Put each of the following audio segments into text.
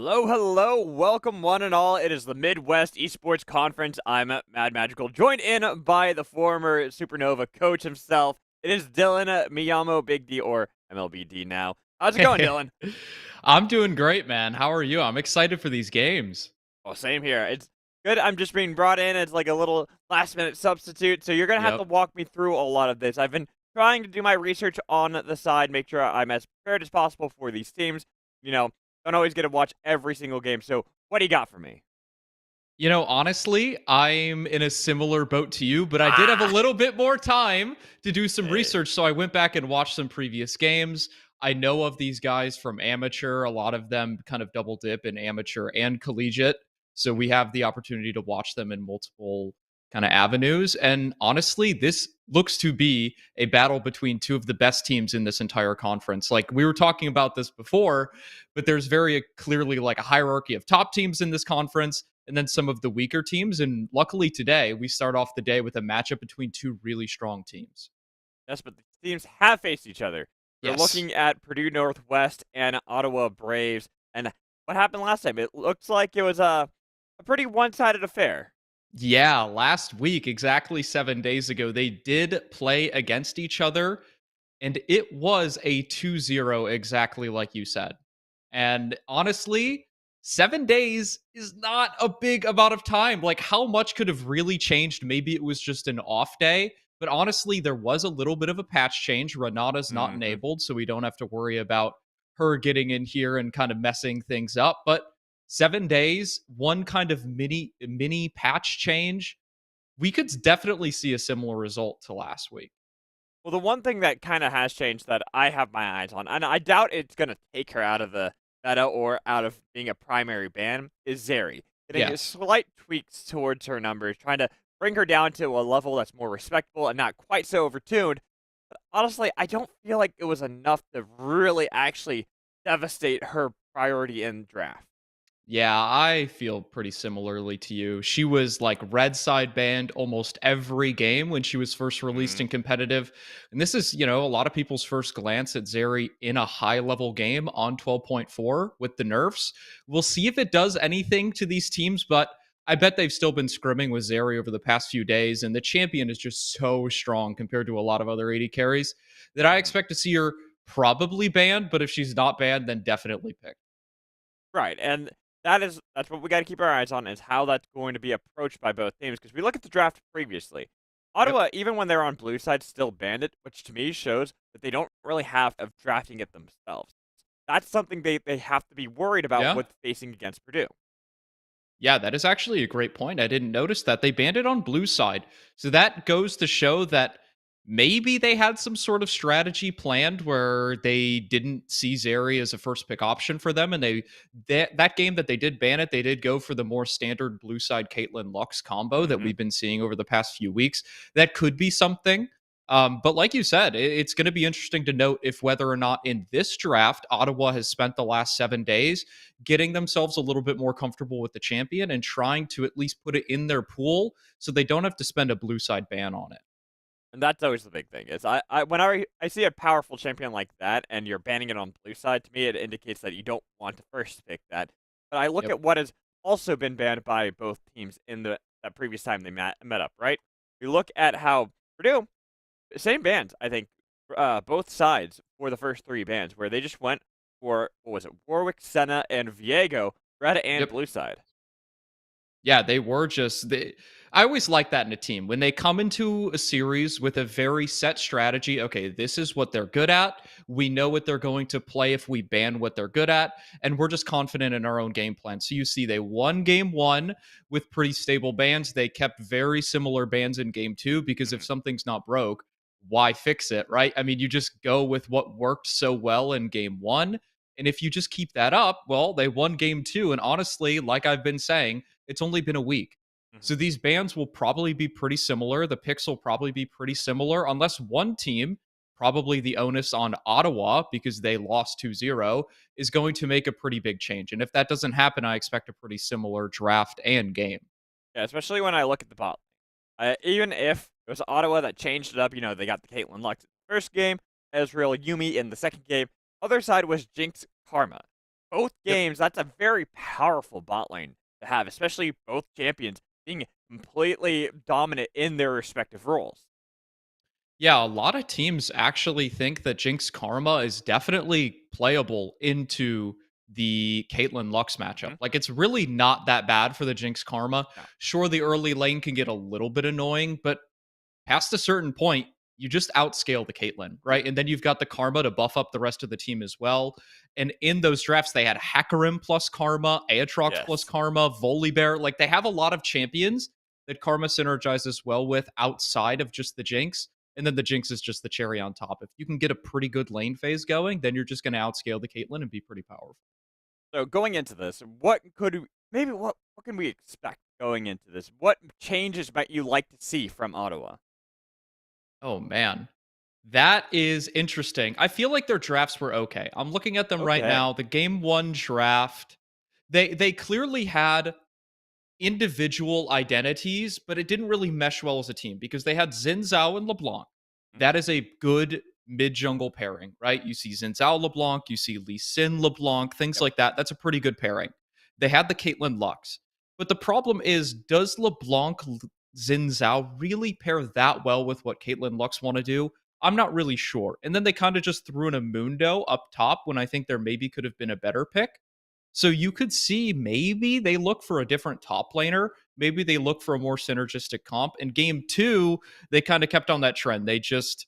Hello, hello, welcome one and all. It is the Midwest Esports Conference. I'm Mad Magical, joined in by the former Supernova coach himself. It is Dylan Miyamo Big D, or MLBD now. How's it going, Dylan? I'm doing great, man. How are you? I'm excited for these games. Well, same here. It's good. I'm just being brought in as like a little last minute substitute, so you're going to have to Yep. walk me through a lot of this. I've been trying to do my research on the side, make sure I'm as prepared as possible for these teams. You know, don't always get to watch every single game. So, what do you got for me? Honestly, I'm in a similar boat to you, but I did have a Ah, little bit more time to do some eh, research. So I went back and watched some previous games. I know of these guys from amateur. A lot of them kind of double dip in amateur and collegiate. So we have the opportunity to watch them in multiple kind of avenues. And honestly, this looks to be a battle between two of the best teams in this entire conference. Like we were talking about this before, but there's very clearly like a hierarchy of top teams in this conference and then some of the weaker teams. And luckily today, we start off the day with a matchup between two really strong teams. yes, but the teams have faced each other. We're Yes. looking at Purdue Northwest and Ottawa Braves. And what happened last time? It looks like it was a pretty one sided affair. Yeah, last week, exactly 7 days ago, they did play against each other, and it was a 2-0, exactly like you said. And honestly, 7 days is not a big amount of time. Like, how much could have really changed? Maybe it was just an off day. But honestly, there was a little bit of a patch change. Renata's not Hmm. enabled, so we don't have to worry about her getting in here and kind of messing things up. But 7 days, one kind of mini patch change, we could definitely see a similar result to last week. Well, the one thing that kind of has changed that I have my eyes on, and I doubt it's going to take her out of the meta or out of being a primary ban, is Zeri. Getting a Yes. slight tweaks towards her numbers, trying to bring her down to a level that's more respectable and not quite so overtuned. But honestly, I don't feel like it was enough to really actually devastate her priority in draft. Yeah, I feel pretty similarly to you. She was like red side banned almost every game when she was first released Hmm. in competitive. And this is, a lot of people's first glance at Zeri in a high level game on 12.4 with the nerfs. We'll see if it does anything to these teams, but I bet they've still been scrimming with Zeri over the past few days. And the champion is just so strong compared to a lot of other 80 carries that I Hmm. expect to see her probably banned. But if she's not banned, then definitely picked. Right, and that's what we got to keep our eyes on is how that's going to be approached by both teams. Because we look at the draft previously, Yep. Ottawa, even when they're on blue side, still banned it, which to me shows that they don't really have of drafting it themselves. That's something they have to be worried about Yeah. with facing against Purdue. Yeah, that is actually a great point. I didn't notice that. They banned it on blue side. So that goes to show that maybe they had some sort of strategy planned where they didn't see Zeri as a first pick option for them. And that game that they did ban it, they did go for the more standard blue side Caitlyn Lux combo that Hmm. we've been seeing over the past few weeks. That could be something. But like you said, it's going to be interesting to note if whether or not in this draft, Ottawa has spent the last 7 days getting themselves a little bit more comfortable with the champion and trying to at least put it in their pool so they don't have to spend a blue side ban on it. And that's always the big thing is I see a powerful champion like that and you're banning it on blue side, to me it indicates that you don't want to first pick that. But I look Yep. at what has also been banned by both teams in the that previous time they met up, right? We look at how Purdue, same bans, I think, both sides for the first three bans, where they just went for what was it, Warwick, Senna, and Viego, red and Yep. blue side. Yeah, they were just I always like that in a team. When they come into a series with a very set strategy, okay, this is what they're good at. We know what they're going to play if we ban what they're good at, and we're just confident in our own game plan. So you see they won game 1 with pretty stable bans. They kept very similar bans in game 2 because if Hmm. something's not broke, why fix it, right? I mean, you just go with what worked so well in game 1. And if you just keep that up, well, they won game 2 and honestly, like I've been saying, it's only been a week. So Hmm. these bands will probably be pretty similar. The picks will probably be pretty similar, unless one team, probably the onus on Ottawa, because they lost 2-0, is going to make a pretty big change. And if that doesn't happen, I expect a pretty similar draft and game. Yeah, especially when I look at the bot. Even if it was Ottawa that changed it up, they got the Caitlyn Lux in the first game, Ezreal Yumi in the second game. Other side was Jinx Karma. both Yep. games, that's a very powerful bot lane to have, especially both champions being completely dominant in their respective roles. Yeah, a lot of teams actually think that Jinx Karma is definitely playable into the Caitlyn Lux matchup. Hmm. Like, it's really not that bad for the Jinx Karma. No. Sure, the early lane can get a little bit annoying, but past a certain point, you just outscale the Caitlyn, Yep. right? And then you've got the Karma to buff up the rest of the team as well. And in those drafts, they had Hackerim plus Karma, Aatrox plus Yes. Karma, Volibear. Like, they have a lot of champions that Karma synergizes well with outside of just the Jinx. And then the Jinx is just the cherry on top. If you can get a pretty good lane phase going, then you're just going to outscale the Caitlyn and be pretty powerful. So going into this, what can we expect going into this? What changes might you like to see from Ottawa? Oh, man. That is interesting. I feel like their drafts were okay. I'm looking at them right Okay. now. The game 1 draft, they clearly had individual identities, but it didn't really mesh well as a team because they had Xin Zhao and LeBlanc. Mhm. That is a good mid jungle pairing, right? You see Xin Zhao LeBlanc, you see Lee Sin LeBlanc, things Yep. like that. That's a pretty good pairing. They had the Caitlyn Lux. But the problem is, does LeBlanc Xin Zhao really pair that well with what Caitlyn Lux want to do? I'm not really sure. And then they kind of just threw in a Mundo up top when I think there maybe could have been a better pick. So you could see maybe they look for a different top laner. Maybe they look for a more synergistic comp. In game 2, they kind of kept on that trend. They just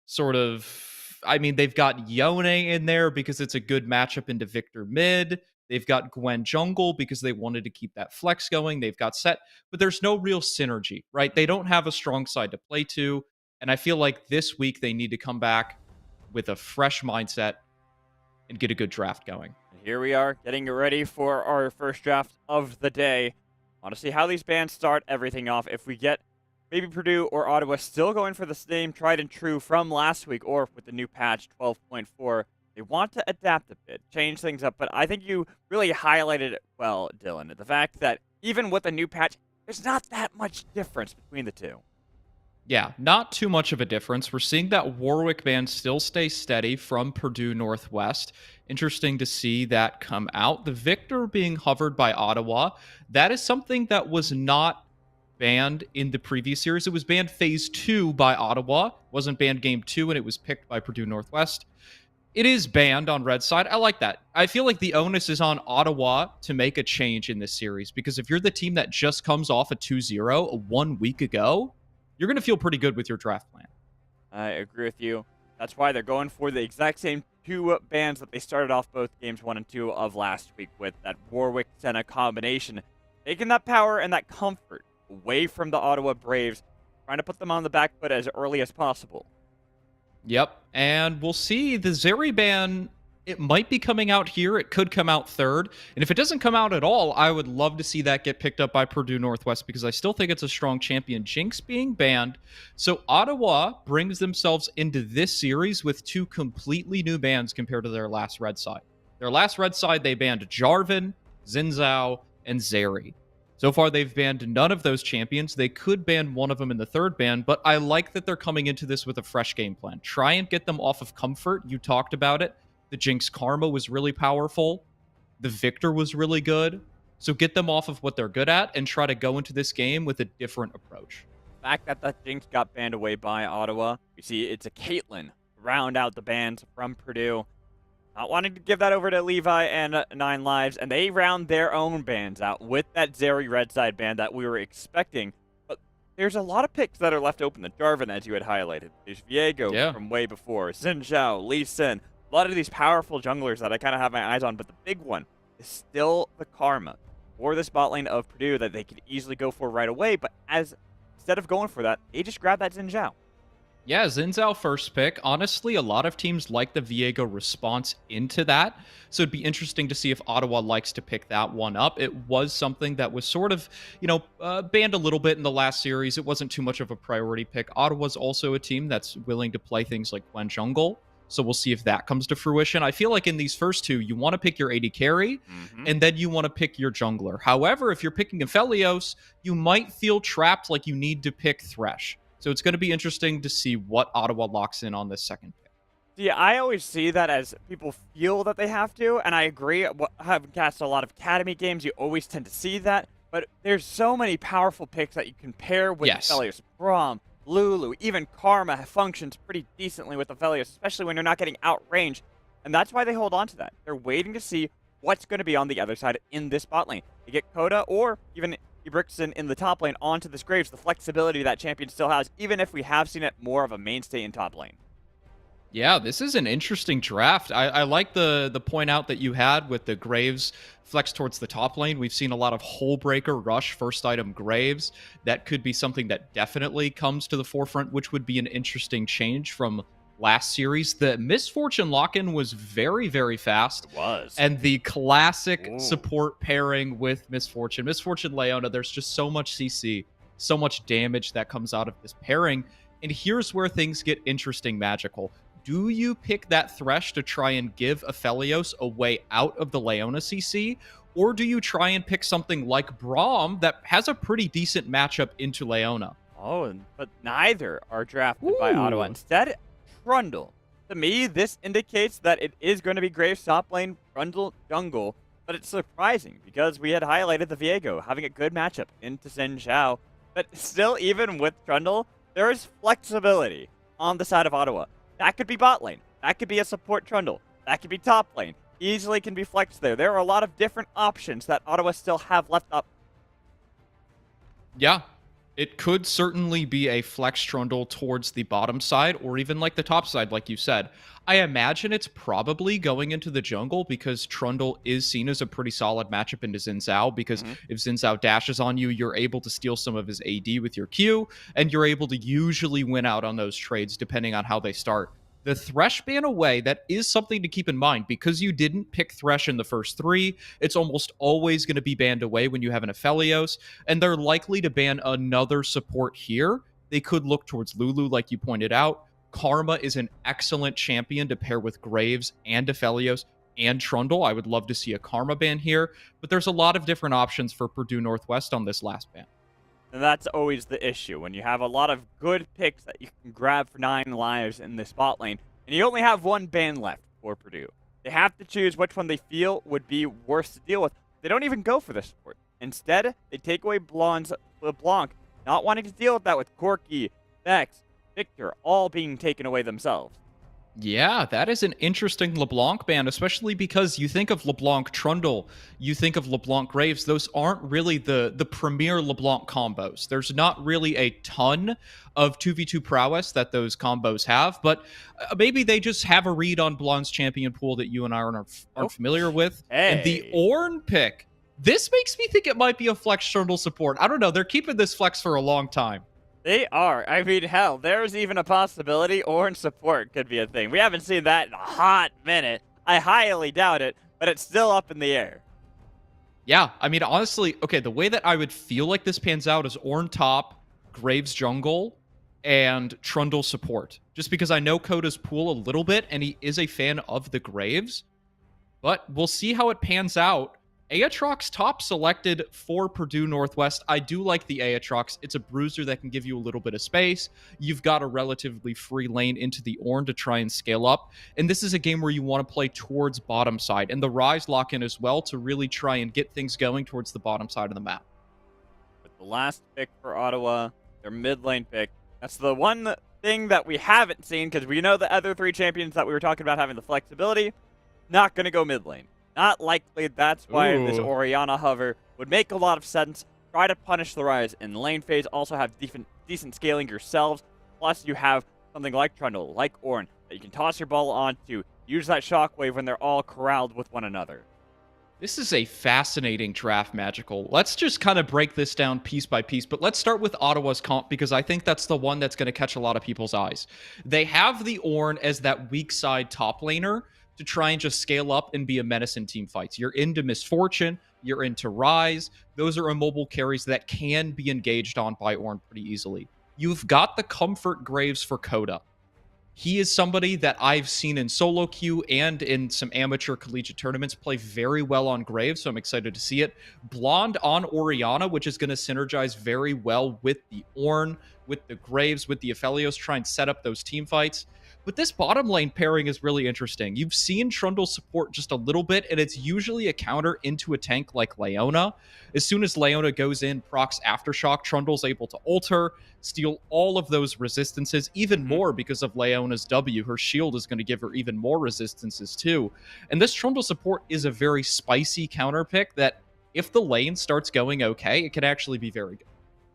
sort of, I mean, they've got Yone in there because it's a good matchup into Victor mid. They've got Gwen jungle because they wanted to keep that flex going. They've got set, but there's no real synergy, right? They Mhm. don't have a strong side to play to. And I feel like this week they need to come back with a fresh mindset and get a good draft going. And here we are, getting ready for our first draft of the day. Want to see how these bands start everything off. If we get maybe Purdue or Ottawa still going for the same tried and true from last week, or with the new patch 12.4, they want to adapt a bit, change things up. But I think you really highlighted it well, Dylan. The fact that even with the new patch, there's not that much difference between the two. Yeah, not too much of a difference. We're seeing that Warwick band still stay steady from Purdue Northwest. Interesting to see that come out. The Victor being hovered by Ottawa, that is something that was not banned in the previous series. It was banned phase 2 by Ottawa, wasn't banned game 2, and it was picked by Purdue Northwest. It is banned on red side. I like that. I feel like the onus is on Ottawa to make a change in this series because if you're the team that just comes off a 2-0 1 week ago, you're going to feel pretty good with your draft plan. I agree with you. That's why they're going for the exact same two bands that they started off both games 1 and 2 of last week with, that Warwick Senna combination, taking that power and that comfort away from the Ottawa Braves, trying to put them on the back foot as early as possible. Yep. And we'll see the Zeri ban. It might be coming out here. It could come out third. And if it doesn't come out at all, I would love to see that get picked up by Purdue Northwest because I still think it's a strong champion. Jinx being banned. So Ottawa brings themselves into this series with 2 completely new bans compared to their last red side. Their last red side, they banned Jarvan, Xin Zhao, and Zeri. So far, they've banned none of those champions. They could ban one of them in the third ban, but I like that they're coming into this with a fresh game plan. Try and get them off of comfort. You talked about it. The Jinx Karma was really powerful. The Victor was really good. So get them off of what they're good at and try to go into this game with a different approach. The fact that the Jinx got banned away by Ottawa, we see it's a Caitlyn to round out the bans from Purdue. Not wanting to give that over to Levi and Nine Lives, and they round their own bands out with that Zeri Red Side band that we were expecting. But there's a lot of picks that are left open. The Jarvan, as you had highlighted. There's Viego Yeah. from way before. Xin Zhao, Lee Sin. A lot of these powerful junglers that I kind of have my eyes on, but the big one is still the Karma or the spot lane of Purdue that they could easily go for right away. But instead of going for that, they just grab that Xin Zhao. Yeah, Xin Zhao first pick. Honestly, a lot of teams like the Viego response into that. So it'd be interesting to see if Ottawa likes to pick that one up. It was something that was sort of, banned a little bit in the last series. It wasn't too much of a priority pick. Ottawa's also a team that's willing to play things like Gwen Jungle. So we'll see if that comes to fruition. I feel like in these first 2, you want to pick your AD carry, and then you want to pick your jungler. However, if you're picking Aphelios, you might feel trapped like you need to pick Thresh. So it's going to be interesting to see what Ottawa locks in on this second pick. See, I always see that as people feel that they have to, and I agree. Having cast a lot of Academy games, you always tend to see that. But there's so many powerful picks that you can pair with Yes. Aphelios. Braum, Lulu, even Karma functions pretty decently with Aphelios, especially when you're not getting outranged. And that's why they hold on to that. They're waiting to see what's going to be on the other side in this bot lane. They get Coda or even Ibrixen in the top lane onto this Graves, the flexibility that champion still has, even if we have seen it more of a mainstay in top lane. Yeah, this is an interesting draft. I like the point out that you had with the Graves flex towards the top lane. We've seen a lot of hole breaker rush first item Graves. That could be something that definitely comes to the forefront, which would be an interesting change from last series. The Misfortune lock-in was very, very fast. It was. And the classic Ooh. support pairing with Misfortune. Misfortune Leona, there's just so much CC, so much damage that comes out of this pairing. And here's where things get interesting, Magical. Do you pick that Thresh to try and give Aphelios a way out of the Leona CC? Or do you try and pick something like Braum that has a pretty decent matchup into Leona? Oh, but neither are drafted by Ooh. Ottawa. Instead, Trundle. To me, this indicates that it is going to be Graves top lane, Trundle jungle, but it's surprising because we had highlighted the Viego having a good matchup into Xin Zhao. But still, even with Trundle, there is flexibility on the side of Ottawa. That could be bot lane. That could be a support Trundle. That could be top lane. Easily can be flexed there. There are a lot of different options that Ottawa still have left up. Yeah, it could certainly be a flex Trundle towards the bottom side or even like the top side, like you said. I imagine it's probably going into the jungle because Trundle is seen as a pretty solid matchup into Xin Zhao because if Xin Zhao dashes on you, you're able to steal some of his AD with your Q, and you're able to usually win out on those trades depending on how they start. The Thresh ban away, that is something to keep in mind because you didn't pick Thresh in the first three. It's almost always going to be banned away when you have an Aphelios, and they're likely to ban another support here. They could look towards Lulu, like you pointed out. Karma is an excellent champion to pair with Graves and Aphelios and Trundle. I would love to see a Karma ban here, but there's a lot of different options for Purdue Northwest on this last ban. And that's always the issue when you have a lot of good picks that you can grab for 9 lives in this bot lane, and you only have one ban left for Purdue. They have to choose which one they feel would be worse to deal with. They don't even go for the support. Instead, they take away LeBlanc, not wanting to deal with that with Corki, Vex, Victor, all being taken away themselves. Yeah, that is an interesting LeBlanc ban, especially because you think of LeBlanc Trundle, you think of LeBlanc Graves. Those aren't really the premier LeBlanc combos. There's not really a ton of 2v2 prowess that those combos have, but maybe they just have a read on Blonde's champion pool that you and I aren't familiar with. Hey. And the Ornn pick, this makes me think it might be a flex Trundle support. I don't know. They're keeping this flex for a long time. They are. I mean, hell, there's even a possibility orange support could be a thing. We haven't seen that in a hot minute. I highly doubt it, but it's still up in the air. Yeah, I mean, honestly, okay, the way that I would feel like this pans out is Ornn top, Graves jungle, and Trundle support. Just because I know Coda's pool a little bit, and he is a fan of the Graves. But we'll see how it pans out. Aatrox top selected for Purdue Northwest. I do like the Aatrox. It's a bruiser that can give you a little bit of space. You've got a relatively free lane into the Ornn to try and scale up. And this is a game where you want to play towards bottom side. And the Rise lock in as well to really try and get things going towards the bottom side of the map. With the last pick for Ottawa, their mid lane pick, that's the one thing that we haven't seen because we know the other 3 champions that we were talking about having the flexibility, not going to go mid lane. Not likely. That's why this Orianna hover would make a lot of sense. Try to punish the Rise in lane phase. Also have decent scaling yourselves. Plus, you have something like Trundle, like Ornn, that you can toss your ball on to use that shockwave when they're all corralled with one another. This is a fascinating draft, Magical. Let's just kind of break this down piece by piece, but let's start with Ottawa's comp because I think that's the one that's going to catch a lot of people's eyes. They have the Ornn as that weak side top laner to try and just scale up and be a menace in team fights. You're into Misfortune, you're into Rise. Those are immobile carries that can be engaged on by Ornn pretty easily. You've got the Comfort Graves for Coda. He is somebody that I've seen in solo queue and in some amateur collegiate tournaments play very well on Graves, so I'm excited to see it. Blonde on Orianna, which is going to synergize very well with the Ornn, with the Graves, with the Aphelios, try and set up those team fights. But this bottom lane pairing is really interesting. You've seen Trundle support just a little bit, and it's usually a counter into a tank like Leona. As soon as Leona goes in, procs Aftershock, Trundle's able to ult her, steal all of those resistances, even Hmm. more because of Leona's W. Her shield is going to give her even more resistances too. And this Trundle support is a very spicy counter pick that, if the lane starts going okay, it can actually be very good.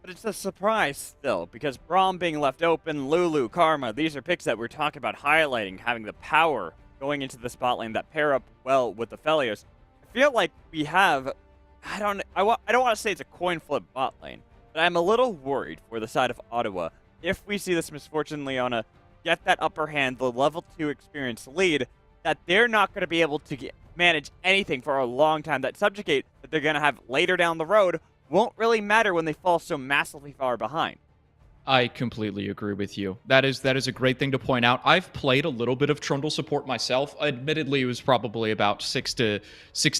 But it's a surprise still, because Braum being left open, Lulu, Karma, these are picks that we're talking about highlighting, having the power going into the spot lane that pair up well with the Felios. I feel like we have, I don't want to say it's a coin flip bot lane, but I'm a little worried for the side of Ottawa if we see this Misfortune Leona get that upper hand, the level 2 experience lead, that they're not going to be able to manage anything for a long time. That subjugate that they're going to have later down the road won't really matter when they fall so massively far behind. I completely agree with you. That is a great thing to point out. I've played a little bit of Trundle support myself. Admittedly, it was probably about 6 to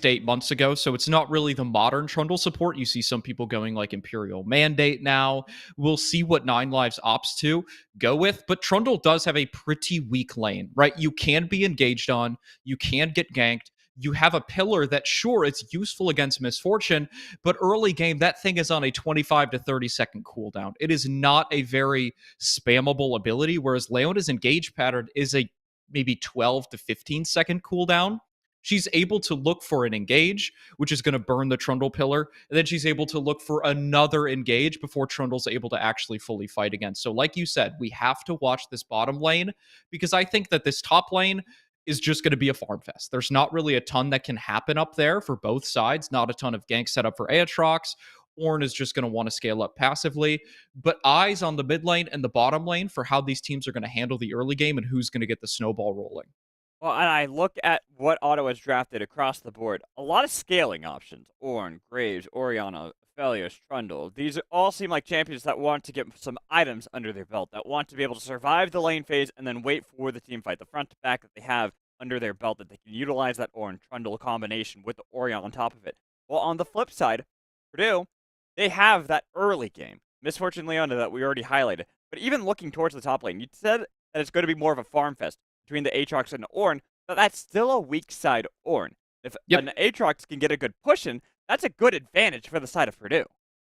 8 months ago, so it's not really the modern Trundle support. You see some people going like Imperial Mandate now. We'll see what Nine Lives opts to go with, but Trundle does have a pretty weak lane, right? You can be engaged on, you can get ganked. You have a pillar that, sure, it's useful against Misfortune, but early game, that thing is on a 25 to 30-second cooldown. It is not a very spammable ability, whereas Leona's engage pattern is a maybe 12 to 15-second cooldown. She's able to look for an engage, which is going to burn the Trundle pillar, and then she's able to look for another engage before Trundle's able to actually fully fight again. So, like you said, we have to watch this bottom lane, because I think that this top lane is just going to be a farm fest. There's not really a ton that can happen up there for both sides, not a ton of gank set up for Aatrox. Ornn is just going to want to scale up passively, but eyes on the mid lane and the bottom lane for how these teams are going to handle the early game and who's going to get the snowball rolling. Well, and I look at what Ottawa's drafted across the board. A lot of scaling options. Ornn, Graves, Orianna, Felios, Trundle. These all seem like champions that want to get some items under their belt, that want to be able to survive the lane phase and then wait for the team fight. The front to back that they have under their belt, that they can utilize that Ornn Trundle combination with the Orianna on top of it. Well, on the flip side, Purdue, they have that early game. Misfortune Leona that we already highlighted. But even looking towards the top lane, you said that it's going to be more of a farm fest between the Aatrox and the Ornn, but that's still a weak side Ornn. If Yep. an Aatrox can get a good push in, that's a good advantage for the side of Purdue.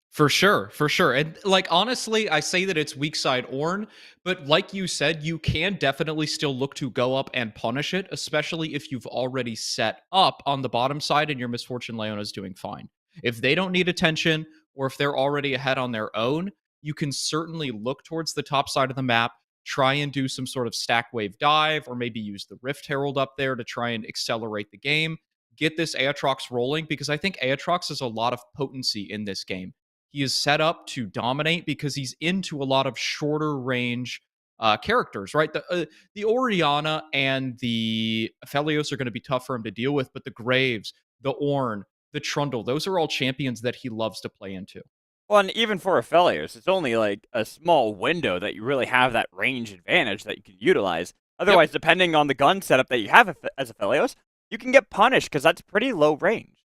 For sure, for sure. And like honestly, I say that it's weak side Ornn, but like you said, you can definitely still look to go up and punish it, especially if you've already set up on the bottom side and your Misfortune Leona's doing fine. If they don't need attention, or if they're already ahead on their own, you can certainly look towards the top side of the map, try and do some sort of stack wave dive, or maybe use the Rift Herald up there to try and accelerate the game. Get this Aatrox rolling, because I think Aatrox has a lot of potency in this game. He is set up to dominate because he's into a lot of shorter range characters, right? The Orianna and the Felios are going to be tough for him to deal with, but the Graves, the Ornn, the Trundle, those are all champions that he loves to play into. Well, and even for Aphelios, it's only like a small window that you really have that range advantage that you can utilize. Yep. Otherwise, depending on the gun setup that you have as Aphelios, you can get punished because that's pretty low range.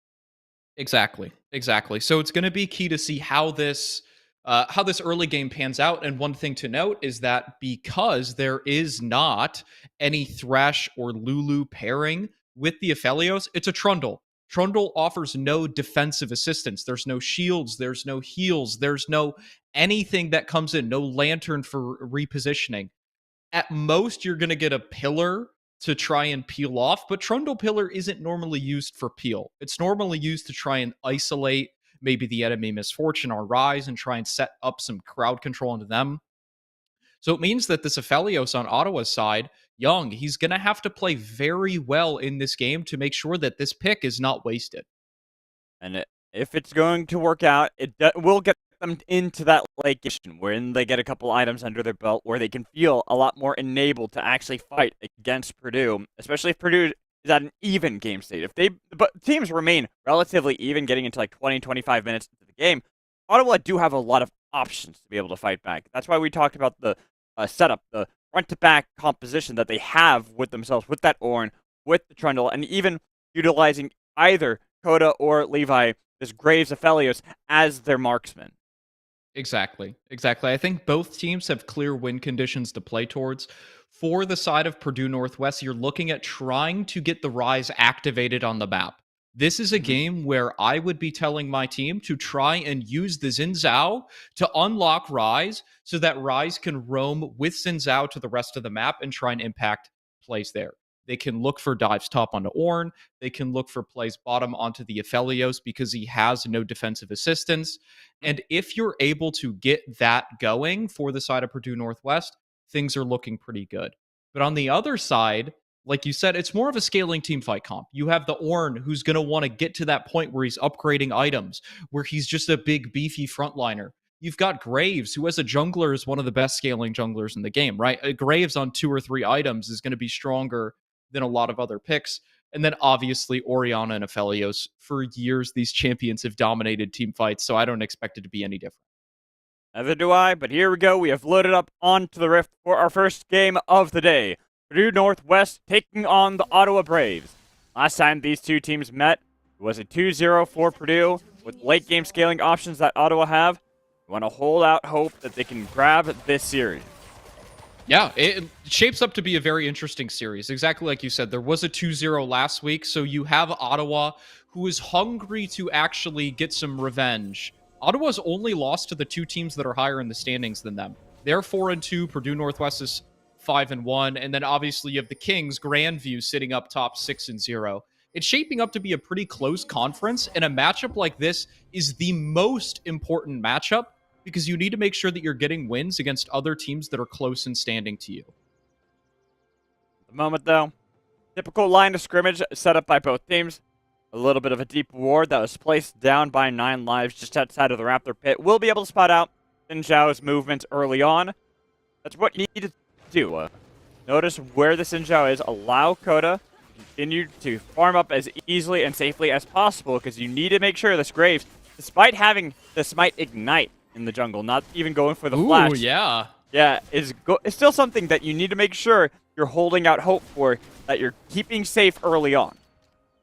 Exactly. Exactly. So it's going to be key to see how this early game pans out. And one thing to note is that because there is not any Thresh or Lulu pairing with the Aphelios, it's a Trundle. Trundle offers no defensive assistance. There's no shields. There's no heals. There's no anything that comes in. No lantern for repositioning. At most, you're going to get a pillar to try and peel off, but Trundle Pillar isn't normally used for peel. It's normally used to try and isolate maybe the enemy Misfortune or Rise and try and set up some crowd control into them. So it means that this Aphelios on Ottawa's side, Young, he's going to have to play very well in this game to make sure that this pick is not wasted. And if it's going to work out, it will get them into that late game when they get a couple items under their belt where they can feel a lot more enabled to actually fight against Purdue, especially if Purdue is at an even game state. But teams remain relatively even getting into like 20, 25 minutes into the game, Ottawa do have a lot of options to be able to fight back. That's why we talked about the setup, the front-to-back composition that they have with themselves, with that Ornn, with the Trundle, and even utilizing either Coda or Levi, this Graves Aphelios, as their marksman. Exactly. Exactly. I think both teams have clear win conditions to play towards. for the side of Purdue Northwest, you're looking at trying to get the Rise activated on the map. This is a game where I would be telling my team to try and use the Xin Zhao to unlock Rise so that Rise can roam with Xin Zhao to the rest of the map and try and impact plays there. They can look for dives top onto Ornn. They can look for plays bottom onto the Aphelios because he has no defensive assistance. And if you're able to get that going for the side of Purdue Northwest, things are looking pretty good. But on the other side, like you said, it's more of a scaling team fight comp. You have the Ornn who's going to want to get to that point where he's upgrading items, where he's just a big, beefy frontliner. You've got Graves, who as a jungler is one of the best scaling junglers in the game, right? Graves on 2 or 3 items is going to be stronger than a lot of other picks. And then obviously Orianna and Aphelios. For years, these champions have dominated team fights, so I don't expect it to be any different. Neither do I, but here we go. We have loaded up onto the Rift for our first game of the day. Purdue Northwest taking on the Ottawa Braves. Last time these two teams met, it was a 2-0 for Purdue. With late game scaling options that Ottawa have, we want to hold out hope that they can grab this series. Yeah, it shapes up to be a very interesting series. Exactly like you said, there was a 2-0 last week, so you have Ottawa, who is hungry to actually get some revenge. Ottawa's only lost to the 2 teams that are higher in the standings than them. They're 4-2, Purdue Northwest is 5-1, and then obviously you have the Kings, Grandview, sitting up top 6-0. It's shaping up to be a pretty close conference, and a matchup like this is the most important matchup because you need to make sure that you're getting wins against other teams that are close in standing to you. At the moment, though, typical line of scrimmage set up by both teams. A little bit of a deep ward that was placed down by 9 lives just outside of the Raptor pit. We'll be able to spot out Xin Zhao's movements early on. That's what you need to do. Notice where the Xin Zhao is. Allow Coda to continue to farm up as easily and safely as possible because you need to make sure this Graves, despite having the Smite Ignite in the jungle, not even going for the flash. Yeah. Yeah, it's still something that you need to make sure you're holding out hope for, that you're keeping safe early on.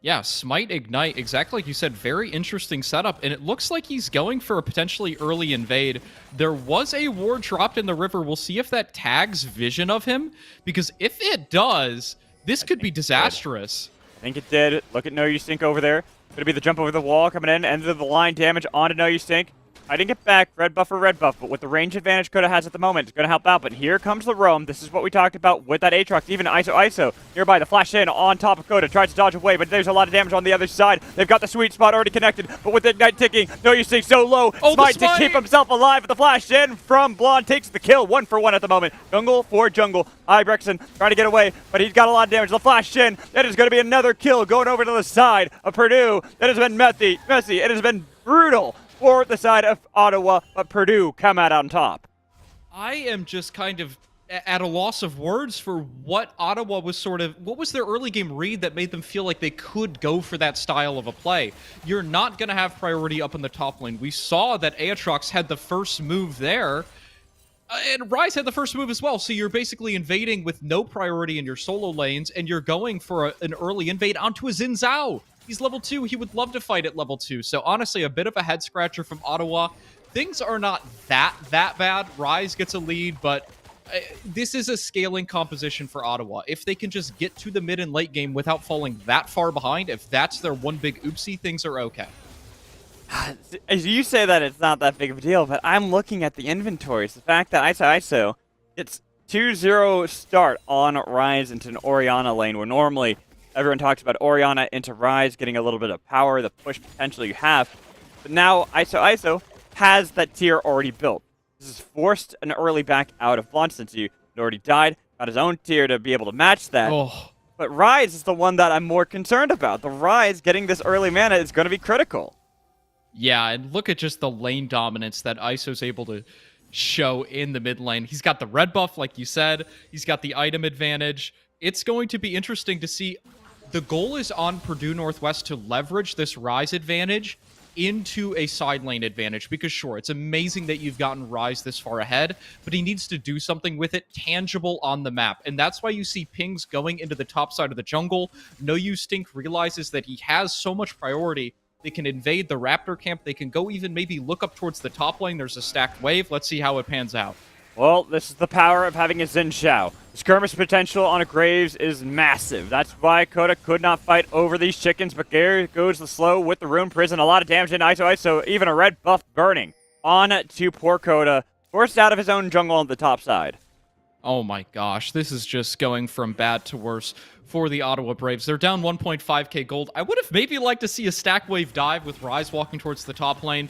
Yeah, Smite Ignite, exactly like you said, very interesting setup, and it looks like he's going for a potentially early invade. There was a ward dropped in the river. We'll see if that tags vision of him, because if it does, this could be disastrous. I think it did. Look at No You Stink over there. Going to be the jump over the wall coming in, end of the line damage onto No You Stink. I didn't get back, red buff, but with the range advantage Coda has at the moment, it's going to help out. But here comes the roam. This is what we talked about with that Aatrox, even ISO. Nearby, the flash in on top of Coda, tries to dodge away, but there's a lot of damage on the other side. They've got the sweet spot already connected, but with the Ignite ticking, No You Stink so low. Smite to keep himself alive, but the flash in from Blonde takes the kill, 1-for-1 at the moment. Jungle for jungle. Ibrexon trying to get away, but he's got a lot of damage. The flash in, that is going to be another kill going over to the side of Purdue. That has been messy. It has been brutal for the side of Ottawa, but Purdue come out on top. I am just kind of at a loss of words for what Ottawa was what was their early game read that made them feel like they could go for that style of a play. You're not going to have priority up in the top lane. We saw that Aatrox had the first move there, and Rise had the first move as well, so you're basically invading with no priority in your solo lanes, and you're going for an early invade onto a Xin Zhao. He's level 2. He would love to fight at level 2. So honestly, a bit of a head scratcher from Ottawa. Things are not that bad. Rise gets a lead, but this is a scaling composition for Ottawa. If they can just get to the mid and late game without falling that far behind, if that's their one big oopsie, things are okay. As you say that it's not that big of a deal, but I'm looking at the inventories. The fact that ISO, it's 2-0 start on Rise into an Orianna lane, where normally everyone talks about Orianna into Rise, getting a little bit of power, the push potential you have. But now ISO has that tier already built. This has forced an early back out of Blonde since he had already died, got his own tier to be able to match that. Oh. But Rise is the one that I'm more concerned about. The Rise getting this early mana is going to be critical. Yeah, and look at just the lane dominance that ISO's able to show in the mid lane. He's got the red buff, like you said. He's got the item advantage. It's going to be interesting to see. The goal is on Purdue Northwest to leverage this Rise advantage into a side lane advantage, because sure, it's amazing that you've gotten Rise this far ahead, but he needs to do something with it tangible on the map. And that's why you see pings going into the top side of the jungle. No You Stink realizes that he has so much priority. They can invade the Raptor camp. They can go even maybe look up towards the top lane. There's a stacked wave. Let's see how it pans out. Well, this is the power of having a Xin Xiao. Skirmish potential on a Graves is massive. That's why Coda could not fight over these chickens, but Gary goes the slow with the Rune Prison. A lot of damage in ISO, even a red buff burning on to poor Coda, forced out of his own jungle on the top side. Oh my gosh, this is just going from bad to worse for the Ottawa Braves. They're down 1.5k gold. I would have maybe liked to see a stack wave dive with Ryze walking towards the top lane,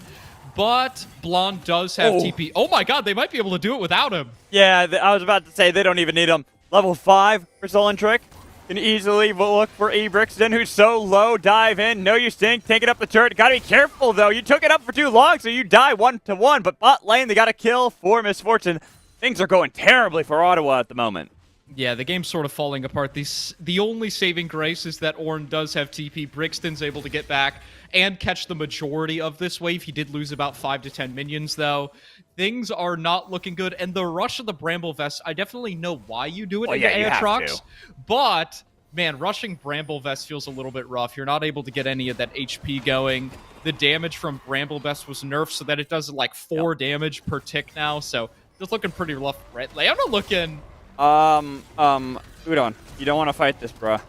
but Blonde does have TP. Oh my god, they might be able to do it without him. Yeah, I was about to say they don't even need him. Level 5 for Sullen Trick. Can easily look for Brixton, who's so low. Dive in. No, you stink. Take it up the turret. Gotta be careful, though. You took it up for too long, so you die 1-1. But bot lane, they got a kill for Misfortune. Things are going terribly for Ottawa at the moment. Yeah, the game's sort of falling apart. The only saving grace is that Ornn does have TP. Brixton's able to get back and catch the majority of this wave. He did lose about 5 to 10 minions, though. Things are not looking good. And the rush of the Bramble Vest, I definitely know why you do it into Aatrox. But, man, rushing Bramble Vest feels a little bit rough. You're not able to get any of that HP going. The damage from Bramble Vest was nerfed so that it does like 4 damage per tick now. So it's looking pretty rough. Right? Leona looking... Udon, you don't want to fight this, bruh.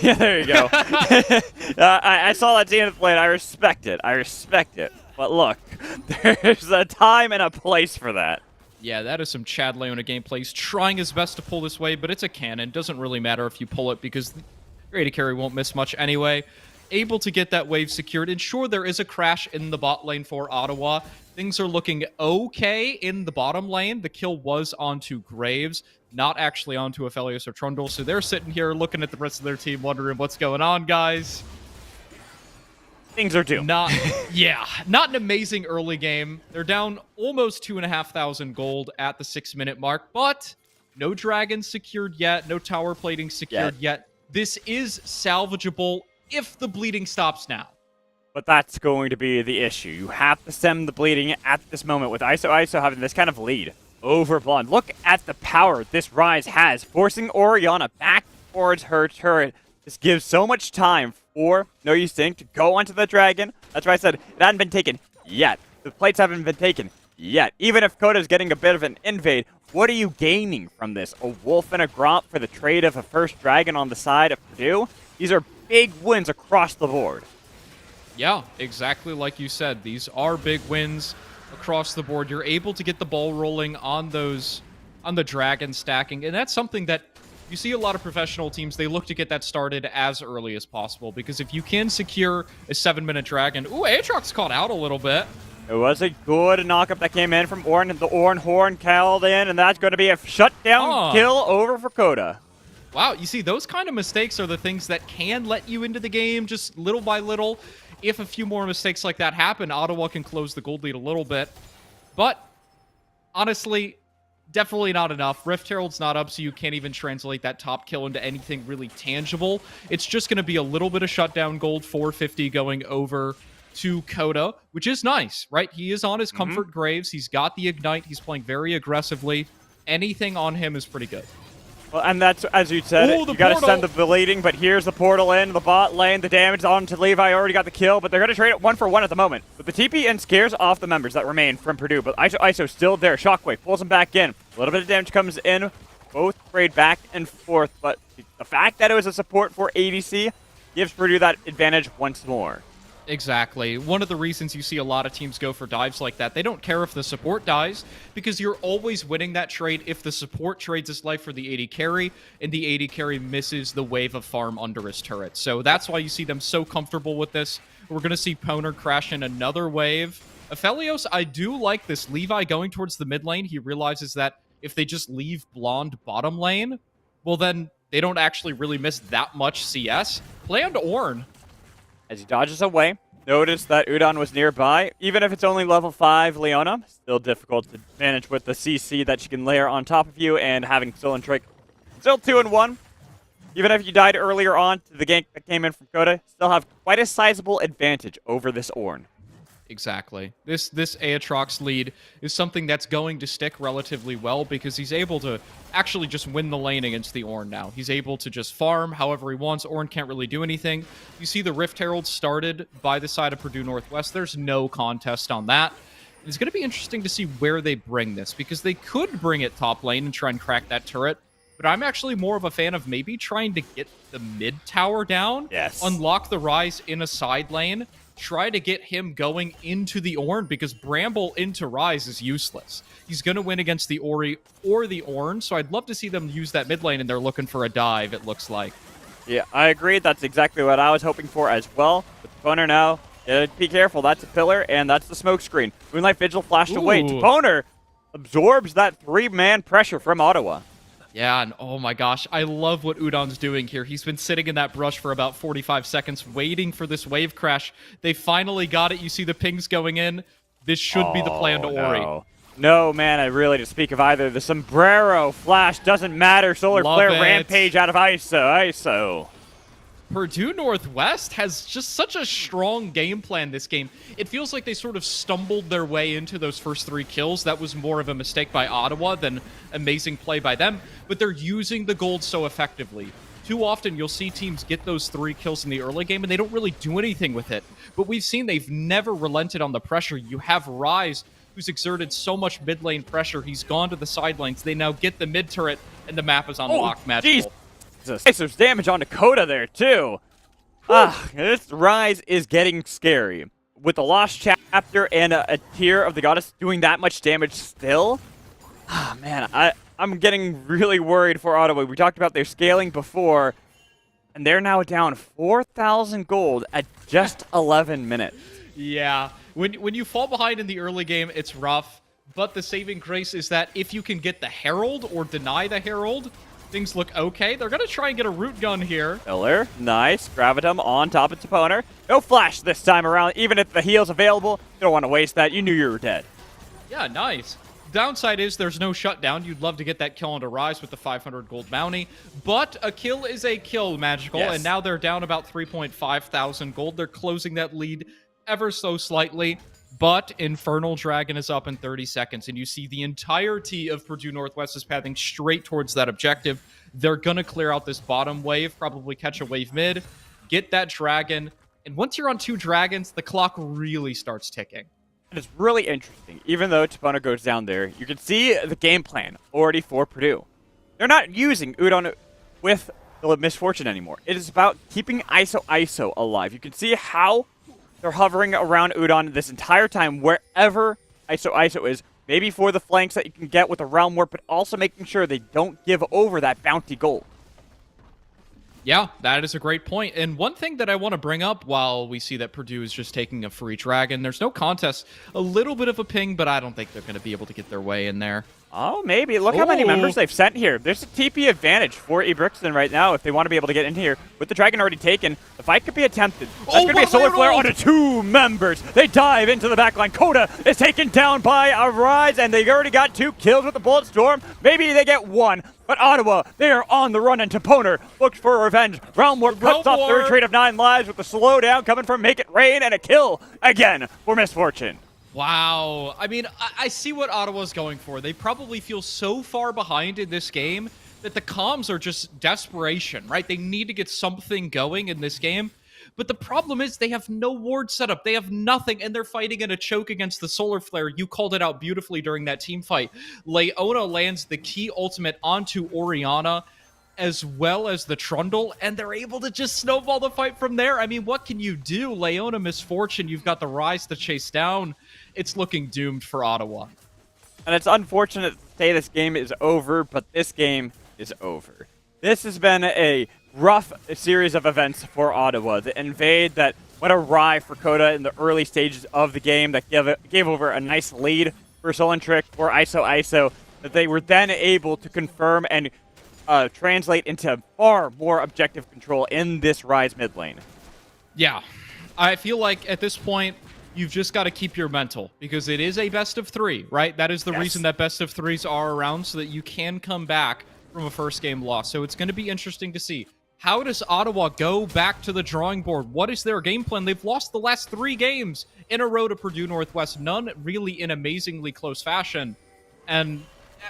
Yeah, there you go. I saw that at the end of the lane. I respect it. But look, there's a time and a place for that. Yeah, that is some Chad Leona gameplay. He's trying his best to pull this wave, but it's a cannon. Doesn't really matter if you pull it because your AD carry won't miss much anyway. Able to get that wave secured. And sure, there is a crash in the bot lane for Ottawa. Things are looking okay in the bottom lane. The kill was onto Graves, not actually onto Aphelios or Trundle. So they're sitting here looking at the rest of their team, wondering what's going on, guys. Things are doomed. Not an amazing early game. They're down almost 2,500 gold at the 6-minute mark, but no dragons secured yet, no tower plating secured yet. This is salvageable if the bleeding stops now. But that's going to be the issue. You have to stem the bleeding at this moment with ISO having this kind of lead over Blonde. Look at the power this Ryze has, forcing Orianna back towards her turret. This gives so much time for No Use Think to go onto the dragon. That's why I said it hadn't been taken yet. The plates haven't been taken yet. Even if Coda's getting a bit of an invade, what are you gaining from this? A wolf and a Gromp for the trade of a first dragon on the side of Purdue? These are big wins across the board. Yeah, exactly like you said. These are big wins across the board. You're able to get the ball rolling on the dragon stacking, and that's something that you see a lot of professional teams, they look to get that started as early as possible, because if you can secure a 7-minute dragon... Ooh, Aatrox caught out a little bit. It was a good knockup that came in from Ornn, and the Ornn horn called in, and that's going to be a shutdown kill over for Coda. Wow, you see, those kind of mistakes are the things that can let you into the game just little by little. If a few more mistakes like that happen, Ottawa can close the gold lead a little bit. But, honestly, definitely not enough. Rift Herald's not up, so you can't even translate that top kill into anything really tangible. It's just going to be a little bit of shutdown gold, 450 going over to Coda, which is nice, right? He is on his Comfort Graves. He's got the Ignite. He's playing very aggressively. Anything on him is pretty good. Well, and that's, as you said, you got to send the bleeding, but here's the portal in, the bot lane, the damage on to Levi, already got the kill, but they're going to trade it 1-for-1 at the moment. But the TP and scares off the members that remain from Purdue, but ISO still there. Shockwave pulls him back in. A little bit of damage comes in, both trade back and forth, but the fact that it was a support for ADC gives Purdue that advantage once more. Exactly. One of the reasons you see a lot of teams go for dives like that, they don't care if the support dies, because you're always winning that trade if the support trades his life for the AD carry, and the AD carry misses the wave of farm under his turret. So that's why you see them so comfortable with this. We're going to see Poner crash in another wave. Aphelios, I do like this. Levi going towards the mid lane, he realizes that if they just leave Blonde bottom lane, well then they don't actually really miss that much CS. Play on to Ornn. As he dodges away, notice that Udon was nearby. Even if it's only level 5 Leona, still difficult to manage with the CC that she can layer on top of you, and having Sullen Trick still 2-1. Even if you died earlier on to the gank that came in from Coda, still have quite a sizable advantage over this Ornn. Exactly. This Aatrox lead is something that's going to stick relatively well because he's able to actually just win the lane against the Ornn now. He's able to just farm however he wants. Ornn can't really do anything. You see the Rift Herald started by the side of Purdue Northwest. There's no contest on that. It's going to be interesting to see where they bring this, because they could bring it top lane and try and crack that turret. But I'm actually more of a fan of maybe trying to get the mid tower down, Yes. unlock the Rise in a side lane, try to get him going into the Ornn, because Bramble into Rise is useless. He's going to win against the Ori or the Ornn, so I'd love to see them use that mid lane, and they're looking for a dive, it looks like. Yeah, I agree. That's exactly what I was hoping for as well. With Toponer now, be careful. That's a pillar, and that's the smoke screen. Moonlight Vigil flashed away. Toponer absorbs that 3-man pressure from Ottawa. Yeah, and oh my gosh, I love what Udon's doing here. He's been sitting in that brush for about 45 seconds waiting for this wave crash. They finally got it. You see the pings going in. This should be the plan to Ori. No, man, I really to speak of either. The sombrero flash doesn't matter. Solar Love Flare it. Rampage out of ISO. Purdue Northwest has just such a strong game plan this game. It feels like they sort of stumbled their way into those first 3 kills. That was more of a mistake by Ottawa than amazing play by them, but they're using the gold so effectively. Too often you'll see teams get those 3 kills in the early game and they don't really do anything with it. But we've seen they've never relented on the pressure. You have Rise, who's exerted so much mid lane pressure. He's gone to the sidelines. They now get the mid turret and the map is unlocked. Magical. There's damage on Dakota there, too. This Rise is getting scary. With the Lost Chapter and a tier of the Goddess doing that much damage still, man, I'm getting really worried for Ottawa. We talked about their scaling before, and they're now down 4,000 gold at just 11 minutes. Yeah, when you fall behind in the early game, it's rough, but the saving grace is that if you can get the Herald or deny the Herald, things look okay. They're going to try and get a root gun here. Pillar, nice. Gravitum on top of Toponer. No flash this time around, even if the heal's available. You don't want to waste that. You knew you were dead. Yeah, nice. Downside is there's no shutdown. You'd love to get that kill on to Rise with the 500 gold bounty, but a kill is a kill, Magical, yes. And now they're down about 3.5 thousand gold. They're closing that lead ever so slightly, but Infernal Dragon is up in 30 seconds, and you see the entirety of Purdue Northwest is pathing straight towards that objective. They're going to clear out this bottom wave, probably catch a wave mid, get that dragon, and once you're on 2 dragons, the clock really starts ticking. And it's really interesting. Even though Toponer goes down there, you can see the game plan already for Purdue. They're not using Udon with the Misfortune anymore. It is about keeping ISO alive. You can see how they're hovering around Udon this entire time, wherever ISO is. Maybe for the flanks that you can get with a Realm Warp, but also making sure they don't give over that bounty gold. Yeah, that is a great point. And one thing that I want to bring up while we see that Purdue is just taking a free dragon, there's no contest. A little bit of a ping, but I don't think they're going to be able to get their way in there. Oh, maybe. Look how many members they've sent here. There's a TP advantage for Ebrixton right now if they want to be able to get in here. With the dragon already taken, the fight could be attempted. That's going to be a solar flare onto 2 members. They dive into the backline. Coda is taken down by a Rise, and they already got 2 kills with the Bullet Storm. Maybe they get 1. But Ottawa, they are on the run, and Toponer looks for revenge. Realm Warp cuts off their retreat of 9 lives with the slowdown coming from Make It Rain and a kill again for Misfortune. Wow. I mean, I see what Ottawa's going for. They probably feel so far behind in this game that the comms are just desperation, right? They need to get something going in this game. But the problem is they have no ward setup. They have nothing, and they're fighting in a choke against the Solar Flare. You called it out beautifully during that team fight. Leona lands the key ultimate onto Orianna, as well as the Trundle, and they're able to just snowball the fight from there. I mean, what can you do? Leona Misfortune, you've got the Rise to chase down. It's looking doomed for Ottawa. And it's unfortunate to say this game is over, but this game is over. This has been a rough series of events for Ottawa. The invade that went awry for Coda in the early stages of the game that gave over a nice lead for Solentric or ISO, that they were then able to confirm and translate into far more objective control in this Rise mid lane. Yeah, I feel like at this point, you've just got to keep your mental, because it is a best of 3, right? That is the reason that best of 3s are around, so that you can come back from a first game loss. So it's going to be interesting to see. How does Ottawa go back to the drawing board? What is their game plan? They've lost the last 3 games in a row to Purdue Northwest, none really in amazingly close fashion. And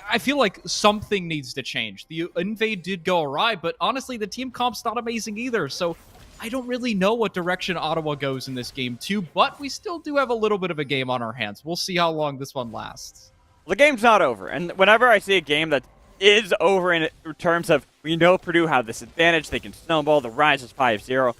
I feel like something needs to change. The invade did go awry, but honestly, the team comp's not amazing either. So I don't really know what direction Ottawa goes in this game too, but we still do have a little bit of a game on our hands. We'll see how long this one lasts. The game's not over, and whenever I see a game that is over in terms of we know Purdue have this advantage, they can snowball, the rise is 5-0,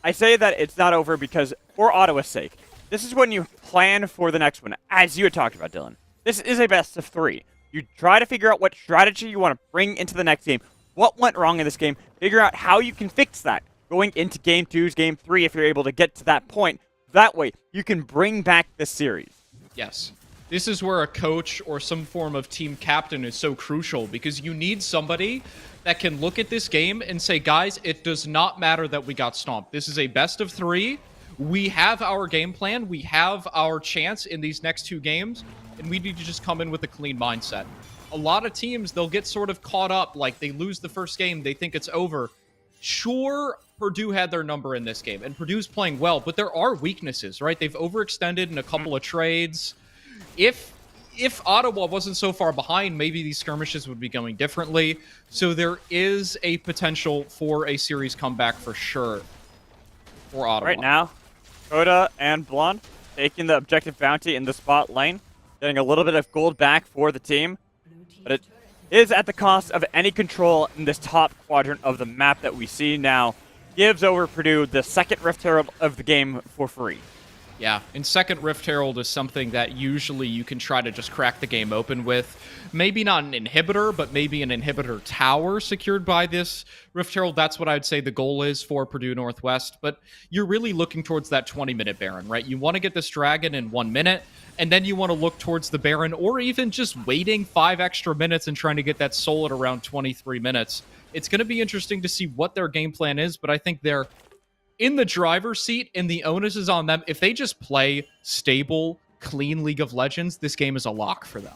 I say that it's not over because, for Ottawa's sake, this is when you plan for the next one, as you had talked about, Dylan. This is a best of 3. You try to figure out what strategy you want to bring into the next game, what went wrong in this game, figure out how you can fix that going into Game 2's Game 3 if you're able to get to that point. That way, you can bring back this series. Yes. This is where a coach or some form of team captain is so crucial because you need somebody that can look at this game and say, guys, it does not matter that we got stomped. This is a best of 3. We have our game plan. We have our chance in these next 2 games, and we need to just come in with a clean mindset. A lot of teams, they'll get sort of caught up, like they lose the first game, they think it's over. Sure, Purdue had their number in this game, and Purdue's playing well, but there are weaknesses, right? They've overextended in a couple of trades. If Ottawa wasn't so far behind, maybe these skirmishes would be going differently. So there is a potential for a series comeback for sure for Ottawa. Right now, Coda and Blonde taking the objective bounty in the spot lane, getting a little bit of gold back for the team, but it is at the cost of any control in this top quadrant of the map that we see now. Gives over Purdue the second Rift Herald of the game for free. Yeah, and second Rift Herald is something that usually you can try to just crack the game open with. Maybe not an inhibitor, but maybe an inhibitor tower secured by this Rift Herald. That's what I'd say the goal is for Purdue Northwest. But you're really looking towards that 20-minute Baron, right? You want to get this dragon in 1 minute, and then you want to look towards the Baron, or even just waiting 5 extra minutes and trying to get that soul at around 23 minutes. It's going to be interesting to see what their game plan is, but I think they're in the driver's seat, and the onus is on them. If they just play stable, clean League of Legends, this game is a lock for them.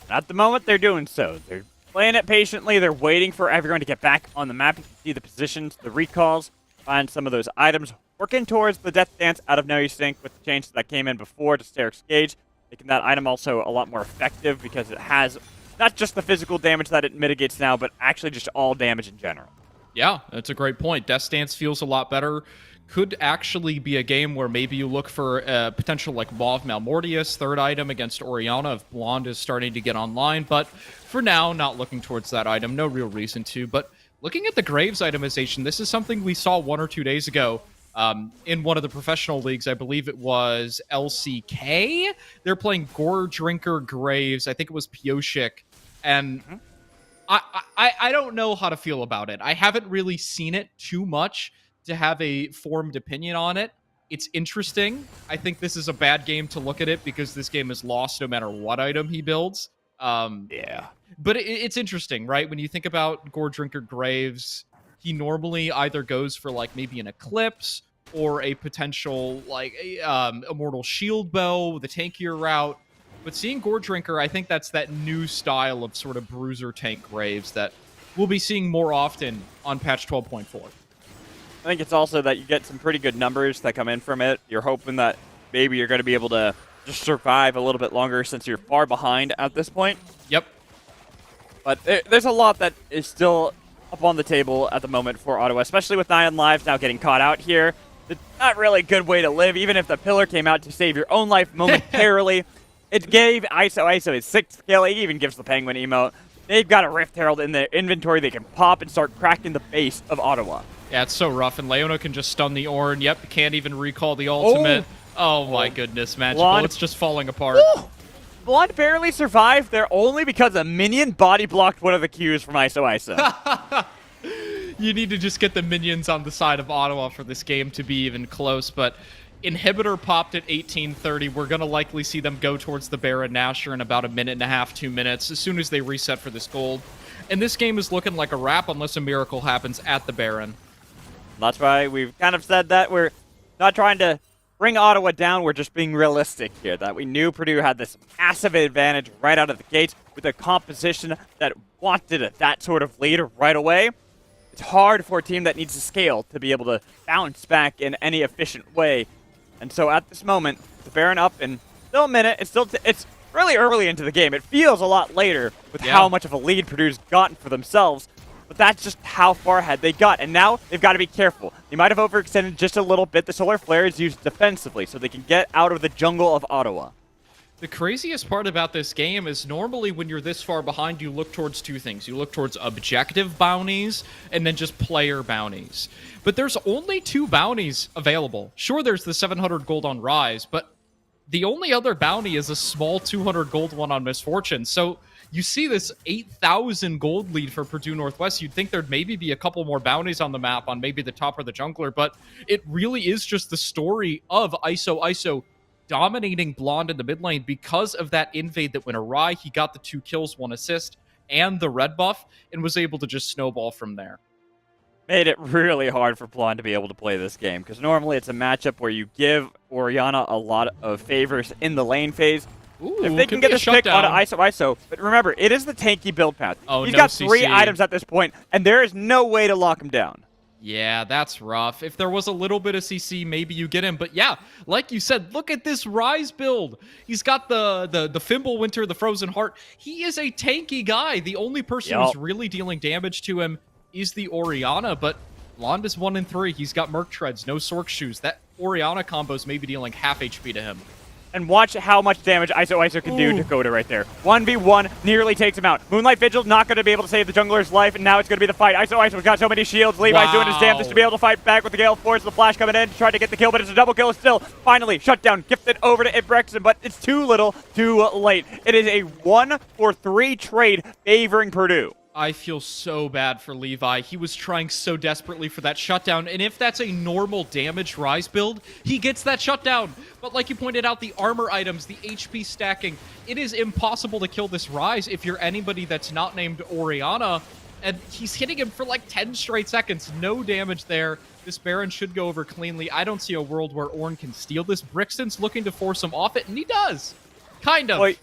At the moment, they're doing so. They're playing it patiently. They're waiting for everyone to get back on the map. You can see the positions, the recalls, find some of those items. Working towards the Death Dance out of No Use Sync with the changes that came in before to Steric's Gauge, making that item also a lot more effective because it has not just the physical damage that it mitigates now, but actually just all damage in general. Yeah, that's a great point. Death Stance feels a lot better. Could actually be a game where maybe you look for a potential like Mauve Malmortius, third item against Orianna if Blonde is starting to get online. But for now, not looking towards that item. No real reason to. But looking at the Graves itemization, this is something we saw 1 or 2 days ago in one of the professional leagues. I believe it was LCK. They're playing Gore Drinker Graves. I think it was Pioshik. And I don't know how to feel about it. I haven't really seen it too much to have a formed opinion on it. It's interesting. I think this is a bad game to look at it because this game is lost no matter what item he builds. Yeah. But it's interesting, right? When you think about Gore Drinker Graves, he normally either goes for like maybe an Eclipse or a potential like Immortal Shield Bow, the tankier route. But seeing Gore Drinker, I think that's that new style of sort of bruiser tank Graves that we'll be seeing more often on patch 12.4. I think it's also that you get some pretty good numbers that come in from it. You're hoping that maybe you're going to be able to just survive a little bit longer since you're far behind at this point. Yep. But there's a lot that is still up on the table at the moment for Ottawa, especially with 9 lives now getting caught out here. It's not really a good way to live, even if the pillar came out to save your own life momentarily. It gave ISO his 6th kill. It even gives the Penguin emote. They've got a Rift Herald in their inventory they can pop and start cracking the base of Ottawa. Yeah, it's so rough, and Leona can just stun the Ornn. Yep, can't even recall the ultimate. Oh my goodness, Magical. Blonde. It's just falling apart. Ooh. Blonde barely survived there only because a minion body blocked one of the Qs from ISO. You need to just get the minions on the side of Ottawa for this game to be even close, but Inhibitor popped at 18:30. We're going to likely see them go towards the Baron Nashor in about 1.5 minutes, 2 minutes, as soon as they reset for this gold. And this game is looking like a wrap unless a miracle happens at the Baron. That's why we've kind of said that we're not trying to bring Ottawa down. We're just being realistic here, that we knew Purdue had this massive advantage right out of the gates with a composition that wanted that sort of lead right away. It's hard for a team that needs to scale to be able to bounce back in any efficient way. And so at this moment, the Baron up in still a minute. It's really early into the game. It feels a lot later with how much of a lead Purdue's gotten for themselves. but that's just how far ahead they got. And now they've got to be careful. They might have overextended just a little bit. The solar flare is used defensively so they can get out of the jungle of Ottawa. The craziest part about this game is normally when you're this far behind, you look towards two things. You look towards objective bounties and then just player bounties. But there's only 2 bounties available. Sure, there's the 700 gold on Rise, but the only other bounty is a small 200 gold one on Misfortune. So you see this 8,000 gold lead for Purdue Northwest. You'd think there'd maybe be a couple more bounties on the map on maybe the top or the jungler, but it really is just the story of ISO dominating Blonde in the mid lane because of that invade that went awry. He got the 2 kills, 1 assist, and the red buff, and was able to just snowball from there. Made it really hard for Blonde to be able to play this game, because normally it's a matchup where you give Orianna a lot of favors in the lane phase. Ooh, if they can get this pick onto ISO, but remember, it is the tanky build path. Oh, He's no got CC. 3 items at this point, and there is no way to lock him down. Yeah, that's rough. If there was a little bit of CC, maybe you get him. But yeah, like you said, look at this Rise build. He's got the Fimbulwinter, the Frozen Heart. He is a tanky guy. The only person who's really dealing damage to him is the Orianna, but Blonde is 1 in 3. He's got Merc Treads, no Sork Shoes. That Orianna combo is maybe dealing half HP to him. And watch how much damage ISO can do to Coda right there. 1v1 nearly takes him out. Moonlight Vigil not going to be able to save the jungler's life, and now it's going to be the fight. ISO's got so many shields. Levi's doing his damnedest to be able to fight back with the Gale Force. The flash coming in to try to get the kill, but it's a double kill still. Finally, shut down, gifted over to Ibrexon, but it's too little, too late. It is a 1-for-3 trade favoring Purdue. I feel so bad for Levi. He was trying so desperately for that shutdown, and if that's a normal damage Rise build, he gets that shutdown. But like you pointed out, the armor items, the HP stacking, it is impossible to kill this Rise if you're anybody that's not named Orianna, and he's hitting him for like 10 straight seconds. No damage there. This Baron should go over cleanly. I don't see a world where Ornn can steal this. Brixton's looking to force him off it, and he does. Kind of. Wait.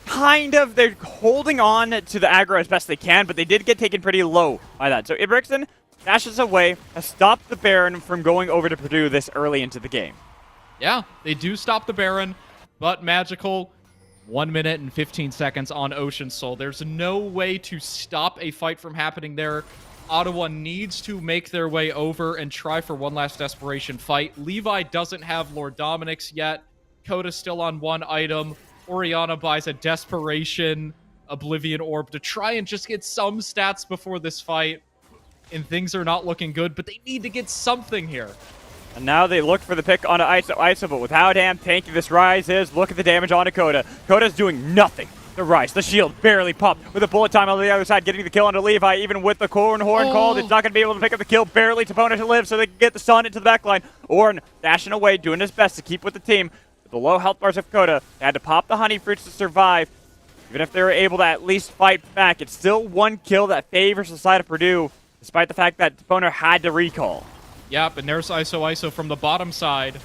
Kind of. They're holding on to the aggro as best they can, but they did get taken pretty low by that. So Ibrixon dashes away, has stopped the Baron from going over to Purdue this early into the game. Yeah, they do stop the Baron, but Magical, 1 minute and 15 seconds on Ocean Soul. There's no way to stop a fight from happening there. Ottawa needs to make their way over and try for one last desperation fight. Levi doesn't have Lord Dominic's yet. Coda's still on 1 item. Orianna buys a Desperation Oblivion Orb to try and just get some stats before this fight. And things are not looking good, but they need to get something here. And now they look for the pick onto ISO, but with how damn tanky this Rise is, look at the damage onto Coda. Coda's doing nothing. The Rise, the shield barely popped with a bullet time on the other side, getting the kill onto Levi, even with the Horn called. It's not going to be able to pick up the kill, barely to Pona to live, so they can get the stun into the backline. Ornn dashing away, doing his best to keep with the team. With the low health bars of Coda, they had to pop the honey fruits to survive. Even if they were able to at least fight back, it's still 1 kill that favors the side of Purdue, despite the fact that Boner had to recall. Yep, and there's ISO from the bottom side.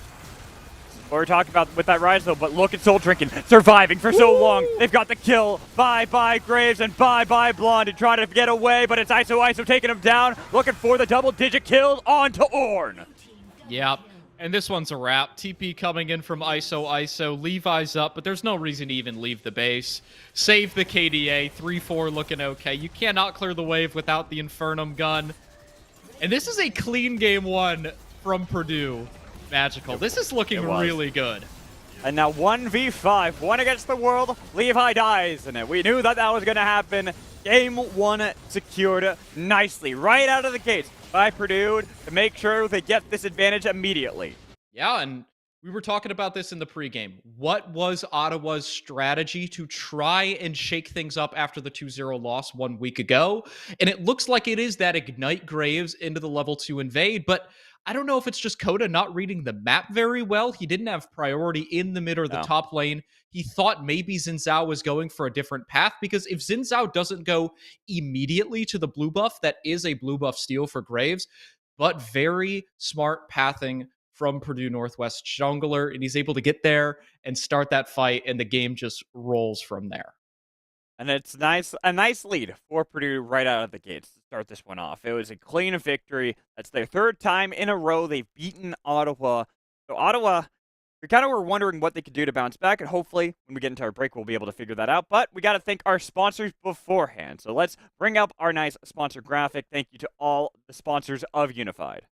What we're talking about with that Rise, though, but look at Soul Drinking, surviving for so long. They've got the kill. Bye-bye Graves and bye-bye Blonde and trying to get away, but it's ISO taking him down, looking for the double-digit kill onto Ornn. Yep, and this one's a wrap. TP coming in from ISO. Levi's up, but there's no reason to even leave the base. Save the KDA, 3-4 looking okay. You cannot clear the wave without the Infernum gun. And this is a clean game 1 from Purdue. Magical. This is looking really good. And now 1v5, 1 against the world. Levi dies, and we knew that was going to happen. Game 1 secured nicely, right out of the gates by Purdue to make sure they get this advantage immediately. Yeah, and we were talking about this in the pregame. What was Ottawa's strategy to try and shake things up after the 2-0 loss 1 week ago? And it looks like it is that Ignite Graves into the level 2 invade, but I don't know if it's just Coda not reading the map very well. He didn't have priority in the mid or the top lane. He thought maybe Xin Zhao was going for a different path, because if Xin Zhao doesn't go immediately to the blue buff, that is a blue buff steal for Graves, but very smart pathing from Purdue Northwest jungler, and he's able to get there and start that fight, and the game just rolls from there. And it's a nice lead for Purdue right out of the gates to start this one off. It was a clean victory. That's their 3rd time in a row they've beaten Ottawa. So Ottawa, We kind of were wondering what they could do to bounce back, and hopefully, when we get into our break, we'll be able to figure that out. But we got to thank our sponsors beforehand. So let's bring up our nice sponsor graphic. Thank you to all the sponsors of Unified.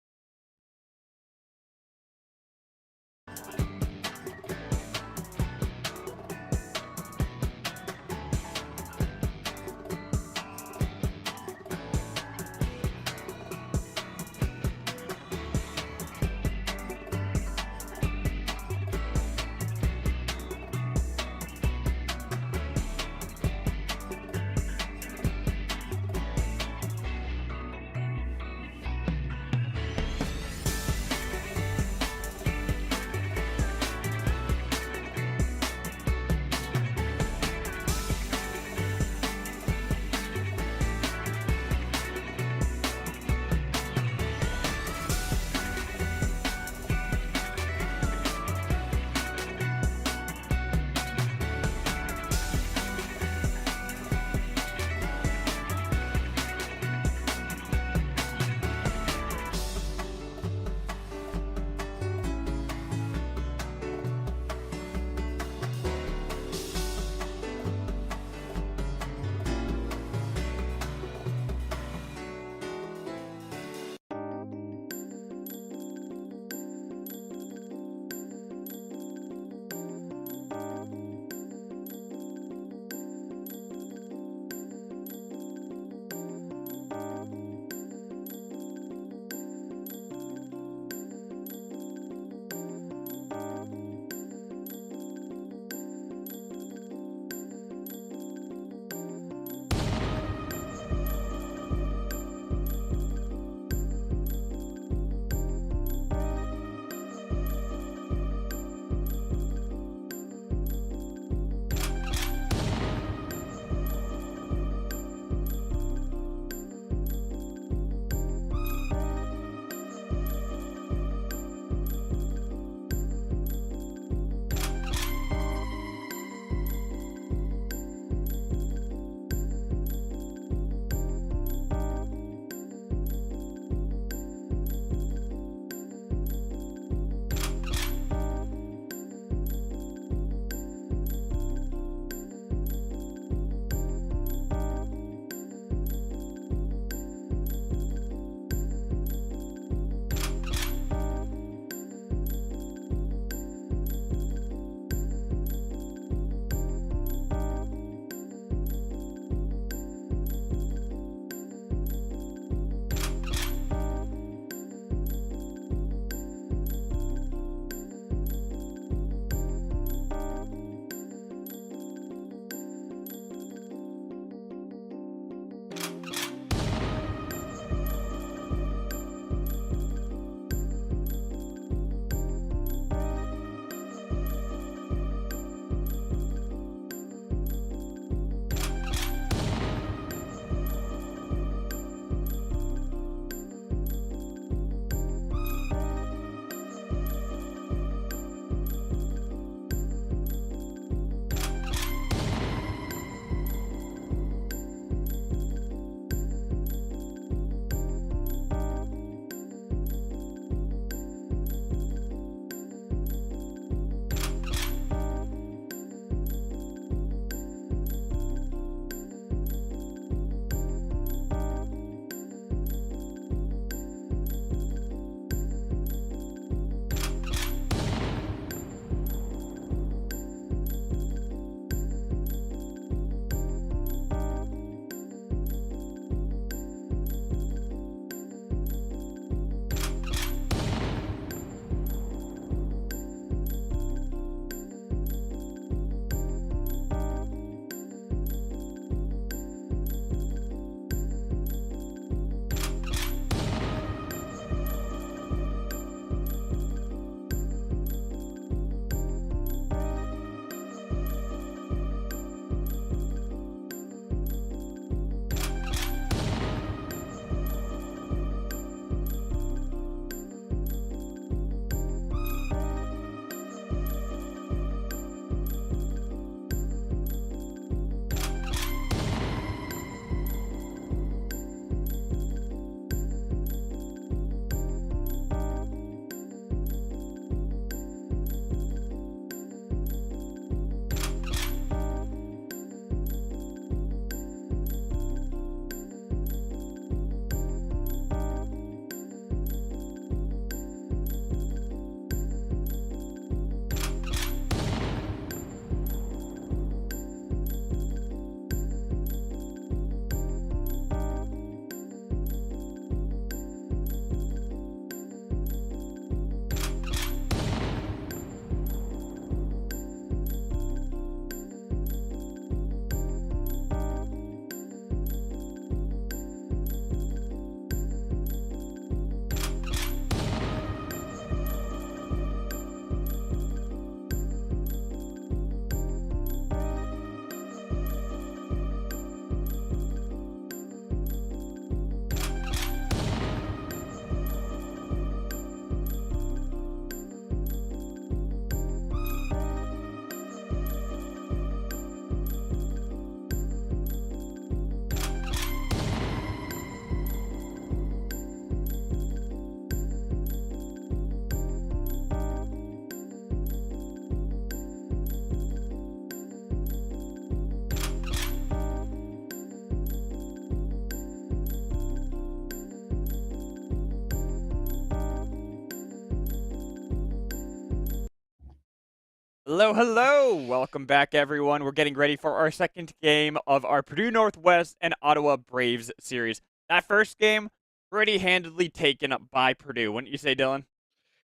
Hello, hello. Welcome back, everyone. We're getting ready for our second game of our Purdue Northwest and Ottawa Braves series. That first game, pretty handedly taken up by Purdue, wouldn't you say, Dylan?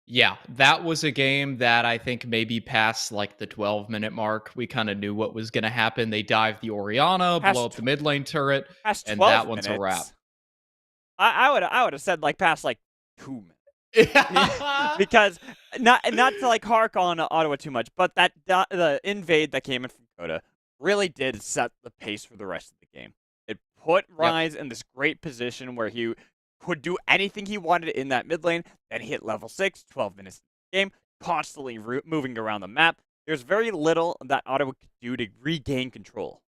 Yeah, that was a game that I think maybe past like the 12-minute mark, we kind of knew what was going to happen. They dive the Oriana, blow Past up the mid lane turret, past and that 12 one's a wrap. minutes. I would have said like past like 2 minutes. Because not to like hark on Ottawa too much, but the invade that came in from Coda really did set the pace for the rest of the game. It put Yep, Rise in this great position where he could do anything he wanted in that mid lane. Then he hit level 6, 12 minutes in the game, constantly moving around the map. There's very little that Ottawa could do to regain control.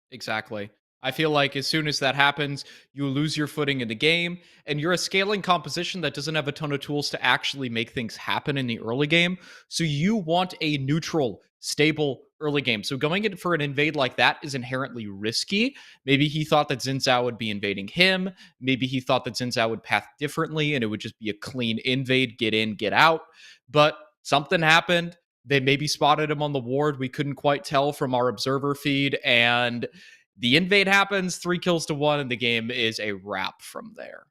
exactly. I feel like as soon as that happens, you lose your footing in the game, and you're a scaling composition that doesn't have a ton of tools to actually make things happen in the early game. So you want a neutral, stable early game. So going in for an invade like that is inherently risky. Maybe he thought that Xin Zhao would be invading him. Maybe he thought that Xin Zhao would path differently and it would just be a clean invade, get in, get out. But something happened. They maybe spotted him on the ward. We couldn't quite tell from our observer feed, and the invade happens, 3 kills to 1, and the game is a wrap from there.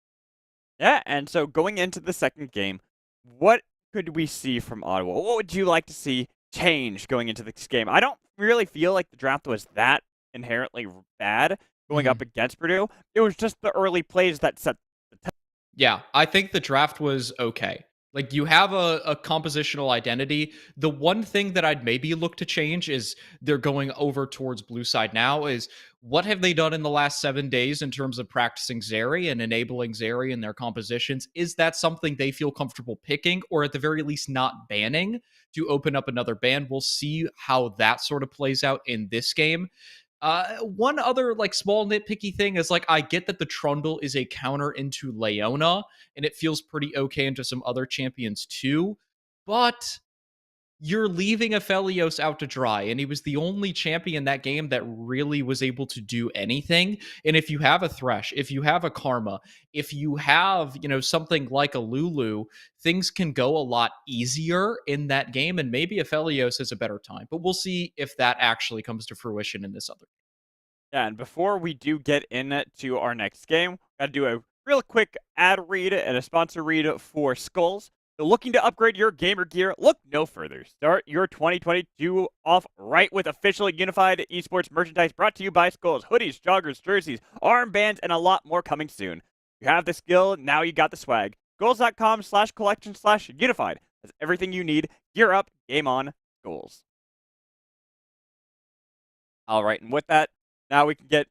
Yeah, and so going into the second game, what could we see from Ottawa? What would you like to see change going into this game? I don't really feel like the draft was that inherently bad going up Mhm. against Purdue. It was just the early plays that set the tone. Yeah, I think the draft was okay. Like you have a compositional identity. The one thing that I'd maybe look to change is they're going over towards blue side now is what have they done in the last 7 days in terms of practicing Zeri and enabling Zeri in their compositions? Is that something they feel comfortable picking or at the very least not banning to open up another ban? We'll see how that sort of plays out in this game. One other like small nitpicky thing is like I get that the Trundle is a counter into Leona, and it feels pretty okay into some other champions too, but you're leaving Aphelios out to dry, and he was the only champion that game that really was able to do anything. And if you have a Thresh, if you have a Karma, if you have, something like a Lulu, things can go a lot easier in that game, and maybe Aphelios has a better time. But we'll see if that actually comes to fruition in this other. Yeah, and before we do get into our next game, gotta do a real quick ad read and a sponsor read for Skulls. So looking to upgrade your gamer gear? Look no further. Start your 2022 off right with official unified esports merchandise brought to you by Skulls. Hoodies, joggers, jerseys, armbands, and a lot more coming soon. You have the skill, now you got the swag. Skulls.com/collection/unified has everything you need. Gear up, game on, Skulls. All right, and with that, now we can get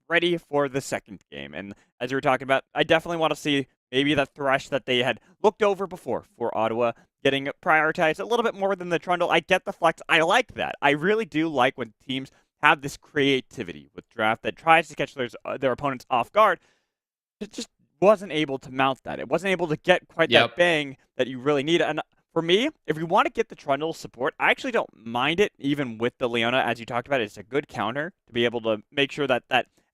ready for the second game. And as you were talking about, I definitely want to see maybe the Thresh that they had looked over before for Ottawa getting prioritized a little bit more than the Trundle. I get the flex. I like that. I really do like when teams have this creativity with draft that tries to catch their opponents off guard. It just wasn't able to mount that. It wasn't able to get quite that Yep. bang that you really need. And for me, if we want to get the Trundle support, I actually don't mind it, even with the Leona, as you talked about. It's a good counter to be able to make sure that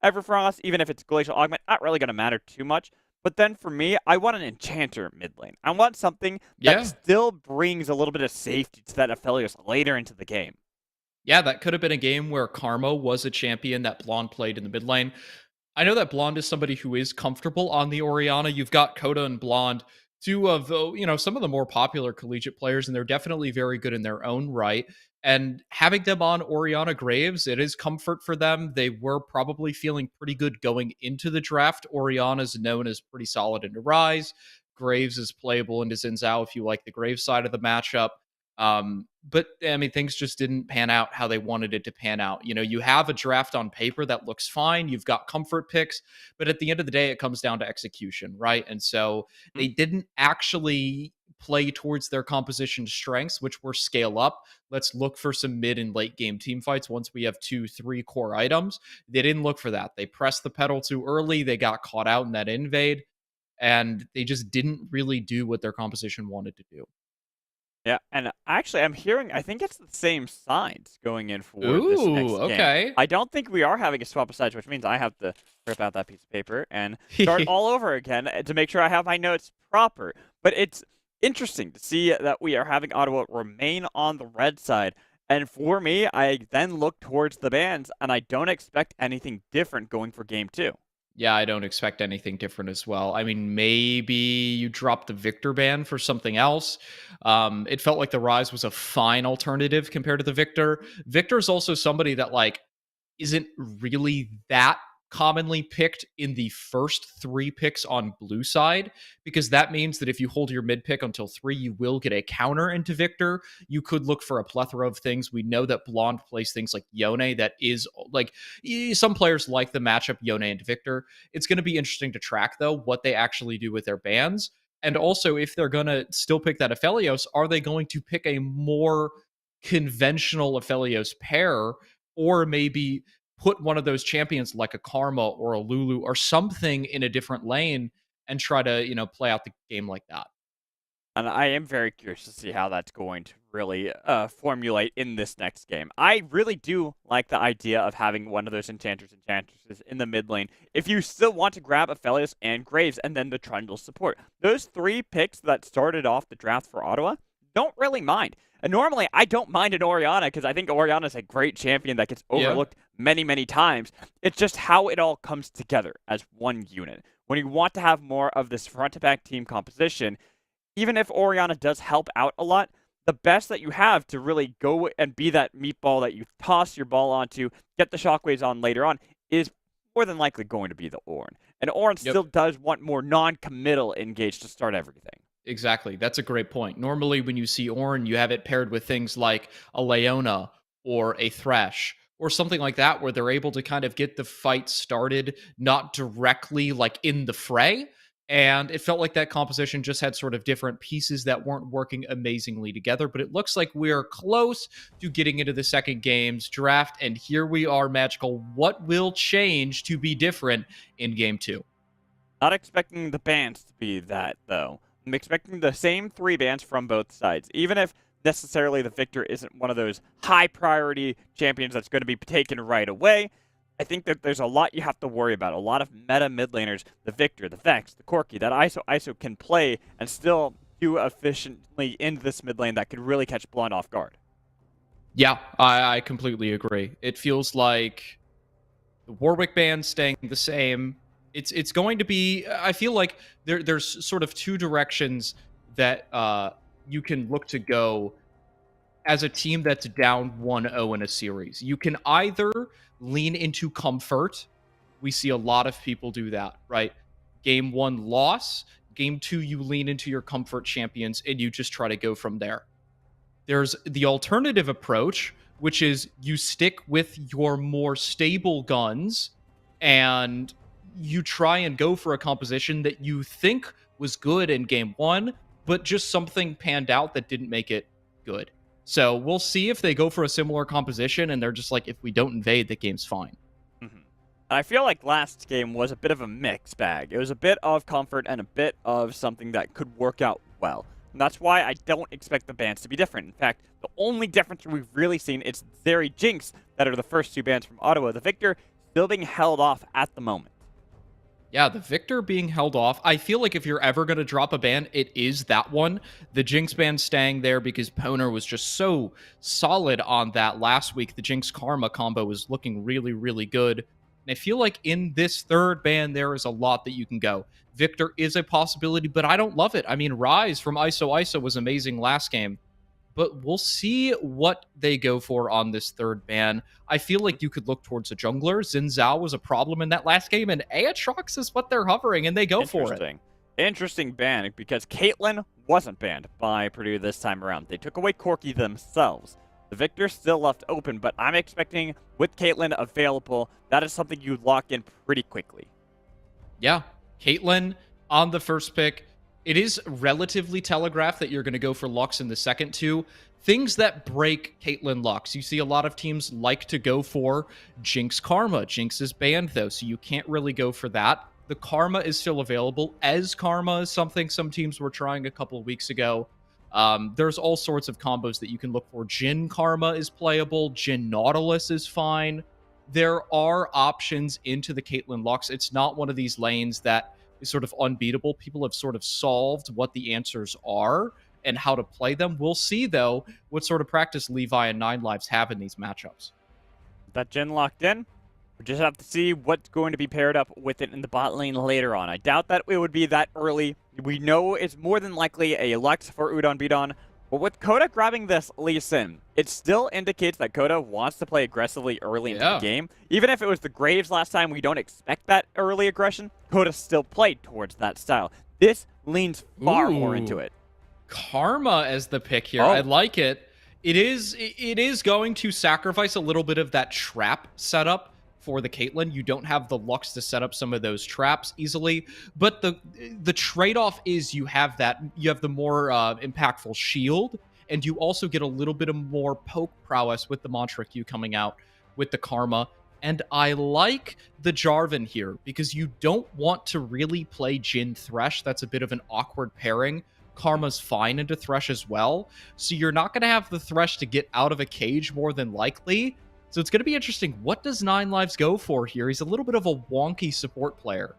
Everfrost, even if it's Glacial Augment, not really going to matter too much. But then for me, I want an Enchanter mid lane. I want something that Yeah. still brings a little bit of safety to that Aphelios later into the game. Yeah, that could have been a game where Karma was a champion that Blonde played in the mid lane. I know that Blonde is somebody who is comfortable on the Oriana. You've got Coda and Blonde, two of the, some of the more popular collegiate players, and they're definitely very good in their own right. And having them on Oriana Graves, it is comfort for them. They were probably feeling pretty good going into the draft. Oriana's known as pretty solid into Rise. Graves is playable into Xin Zhao if you like the Graves side of the matchup. But I mean, things just didn't pan out how they wanted it to pan out. You have a draft on paper that looks fine. You've got comfort picks, but at the end of the day, it comes down to execution, right? And so they didn't actually play towards their composition strengths, which were scale up. Let's look for some mid and late game team fights once we have 2, 3 core items. They didn't look for that. They pressed the pedal too early. They got caught out in that invade, and they just didn't really do what their composition wanted to do. Yeah, and actually, I'm hearing, I think it's the same sides going in for this Ooh, next game. okay. I don't think we are having a swap of sides, which means I have to rip out that piece of paper and start all over again to make sure I have my notes proper. But Interesting to see that we are having Ottawa remain on the red side. And for me, I then look towards the bans, and I don't expect anything different going for game two. Yeah, I don't expect anything different as well. I mean, maybe you drop the Victor ban for something else. It felt like the Rise was a fine alternative compared to the Victor. Victor's also somebody that isn't really that commonly picked in the first three picks on blue side, because that means that if you hold your mid pick until three, you will get a counter into Victor. You could look for a plethora of things. We know that Blonde plays things like Yone, that is like some players like the matchup Yone and Victor. It's going to be interesting to track, though, what they actually do with their bans. And also, if they're going to still pick that Aphelios, are they going to pick a more conventional Aphelios pair, or maybe put one of those champions like a Karma or a Lulu or something in a different lane and try to, play out the game like that? And I am very curious to see how that's going to really formulate in this next game. I really do like the idea of having one of those enchantresses in the mid lane. If you still want to grab Aphelios and Graves and then the Trundle support. Those three picks that started off the draft for Ottawa, don't really mind. And normally, I don't mind an Orianna because I think Orianna is a great champion that gets Yeah. overlooked many, many times. It's just how it all comes together as one unit. When you want to have more of this front-to-back team composition, even if Orianna does help out a lot, the best that you have to really go and be that meatball that you toss your ball onto, get the shockwaves on later on, is more than likely going to be the Ornn. And Ornn Yep. still does want more non-committal engage to start everything. Exactly. That's a great point. Normally, when you see Ornn, you have it paired with things like a Leona or a Thresh or something like that, where they're able to kind of get the fight started, not directly like in the fray. And it felt like that composition just had sort of different pieces that weren't working amazingly together. But it looks like we're close to getting into the second game's draft. And here we are, Magical. What will change to be different in game two? Not expecting the bans to be that, though. I'm expecting the same three bans from both sides, even if necessarily the Victor isn't one of those high priority champions that's going to be taken right away. I think that there's a lot you have to worry about. A lot of meta mid laners, the Victor, the Vex, the Corki, that ISO can play and still do efficiently in this mid lane that could really catch Blonde off guard. Yeah, I completely agree. It feels like the Warwick band staying the same. It's going to be. I feel like there's sort of two directions that you can look to go as a team that's down 1-0 in a series. You can either lean into comfort. We see a lot of people do that, right? Game one loss, game two you lean into your comfort champions and you just try to go from there. There's the alternative approach, which is you stick with your more stable guns and you try and go for a composition that you think was good in game one, but just something panned out that didn't make it good. So we'll see if they go for a similar composition and they're just like, if we don't invade, the game's fine. Mm-hmm. I feel like last game was a bit of a mixed bag. It was a bit of comfort and a bit of something that could work out well. And that's why I don't expect the bans to be different. In fact, the only difference we've really seen is Zeri Jinx that are the first two bans from Ottawa. The Victor still being held off at the moment. Yeah, the Victor being held off. I feel like if you're ever going to drop a ban, it is that one. The Jinx ban staying there because Poner was just so solid on that last week. The Jinx Karma combo was looking really, really good. And I feel like in this third ban, there is a lot that you can go. Victor is a possibility, but I don't love it. I mean, Rise from ISO was amazing last game, but we'll see what they go for on this third ban. I feel like you could look towards a jungler. Xin Zhao was a problem in that last game, and Aatrox is what they're hovering, and they go for it. Interesting ban because Caitlyn wasn't banned by Purdue this time around. They took away Corki themselves. The Victor's still left open, but I'm expecting with Caitlyn available, that is something you lock in pretty quickly. Yeah, Caitlyn on the first pick. It is relatively telegraphed that you're going to go for Lux in the second two. Things that break Caitlyn Lux. You see a lot of teams like to go for Jinx Karma. Jinx is banned, though, so you can't really go for that. The Karma is still available. As Karma is something some teams were trying a couple of weeks ago. There's all sorts of combos that you can look for. Jhin Karma is playable. Jhin Nautilus is fine. There are options into the Caitlyn Lux. It's not one of these lanes that is sort of unbeatable. People have sort of solved what the answers are and how to play them. We'll see, though, what sort of practice Levi and Nine Lives have in these matchups. That Jhin locked in. We just have to see what's going to be paired up with it in the bot lane later on. I doubt that it would be that early. We know it's more than likely a Lux for Udon Beaton. But with Coda grabbing this Lee Sin, it still indicates that Coda wants to play aggressively early into the game. Even if it was the Graves last time, we don't expect that early aggression. Coda still played towards that style. This leans far more into it. Karma as the pick here. I like it. It is going to sacrifice a little bit of that trap setup for the Caitlyn. You don't have the Lux to set up some of those traps easily, but the trade-off is you have the more impactful shield, and you also get a little bit of more poke prowess with the Mantra Q coming out with the Karma. And I like the Jarvan here because you don't want to really play Jhin Thresh. That's a bit of an awkward pairing. Karma's fine into Thresh as well. So you're not going to have the Thresh to get out of a cage more than likely. So it's going to be interesting. What does Nine Lives go for here? He's a little bit of a wonky support player.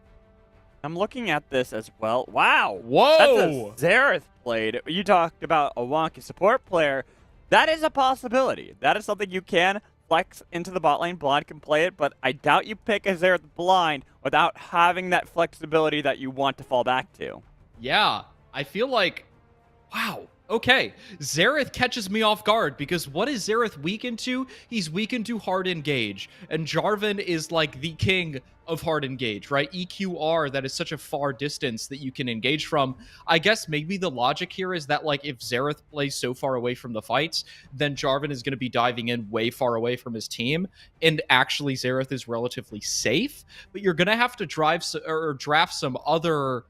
I'm looking at this as well. Wow. Whoa. That's a Xerath played. You talked about a wonky support player. That is a possibility. That is something you can flex into the bot lane. Blind can play it, but I doubt you pick a Xerath blind without having that flexibility that you want to fall back to. Yeah. I feel like, wow, okay. Xerath catches me off guard because what is Xerath weak into? He's weak into hard engage. And Jarvan is like the king of hard engage, right? EQR, that is such a far distance that you can engage from. I guess maybe the logic here is that like if Xerath plays so far away from the fights, then Jarvan is going to be diving in way far away from his team. And actually Xerath is relatively safe, but you're going to have to draft some other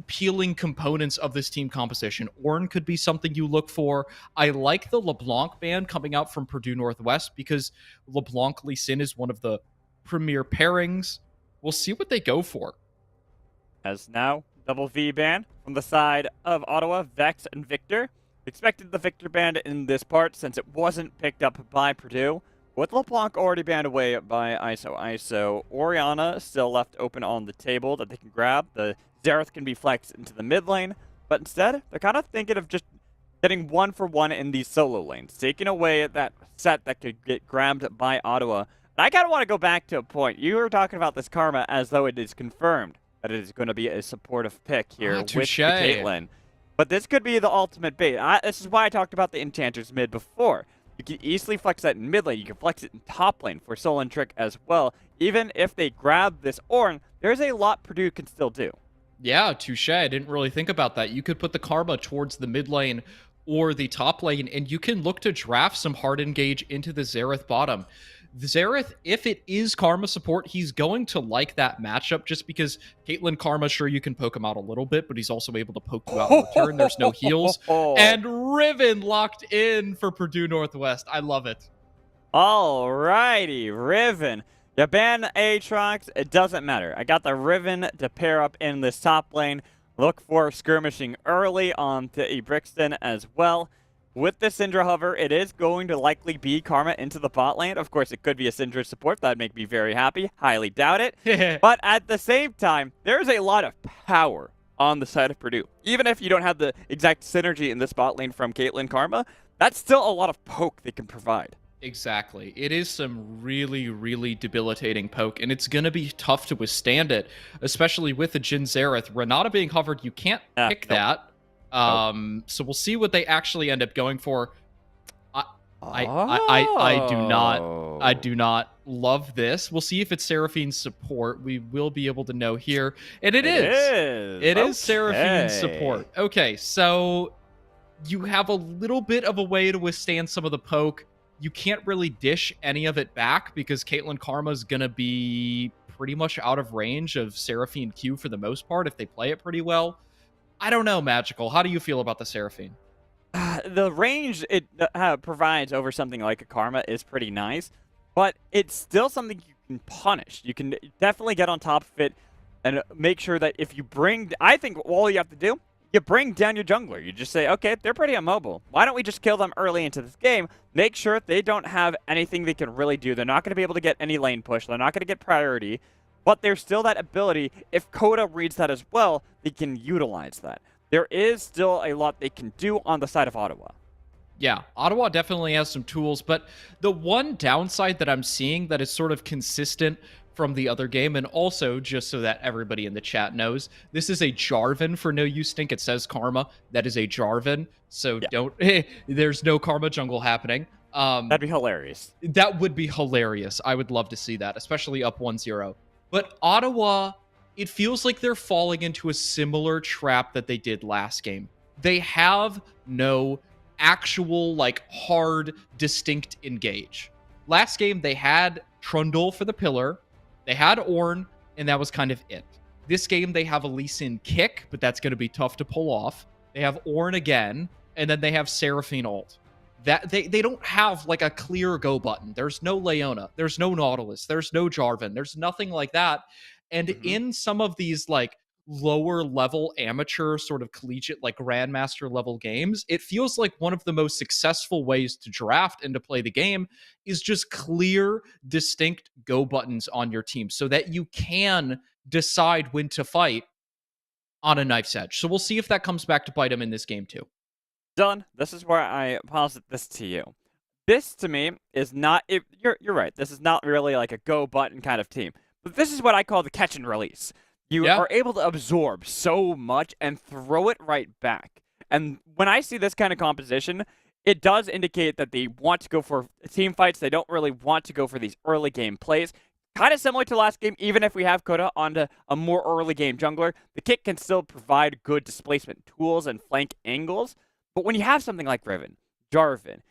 peeling components of this team composition. Ornn could be something you look for. I like the LeBlanc ban coming out from Purdue Northwest because LeBlanc Lee Sin is one of the premier pairings. We'll see what they go for. As now, double V ban from the side of Ottawa, Vex and Victor. Expected the Victor ban in this part since it wasn't picked up by Purdue. With LeBlanc already banned away by ISO, Orianna still left open on the table that they can grab. The Xerath can be flexed into the mid lane, but instead, they're kind of thinking of just getting 1-for-1 in these solo lanes, taking away that set that could get grabbed by Ottawa. And I kind of want to go back to a point. You were talking about this Karma as though it is confirmed that it is going to be a supportive pick here with the Caitlyn. But this could be the ultimate bait. This is why I talked about the Enchantress mid before. You can easily flex that in mid lane. You can flex it in top lane for Soul and Trick as well. Even if they grab this Ornn, there's a lot Purdue can still do. Yeah, touche. I didn't really think about that. You could put the Karma towards the mid lane or the top lane, and you can look to draft some hard engage into the Xerath bottom. The Xerath, if it is Karma support, he's going to like that matchup just because Caitlyn Karma, sure, you can poke him out a little bit, but he's also able to poke you out in return. There's no heals. And Riven locked in for Purdue Northwest. I love it. All righty, Riven. You ban Aatrox, it doesn't matter. I got the Riven to pair up in this top lane. Look for skirmishing early on to Brixton as well. With the Syndra hover, it is going to likely be Karma into the bot lane. Of course, it could be a Syndra support. That'd make me very happy. Highly doubt it. But at the same time, there's a lot of power on the side of Purdue. Even if you don't have the exact synergy in this bot lane from Caitlyn Karma, that's still a lot of poke they can provide. Exactly. It is some really, really debilitating poke, and it's going to be tough to withstand it, especially with the Jhin Xerath. Renata being hovered, you can't pick that. So we'll see what they actually end up going for. I do not love this. We'll see if it's Seraphine's support. We will be able to know here. And it is Seraphine's support. Okay, so you have a little bit of a way to withstand some of the poke. You can't really dish any of it back because Caitlyn Karma is going to be pretty much out of range of Seraphine Q for the most part if they play it pretty well. I don't know, Magical. How do you feel about the Seraphine? The range it provides over something like a Karma is pretty nice, but it's still something you can punish. You can definitely get on top of it and make sure that if you bring... I think all you have to do, you bring down your jungler. You just say, okay, they're pretty immobile. Why don't we just kill them early into this game? Make sure they don't have anything they can really do. They're not going to be able to get any lane push. They're not going to get priority. But there's still that ability, if Coda reads that as well, they can utilize that. There is still a lot they can do on the side of Ottawa. Yeah, Ottawa definitely has some tools, but the one downside that I'm seeing that is sort of consistent from the other game, and also just so that everybody in the chat knows, this is a Jarvan for No Use Stink. It says Karma. That is a Jarvan, so Yeah. don't. There's no Karma jungle happening. That'd be hilarious. That would be hilarious. I would love to see that, especially up 1-0. But Ottawa, it feels like they're falling into a similar trap that they did last game. They have no actual, like, hard, distinct engage. Last game, they had Trundle for the pillar, they had Ornn, and that was kind of it. This game, they have a Lee Sin kick, but that's going to be tough to pull off. They have Ornn again, and then they have Seraphine ult. That they don't have like a clear go button. There's no Leona, there's no Nautilus, there's no Jarvan, there's nothing like that. And in some of these like lower level amateur sort of collegiate like grandmaster level games, it feels like one of the most successful ways to draft and to play the game is just clear, distinct go buttons on your team so that you can decide when to fight on a knife's edge. So we'll see if that comes back to bite him in this game too. Done. This is where I posit this to you. This, to me, is not... You're right. This is not really like a go button kind of team. But this is what I call the catch and release. You are able to absorb so much and throw it right back. And when I see this kind of composition, it does indicate that they want to go for team fights. They don't really want to go for these early game plays. Kind of similar to last game, even if we have Coda onto a more early game jungler, the kick can still provide good displacement tools and flank angles. But when you have something like Riven, Jarvan,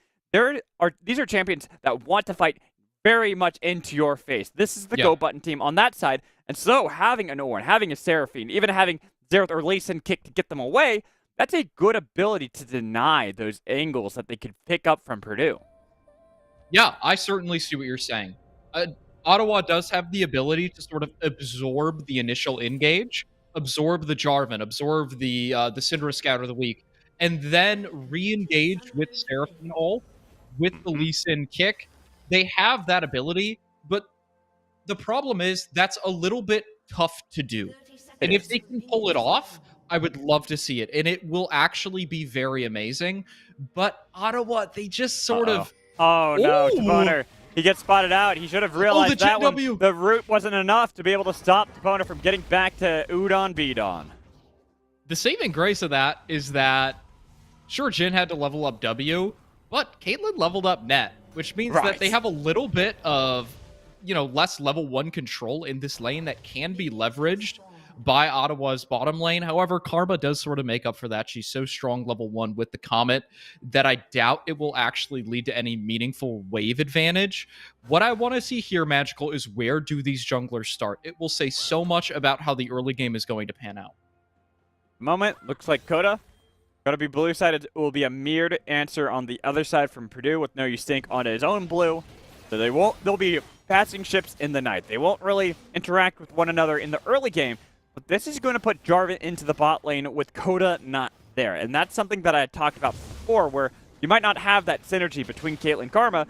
these are champions that want to fight very much into your face. This is the go button team on that side. And so having an Ornn, having a Seraphine, even having Xerath or Lee Sin kick to get them away, that's a good ability to deny those angles that they could pick up from Purdue. Yeah, I certainly see what you're saying. Ottawa does have the ability to sort of absorb the initial engage, absorb the Jarvan, absorb the Syndra Scout of the week, and then re-engage with Seraphine ult, with the Lee Sin kick. They have that ability, but the problem is that's a little bit tough to do. And if they can pull it off, I would love to see it. And it will actually be very amazing. But Ottawa, they just sort of... Oh, no, Taboner. He gets spotted out. He should have realized that one. The root wasn't enough to be able to stop Taboner from getting back to Udon Bidon. The saving grace of that is that, sure, Jhin had to level up W, but Caitlyn leveled up net, which means that they have a little bit of, less level 1 control in this lane that can be leveraged by Ottawa's bottom lane. However, Karma does sort of make up for that. She's so strong level 1 with the Comet that I doubt it will actually lead to any meaningful wave advantage. What I want to see here, Magical, is where do these junglers start? It will say so much about how the early game is going to pan out. Moment, looks like Coda. Gotta be blue sided. It will be a mirrored answer on the other side from Purdue with No Use Stink on his own blue. So they'll be passing ships in the night. They won't really interact with one another in the early game, but this is going to put Jarvan into the bot lane with Coda not there. And that's something that I had talked about before, where you might not have that synergy between Caitlyn and Karma.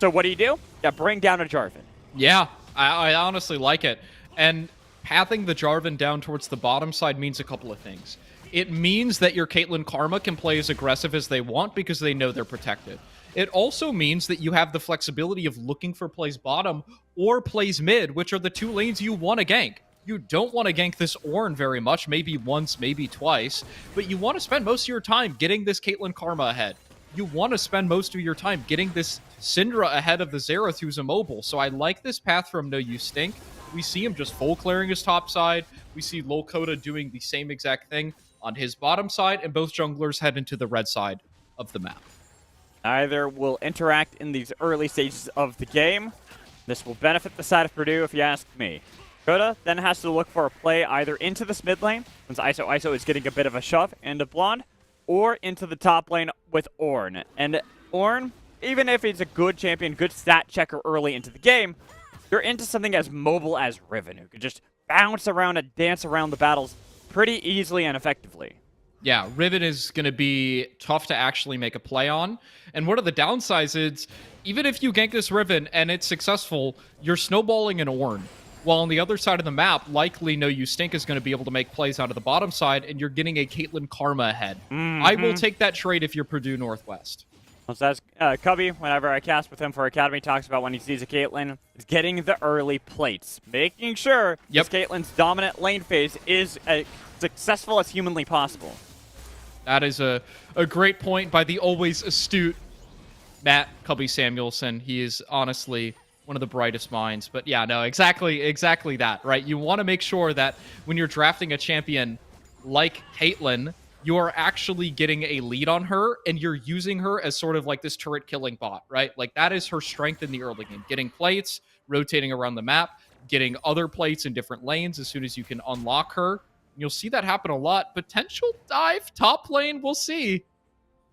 So what do? Yeah, bring down a Jarvan. Yeah, I honestly like it. And pathing the Jarvan down towards the bottom side means a couple of things. It means that your Caitlyn Karma can play as aggressive as they want because they know they're protected. It also means that you have the flexibility of looking for plays bottom or plays mid, which are the two lanes you want to gank. You don't want to gank this Ornn very much, maybe once, maybe twice, but you want to spend most of your time getting this Caitlyn Karma ahead. You want to spend most of your time getting this Syndra ahead of the Xerath who's immobile. So I like this path from No Use Stink. We see him just full clearing his top side. We see Lol Coda doing the same exact thing on his bottom side, and both junglers head into the red side of the map. Either will interact in these early stages of the game. This will benefit the side of Purdue, if you ask me. Coda then has to look for a play either into this mid lane, since ISO is getting a bit of a shove and a blonde, or into the top lane with Ornn. And Ornn, even if he's a good champion, good stat checker early into the game, you're into something as mobile as Riven, who could just bounce around and dance around the battles pretty easily and effectively. Yeah, Riven is going to be tough to actually make a play on. And one of the downsides is, even if you gank this Riven and it's successful, you're snowballing an Ornn. while on the other side of the map, likely No You Stink is going to be able to make plays onto the bottom side, and you're getting a Caitlyn Karma ahead. I will take that trade if you're Purdue Northwest. Well, so that's Cubby, whenever I cast with him for Academy, talks about when he sees a Caitlyn, is getting the early plates, making sure this Caitlyn's dominant lane phase is as successful as humanly possible. That is a great point by the always astute Matt Cubby Samuelson. He is honestly one of the brightest minds. But yeah, no, exactly that, right? You want to make sure that when you're drafting a champion like Caitlyn, you are actually getting a lead on her, and you're using her as sort of like this turret killing bot, right? Like that is her strength in the early game. Getting plates, rotating around the map, getting other plates in different lanes as soon as you can unlock her. You'll see that happen a lot. Potential dive, top lane, we'll see.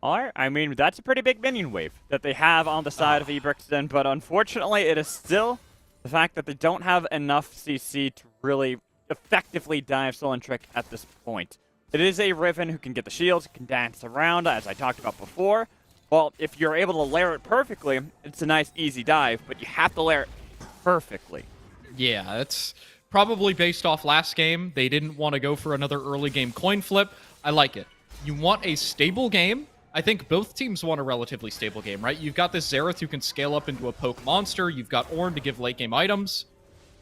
All right, I mean, that's a pretty big minion wave that they have on the side of Ebrixton, but unfortunately it is still the fact that they don't have enough CC to really effectively dive Sullen Trick at this point. It is a Riven who can get the shields, can dance around, as I talked about before. Well, if you're able to layer it perfectly, it's a nice, easy dive, but you have to layer it perfectly. Yeah, it's probably based off last game. They didn't want to go for another early game coin flip. I like it. You want a stable game. I think both teams want a relatively stable game, right? You've got this Xerath who can scale up into a poke monster. You've got Ornn to give late game items.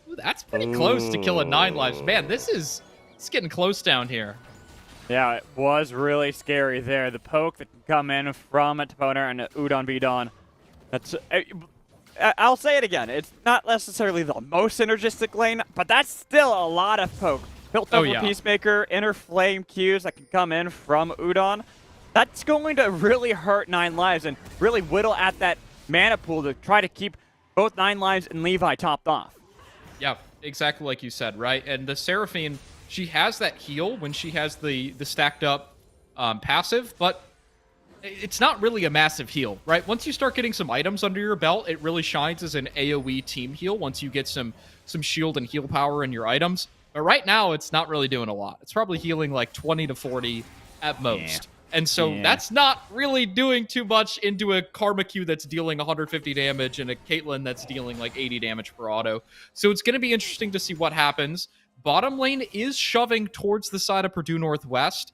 Ooh, that's pretty close to killing 9 lives. Man, it's getting close down here. Yeah, it was really scary there. The poke that can come in from a Toponer and Udon Bidon. That's, I'll say it again. It's not necessarily the most synergistic lane, but that's still a lot of poke. Built over Peacemaker, inner flame Qs that can come in from Udon. That's going to really hurt 9 lives and really whittle at that mana pool to try to keep both 9 lives and Levi topped off. Yeah, exactly like you said, right? And the Seraphine, she has that heal when she has the stacked up passive, but it's not really a massive heal, right? Once you start getting some items under your belt, it really shines as an AoE team heal once you get some shield and heal power in your items. But right now, it's not really doing a lot. It's probably healing like 20 to 40 at most. Yeah. And so that's not really doing too much into a Karma Q that's dealing 150 damage and a Caitlyn that's dealing like 80 damage per auto. So it's going to be interesting to see what happens. Bottom lane is shoving towards the side of Purdue Northwest.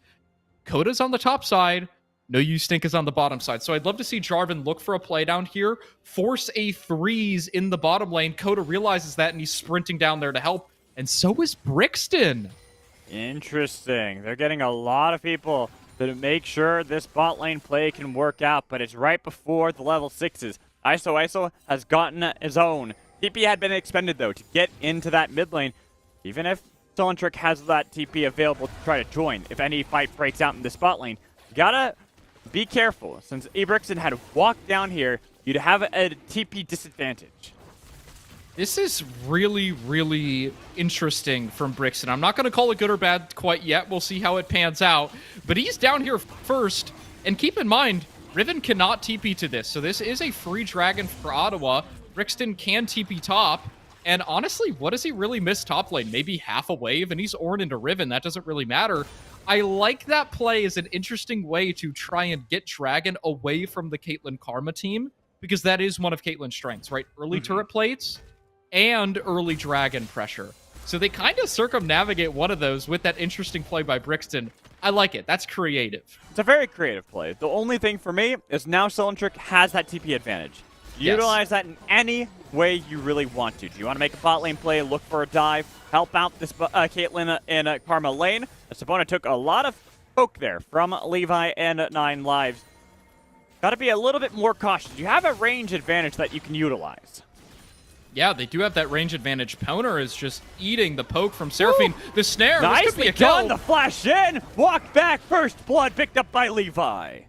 Coda's on the top side. No You Stink is on the bottom side. So I'd love to see Jarvan look for a play down here, force a threes in the bottom lane. Coda realizes that, and he's sprinting down there to help. And so is Brixton. Interesting. They're getting a lot of people to make sure this bot lane play can work out, but it's right before the level 6s. ISO has gotten his own. TP had been expended, though, to get into that mid lane, even if Sullen Trick has that TP available to try to join. If any fight breaks out in this bot lane, you gotta be careful. Since Ebrixton had walked down here, you'd have a TP disadvantage. This is really, really interesting from Brixton. I'm not going to call it good or bad quite yet. We'll see how it pans out. But he's down here first. And keep in mind, Riven cannot TP to this. So this is a free dragon for Ottawa. Brixton can TP top. And honestly, what does he really miss top lane? Maybe half a wave, and he's Ornn into Riven. That doesn't really matter. I like that play as an interesting way to try and get Dragon away from the Caitlyn Karma team, because that is one of Caitlyn's strengths, right? Early turret plates and early dragon pressure. So they kind of circumnavigate one of those with that interesting play by Brixton. I like it. That's creative. It's a very creative play. The only thing for me is now Sullen Trick has that TP advantage. Utilize that in any way you really want to. Do you want to make a bot lane play, look for a dive, help out this Caitlyn in Karma lane? Sabona took a lot of poke there from Levi and 9 lives. Got to be a little bit more cautious. You have a range advantage that you can utilize. Yeah, they do have that range advantage. Poner is just eating the poke from Seraphine. Ooh, the snare, nicely this could be a done. kill. The flash in, walk back, first blood picked up by Levi.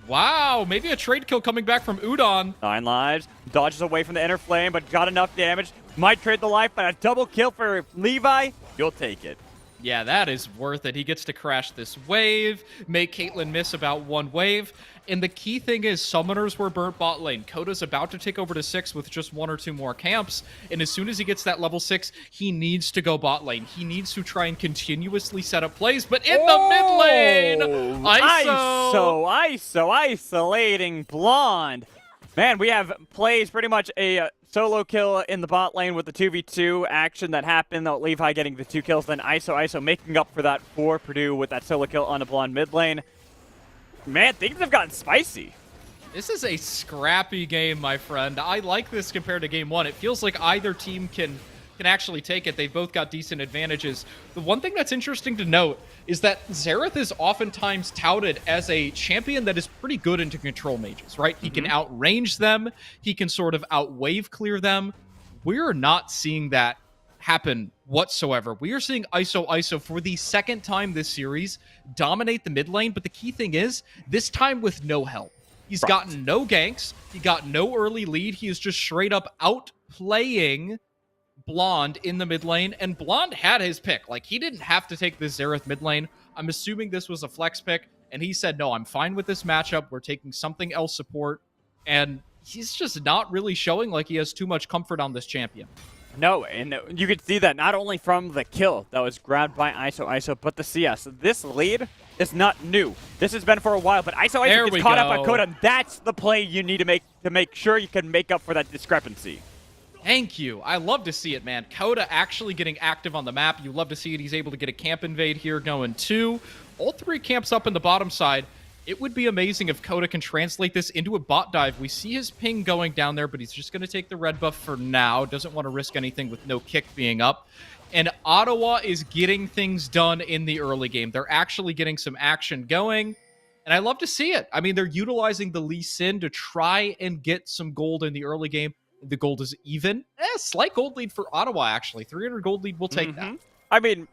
Wow, maybe a trade kill coming back from Udon. 9 lives, dodges away from the inner flame, but got enough damage. Might trade the life, but a double kill for Levi, you'll take it. Yeah, that is worth it. He gets to crash this wave, make Caitlyn miss about 1 wave. And the key thing is summoners were burnt bot lane. Coda's about to take over to 6 with just 1 or 2 more camps. And as soon as he gets that level 6, he needs to go bot lane. He needs to try and continuously set up plays. But in the mid lane, ISO, isolating Blonde. Man, we have plays pretty much a solo kill in the bot lane with the 2v2 action that happened. Levi getting the 2 kills, then ISO making up for that for Purdue with that solo kill on the blonde mid lane. Man, things have gotten spicy. This is a scrappy game, my friend. I like this compared to game 1. It feels like either team can actually take it. They've both got decent advantages. The one thing that's interesting to note is that Xerath is oftentimes touted as a champion that is pretty good into control mages, right? He can outrange them. He can sort of outwave clear them. We're not seeing that happen whatsoever. We are seeing ISO for the second time this series dominate the mid lane, but the key thing is, this time with no help. He's gotten no ganks. He got no early lead. He is just straight up outplaying Blonde in the mid lane, and Blonde had his pick. Like, he didn't have to take this Xerath mid lane. I'm assuming this was a flex pick, and he said, no, I'm fine with this matchup. We're taking something else support, and he's just not really showing like he has too much comfort on this champion. No, and you could see that not only from the kill that was grabbed by ISO, but the CS. This lead is not new. This has been for a while, but ISO gets caught up on Coda. That's the play you need to make sure you can make up for that discrepancy. Thank you. I love to see it, man. Coda actually getting active on the map. You love to see it. He's able to get a camp invade here going 2. All 3 camps up in the bottom side. It would be amazing if Coda can translate this into a bot dive. We see his ping going down there, but he's just going to take the red buff for now. Doesn't want to risk anything with no kick being up. And Ottawa is getting things done in the early game. They're actually getting some action going. And I love to see it. I mean, they're utilizing the Lee Sin to try and get some gold in the early game. The gold is even. Slight gold lead for Ottawa, actually. 300 gold lead, we'll take that. I mean,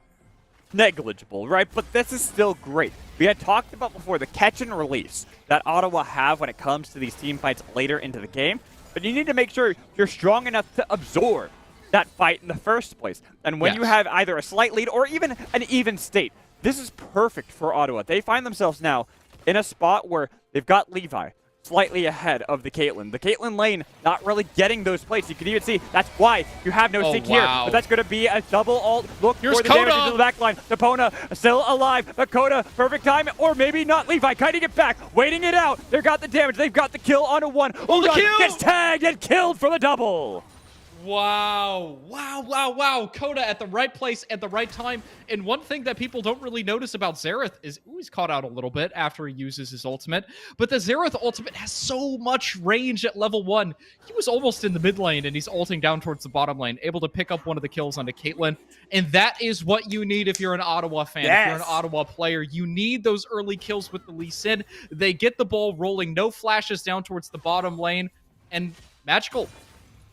negligible, right? But this is still great. We had talked about before the catch and release that Ottawa have when it comes to these team fights later into the game. But you need to make sure you're strong enough to absorb that fight in the first place. And when you have either a slight lead or even an even state, this is perfect for Ottawa. They find themselves now in a spot where they've got Levi slightly ahead of the Caitlyn. The Caitlyn lane not really getting those plays. You can even see that's why you have no sync here. But that's going to be a double ult. Look for the damage into the back line. Depona still alive. Dakota, perfect time. Or maybe not. Levi kiting it back. Waiting it out. They've got the damage. They've got the kill on a 1. Udon gets tagged and killed for the double. Wow. Coda at the right place at the right time. And one thing that people don't really notice about Xerath is, he's caught out a little bit after he uses his ultimate. But the Xerath ultimate has so much range at level 1. He was almost in the mid lane, and he's ulting down towards the bottom lane, able to pick up one of the kills onto Caitlyn. And that is what you need if you're an Ottawa fan. If you're an Ottawa player, you need those early kills with the Lee Sin. They get the ball rolling, no flashes down towards the bottom lane, and magical.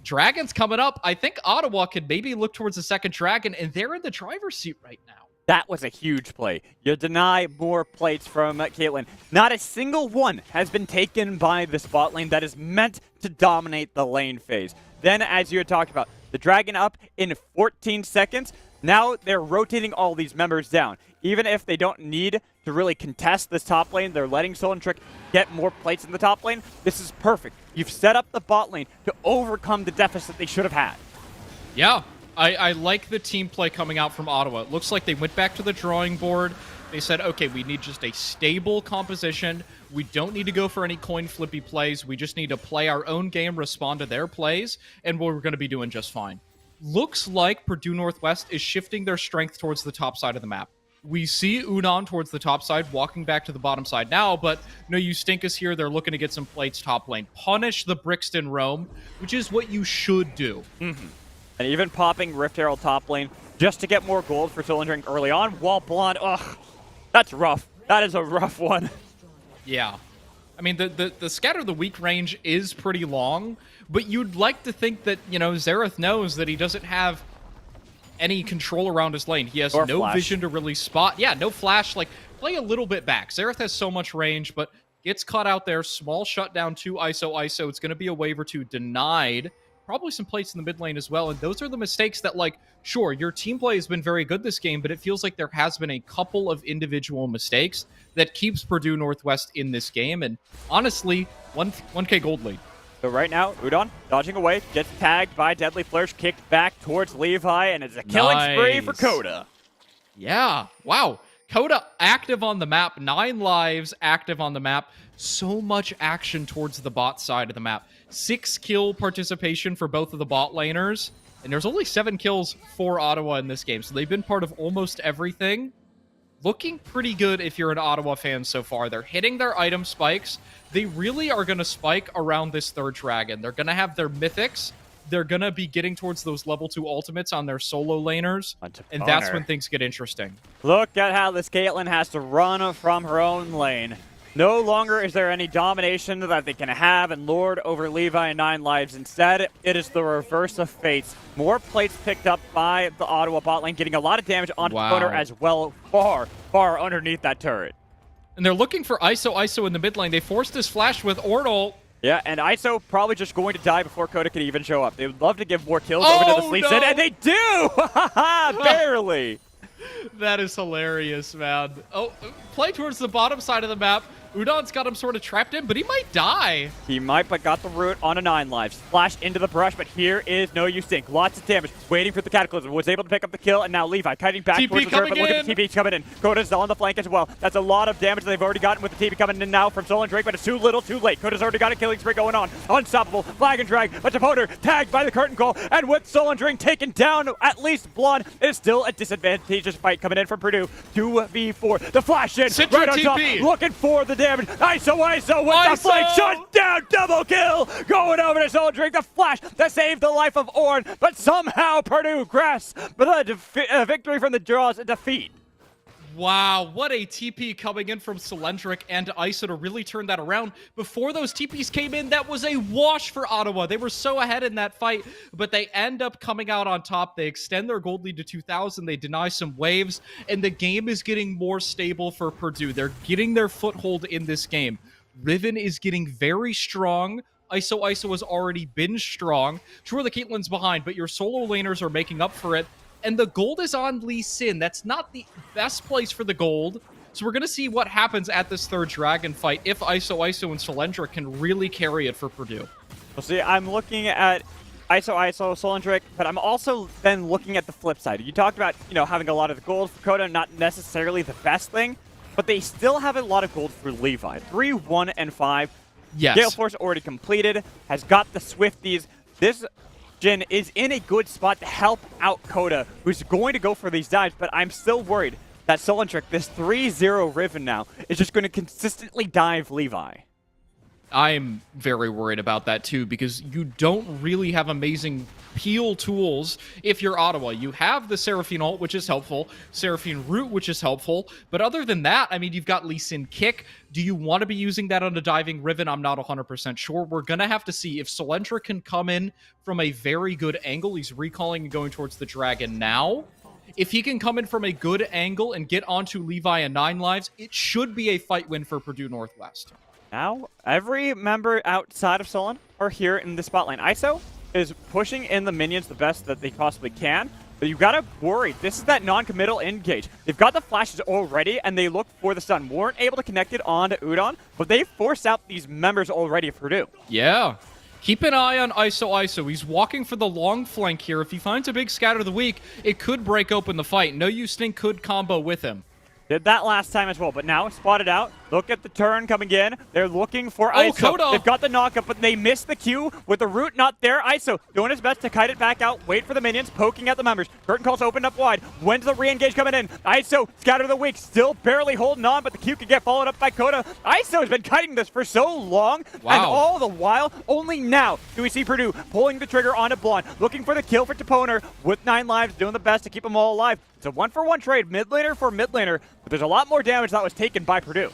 Dragon's coming up. I think Ottawa could maybe look towards the second dragon, and they're in the driver's seat right now. That was a huge play. You deny more plates from Caitlyn. Not a single one has been taken by this bot lane that is meant to dominate the lane phase. Then, as you had talked about, the dragon up in 14 seconds. Now they're rotating all these members down. Even if they don't need to really contest this top lane, they're letting Soul and Trick get more plates in the top lane. This is perfect. You've set up the bot lane to overcome the deficit they should have had. Yeah, I like the team play coming out from Ottawa. It looks like they went back to the drawing board. They said, okay, we need just a stable composition. We don't need to go for any coin flippy plays. We just need to play our own game, respond to their plays, and we're going to be doing just fine. Looks like Purdue Northwest is shifting their strength towards the top side of the map. We see Udon towards the top side, walking back to the bottom side now, but no, you stink us here. They're looking to get some plates top lane. Punish the Brixton roam, which is what you should do. And even popping Rift Herald top lane just to get more gold for Soul and Drink early on, while Blonde, that's rough. That is a rough one. Yeah. I mean, the Scatter the Weak range is pretty long, but you'd like to think that, Xerath knows that he doesn't have any control around his lane. He has no vision to really spot. Yeah, no flash. Like, play a little bit back. Xerath has so much range, but gets caught out there. Small shutdown to ISO. It's going to be a wave or two denied. Probably some plates in the mid lane as well. And those are the mistakes that, sure, your team play has been very good this game, but it feels like there has been a couple of individual mistakes that keeps Purdue Northwest in this game. And honestly, 1K gold lead. So right now, Udon dodging away, gets tagged by Deadly Flourish, kicked back towards Levi, and it's a killing spree for Coda. Yeah. Wow. Coda active on the map, 9 lives active on the map. So much action towards the bot side of the map. 6 kill participation for both of the bot laners. And there's only 7 kills for Ottawa in this game. So they've been part of almost everything. Looking pretty good if you're an Ottawa fan so far. They're hitting their item spikes. They really are going to spike around this third dragon. They're going to have their mythics. They're going to be getting towards those level 2 ultimates on their solo laners. And that's when things get interesting. Look at how this Caitlyn has to run from her own lane. No longer is there any domination that they can have and lord over Levi and 9 lives. Instead, it is the reverse of fates. More plates picked up by the Ottawa bot lane, getting a lot of damage onto Poner as well, far underneath that turret. And they're looking for ISO in the mid lane. They forced this flash with Ornal. Yeah, and ISO probably just going to die before Coda can even show up. They would love to give more kills over to the Sleep Sin, and they do! Barely! That is hilarious, man. Oh, play towards the bottom side of the map. Udon's got him sort of trapped in, but he might die. He might, but got the root on a 9 lives. Flash into the brush, but here is No Use Sync. Lots of damage, waiting for the Cataclysm. Was able to pick up the kill, and now Levi kiting back towards the turret, but look at the TP coming in. Coda's on the flank as well. That's a lot of damage that they've already gotten with the TP coming in now from Soul and Drake, but it's too little, too late. Coda's already got a killing spree going on. Unstoppable, flag and drag, but Poner tagged by the curtain call, and with Soul and Drake taken down, at least Blonde, it is still a disadvantageous fight coming in from Purdue. 2v4, the flash in, Citra right on TP. top, looking for the damage. ISO with the flank, shut down, double kill, going over to Soul Drink, the flash that saved the life of Ornn, but somehow Purdue grasps the victory from the draws and defeat. Wow, what a TP coming in from Cylindric and ISO to really turn that around. Before those TPs came in, that was a wash for Ottawa. They were so ahead in that fight, but they end up coming out on top. They extend their gold lead to 2,000. They deny some waves, and the game is getting more stable for Purdue. They're getting their foothold in this game. Riven is getting very strong. ISO has already been strong. Sure, the Caitlyn's behind, but your solo laners are making up for it. And the gold is on Lee Sin. That's not the best place for the gold. So we're going to see what happens at this third dragon fight if ISO and Cylindric can really carry it for Purdue. Well, see, I'm looking at ISO, Cylindric, but I'm also then looking at the flip side. You talked about, having a lot of the gold for Coda, not necessarily the best thing, but they still have a lot of gold for Levi. 3, 1, and 5. Yes. Gale Force already completed, has got the Swifties. This Jin is in a good spot to help out Coda, who's going to go for these dives, but I'm still worried that Cylindric, this 3-0 Riven now, is just going to consistently dive Levi. I'm very worried about that too, because you don't really have amazing peel tools if you're Ottawa. You have the Seraphine ult, which is helpful, Seraphine root, which is helpful, but other than that, I mean, you've got Lee Sin kick. Do you want to be using that on a diving Riven? I'm not 100% sure. We're going to have to see if Cylindric can come in from a very good angle. He's recalling and going towards the dragon now. If he can come in from a good angle and get onto Levi and 9 lives, it should be a fight win for Purdue Northwest. Now, every member outside of Solon are here in the spot lane. ISO is pushing in the minions the best that they possibly can, but you've got to worry. This is that non-committal engage. They've got the flashes already, and they look for the stun. Weren't able to connect it onto Udon, but they forced out these members already of Purdue. Yeah. Keep an eye on ISO. He's walking for the long flank here. If he finds a big scatter of the week, it could break open the fight. No Use Stink could combo with him. Did that last time as well, but now spotted out. Look at the turn coming in. They're looking for ISO. Coda. They've got the knockup, but they missed the Q with the root not there. ISO doing his best to kite it back out, wait for the minions, poking at the members. Curtain calls opened up wide. When's the re-engage coming in? ISO, scatter of the week, still barely holding on, but the Q can get followed up by Coda. ISO has been kiting this for so long, and all the while, only now do we see Purdue pulling the trigger onto Blonde, looking for the kill for Toponer with 9 lives, doing the best to keep them all alive. It's a 1-for-1 trade, mid laner for mid laner, but there's a lot more damage that was taken by Purdue.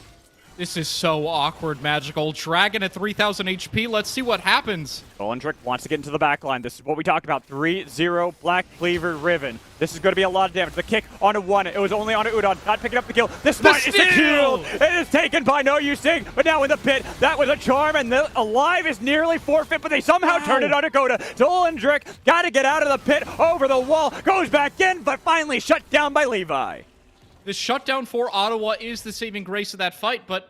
This is so awkward, Magical. Dragon at 3,000 HP. Let's see what happens. Solendrick wants to get into the back line. This is what we talked about. 3-0 Black Cleaver Riven. This is going to be a lot of damage. The kick onto 1. It was only onto Udon. Not picking up the kill. This smite is secured. It is taken by No Use Sing. But now in the pit, that was a charm. And the Alive is nearly forfeit, but they somehow turned it onto Coda. Solendrick got to get out of the pit. Over the wall. Goes back in, but finally shut down by Levi. The shutdown for Ottawa is the saving grace of that fight, but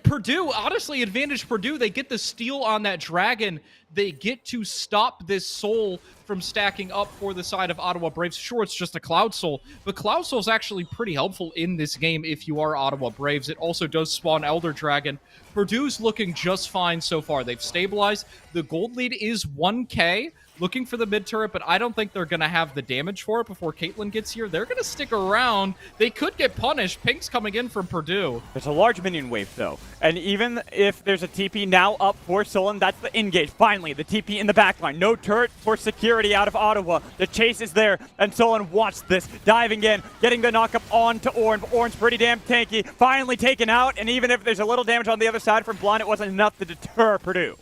Purdue, honestly, advantage Purdue. They get the steal on that dragon. They get to stop this soul from stacking up for the side of Ottawa Braves. Sure, it's just a Cloud Soul, but Cloud Soul is actually pretty helpful in this game if you are Ottawa Braves. It also does spawn Elder Dragon. Purdue's looking just fine so far. They've stabilized. The gold lead is 1K. Looking for the mid turret, but I don't think they're going to have the damage for it before Caitlyn gets here. They're going to stick around. They could get punished. Pink's coming in from Purdue. There's a large minion wave, though. And even if there's a TP now up for Solon, that's the engage. Finally, the TP in the backline. No turret for security out of Ottawa. The chase is there, and Solon wants this. Diving in, getting the knockup on to Ornn. Ornn's pretty damn tanky. Finally taken out, and even if there's a little damage on the other side from Blonde, it wasn't enough to deter Purdue.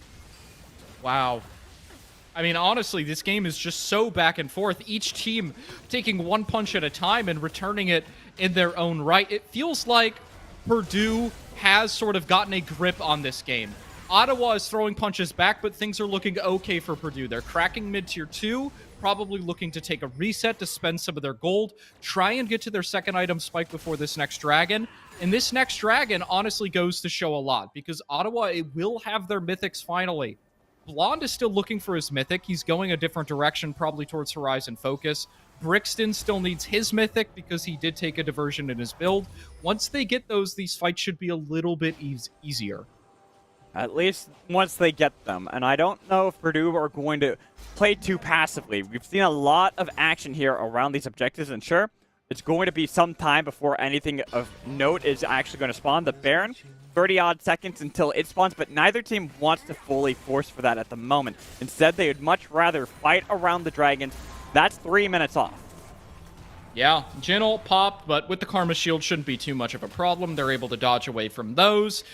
Wow. I mean, honestly, this game is just so back and forth. Each team taking one punch at a time and returning it in their own right. It feels like Purdue has sort of gotten a grip on this game. Ottawa is throwing punches back, but things are looking okay for Purdue. They're cracking mid-tier 2, probably looking to take a reset to spend some of their gold, try and get to their second item spike before this next dragon. And this next dragon honestly goes to show a lot, because Ottawa will have their mythics finally. Blonde is still looking for his mythic. He's going a different direction, probably towards Horizon Focus. Brixton still needs his mythic because he did take a diversion in his build. Once they get those, these fights should be a little bit easier. At least once they get them. And I don't know if Purdue are going to play too passively. We've seen a lot of action here around these objectives, and sure, it's going to be some time before anything of note is actually going to spawn. The Baron, 30-odd seconds until it spawns, but neither team wants to fully force for that at the moment. Instead, they would much rather fight around the dragons. That's 3 minutes off. Yeah, Jin'll pop, but with the Karma Shield shouldn't be too much of a problem. They're able to dodge away from those.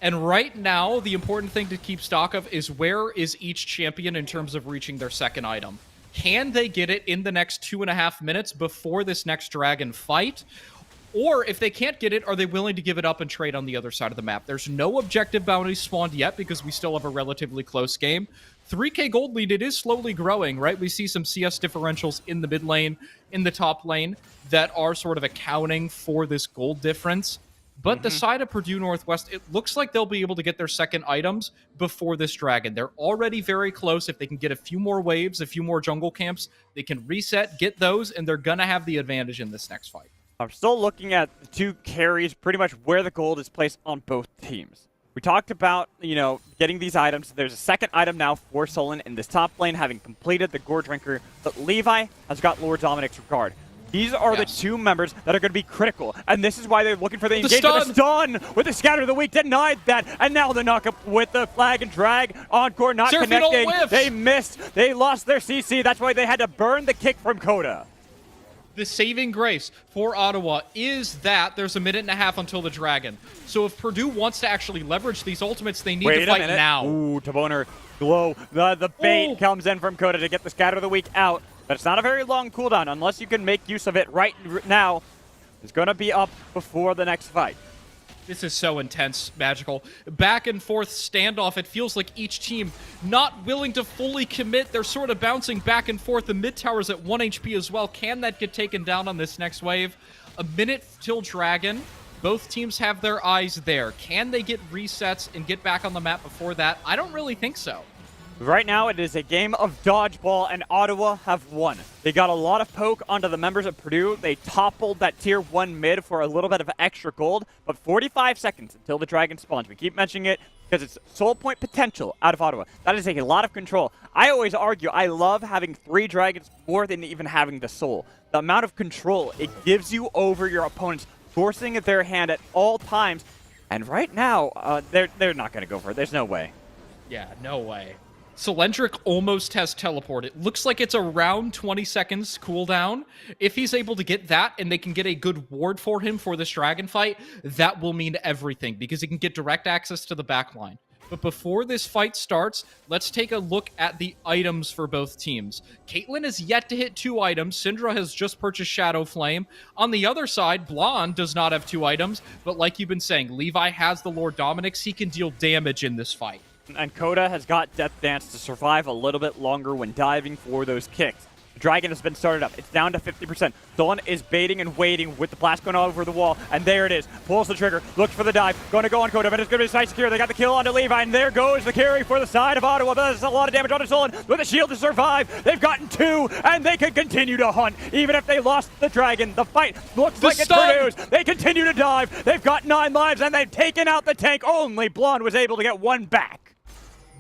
And right now, the important thing to keep stock of is where is each champion in terms of reaching their second item. Can they get it in the next 2.5 minutes before this next dragon fight? Or if they can't get it, are they willing to give it up and trade on the other side of the map? There's no objective bounties spawned yet because we still have a relatively close game. 3K gold lead, it is slowly growing, right? We see some CS differentials in the mid lane, in the top lane, that are sort of accounting for this gold difference. But the side of Purdue Northwest, it looks like they'll be able to get their second items before this dragon. They're already very close. If they can get a few more waves, a few more jungle camps, they can reset, get those, and they're going to have the advantage in this next fight. I'm still looking at the two carries, pretty much where the gold is placed on both teams. We talked about, getting these items. There's a second item now for Solon in this top lane, having completed the Gore Drinker, but Levi has got Lord Dominic's Regard. These are the two members that are going to be critical, and this is why they're looking for the engagement. The stun with the Scatter of the Weak denied that, and now the knockup with the Flag and Drag. Encore not connecting. They missed. They lost their CC. That's why they had to burn the kick from Coda. The saving grace for Ottawa is that there's a minute and a half until the dragon. So if Purdue wants to actually leverage these ultimates, they need to fight now. Ooh, Taboner, glow. The bait comes in from Coda to get the Scatter of the Weak out. But it's not a very long cooldown unless you can make use of it right now. It's going to be up before the next fight. This is so intense, Magical. Back and forth standoff. It feels like each team not willing to fully commit. They're sort of bouncing back and forth. The mid tower's at 1 HP as well. Can that get taken down on this next wave? A minute till dragon. Both teams have their eyes there. Can they get resets and get back on the map before that? I don't really think so. Right now, it is a game of dodgeball, and Ottawa have won. They got a lot of poke onto the members of Purdue. They toppled that tier 1 mid for a little bit of extra gold, but 45 seconds until the dragon spawns. We keep mentioning it because it's soul point potential out of Ottawa. That is a lot of control. I always argue I love having 3 dragons more than even having the soul. The amount of control it gives you over your opponents, forcing their hand at all times. And right now, they're not going to go for it. There's no way. Yeah, no way. Cylindric almost has teleport. It looks like it's around 20 seconds cooldown. If he's able to get that and they can get a good ward for him for this dragon fight, that will mean everything because he can get direct access to the backline. But before this fight starts, let's take a look at the items for both teams. Caitlyn is yet to hit 2 items. Syndra has just purchased Shadow Flame. On the other side, Blonde does not have 2 items, but like you've been saying, Levi has the Lord Dominic's. He can deal damage in this fight. And Coda has got Death Dance to survive a little bit longer when diving for those kicks. The Dragon has been started up. It's down to 50%. Dolan is baiting and waiting with the blast going over the wall, and there it is. Pulls the trigger, looks for the dive, going to go on Coda, but it's going to be side secure. They got the kill onto Levi, and there goes the carry for the side of Ottawa, but there's a lot of damage onto Dolan with a shield to survive. They've gotten 2, and they can continue to hunt, even if they lost the Dragon. The fight looks like it's Purdue's. They continue to dive. They've got 9 lives, and they've taken out the tank. Only Blonde was able to get 1 back.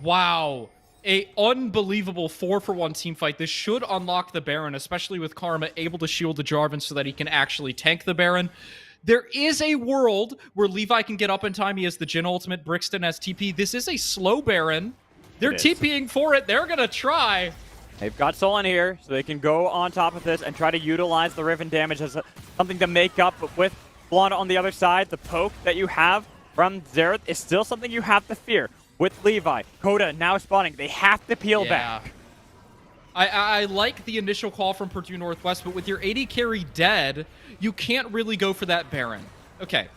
Wow. A unbelievable 4-for-1 team fight. This should unlock the Baron, especially with Karma able to shield the Jarvan so that he can actually tank the Baron. There is a world where Levi can get up in time. He has the Jhin ultimate. Brixton has TP. This is a slow Baron. They're TPing for it. They're going to try. They've got Solan here, so they can go on top of this and try to utilize the Riven damage as something to make up. But with Blonde on the other side, the poke that you have from Xerath is still something you have to fear. With Levi, Coda now spawning. They have to peel back. I like the initial call from Purdue Northwest, but with your 80 carry dead, you can't really go for that Baron. Okay,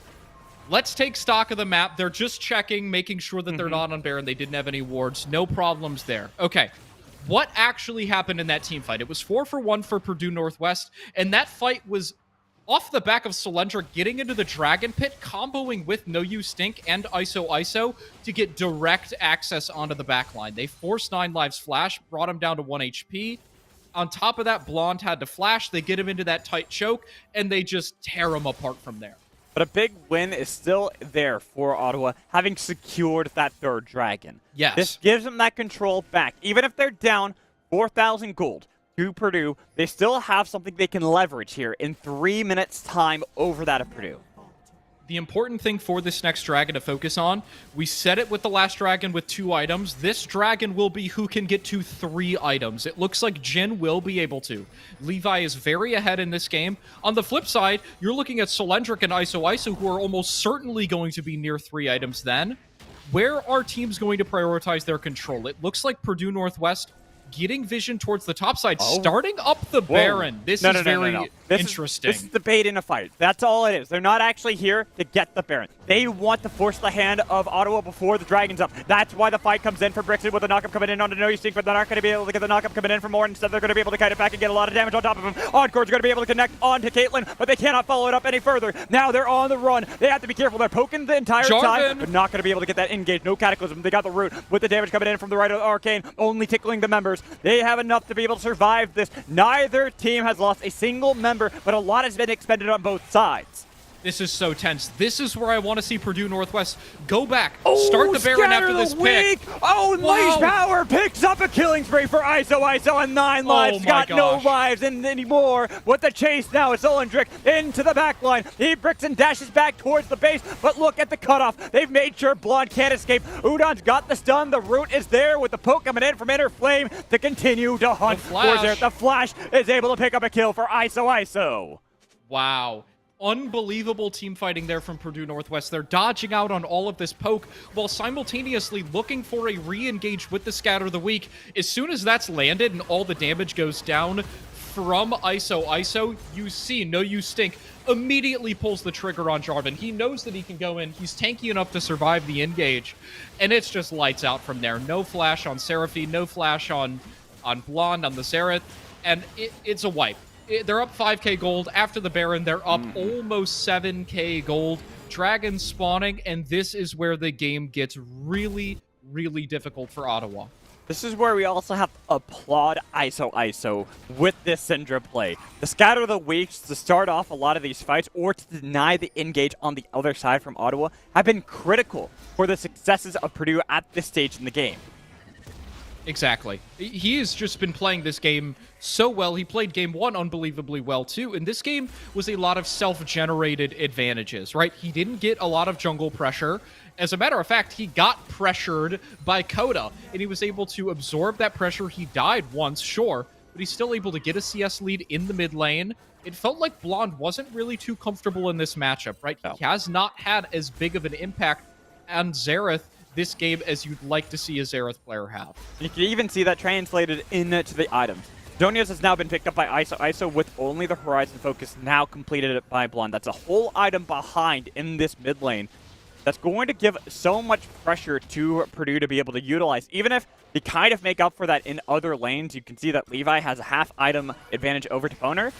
let's take stock of the map. They're just checking, making sure that they're not on Baron. They didn't have any wards. No problems there. Okay, what actually happened in that team fight? It was 4-for-1 for Purdue Northwest, and that fight was off the back of Solendra getting into the Dragon Pit, comboing with No You Stink and ISO to get direct access onto the backline. They forced 9 lives flash, brought him down to 1 HP. On top of that, Blonde had to flash. They get him into that tight choke, and they just tear him apart from there. But a big win is still there for Ottawa, having secured that 3rd Dragon. Yes. This gives them that control back. Even if they're down 4,000 gold to Purdue, they still have something they can leverage here in 3 minutes' time over that of Purdue. The important thing for this next Dragon to focus on, we said it with the last Dragon with 2 items. This Dragon will be who can get to 3 items. It looks like Jhin will be able to. Levi is very ahead in this game. On the flip side, you're looking at Solendric and ISO who are almost certainly going to be near 3 items then. Where are teams going to prioritize their control? It looks like Purdue Northwest getting vision towards the top side, starting up the Baron. This is very interesting. This is the bait in a fight. That's all it is. They're not actually here to get the Baron. They want to force the hand of Ottawa before the Dragon's up. That's why the fight comes in for Brixton with the knockup coming in on the No You Stink, but they're not going to be able to get the knockup coming in for more. Instead, they're going to be able to kite it back and get a lot of damage on top of him. Encore's going to be able to connect onto Caitlyn, but they cannot follow it up any further. Now they're on the run. They have to be careful. They're poking the entire time, but not going to be able to get that engage. No Cataclysm. They got the root with the damage coming in from the right of the Arcane, only tickling the members. They have enough to be able to survive this. Neither team has lost a single member, but a lot has been expended on both sides. This is so tense. This is where I want to see Purdue Northwest go back. Start the Baron after this pick. Oh, Unleash Power picks up a killing spree for ISO and 9 lives. Got no lives anymore. With the chase now, it's Solendric into the backline. He bricks and dashes back towards the base, but look at the cutoff. They've made sure Blonde can't escape. Udon's got the stun. The root is there with the poke coming in from Inner Flame to continue to hunt. The Flash is able to pick up a kill for ISO. Wow. Unbelievable team fighting there from Purdue Northwest. They're dodging out on all of this poke while simultaneously looking for a re-engage with the Scatter of the Weak. As soon as that's landed and all the damage goes down from ISO, you see No You Stink immediately pulls the trigger on Jarvan. He knows that he can go in. He's tanky enough to survive the engage, and it's just lights out from there. No flash on Seraphine, no flash on Blonde, on the Xerath, and it's a wipe. They're up 5k gold. After the Baron, they're up almost 7k gold. Dragons spawning, and this is where the game gets really, really difficult for Ottawa. This is where we also have to applaud ISO with this Syndra play. The Scatter of the Weeks to start off a lot of these fights or to deny the engage on the other side from Ottawa have been critical for the successes of Purdue at this stage in the game. Exactly. He has just been playing this game so well. He played game 1 unbelievably well too, and this game was a lot of self-generated advantages, right? He didn't get a lot of jungle pressure. As a matter of fact, he got pressured by Coda, and he was able to absorb that pressure. He died once, sure, but he's still able to get a CS lead in the mid lane. It felt like Blonde wasn't really too comfortable in this matchup, right? No. He has not had as big of an impact on Xerath this game as you'd like to see a Xerath player have. You can even see that translated into the items. Donios has now been picked up by ISO with only the Horizon focus now completed by Blonde. That's a whole item behind in this mid lane. that's going to give so much pressure to Purdue to be able to utilize. Even if they kind of make up for that in other lanes, you can see that Levi has a half item advantage over Toponer.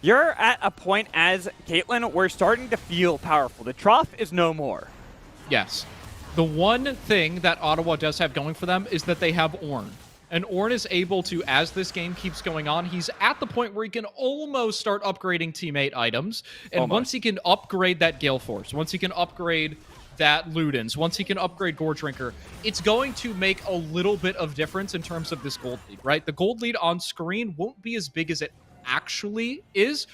You're at a point as Caitlyn, we're starting to feel powerful. The trough is no more. Yes. The one thing that Ottawa does have going for them is that they have Ornn. And Ornn is able to, as this game keeps going on, he's at the point where he can almost start upgrading teammate items. And once he can upgrade that Gale Force, once he can upgrade that Ludens, once he can upgrade Gore Drinker, it's going to make a little bit of difference in terms of this gold lead, right? The gold lead on screen won't be as big as it actually is.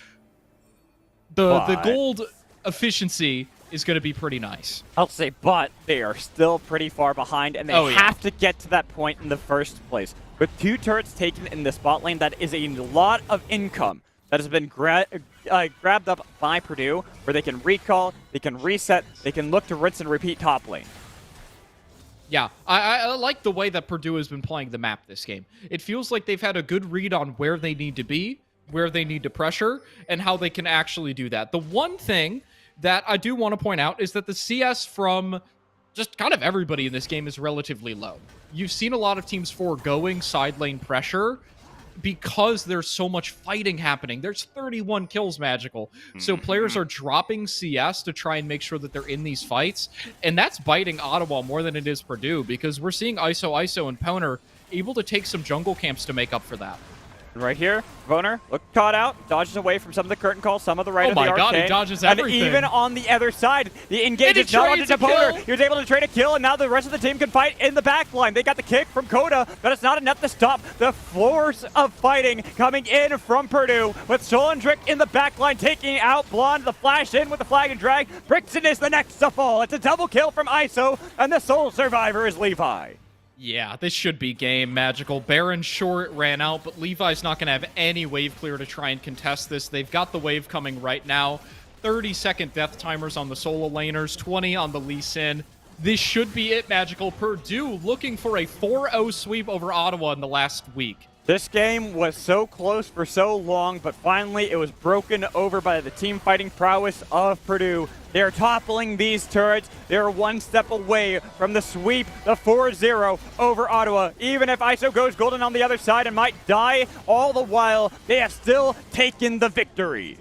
The gold efficiency is going to be pretty nice. I'll say, but they are still pretty far behind, and they have to get to that point in the first place. With 2 turrets taken in the spot lane, that is a lot of income that has been grabbed up by Purdue, where they can recall, they can reset, they can look to rinse and repeat top lane. Yeah, I like the way that Purdue has been playing the map this game. It feels like they've had a good read on where they need to be, where they need to pressure, and how they can actually do that. The one thing that I do want to point out is that the CS from just kind of everybody in this game is relatively low. You've seen a lot of teams foregoing side lane pressure because there's so much fighting happening. There's 31 kills magical. So players are dropping CS to try and make sure that they're in these fights. And that's biting Ottawa more than it is Purdue, because we're seeing ISO, and Poner able to take some jungle camps to make up for that. Right here, Voner, look caught out, dodges away from some of the curtain calls, some of the right of the arcane. Oh my god, he dodges everything. And even on the other side, the engage is not onto Toponer. He was able to trade a kill, and now the rest of the team can fight in the back line. They got the kick from Coda, but it's not enough to stop the force of fighting coming in from Purdue, with Solendrick in the back line taking out Blonde, the flash in with the flag and drag. Brixton is the next to fall. It's a double kill from ISO, and the sole survivor is Levi. Yeah, this should be game magical. Baron short ran out, but Levi's not going to have any wave clear to try and contest this. They've got the wave coming right now. 30-second death timers on the solo laners, 20 on the Lee Sin. This should be it, magical. Purdue looking for a 4-0 sweep over Ottawa in the last week. This game was so close for so long, but finally it was broken over by the team fighting prowess of Purdue. They're toppling these turrets. They're one step away from the sweep, the 4-0 over Ottawa. Even if ISO goes golden on the other side and might die, all the while, they have still taken the victory.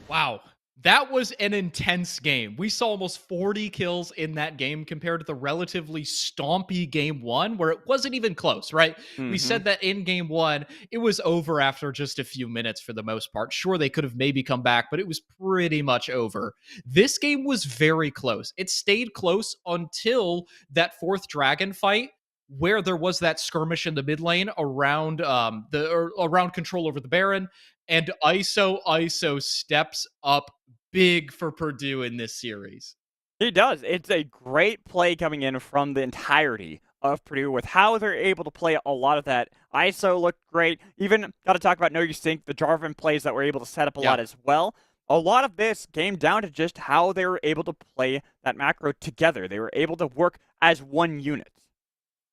Wow. That was an intense game. We saw almost 40 kills in that game compared to the relatively stompy game 1, where it wasn't even close, right? We said that in game 1, it was over after just a few minutes for the most part. Sure, they could have maybe come back, but it was pretty much over. This game was very close. It stayed close until that 4th dragon fight, where there was that skirmish in the mid lane around around control over the Baron, and ISO steps up big for Purdue in this series. He does. It's a great play coming in from the entirety of Purdue with how they're able to play a lot of that. ISO looked great. Even got to talk about Know Your Sync, the Jarvan plays that were able to set up a lot as well. A lot of this came down to just how they were able to play that macro together. They were able to work as one unit.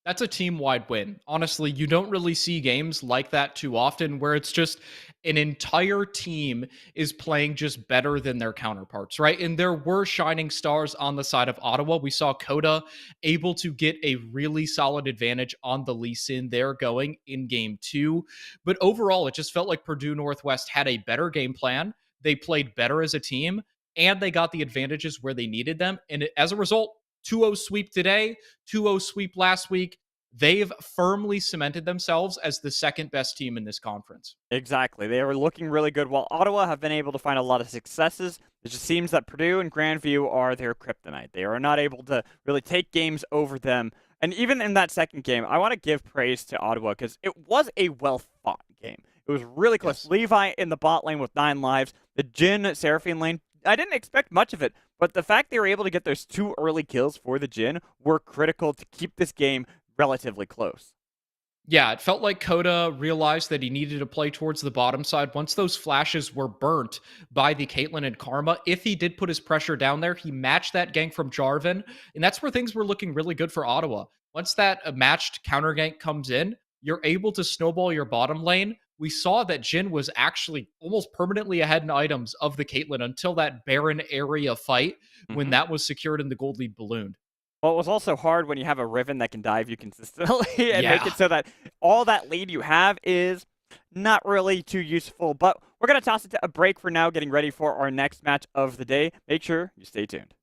That's a team-wide win. Honestly, you don't really see games like that too often where it's just an entire team is playing just better than their counterparts, right? And there were shining stars on the side of Ottawa. We saw Coda able to get a really solid advantage on the Lee Sin there going in game 2. But overall, it just felt like Purdue Northwest had a better game plan. They played better as a team, and they got the advantages where they needed them. And as a result, 2-0 sweep today, 2-0 sweep last week. They've firmly cemented themselves as the second best team in this conference. Exactly. They are looking really good, while Ottawa have been able to find a lot of successes. It just seems that Purdue and Grandview are their kryptonite. They are not able to really take games over them. And even in that second game, I want to give praise to Ottawa because it was a well-fought game. It was really close. Yes. Levi in the bot lane with 9 lives. The Jhin Seraphine lane, I didn't expect much of it, but the fact they were able to get those 2 early kills for the Jhin were critical to keep this game relatively close. Yeah, it felt like Coda realized that he needed to play towards the bottom side. Once those flashes were burnt by the Caitlyn and Karma, if he did put his pressure down there, he matched that gank from Jarvan, and that's where things were looking really good for Ottawa. Once that matched counter gank comes in, you're able to snowball your bottom lane we saw that Jin was actually almost permanently ahead in items of the Caitlyn until that Baron area fight when Mhm. that was secured and the gold lead ballooned. Well, it was also hard when you have a Riven that can dive you consistently and make Yeah. it so that all that lead you have is not really too useful. But we're going to toss it to a break for now, getting ready for our next match of the day. Make sure you stay tuned.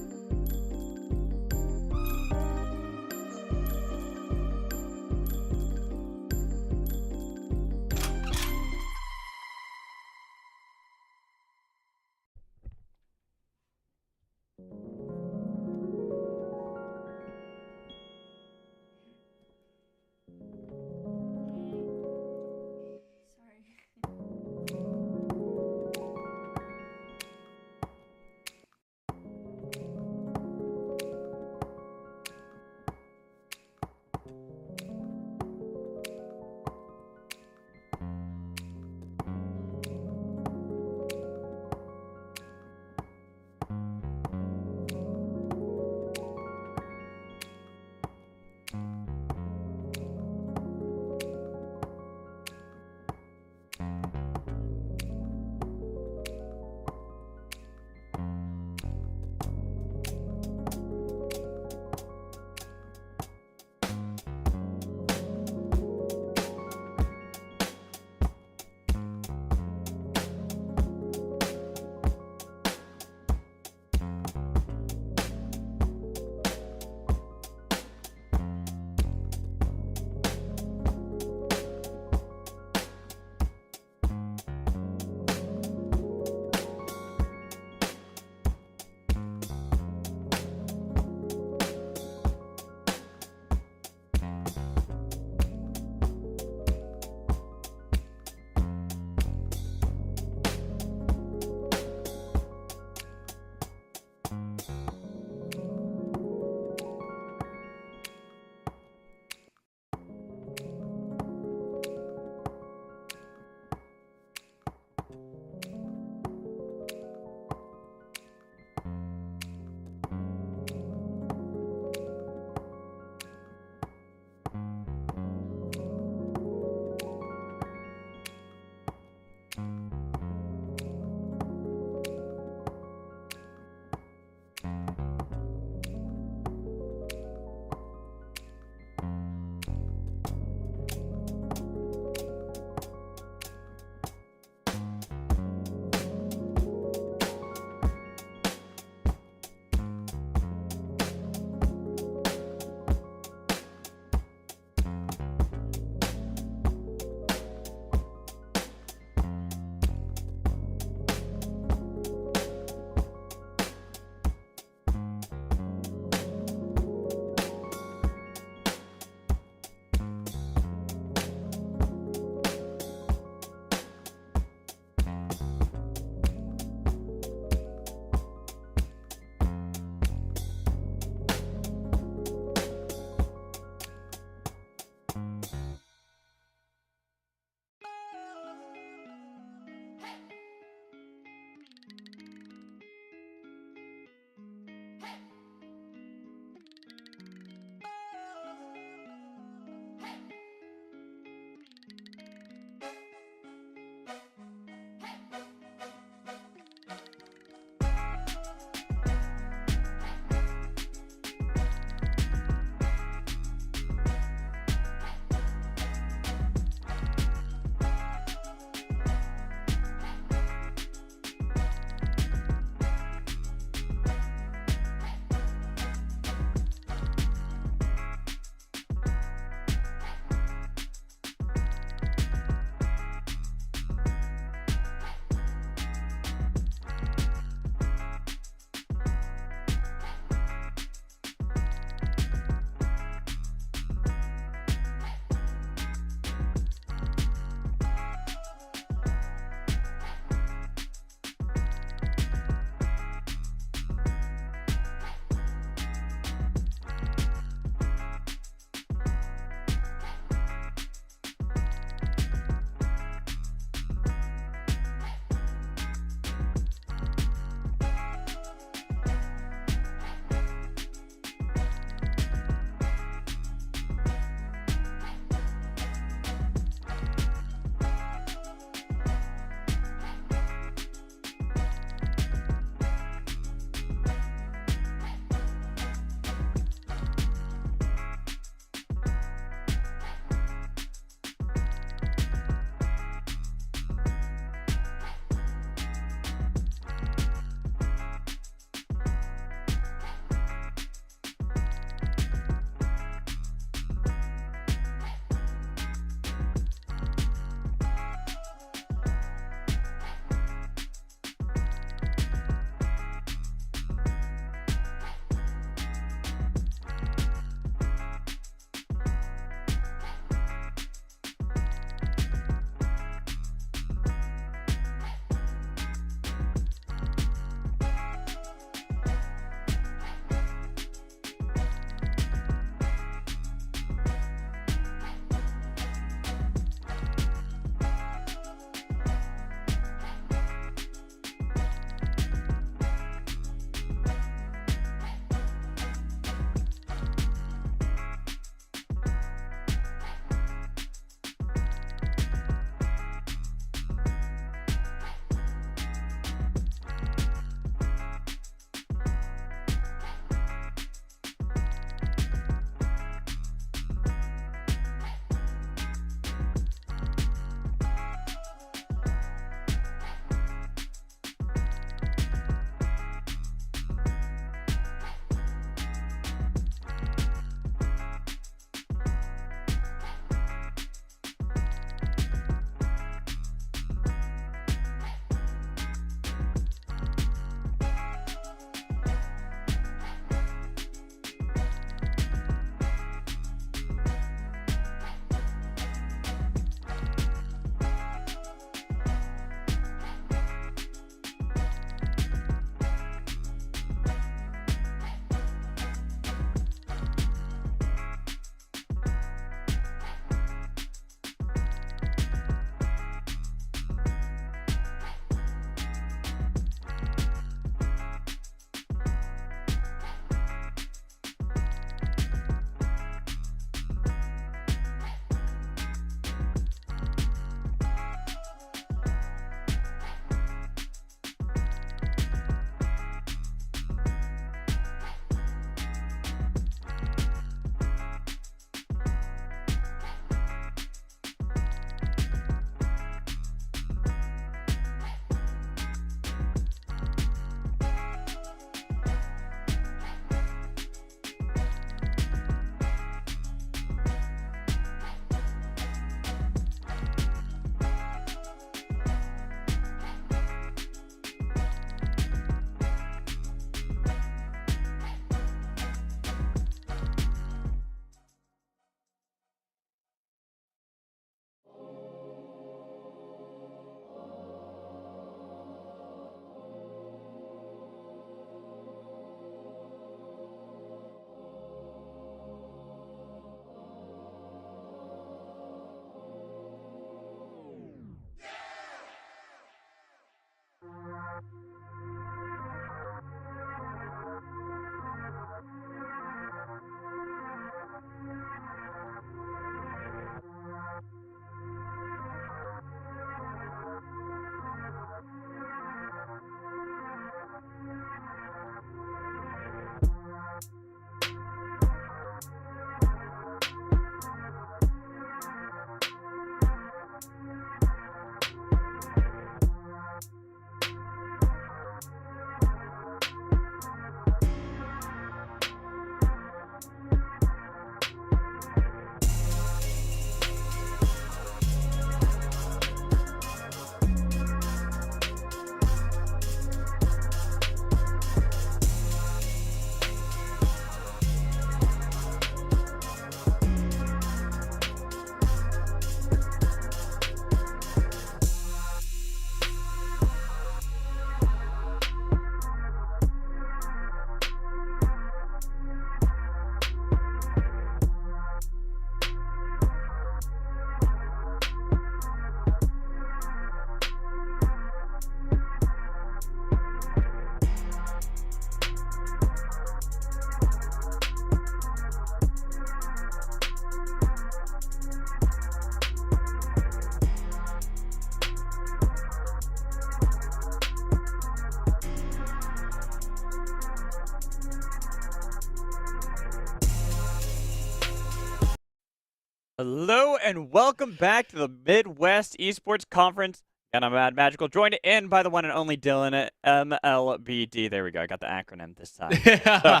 Hello and welcome back to the Midwest Esports Conference. And I'm Mad Magical, joined in by the one and only Dylan at MLBD. There we go. I got the acronym this time. So,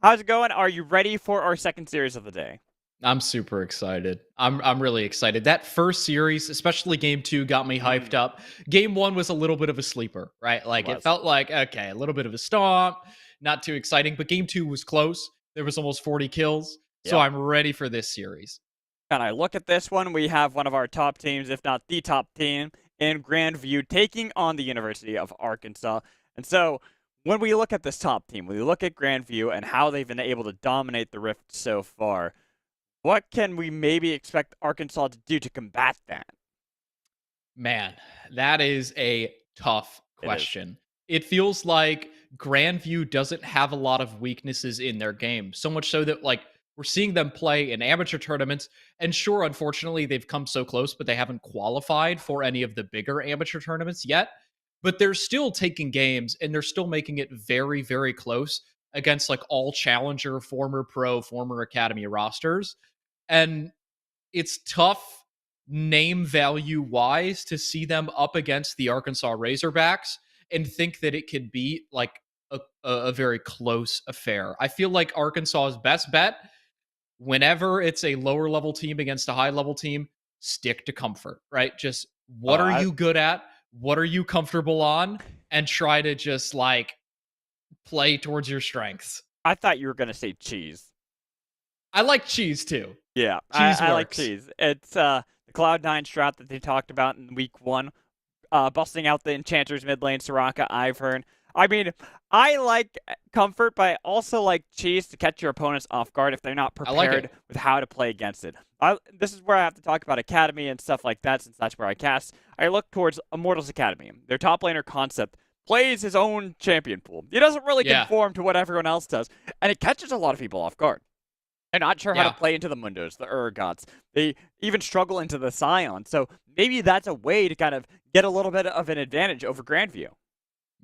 how's it going? Are you ready for our second series of the day? I'm super excited. I'm really excited. That first series, especially game 2, got me hyped up. Game 1 was a little bit of a sleeper, right? It Like it was. felt like okay, a little bit of a stomp, not too exciting, but game 2 was close. There was almost 40 kills. So Yep. I'm ready for this series. And I look at this one, we have one of our top teams, if not the top team, in Grandview taking on the University of Arkansas. And so, when we look at this top team, we look at Grandview and how they've been able to dominate the Rift so far. What can we maybe expect Arkansas to do to combat that? Man, that is a tough It is. question. It feels like Grandview doesn't have a lot of weaknesses in their game. So much so that like we're seeing them play in amateur tournaments. And sure, unfortunately, they've come so close, but they haven't qualified for any of the bigger amateur tournaments yet. But they're still taking games and they're still making it very, very close against like all challenger, former pro, former academy rosters. And it's tough name value wise to see them up against the Arkansas Razorbacks and think that it could be like a very close affair. I feel like Arkansas's best bet, whenever it's a lower level team against a high level team, stick to comfort, right? Just Oh, what are you good at? What are you comfortable on? And try to just like play towards your strengths. I thought you were going to say cheese. I like cheese too. Yeah, Cheese I like works. cheese. It's the Cloud9 strat that they talked about in week 1. Busting out the Enchanter's mid lane, Soraka, Ivern. I mean, I like comfort, but I also like cheese to catch your opponents off guard if they're not I like prepared it. with how to play against it. This is where I have to talk about Academy and stuff like that, since that's where I cast. I look towards Immortals Academy. Their top laner concept plays his own champion pool. He doesn't really Yeah. conform to what everyone else does, and it catches a lot of people off guard. They're not sure how to Yeah. play into the Mundos, the Urgots. They even struggle into the Scion. So maybe that's a way to kind of get a little bit of an advantage over Grandview.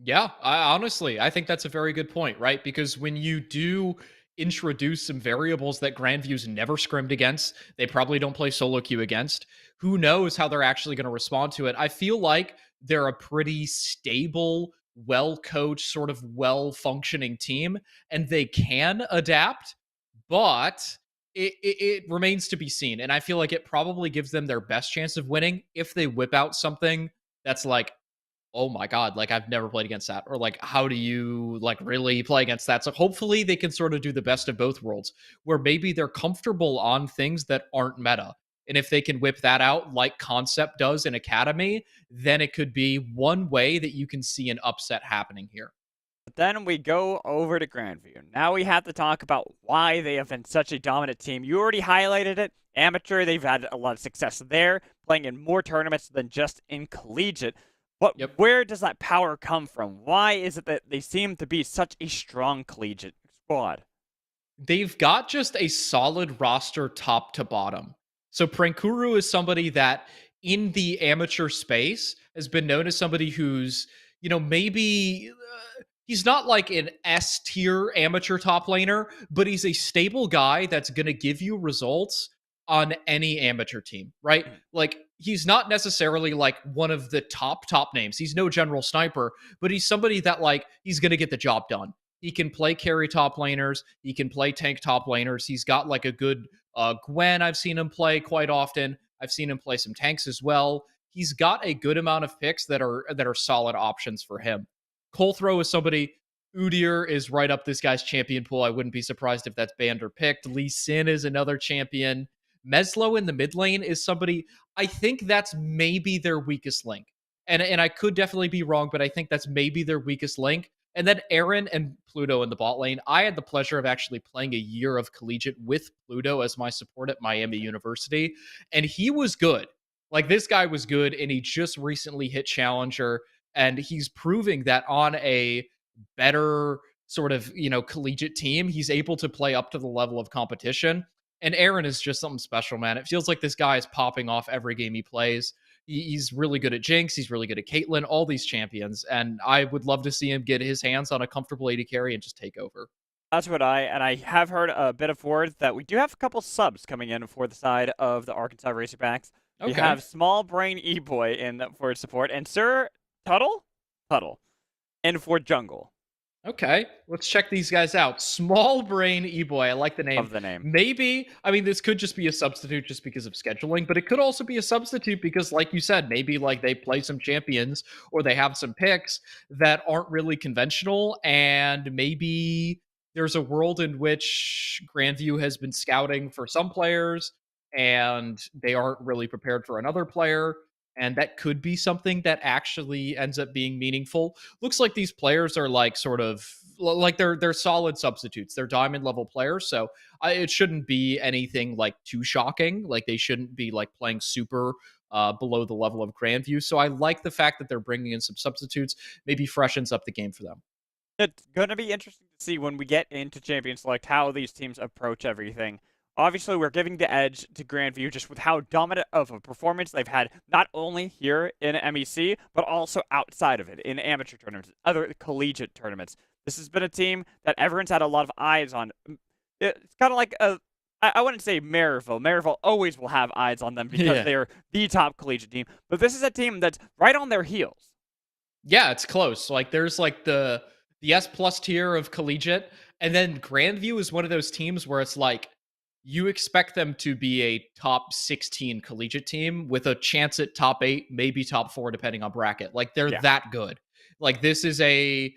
Yeah, I think that's a very good point, right? Because when you do introduce some variables that Grandview's never scrimmed against, they probably don't play solo queue against, who knows how they're actually going to respond to it. I feel like they're a pretty stable, well coached, sort of well functioning team, and they can adapt, but it remains to be seen. And I feel like it probably gives them their best chance of winning if they whip out something that's like, oh my god, like I've never played against that, or like how do you like really play against that? So hopefully they can sort of do the best of both worlds, where maybe they're comfortable on things that aren't meta, and if they can whip that out like Concept does in Academy, then it could be one way that you can see an upset happening here. But then we go over to Grandview. Now we have to talk about why they have been such a dominant team. You already highlighted it. Amateur, they've had a lot of success there, playing in more tournaments than just in collegiate. But Yep. where does that power come from? Why is it that they seem to be such a strong collegiate squad? They've got just a solid roster top to bottom. So Prankuru is somebody that in the amateur space has been known as somebody who's, maybe he's not like an S tier amateur top laner, but he's a stable guy that's going to give you results on any amateur team, right? Mm. Like he's not necessarily like one of the top names. He's no general sniper, but he's somebody that like he's going to get the job done. He can play carry top laners. He can play tank top laners. He's got like a good Gwen. I've seen him play quite often. I've seen him play some tanks as well. He's got a good amount of picks that are solid options for him. Colthrow is somebody. Udyr is right up this guy's champion pool. I wouldn't be surprised if that's banned or picked. Lee Sin is another champion. Meslo in the mid lane is somebody. I think that's maybe their weakest link. And I could definitely be wrong, but I think that's maybe their weakest link. And then Aaron and Pluto in the bot lane. I had the pleasure of actually playing a year of collegiate with Pluto as my support at Miami University, and he was good. Like this guy was good, and he just recently hit Challenger, and he's proving that on a better sort of collegiate team, he's able to play up to the level of competition. And Aaron is just something special, man. It feels like this guy is popping off every game he plays. He's really good at Jinx. He's really good at Caitlyn, all these champions. And I would love to see him get his hands on a comfortable AD carry and just take over. That's what I have heard a bit of word that we do have a couple subs coming in for the side of the Arkansas Razorbacks. We Okay. have Small Brain E-Boy in for support, and Sir Tuttle, in for jungle Okay, let's check these guys out. Small Brain E-Boy, I like the name. of the name. Maybe, I mean, this could just be a substitute just because of scheduling, but it could also be a substitute because, like you said, maybe like they play some champions or they have some picks that aren't really conventional, and maybe there's a world in which Grandview has been scouting for some players and they aren't really prepared for another player. And that could be something that actually ends up being meaningful. Looks like these players are like sort of like they're solid substitutes. They're diamond level players, so it shouldn't be anything like too shocking. Like they shouldn't be like playing super below the level of Grandview. So I like the fact that they're bringing in some substitutes. Maybe freshens up the game for them. It's going to be interesting to see when we get into Champion Select how these teams approach everything. Obviously, we're giving the edge to Grandview just with how dominant of a performance they've had, not only here in MEC, but also outside of it, in amateur tournaments, other collegiate tournaments. This has been a team that everyone's had a lot of eyes on. It's kind of like I wouldn't say Maryville. Maryville always will have eyes on them because Yeah. they're the top collegiate team. But this is a team that's right on their heels. Yeah, it's close. Like there's like the S plus tier of collegiate, and then Grandview is one of those teams where it's like you expect them to be a top 16 collegiate team with a chance at top 8, maybe top 4 depending on bracket. Like they're Yeah, that good. Like this is a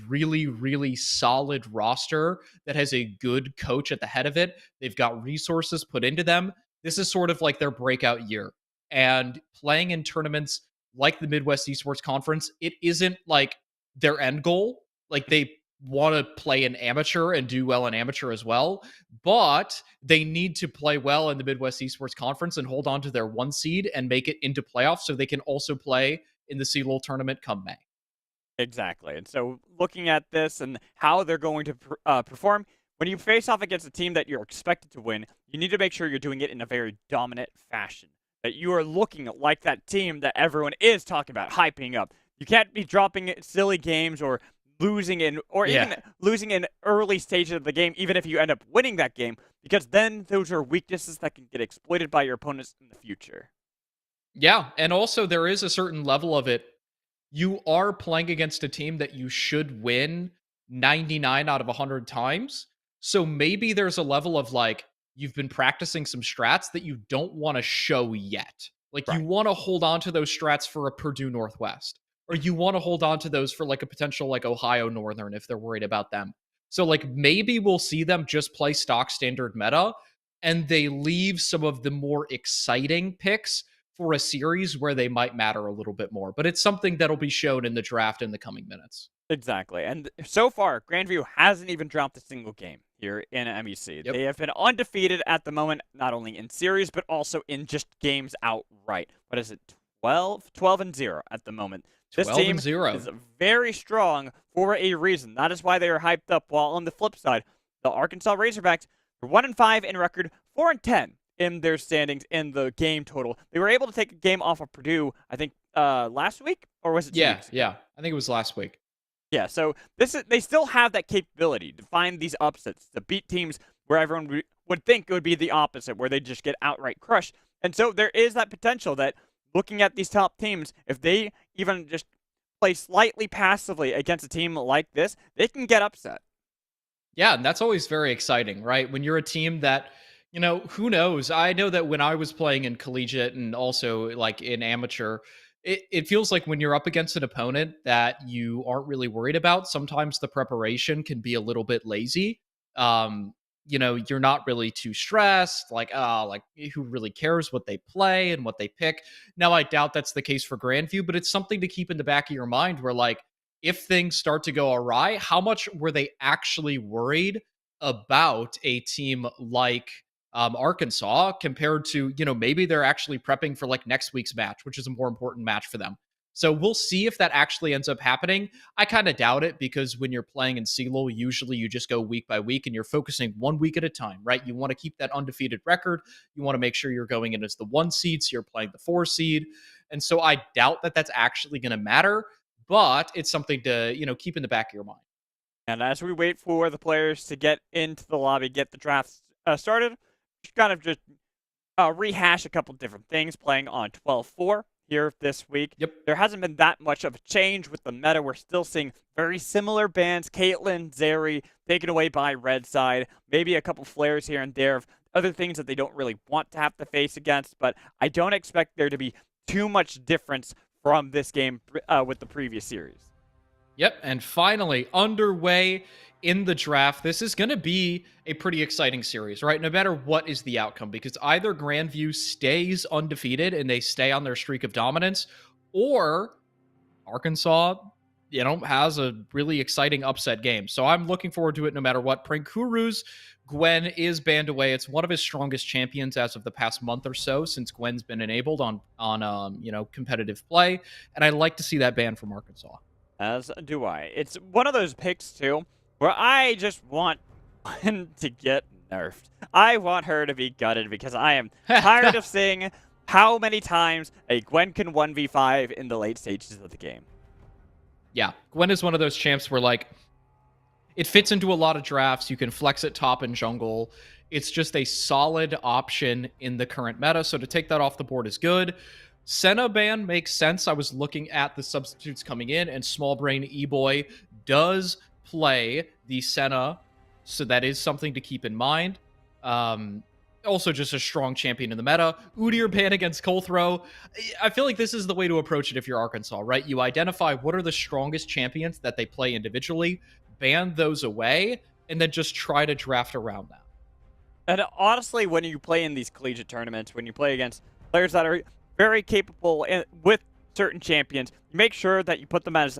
really really solid roster that has a good coach at the head of it. They've got resources put into them. This is sort of like their breakout year. And playing in tournaments like the Midwest Esports Conference, it isn't like their end goal. Like they want to play an amateur and do well in amateur as well, but they need to play well in the Midwest Esports Conference and hold on to their 1 seed and make it into playoffs so they can also play in the CLOL tournament come May. exactly. And so, looking at this and how they're going to perform, when you face off against a team that you're expected to win, you need to make sure you're doing it in a very dominant fashion. That you are looking like that team that everyone is talking about, hyping up. You can't be dropping silly games or losing in, or Yeah. even losing in early stages of the game, even if you end up winning that game, because then those are weaknesses that can get exploited by your opponents in the future. Yeah, and also there is a certain level of it. You are playing against a team that you should win 99 out of 100 times. So maybe there's a level of like you've been practicing some strats that you don't want to show yet. Like you Right. want to hold on to those strats for a Purdue Northwest, or you want to hold on to those for like a potential like Ohio Northern if they're worried about them. So like maybe we'll see them just play stock standard meta and they leave some of the more exciting picks for a series where they might matter a little bit more. But it's something that'll be shown in the draft in the coming minutes. Exactly. And so far, Grandview hasn't even dropped a single game here in MEC. Yep. They have been undefeated at the moment, not only in series, but also in just games outright. What is it? 12-0 at the moment. This 12 and team 0. is very strong for a reason. That is why they are hyped up. While on the flip side, the Arkansas Razorbacks are 1-5 in record, 4-10 in their standings in the game total. They were able to take a game off of Purdue, I think, last week, or was it 2 weeks ago? Yeah. I think it was last week. Yeah, so they still have that capability to find these upsets, to beat teams where everyone would think it would be the opposite, where they just get outright crushed. And so there is that potential that looking at these top teams, if they even just play slightly passively against a team like this, they can get upset. Yeah, and that's always very exciting, right? When you're a team that, who knows? I know that when I was playing in collegiate and also like in amateur, it feels like when you're up against an opponent that you aren't really worried about, sometimes the preparation can be a little bit lazy. Um, you're not really too stressed, like, like who really cares what they play and what they pick. Now, I doubt that's the case for Grandview, but it's something to keep in the back of your mind where like if things start to go awry, how much were they actually worried about a team like Arkansas compared to, maybe they're actually prepping for like next week's match, which is a more important match for them. So we'll see if that actually ends up happening. I kind of doubt it because when you're playing in CLOL, usually you just go week by week and you're focusing 1 week at a time, right? You want to keep that undefeated record. You want to make sure you're going in as the 1 seed, so you're playing the 4 seed. And so I doubt that that's actually going to matter, but it's something to, keep in the back of your mind. And as we wait for the players to get into the lobby, get the draft started, just kind of just rehash a couple different things playing on 12-4 here this week. Yep. There hasn't been that much of a change with the meta. We're still seeing very similar bans. Caitlyn, Zeri, taken away by Red Side. Maybe a couple flares here and there of other things that they don't really want to have to face against. But I don't expect there to be too much difference from this game with the previous series. Yep, and finally, underway in the draft. This is going to be a pretty exciting series, right? No matter what is the outcome, because either Grandview stays undefeated and they stay on their streak of dominance, or Arkansas, has a really exciting upset game. So I'm looking forward to it no matter what. Prankuru's Gwen is banned away. It's one of his strongest champions as of the past month or so, since Gwen's been enabled on competitive play, and I'd like to see that ban from Arkansas. As do I. It's one of those picks, too, where I just want Gwen to get nerfed. I want her to be gutted because I am tired of seeing how many times a Gwen can 1v5 in the late stages of the game. Yeah, Gwen is one of those champs where, it fits into a lot of drafts. You can flex it top and jungle. It's just a solid option in the current meta, so to take that off the board is good. Senna ban makes sense. I was looking at the substitutes coming in, and Small Brain E-Boy does play the Senna, so that is something to keep in mind. Also just a strong champion in the meta. Udyr ban against Colthrow. I feel like this is the way to approach it if you're Arkansas, right? You identify what are the strongest champions that they play individually, ban those away, and then just try to draft around that. And honestly, when you play in these collegiate tournaments, when you play against players that are very capable with certain champions, you make sure that you put them as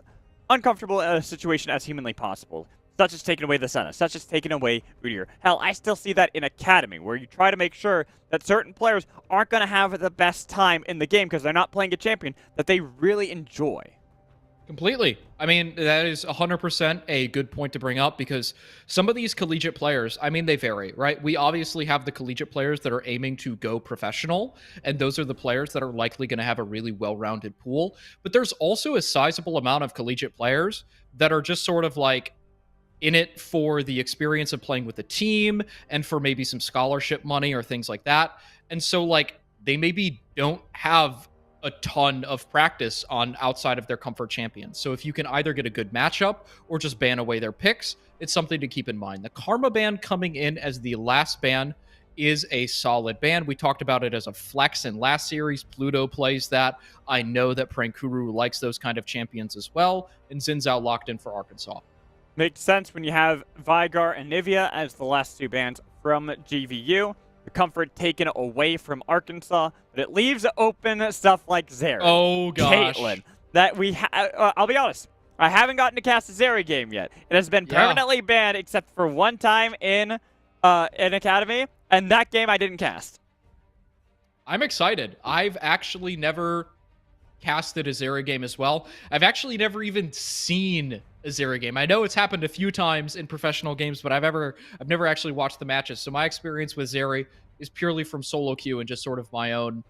uncomfortable in a situation as humanly possible, such as taking away the Senna, such as taking away Udyr. Hell, I still see that in Academy, where you try to make sure that certain players aren't going to have the best time in the game because they're not playing a champion that they really enjoy. Completely. I mean, that is 100% a good point to bring up, because some of these collegiate players, they vary, right? We obviously have the collegiate players that are aiming to go professional, and those are the players that are likely going to have a really well-rounded pool. But there's also a sizable amount of collegiate players that are just sort of in it for the experience of playing with a team and for maybe some scholarship money or things like that. And so, they maybe don't have a ton of practice on outside of their comfort champions. So if you can either get a good matchup or just ban away their picks, it's something to keep in mind. The Karma ban coming in as the last ban is a solid ban. We talked about it as a flex in last series. Pluto plays that. I know that Prankuru likes those kind of champions as well, and Zinzao locked in for Arkansas. Makes sense when you have Vigar and Nivea as the last two bans from GVU. The comfort taken away from Arkansas, but it leaves open stuff like Zeri. Oh, gosh. Caitlyn. That I'll be honest, I haven't gotten to cast a Zeri game yet. It has been permanently banned except for one time in Academy, and that game I didn't cast. I'm excited. I've actually never casted a Zeri game as well. I've actually never even seen a Zeri game. I know it's happened a few times in professional games, but I've never actually watched the matches. So my experience with Zeri is purely from solo queue and just sort of my own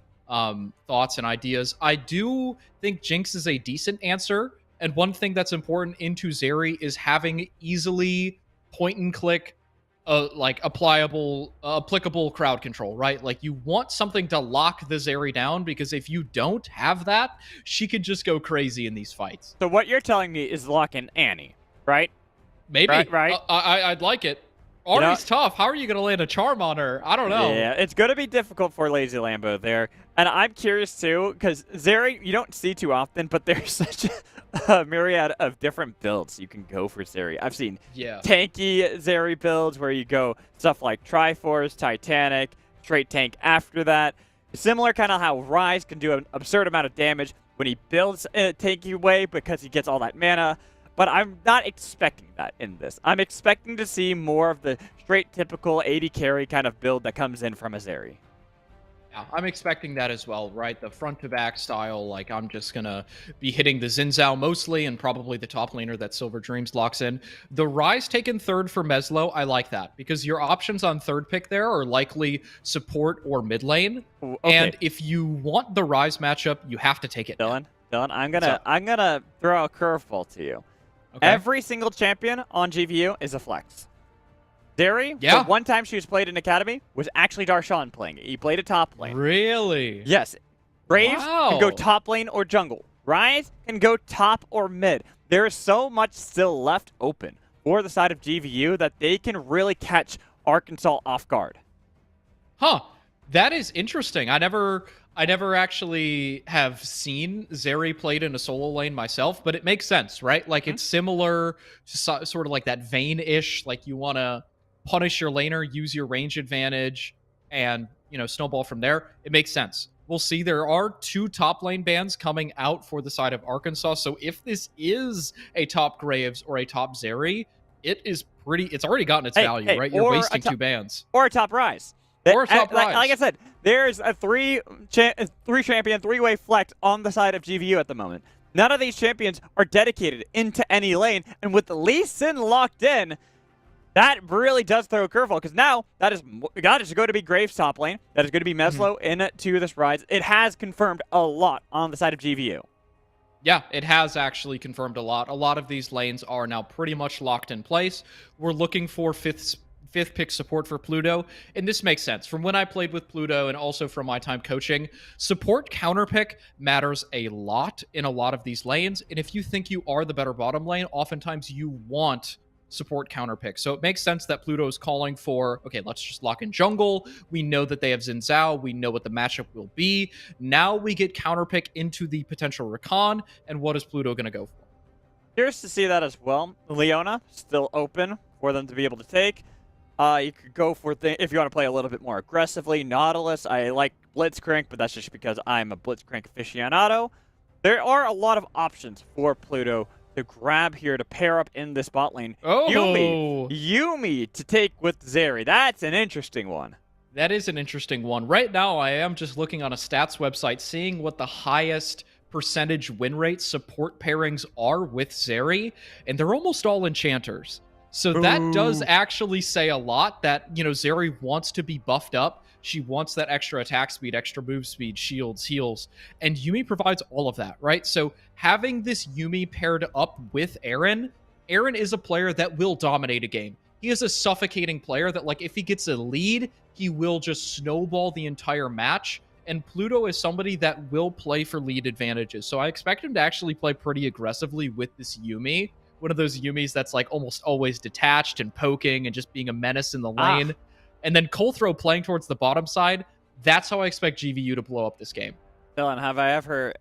thoughts and ideas. I do think Jinx is a decent answer, and one thing that's important into Zeri is having easily point and click applicable crowd control, right? You want something to lock the Zeri down, because if you don't have that, she could just go crazy in these fights. So what you're telling me is lock in Annie, right? Maybe. Right. I'd like it. Ari's tough. How are you going to land a charm on her? I don't know. Yeah, it's going to be difficult for Lazy Lambo there. And I'm curious, too, because Zeri, you don't see too often, but there's such a myriad of different builds you can go for Zeri. I've seen tanky Zeri builds where you go stuff like Triforce, Titanic, straight tank after that. Similar kind of how Rise can do an absurd amount of damage when he builds a tanky way because he gets all that mana. But I'm not expecting that in this. I'm expecting to see more of the straight typical 80 carry kind of build that comes in from a Zeri. Yeah, I'm expecting that as well, right? The front to back style, I'm just going to be hitting the Zinzao mostly, and probably the top laner that Silver Dreams locks in. The Rise taken third for Meslo, I like that, because your options on third pick there are likely support or mid lane. Okay. And if you want the Rise matchup, you have to take it. Dylan, I'm gonna throw a curveball to you. Okay. Every single champion on GVU is a flex. Zeri, the Yeah. one time she was played in Academy, was actually Darshan playing it. He played a top lane. Really? Yes. Graves can go Wow. top lane or jungle. Ryze can go top or mid. There is so much still left open for the side of GVU that they can really catch Arkansas off guard. Huh. That is interesting. I never actually have seen Zeri played in a solo lane myself, but it makes sense, right? Like it's similar to sort of like that Vayne-ish, like you want to punish your laner, use your range advantage, and snowball from there. It makes sense. We'll see. There are 2 top lane bans coming out for the side of Arkansas. So if this is a top Graves or a top Zeri, it's already gotten its value, right? You're wasting 2 bans. Or a top Rise. Or a top Rise. Like I said, there's a three champion, 3-way flex on the side of GVU at the moment. None of these champions are dedicated into any lane, and with Lee Sin locked in, that really does throw a curveball, because now that is going to be Graves top lane. That is going to be Meslo into this Rise. It has confirmed a lot on the side of GVU. Yeah, it has actually confirmed a lot. A lot of these lanes are now pretty much locked in place. We're looking for fifth pick support for Pluto, and this makes sense. From when I played with Pluto and also from my time coaching, support counter pick matters a lot in a lot of these lanes, and if you think you are the better bottom lane, oftentimes you want support counter pick. So it makes sense that Pluto is calling for, okay, let's just lock in jungle. We know that they have Xin Zhao. We know what the matchup will be. Now we get counter pick into the potential Rakan, and what is Pluto going to go for? Curious to see that as well. Leona, still open for them to be able to take. You could go for if you want to play a little bit more aggressively. Nautilus, I like Blitzcrank, but that's just because I'm a Blitzcrank aficionado. There are a lot of options for Pluto to grab here to pair up in this bot lane. Oh! Yuumi to take with Zeri. That's an interesting one. That is an interesting one. Right now, I am just looking on a stats website, seeing what the highest percentage win rate support pairings are with Zeri, and they're almost all enchanters. So that does actually say a lot that, Zeri wants to be buffed up. She wants that extra attack speed, extra move speed, shields, heals, and Yuumi provides all of that, right? So having this Yuumi paired up with Aaron is a player that will dominate a game. He is a suffocating player that, like, if he gets a lead, he will just snowball the entire match. And Pluto is somebody that will play for lead advantages. So I expect him to actually play pretty aggressively with this Yuumi. One of those Yuumis that's like almost always detached and poking and just being a menace in the lane. And then Colthrow playing towards the bottom side. That's how I expect GVU to blow up this game. Dylan, have I ever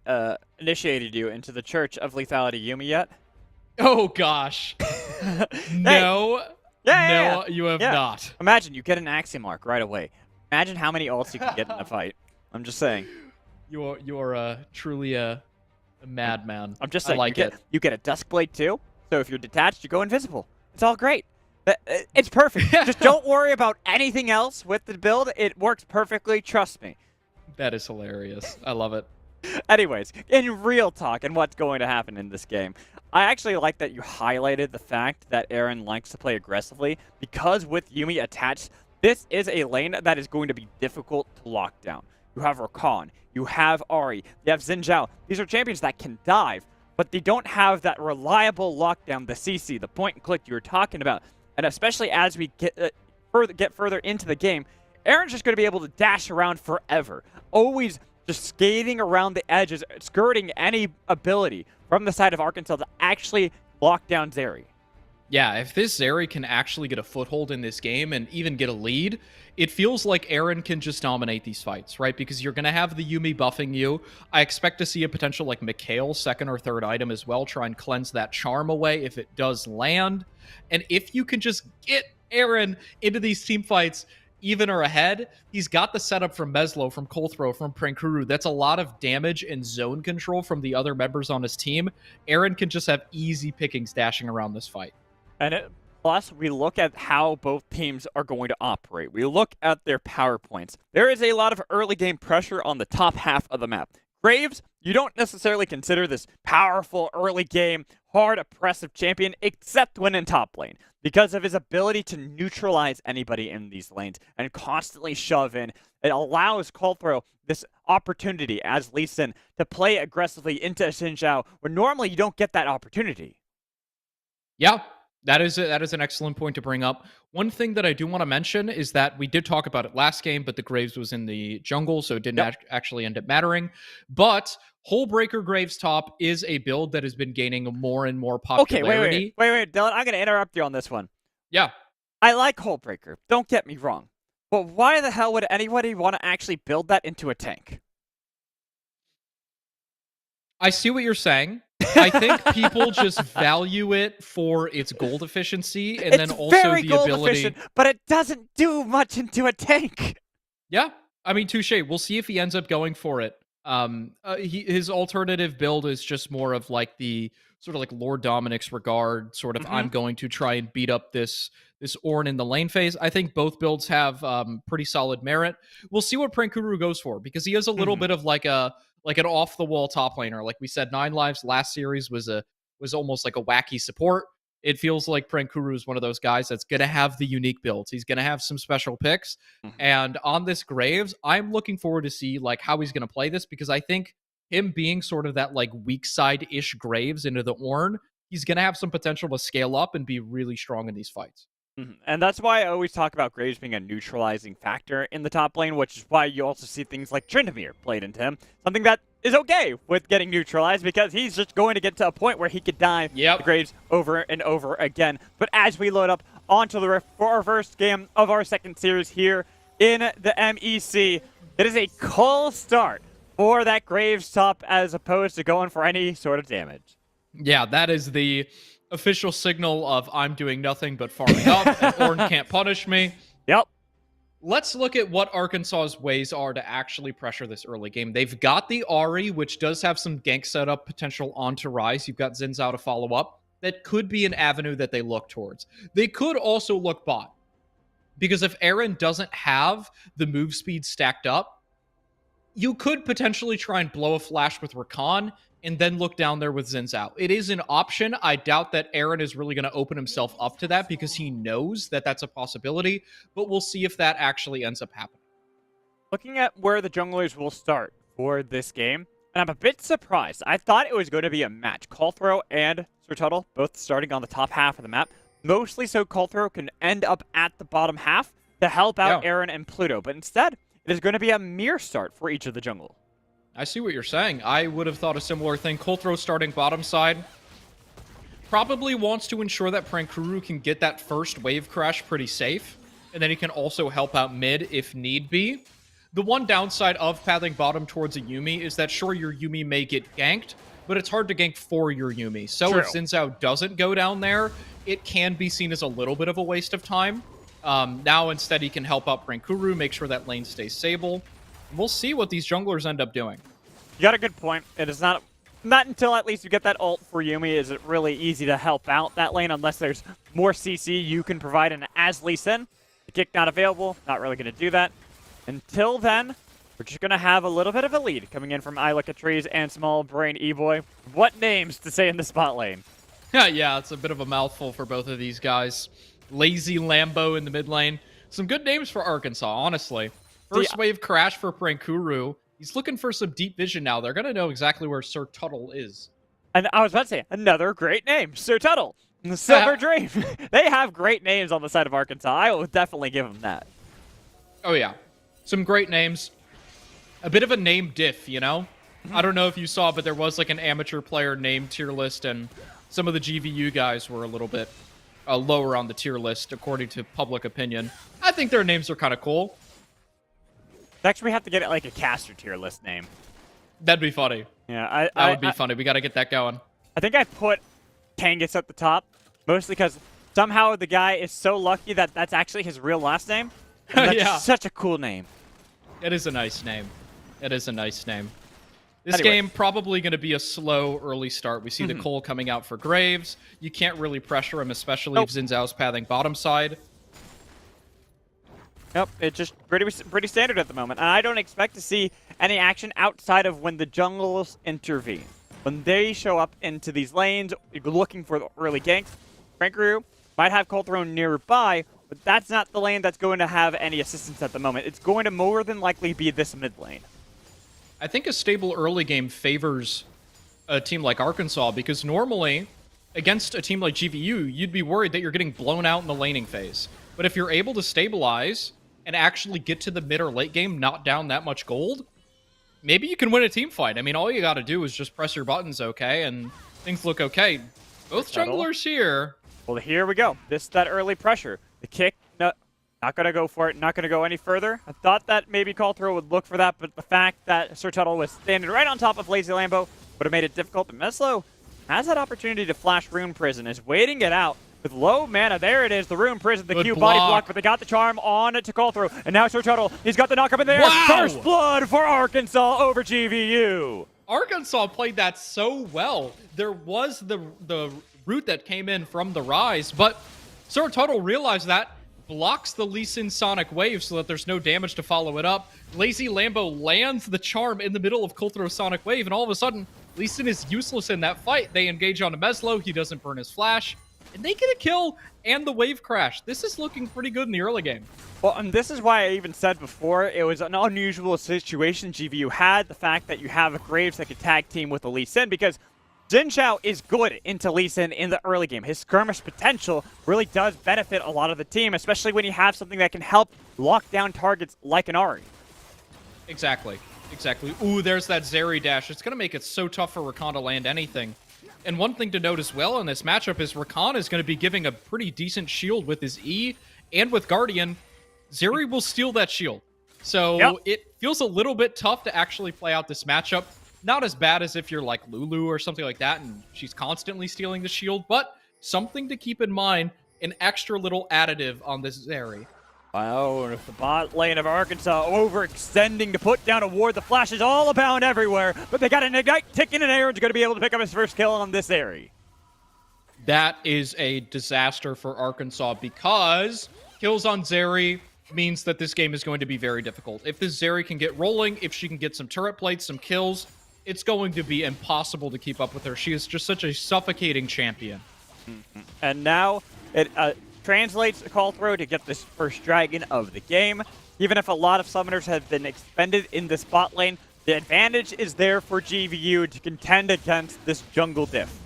initiated you into the Church of Lethality Yuumi yet? Oh, gosh. No. Yeah, you have not. Imagine you get an Axiom Arc right away. Imagine how many ults you can get in a fight. I'm just saying. You are truly a madman. I'm just saying. I like you get a Duskblade too. So if you're detached, you go invisible. It's all great. It's perfect. Just don't worry about anything else with the build. It works perfectly. Trust me. That is hilarious. I love it. Anyways, in real talk and what's going to happen in this game, I actually like that you highlighted the fact that Aaron likes to play aggressively, because with Yuumi attached, this is a lane that is going to be difficult to lock down. You have Rakan, you have Ahri, you have Xin Zhao. These are champions that can dive, but they don't have that reliable lockdown, the CC, the point and click you were talking about. And especially as we get further into the game, Aaron's just going to be able to dash around forever, always just skating around the edges, skirting any ability from the side of Arkansas to actually lock down Zeri. Yeah, if this Zeri can actually get a foothold in this game and even get a lead, it feels like Aaron can just dominate these fights, right? Because you're going to have the Yuumi buffing you. I expect to see a potential like Mikhail second or third item as well, try and cleanse that charm away if it does land. And if you can just get Aaron into these team fights even or ahead, he's got the setup from Meslo, from Colthrow, from Prankuru. That's a lot of damage and zone control from the other members on his team. Aaron can just have easy pickings dashing around this fight. And plus, we look at how both teams are going to operate. We look at their power points. There is a lot of early game pressure on the top half of the map. Graves, you don't necessarily consider this powerful early game, hard, oppressive champion, except when in top lane, because of his ability to neutralize anybody in these lanes and constantly shove in. It allows Colthrow this opportunity as Lee Sin to play aggressively into Xin Zhao, where normally you don't get that opportunity. Yeah, that is an excellent point to bring up. One thing that I do want to mention is that we did talk about it last game, but the Graves was in the jungle, so it didn't Yep. actually end up mattering. But Hullbreaker Graves top is a build that has been gaining more and more Okay, wait, wait, popularity. wait, wait, Dylan. I'm gonna interrupt you on this one. Yeah, I like Hullbreaker. Don't get me wrong, but why the hell would anybody want to actually build that into a tank? I see what you're saying. I think people just value it for its gold efficiency and then It's also very the gold ability. efficient, but it doesn't do much into a tank. Yeah, I mean, touche. We'll see if he ends up going for it. His alternative build is just more of like the sort of like Lord Dominic's regard, sort of I'm going to try and beat up this Ornn in the lane phase. I think both builds have pretty solid merit. We'll see what Prankuru goes for because he has a little bit of like an off the wall top laner. Like we said, 9 lives last series was almost like a wacky support. It feels like Prankuru is one of those guys that's going to have the unique builds. He's going to have some special picks. And on this Graves, I'm looking forward to see like how he's going to play this because I think him being sort of that like weak side-ish Graves into the Ornn, he's going to have some potential to scale up and be really strong in these fights. And that's why I always talk about Graves being a neutralizing factor in the top lane, which is why you also see things like Tryndamere played into him. Something that is okay with getting neutralized because he's just going to get to a point where he could die to Graves over and over again. But as we load up onto the rift for our first game of our second series here in the MEC, it is a cold start for that Graves top as opposed to going for any sort of damage. Yeah, that is the official signal of I'm doing nothing but farming up and Ornn can't punish me. Yep. Let's look at what Arkansas's ways are to actually pressure this early game. They've got the Ahri, which does have some gank setup potential onto Rise. You've got Xin Zhao to follow up. That could be an avenue that they look towards. They could also look bot. Because if Aaron doesn't have the move speed stacked up, you could potentially try and blow a flash with Rakan and then look down there with Xin Zhao. It is an option. I doubt that Aaron is really going to open himself up to that because he knows that that's a possibility, but we'll see if that actually ends up happening. Looking at where the junglers will start for this game, and I'm a bit surprised. I thought it was going to be a match. Callthrow and Sir Tuttle both starting on the top half of the map, mostly so Callthrow can end up at the bottom half to help out Aaron and Pluto, but instead, it is going to be a mirror start for each of the jungle. I see what you're saying. I would have thought a similar thing. Callthrow starting bottom side. Probably wants to ensure that Prankuru can get that first wave crash pretty safe. And then he can also help out mid if need be. The one downside of pathing bottom towards a Yuumi is that sure, your Yuumi may get ganked, but it's hard to gank for your Yuumi. So if Xin Zhao doesn't go down there, it can be seen as a little bit of a waste of time. Now instead he can help out Prankuru, make sure that lane stays stable. We'll see what these junglers end up doing. You got a good point. It is not until at least you get that ult for Yuumi is it really easy to help out that lane unless there's more CC you can provide. And as Lee Sin, the kick not available, not really going to do that. Until then, we're just going to have a little bit of a lead coming in from I Look at Trees and Small Brain E-Boy. What names to say in the spot lane? Yeah, it's a bit of a mouthful for both of these guys. Lazy Lambo in the mid lane. Some good names for Arkansas, honestly. First wave crash for Prankuru. He's looking for some deep vision now. They're going to know exactly where Sir Tuttle is. And I was about to say, another great name, Sir Tuttle. The Silver Dream. They have great names on the side of Arkansas. I will definitely give them that. Oh, yeah. Some great names. A bit of a name diff, you know? I don't know if you saw, but there was like an amateur player name tier list, and some of the GVU guys were a little bit lower on the tier list, according to public opinion. I think their names are kind of cool. Next, we have to get it like a caster tier list name. That'd be funny. Yeah, that would be funny. We got to get that going. I think I put Kangas at the top, mostly because somehow the guy is so lucky that that's actually his real last name. And that's such a cool name. It is a nice name. It is a nice name. This game probably going to be a slow early start. We see the Cole coming out for Graves. You can't really pressure him, especially if Xin Zhao's pathing bottom side. Nope, it's just pretty standard at the moment. And I don't expect to see any action outside of when the jungles intervene. When they show up into these lanes, looking for the early ganks, Prankuru might have Cold Throne nearby, but that's not the lane that's going to have any assistance at the moment. It's going to more than likely be this mid lane. I think a stable early game favors a team like Arkansas because normally against a team like GVU, you'd be worried that you're getting blown out in the laning phase. But if you're able to stabilize and actually get to the mid or late game, not down that much gold, maybe you can win a team fight. I mean, all you got to do is just press your buttons, okay, and things look okay. Both junglers here. Well, here we go. That early pressure. The kick, no, not going to go for it, not going to go any further. I thought that maybe Call-Throw would look for that, but the fact that Sir Tuttle was standing right on top of Lazy Lambo would have made it difficult. But Meslo has that opportunity to flash Rune Prison, is waiting it out with low mana. There it is, the Rune Prison, the Good Q block. body block, but they got the charm on to Call-Throw. And now Sir Tuttle, he's got the knock up in there. Wow. First blood for Arkansas over GVU. Arkansas played that so well. There was the route that came in from the Rise, but Sir Tuttle realized that, blocks the Lee Sin Sonic Wave so that there's no damage to follow it up. Lazy Lambo lands the charm in the middle of Call-Throw Sonic Wave, and all of a sudden, Lee Sin is useless in that fight. They engage onto Meslo, he doesn't burn his flash, and they get a kill and the wave crash. This is looking pretty good in the early game. Well, and this is why I even said before, it was an unusual situation GVU had, the fact that you have a Graves that could tag team with the Lee Sin, because Jin Xiao is good into Lee Sin in the early game. His skirmish potential really does benefit a lot of the team, especially when you have something that can help lock down targets like an Ahri. Exactly. Ooh, there's that Zeri dash. It's going to make it so tough for Rakan to land anything. And one thing to note as well in this matchup is Rakan is going to be giving a pretty decent shield with his E and with Guardian. Zeri will steal that shield. So It feels a little bit tough to actually play out this matchup. Not as bad as if you're like Lulu or something like that and she's constantly stealing the shield, but something to keep in mind, an extra little additive on this Zeri. Wow, and if the bot lane of Arkansas overextending to put down a ward, the flash is all abound everywhere, but they got an Ignite ticking, and Aaron's going to be able to pick up his first kill on this Zeri. That is a disaster for Arkansas because kills on Zeri means that this game is going to be very difficult. If this Zeri can get rolling, if she can get some turret plates, some kills, it's going to be impossible to keep up with her. She is just such a suffocating champion. And now it translates the Call-Throw to get this first dragon of the game. Even if a lot of summoners have been expended in this bot lane, the advantage is there for GVU to contend against this jungle diff.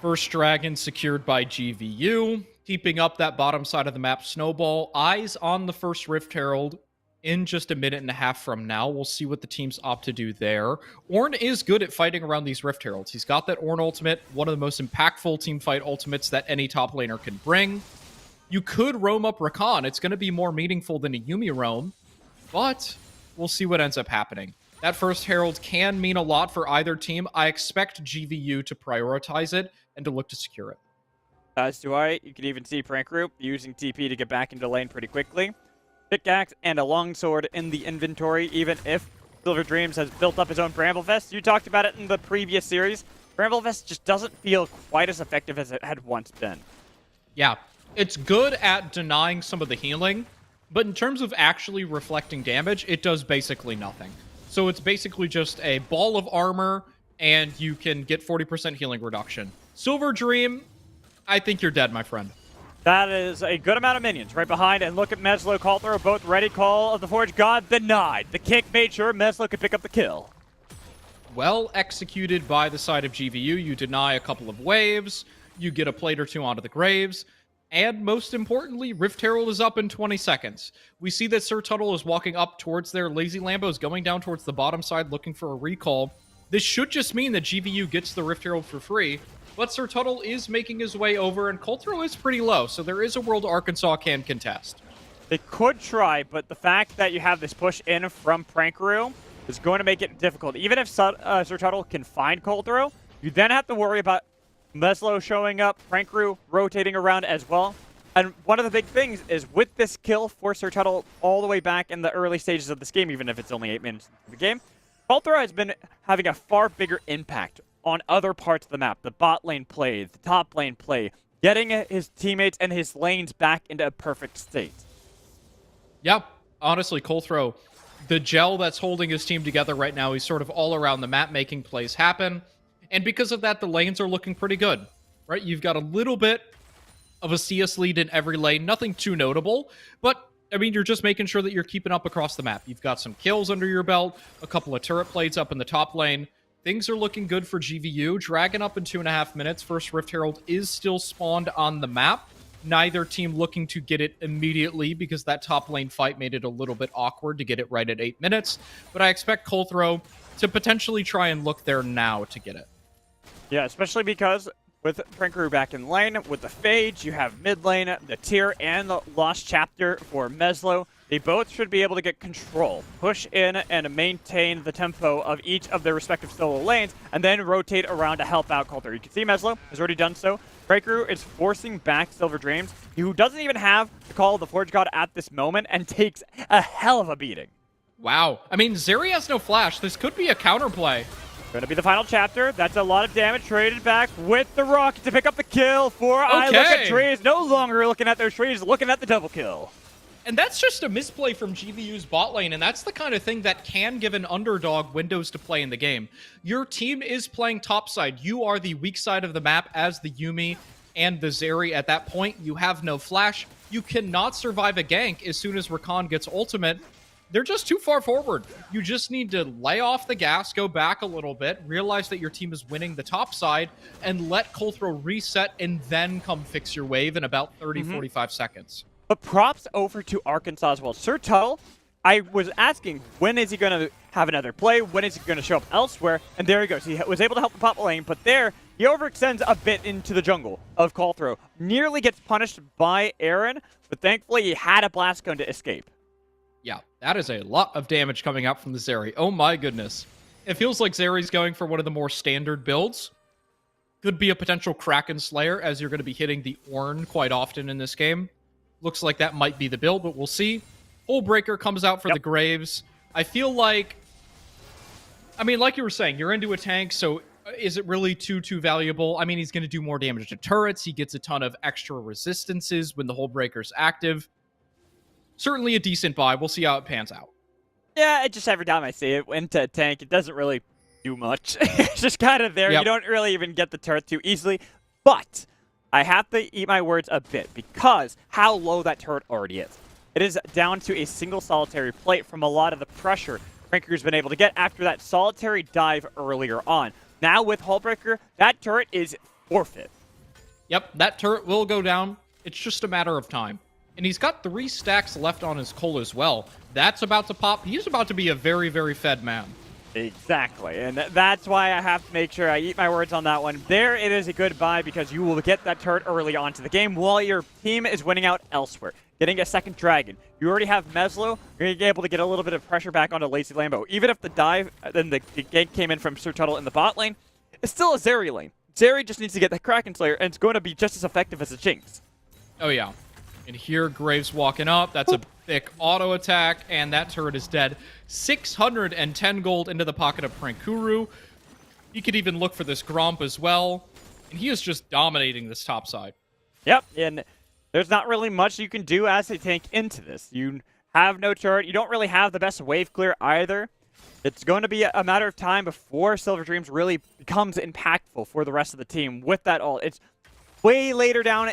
First dragon secured by GVU, keeping up that bottom side of the map snowball. Eyes on the first Rift Herald in just a minute and a half from now. We'll see what the teams opt to do there. Ornn is good at fighting around these Rift Heralds. He's got that Ornn ultimate, one of the most impactful team fight ultimates that any top laner can bring. You could roam up Rakan. It's going to be more meaningful than a Yuumi roam, but we'll see what ends up happening. That first Herald can mean a lot for either team. I expect GVU to prioritize it and to look to secure it. As do I. You can even see Prank Group using TP to get back into lane pretty quickly. Pickaxe and a longsword in the inventory, even if Silver Dreams has built up his own Bramblefest. You talked about it in the previous series. Bramblefest just doesn't feel quite as effective as it had once been. Yeah, it's good at denying some of the healing, but in terms of actually reflecting damage, it does basically nothing. So it's basically just a ball of armor, and you can get 40% healing reduction. Silver Dream, I think you're dead, my friend. That is a good amount of minions right behind, and look at Meslo, Call-Throw, both ready. Call of the Forge God denied. The kick made sure Meslo could pick up the kill. Well executed by the side of GVU. You deny a couple of waves, you get a plate or two onto the graves, and most importantly, Rift Herald is up in 20 seconds. We see that Sir Tuttle is walking up towards their Lazy Lambos, going down towards the bottom side looking for a recall. This should just mean that GVU gets the Rift Herald for free, but Sir Tuttle is making his way over, and Call-Throw is pretty low, so there is a world Arkansas can contest. They could try, but the fact that you have this push in from Prankaroo is going to make it difficult. Even if Sir Tuttle can find Call-Throw, you then have to worry about Meslo showing up, Prankaroo rotating around as well. And one of the big things is with this kill for Sir Tuttle all the way back in the early stages of this game, even if it's only 8 minutes into the game, Call-Throw has been having a far bigger impact on other parts of the map. The bot lane play, the top lane play, getting his teammates and his lanes back into a perfect state. Yeah, honestly, Call-Throw, the gel that's holding his team together right now, he's sort of all around the map making plays happen. And because of that, the lanes are looking pretty good, right? You've got a little bit of a CS lead in every lane, nothing too notable, but I mean, you're just making sure that you're keeping up across the map. You've got some kills under your belt, a couple of turret plates up in the top lane. things are looking good for GVU. Dragon up in 2.5 minutes. First Rift Herald is still spawned on the map. Neither team looking to get it immediately because that top lane fight made it a little bit awkward to get it right at 8 minutes. But I expect Colthrow to potentially try and look there now to get it. Yeah, especially because with Prankaroo back in lane, with the Phage, you have mid lane, the tier, and the Lost Chapter for Meslo. They both should be able to get control, push in, and maintain the tempo of each of their respective solo lanes, and then rotate around to help out Coulter. You can see Meslo has already done so. Prankaroo is forcing back Silver Dreams, who doesn't even have the call of the Forge God at this moment, and takes a hell of a beating. Wow. I mean, Zeri has no flash. This could be a counterplay. Going to be the final chapter. That's a lot of damage traded back with the rocket to pick up the kill for I look at trees. No longer looking at those trees, looking at the double kill. And that's just a misplay from GVU's bot lane, and that's the kind of thing that can give an underdog windows to play in the game. Your team is playing topside. You are the weak side of the map as the Yuumi and the Zeri. At that point, you have no flash. You cannot survive a gank as soon as Rakan gets ultimate. They're just too far forward. You just need to lay off the gas, go back a little bit, realize that your team is winning the top side, and let Colthrow reset and then come fix your wave in about 30, 45 seconds. But props over to Arkansas as well. Sir Tuttle, I was asking, when is he going to have another play? When is he going to show up elsewhere? And there he goes. He was able to help the top lane, but there, he overextends a bit into the jungle of Colthrow. Nearly gets punished by Aaron, but thankfully he had a blast cone to escape. Yeah, that is a lot of damage coming out from the Zeri. Oh my goodness. It feels like Zeri's going for one of the more standard builds. Could be a potential Kraken Slayer, as you're going to be hitting the Ornn quite often in this game. Looks like that might be the build, but we'll see. Hullbreaker comes out for the Graves. I feel like... I mean, like you were saying, you're into a tank, so is it really too valuable? I mean, he's going to do more damage to turrets. He gets a ton of extra resistances when the Hullbreaker's active. Certainly a decent buy. We'll see how it pans out. Yeah, just every time I see it into a tank, it doesn't really do much. It's just kind of there. Yep. You don't really even get the turret too easily. But I have to eat my words a bit because how low that turret already is. It is down to a single solitary plate from a lot of the pressure Prankaroo's been able to get after that solitary dive earlier on. Now with Hullbreaker, that turret is forfeit. Yep, that turret will go down. It's just a matter of time. And he's got 3 stacks left on his Cole as well. That's about to pop. He's about to be a very, very fed man. Exactly, and that's why I have to make sure I eat my words on that one. There it is a good buy because you will get that turret early onto the game while your team is winning out elsewhere. Getting a second dragon. You already have Meslo. You're going to be able to get a little bit of pressure back onto Lazy Lambo. Even if the dive, then the gank came in from Sir Tuttle in the bot lane, it's still a Zeri lane. Zeri just needs to get the Kraken Slayer, and it's going to be just as effective as a Jinx. Oh, yeah. And here, Graves walking up. That's a thick auto attack, and that turret is dead. 610 gold into the pocket of Prankaroo. You could even look for this Gromp as well. And he is just dominating this top side. Yep, and there's not really much you can do as a tank into this. You have no turret. You don't really have the best wave clear either. It's going to be a matter of time before Silver Dreams really becomes impactful for the rest of the team with that ult. It's way later down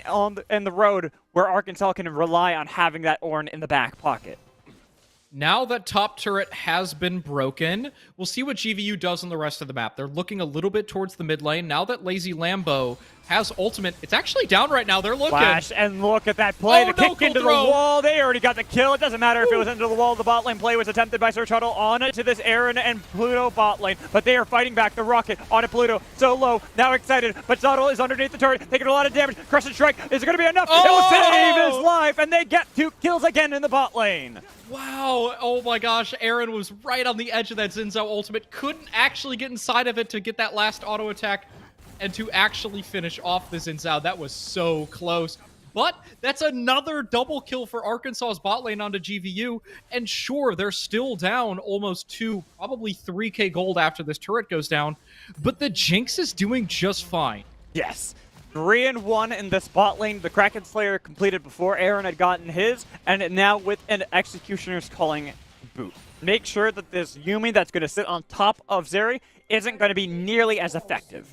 in the road where Arkansas can rely on having that Ornn in the back pocket. Now that top turret has been broken, we'll see what GVU does on the rest of the map. They're looking a little bit towards the mid lane. Now that Lazy Lambo has ultimate, it's actually down right now. They're looking. Flash, and look at that play. Oh, the kick into the wall. They already got the kill. It doesn't matter if it was into the wall. The bot lane play was attempted by Sir Tuttle on to this Aaron and Pluto bot lane, but they are fighting back. The rocket onto Pluto. So low. Now excited, but Tuttle is underneath the turret, taking a lot of damage. Crush and strike. Is it going to be enough? Oh! It will save his life, and they get 2 kills again in the bot lane. Wow. Oh my gosh. Aaron was right on the edge of that Xin Zhao ultimate. Couldn't actually get inside of it to get that last auto attack and to actually finish off the Xin Zhao. That was so close. But that's another double kill for Arkansas's bot lane onto GVU. And sure, they're still down almost 2, probably 3k gold after this turret goes down. But the Jinx is doing just fine. Yes. 3-1 in this bot lane. The Kraken Slayer completed before Aaron had gotten his, and now with an Executioner's Calling boot. Make sure that this Yuumi that's going to sit on top of Zeri isn't going to be nearly as effective.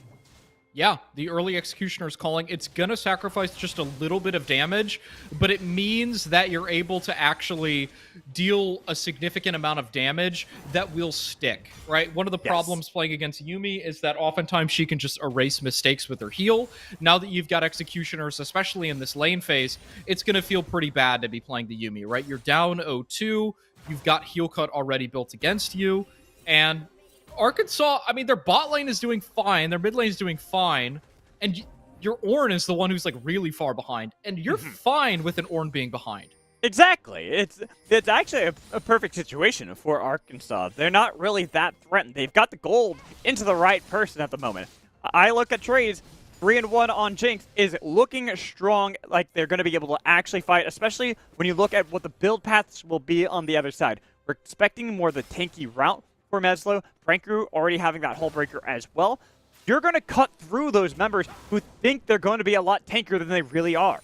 Yeah, the early Executioner's Calling, it's gonna sacrifice just a little bit of damage, but it means that you're able to actually deal a significant amount of damage that will stick, right? One of the Yes. problems playing against Yumi is that oftentimes she can just erase mistakes with her heal. Now that you've got Executioners, especially in this lane phase, it's gonna feel pretty bad to be playing the Yumi, right? You're down 0-2, you've got heal cut already built against you, and Arkansas, I mean, their bot lane is doing fine, their mid lane is doing fine, and your Ornn is the one who's like really far behind, and you're fine with an Ornn being behind. Exactly. It's actually a perfect situation for Arkansas. They're not really that threatened. They've got the gold into the right person at the moment. I look at trades. 3-1 on Jinx is looking strong, like they're going to be able to actually fight, especially when you look at what the build paths will be on the other side. We're expecting more the tanky route for Meslo. Prankru already having that hull breaker as well. You're going to cut through those members who think they're going to be a lot tankier than they really are.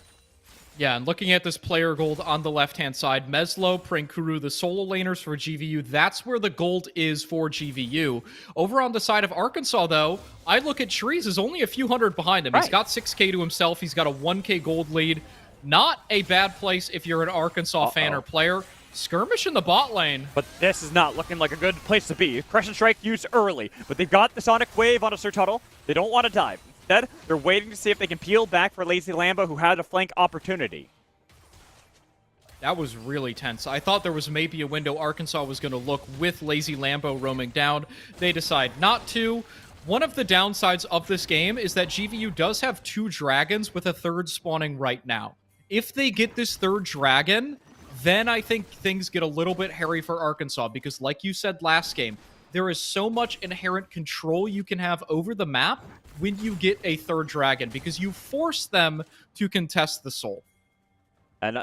Yeah, and looking at this player gold on the left-hand side, Meslo, Prankuru, the solo laners for GVU, that's where the gold is for GVU. Over on the side of Arkansas, though, I look at Shreeze as only a few hundred behind him. Right. He's got 6K to himself. He's got a 1K gold lead. Not a bad place if you're an Arkansas fan or player. Skirmish in the bot lane. But this is not looking like a good place to be. Crescent Strike used early, but they've got the Sonic Wave on a Sir Tuttle. They don't want to dive. Instead, they're waiting to see if they can peel back for Lazy Lambo, who had a flank opportunity. That was really tense. I thought there was maybe a window Arkansas was going to look with Lazy Lambo roaming down. They decide not to. One of the downsides of this game is that GVU does have 2 dragons with a 3rd spawning right now. If they get this 3rd dragon, then I think things get a little bit hairy for Arkansas, because like you said last game, there is so much inherent control you can have over the map when you get a 3rd dragon, because you force them to contest the soul. And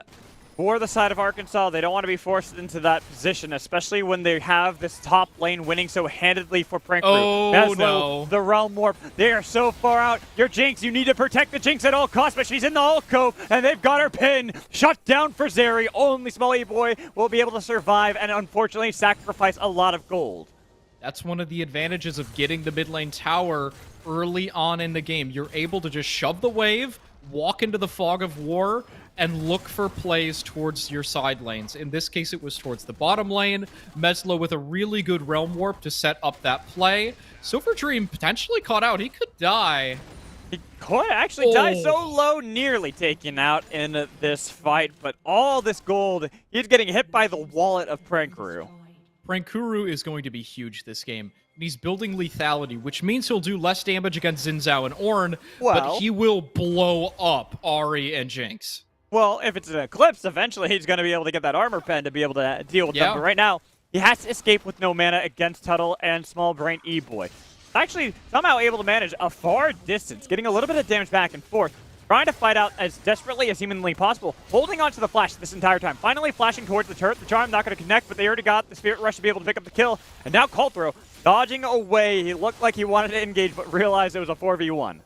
for the side of Arkansas, they don't want to be forced into that position, especially when they have this top lane winning so handedly for Prankru. Oh, Meslo, no. the Realm Warp, they are so far out. Your Jinx, you need to protect the Jinx at all costs, but she's in the alcove, and they've got her pinned. Shut down for Zeri. Only Small E-Boy will be able to survive and unfortunately sacrifice a lot of gold. That's one of the advantages of getting the mid lane tower early on in the game. You're able to just shove the wave, walk into the fog of war, and look for plays towards your side lanes. In this case, it was towards the bottom lane. Meslo with a really good Realm Warp to set up that play. Silver Dream potentially caught out. He could die. He could actually die so low, nearly taken out in this fight, but all this gold, he's getting hit by the wallet of Prankuru. Prankuru is going to be huge this game. And he's building lethality, which means he'll do less damage against Xin Zhao and Ornn, but he will blow up Ahri and Jinx. Well, if it's an Eclipse, eventually he's going to be able to get that armor pen to be able to deal with them. But right now, he has to escape with no mana against Tuttle and Small Brain E-Boy. Actually, somehow able to manage a far distance, getting a little bit of damage back and forth, trying to fight out as desperately as humanly possible, holding onto the flash this entire time, finally flashing towards the turret. The charm not going to connect, but they already got the Spirit Rush to be able to pick up the kill. And now Cult Throw, dodging away. He looked like he wanted to engage, but realized it was a 4v1.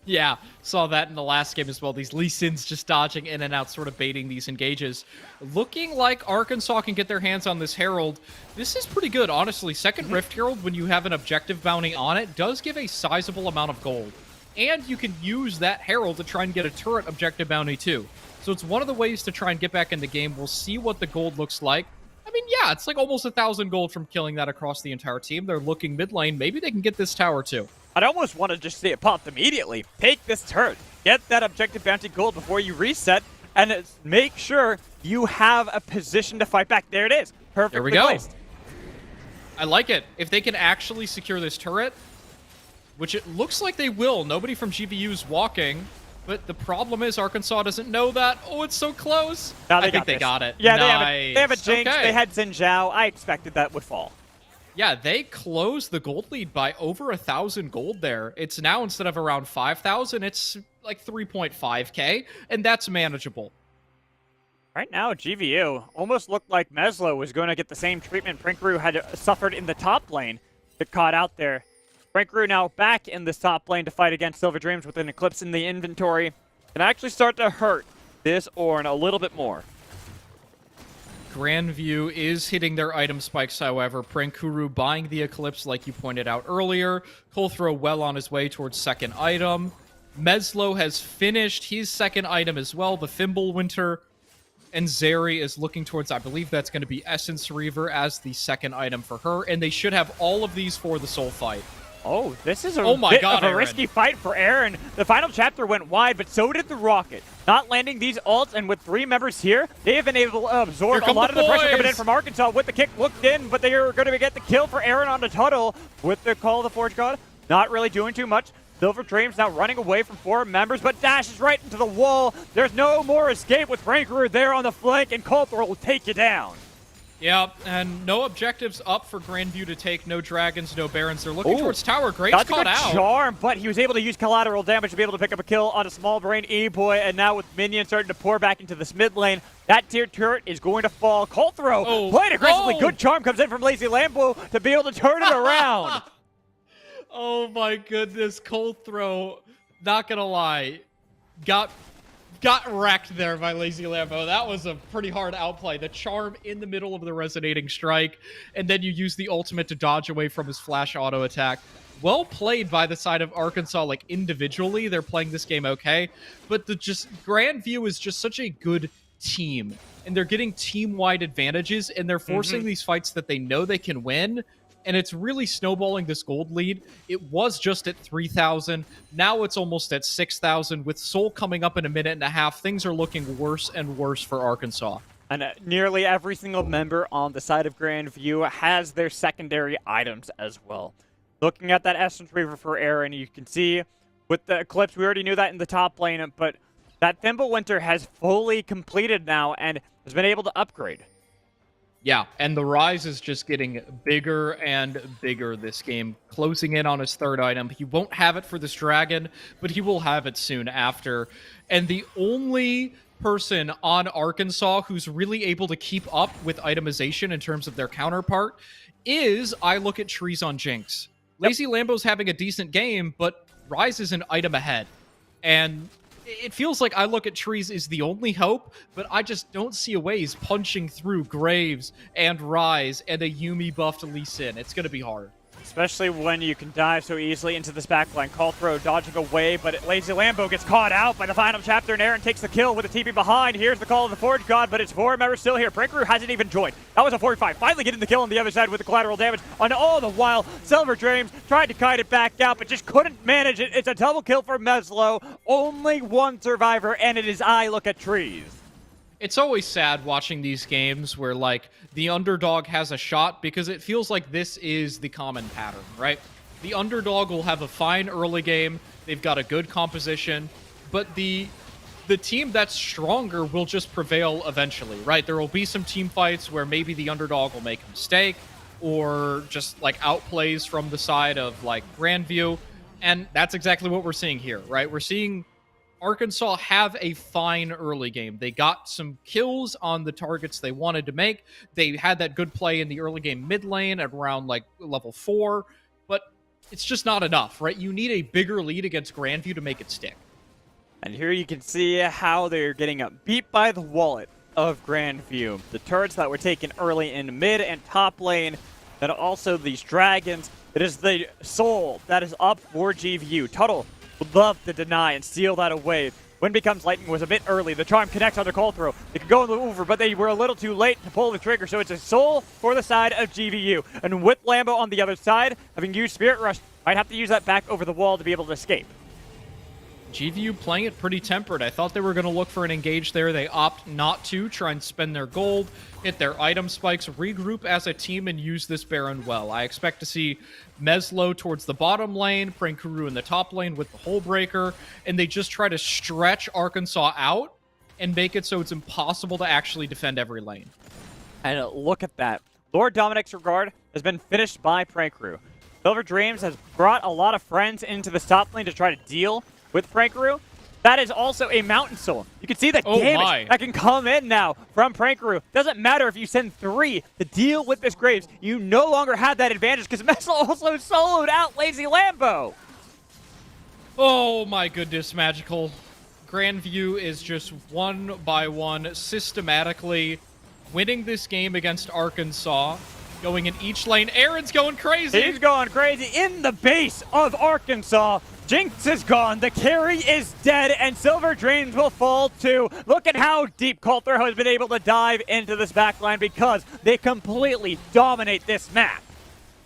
Yeah, saw that in the last game as well. These Lee Sins just dodging in and out, sort of baiting these engages. Looking like Arkansas can get their hands on this Herald. This is pretty good, honestly. Second Rift Herald, when you have an objective bounty on it, does give a sizable amount of gold. And you can use that Herald to try and get a turret objective bounty too. So it's one of the ways to try and get back in the game. We'll see what the gold looks like. I mean, yeah, it's like almost 1,000 gold from killing that across the entire team. They're looking mid lane. Maybe they can get this tower too. I'd almost want to just see it popped immediately. Take this turret, get that objective bounty gold before you reset, and make sure you have a position to fight back. There it is. Perfectly placed. I like it. If they can actually secure this turret, which it looks like they will. Nobody from GVU is walking, but the problem is Arkansas doesn't know that. Oh, it's so close. I think they got it. Yeah, nice. they have a Jinx. Okay. They had Xin Zhao. I expected that would fall. Yeah, they closed the gold lead by over 1,000 gold there. It's now, instead of around 5,000, it's like 3.5k, and that's manageable. Right now, GVU almost looked like Meslo was going to get the same treatment Prankuru had suffered in the top lane. Get caught out there. Prankuru now back in this top lane to fight against Silver Dreams with an Eclipse in the inventory. Can actually start to hurt this Ornn a little bit more. Grandview is hitting their item spikes, however. Prankuru buying the Eclipse, like you pointed out earlier. Kolthro well on his way towards second item. Meslo has finished his second item as well, the Fimbulwinter. And Zeri is looking towards, I believe that's going to be Essence Reaver as the second item for her. And they should have all of these for the soul fight. Oh, this is a bit of a risky fight for Aaron. The final chapter went wide, but so did the rocket. Not landing these ults, and with 3 members here, they have been able to absorb a lot of the pressure coming in from Arkansas with the kick looked in, but they are going to get the kill for Aaron on the Tuttle with the Call of the Forge God. Not really doing too much. Silver Dreams now running away from 4 members, but dashes right into the wall. There's no more escape with Franker there on the flank, and Coulthard will take you down. Yeah, and no objectives up for Grandview to take. No dragons, no barons. They're looking towards tower. Graves caught out. Charm, but he was able to use collateral damage to be able to pick up a kill on a small brain E-Boy, and now with minions starting to pour back into this mid lane, that tier turret is going to fall. Coulthro played aggressively. Good charm comes in from Lazy Lambo to be able to turn it around. Oh my goodness, Coulthro, not gonna lie, got wrecked there by Lazy Lambo. That was a pretty hard outplay. The charm in the middle of the resonating strike, and then you use the ultimate to dodge away from his flash auto attack. Well played by the side of Arkansas, like individually, they're playing this game okay, but Grandview is just such a good team, and they're getting team-wide advantages, and they're forcing these fights that they know they can win, and it's really snowballing this gold lead. It was just at 3,000. Now it's almost at 6,000. With Soul coming up in a minute and a half, things are looking worse and worse for Arkansas. And nearly every single member on the side of Grandview has their secondary items as well. Looking at that Essence Reaver for Aaron, you can see with the Eclipse, we already knew that in the top lane, but that Fimbulwinter has fully completed now and has been able to upgrade. Yeah, and the Rise is just getting bigger and bigger this game, closing in on his third item. He won't have it for this dragon, but he will have it soon after. And the only person on Arkansas who's really able to keep up with itemization in terms of their counterpart is I Look at Trees on Jinx. Lazy Lambo's having a decent game, but Rise is an item ahead. And it feels like I Look at Trees is the only hope, but I just don't see a way he's punching through Graves and Rise and a Yuumi buffed Lee Sin. It's going to be hard. Especially when you can dive so easily into this backline. Coulthro dodging away, but Lazy Lambo gets caught out by the final chapter, and Aaron takes the kill with a TP behind. Here's the Call of the Forge God, but it's 4 members still here. Breaker hasn't even joined. That was a 45. Finally getting the kill on the other side with the collateral damage. On all the while, Silver Dreams tried to kite it back out, but just couldn't manage it. It's a double kill for Meslo. Only one survivor, and it is I Look at Trees. It's always sad watching these games where, like, the underdog has a shot because it feels like this is the common pattern, right? The underdog will have a fine early game. They've got a good composition, but the team that's stronger will just prevail eventually, right? There will be some team fights where maybe the underdog will make a mistake or just, like, outplays from the side of, like, Grandview, and that's exactly what we're seeing here, right? We're seeing Arkansas have a fine early game. They got some kills on the targets they wanted to make. They had that good play in the early game mid lane at around like level 4, but it's just not enough, right? You need a bigger lead against Grandview to make it stick. And here you can see how they're getting beat by the wallet of Grandview. The turrets that were taken early in mid and top lane, and also these dragons. It is the soul that is up for GVU. Tuttle would love to deny and steal that away. Wind Becomes Lightning was a bit early. The charm connects onto Coulthro. They could go over, but they were a little too late to pull the trigger, so it's a soul for the side of GVU. And with Lambo on the other side, having used Spirit Rush, might have to use that back over the wall to be able to escape. GVU playing it pretty tempered. I thought they were going to look for an engage there. They opt not to, try and spend their gold, hit their item spikes, regroup as a team, and use this Baron well. I expect to see Meslo towards the bottom lane, Prankuru in the top lane with the Hole Breaker, and they just try to stretch Arkansas out and make it so it's impossible to actually defend every lane. And look at that. Lord Dominic's Regard has been finished by Prankuru. Silver Dreams has brought a lot of friends into the top lane to try to deal with Prankuru. That is also a Mountain Soul. You can see the damage that can come in now from Prankuru. Doesn't matter if you send 3 to deal with this Graves. You no longer have that advantage because Messel also soloed out Lazy Lambo. Oh my goodness, Magical. Grandview is just one by one systematically winning this game against Arkansas, going in each lane. Aaron's going crazy. He's going crazy in the base of Arkansas. Jinx is gone, the carry is dead, and Silver Dreams will fall too. Look at how deep Coulter has been able to dive into this backline because they completely dominate this map.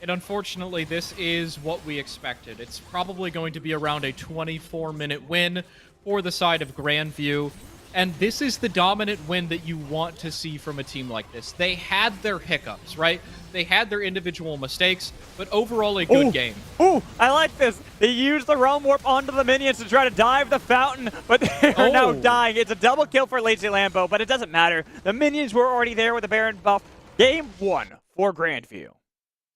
And unfortunately, this is what we expected. It's probably going to be around a 24-minute win for the side of Grandview. And this is the dominant win that you want to see from a team like this. They had their hiccups, right? They had their individual mistakes, but overall a good game. Ooh, I like this. They used the Realm Warp onto the minions to try to dive the fountain, but they are now dying. It's a double kill for Lazy Lambo, but it doesn't matter. The minions were already there with the Baron buff. Game 1 for Grandview.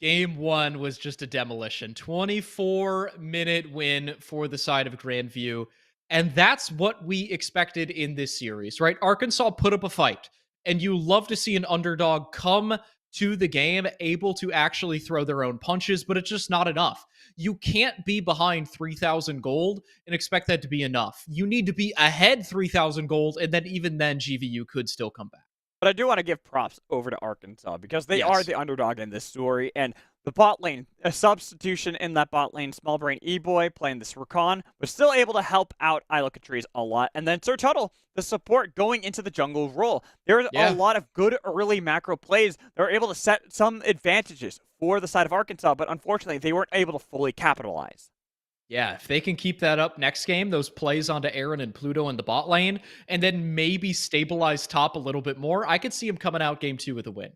Game 1 was just a demolition. 24-minute win for the side of Grandview. And that's what we expected in this series, right? Arkansas put up a fight, and you love to see an underdog come to the game able to actually throw their own punches, but it's just not enough. You can't be behind 3,000 gold and expect that to be enough. You need to be ahead 3,000 gold, and then even then GVU could still come back. But I do want to give props over to Arkansas because they are the underdog in this story. And the bot lane, a substitution in that bot lane, Small Brain E-Boy playing this Rakan, was still able to help out Ilocatrice a lot. And then Sir Tuttle, the support going into the jungle role. There was a lot of good early macro plays that were able to set some advantages for the side of Arkansas, but unfortunately they weren't able to fully capitalize. Yeah, if they can keep that up next game, those plays onto Aaron and Pluto in the bot lane, and then maybe stabilize top a little bit more, I could see him coming out game 2 with a win.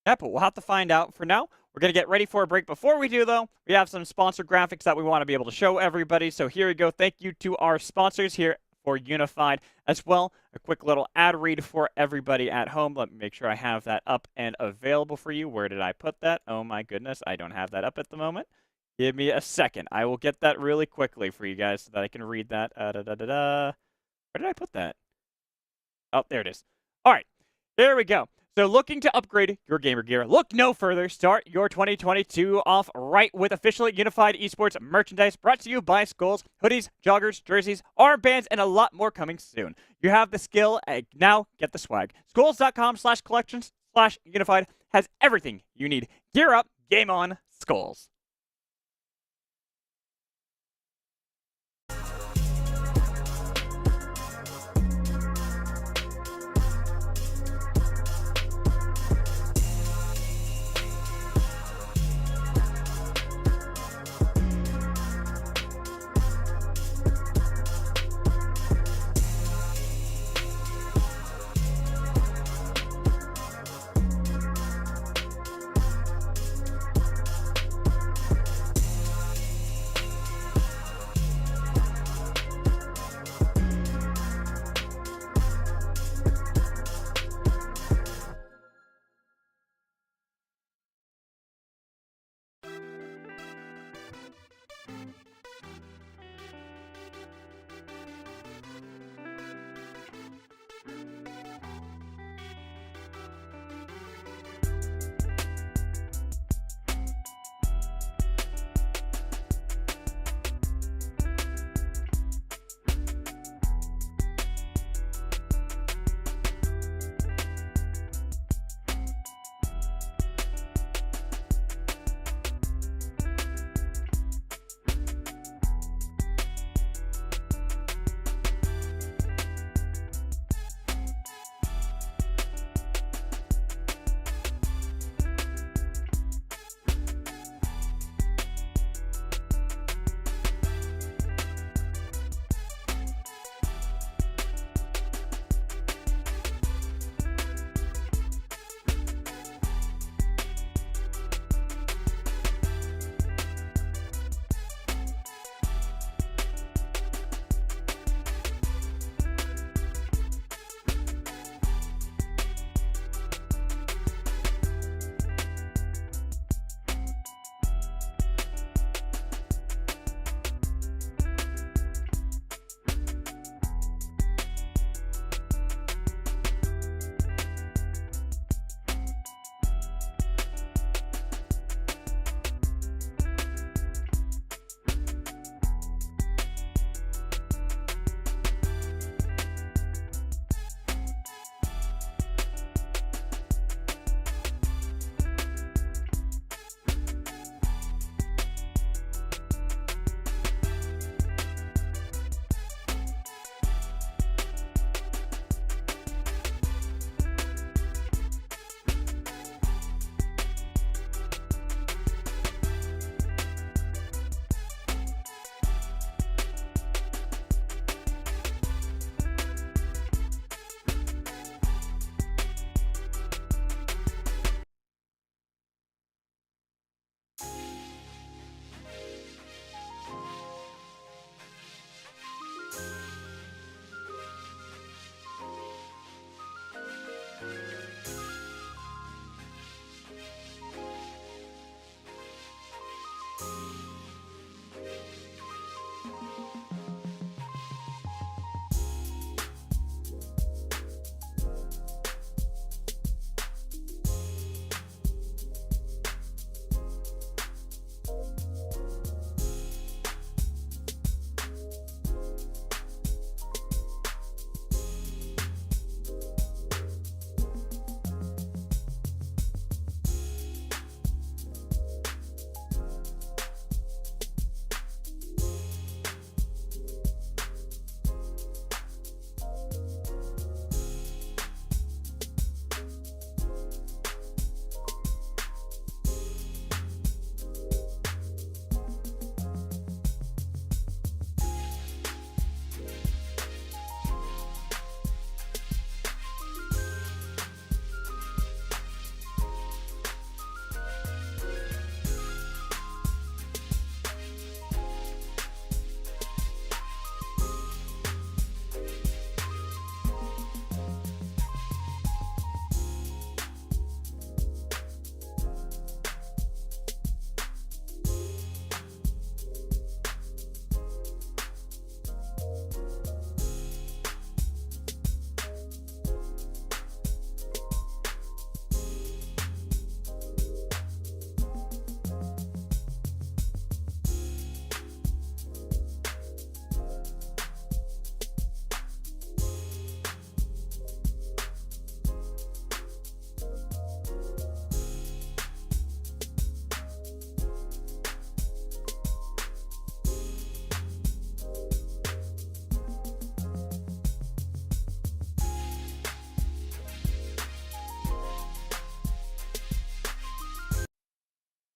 Yeah, but we'll have to find out. For now, we're going to get ready for a break. Before we do, though, we have some sponsor graphics that we want to be able to show everybody. So here we go. Thank you to our sponsors here for Unified. As well, a quick little ad read for everybody at home. Let me make sure I have that up and available for you. Where did I put that? Oh my goodness, I don't have that up at the moment. Give me a second. I will get that really quickly for you guys so that I can read that. Where did I put that? Oh, there it is. All right, there we go. So looking to upgrade your gamer gear, look no further. Start your 2022 off right with officially Unified Esports merchandise brought to you by Skulls, hoodies, joggers, jerseys, armbands, and a lot more coming soon. You have the skill, now get the swag. Skulls.com/collections/unified has everything you need. Gear up, game on, Skulls.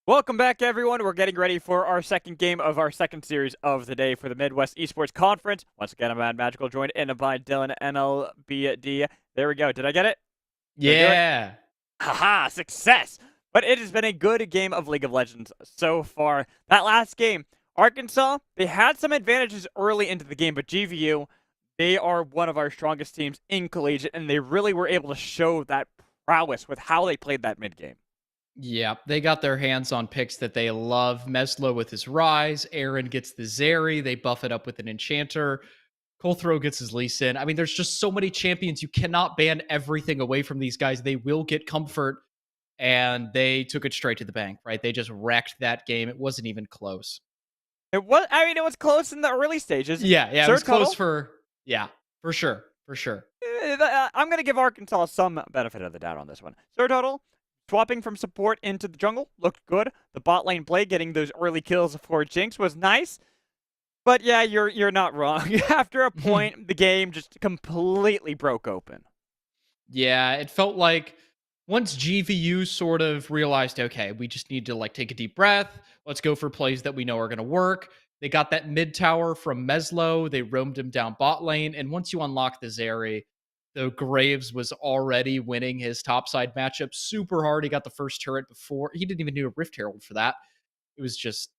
Welcome back, everyone. We're getting ready for our second game of our second series of the day for the Midwest Esports Conference. Once again, I'm Mad Magical, joined in by Dylan NLBD. There we go. Did I get it? Did I do it? Yeah. Haha, success! But it has been a good game of League of Legends so far. That last game, Arkansas, they had some advantages early into the game, but GVU, they are one of our strongest teams in collegiate, and they really were able to show that prowess with how they played that mid game. Yeah, they got their hands on picks that they love. Meslo with his Rise, Aaron gets the Zeri, they buff it up with an Enchanter. Colthrow gets his Lee Sin. I mean, there's just so many champions. You cannot ban everything away from these guys. They will get comfort, and they took it straight to the bank, right? They just wrecked that game. It wasn't even close. It was close in the early stages. Yeah, it Sir was close Tuttle, for sure. I'm going to give Arkansas some benefit of the doubt on this one. Sir Tuttle, swapping from support into the jungle, looked good. The bot lane play, getting those early kills for Jinx was nice. But yeah, you're not wrong. After a point, the game just completely broke open. Yeah, it felt like once GVU sort of realized, okay, we just need to like take a deep breath. Let's go for plays that we know are going to work. They got that mid tower from Meslo. They roamed him down bot lane. And once you unlock the Zeri, the Graves was already winning his topside matchup super hard. He got the first turret before. He didn't even need a Rift Herald for that. It was just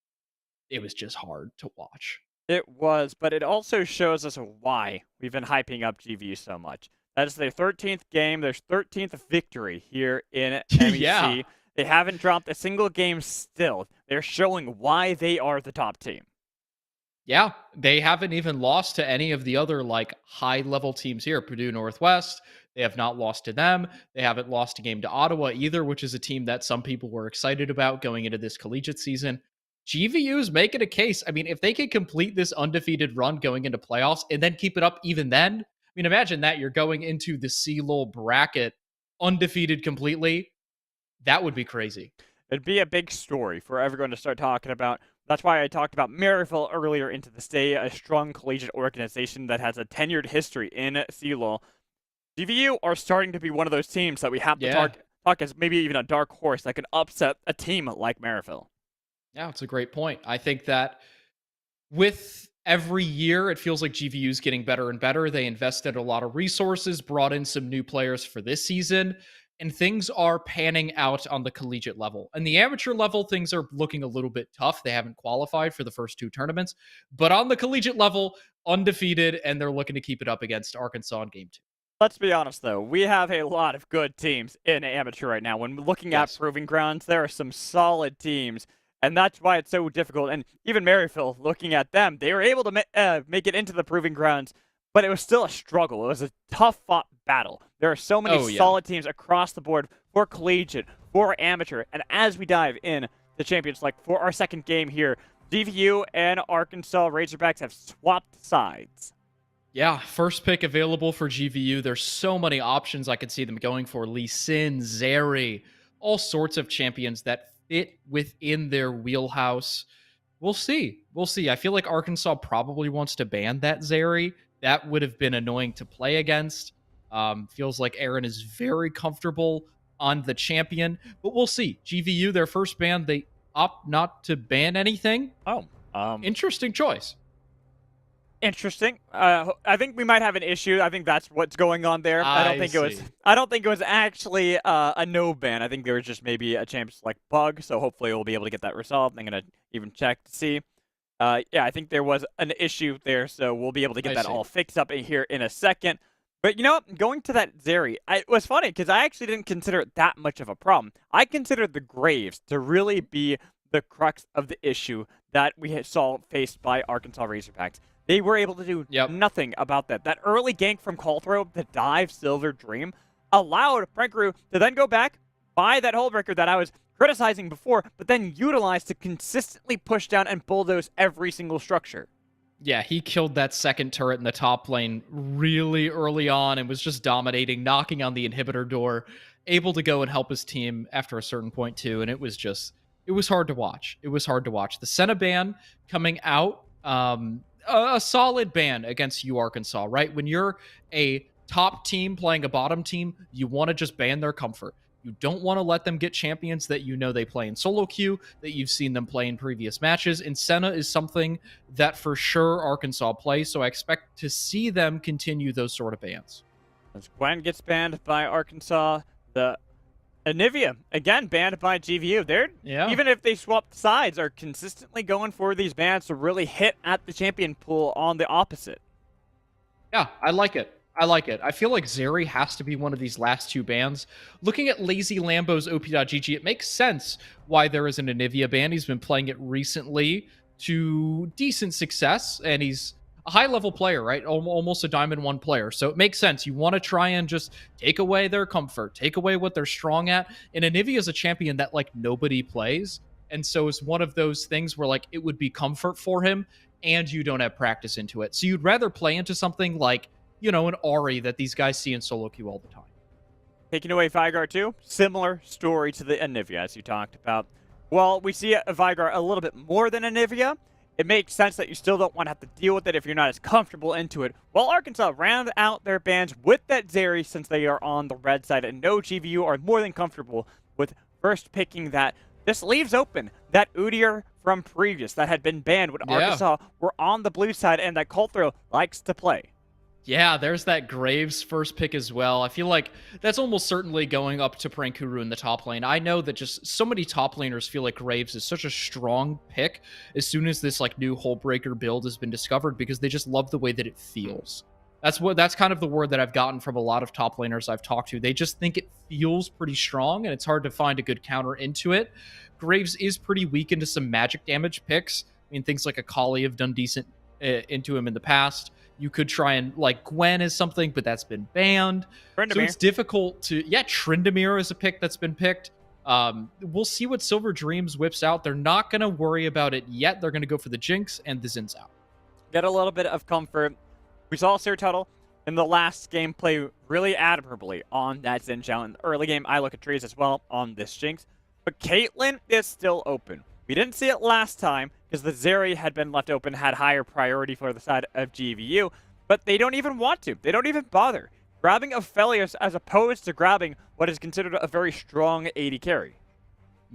hard to watch. It was, but it also shows us why we've been hyping up GVU so much. That is their 13th game, their 13th victory here in MEC. Yeah. They haven't dropped a single game still. They're showing why they are the top team. Yeah, they haven't even lost to any of the other like high level teams here. Purdue Northwest, they have not lost to them. They haven't lost a game to Ottawa either, which is a team that some people were excited about going into this collegiate season. GVU is making a case. I mean, if they can complete this undefeated run going into playoffs and then keep it up even then, I mean, imagine that you're going into the CLOL bracket undefeated completely. That would be crazy. It'd be a big story for everyone to start talking about. That's why I talked about Maryville earlier into the day, a strong collegiate organization that has a tenured history in CLOL. GVU are starting to be one of those teams that we have to talk as maybe even a dark horse that can upset a team like Maryville. Yeah, it's a great point. I think that with every year, it feels like GVU is getting better and better. They invested a lot of resources, brought in some new players for this season, and things are panning out on the collegiate level. And the amateur level, things are looking a little bit tough. They haven't qualified for the first two tournaments, but on the collegiate level, undefeated, and they're looking to keep it up against Arkansas in game 2. Let's be honest, though. We have a lot of good teams in amateur right now. When looking at Proving Grounds, there are some solid teams. And that's why it's so difficult. And even Maryville, looking at them, they were able to make it into the Proving Grounds, but it was still a struggle. It was a tough-fought battle. There are so many solid teams across the board for collegiate, for amateur. And as we dive in the Champions League for our second game here, GVU and Arkansas Razorbacks have swapped sides. Yeah, first pick available for GVU. There's so many options I could see them going for. Lee Sin, Zeri, all sorts of champions that fit within their wheelhouse. We'll see. I feel like Arkansas probably wants to ban that Zeri. That would have been annoying to play against. Feels like Aaron is very comfortable on the champion, but we'll see. GVU, their first ban, they opt not to ban anything. Interesting choice. Interesting. I think we might have an issue. I think that's what's going on there. I don't think it was actually a no ban. I think there was just maybe a Champions Select bug. So hopefully we'll be able to get that resolved. I'm gonna even check to see. Yeah, I think there was an issue there, so we'll be able to get that all fixed up in here in a second. But you know what? Going to that Zeri, it was funny because I actually didn't consider it that much of a problem. I considered the Graves to really be the crux of the issue that we saw faced by Arkansas Razorbacks. They were able to do nothing about that. That early gank from Colthrow, the dive Silver Dream, allowed Frankroo to then go back, buy that Hullbreaker that I was criticizing before, but then utilize to consistently push down and bulldoze every single structure. Yeah, he killed that second turret in the top lane really early on and was just dominating, knocking on the inhibitor door, able to go and help his team after a certain point too, and it was hard to watch. The Senna ban coming out, a solid ban against you, Arkansas, right? When you're a top team playing a bottom team, you want to just ban their comfort. You don't want to let them get champions that they play in solo queue, that you've seen them play in previous matches. And Senna is something that for sure Arkansas plays, so I expect to see them continue those sort of bans. As Gwen gets banned by Arkansas, the Anivia, again, banned by GVU. They're, even if they swap sides, are consistently going for these bans to really hit at the champion pool on the opposite. Yeah, I like it. I feel like Zeri has to be one of these last two bans. Looking at Lazy Lambo's OP.GG, it makes sense why there is an Anivia ban. He's been playing it recently to decent success, and he's a high-level player, right? Almost a Diamond 1 player. So it makes sense. You want to try and just take away their comfort, take away what they're strong at. And Anivia is a champion that, like, nobody plays. And so it's one of those things where, like, it would be comfort for him, and you don't have practice into it. So you'd rather play into something like, an Ahri that these guys see in solo queue all the time. Taking away Vygar too, similar story to the Anivia as you talked about. Well, we see a Vygar a little bit more than Anivia. It makes sense that you still don't want to have to deal with it if you're not as comfortable into it. While Arkansas round out their bans with that Zeri since they are on the red side, and no GVU are more than comfortable with first picking that. This leaves open that Udyr from previous that had been banned when Arkansas were on the blue side and that Colthrow likes to play. Yeah, there's that Graves first pick as well. I feel like that's almost certainly going up to Prankuru in the top lane. I know that just so many top laners feel like Graves is such a strong pick as soon as this like new Hullbreaker build has been discovered because they just love the way that it feels. That's kind of the word that I've gotten from a lot of top laners I've talked to. They just think it feels pretty strong and it's hard to find a good counter into it. Graves is pretty weak into some magic damage picks. I mean, things like Akali have done decent into him in the past. You could try and, like, Gwen is something, but that's been banned. Tryndamere. So it's difficult to... Yeah, Tryndamere is a pick that's been picked. We'll see what Silver Dreams whips out. They're not going to worry about it yet. They're going to go for the Jinx and the Xin Zhao. Get a little bit of comfort. We saw Sir Tuttle in the last game play really admirably on that Xin Zhao. In the early game, I look at trees as well on this Jinx. But Caitlyn is still open. We didn't see it last time because the Zeri had been left open, had higher priority for the side of GVU, but they don't even want to. They don't even bother grabbing Aphelios as opposed to grabbing what is considered a very strong AD carry.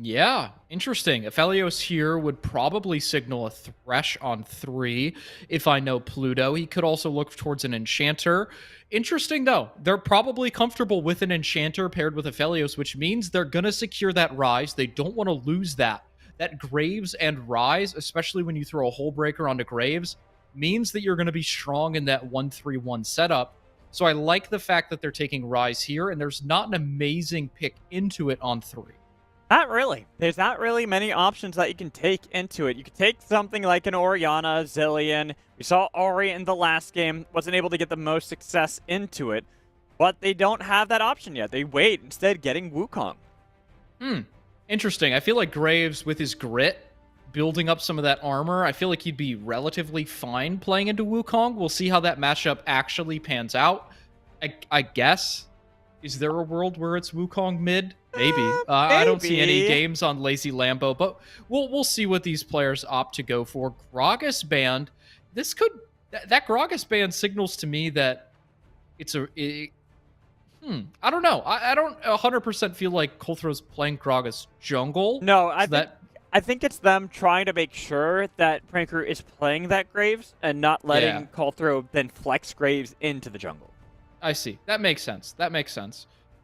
Yeah, interesting. Aphelios here would probably signal a Thresh on 3 if I know Pluto. He could also look towards an Enchanter. Interesting, though. They're probably comfortable with an Enchanter paired with Aphelios, which means they're going to secure that Rise. They don't want to lose that. That Graves and Rise, especially when you throw a Hullbreaker onto Graves, means that you're going to be strong in that 1-3-1 setup. So I like the fact that they're taking Rise here, and there's not an amazing pick into it on 3. Not really. There's not really many options that you can take into it. You could take something like an Orianna, Zillion. We saw Ahri in the last game, wasn't able to get the most success into it, but they don't have that option yet. They wait, instead getting Wukong. Interesting. I feel like Graves, with his grit, building up some of that armor, I feel like he'd be relatively fine playing into Wukong. We'll see how that matchup actually pans out. I guess. Is there a world where it's Wukong mid? Maybe. I don't see any games on Lazy Lambo, but we'll see what these players opt to go for. Gragas band. This could... That Gragas band signals to me that it's I don't know. I don't 100% feel like Colthrow's playing Gragas jungle. No, I think it's them trying to make sure that Pranker is playing that Graves and not letting Colthrow then flex Graves into the jungle. I see. That makes sense.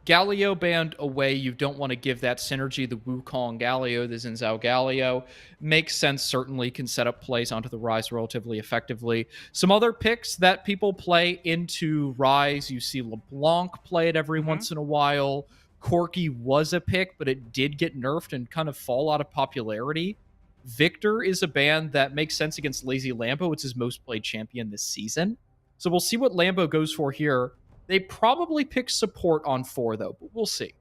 Galio band away. You don't want to give that synergy. The Wukong Galio, the Xin Zhao Galio. Makes sense, certainly. Can set up plays onto the Rise relatively effectively. Some other picks that people play into Rise. You see LeBlanc play it every once in a while. Corki was a pick, but it did get nerfed and kind of fall out of popularity. Victor is a band that makes sense against Lazy Lambo. It's his most played champion this season. So we'll see what Lambo goes for here. They probably pick support on 4, though, but we'll see.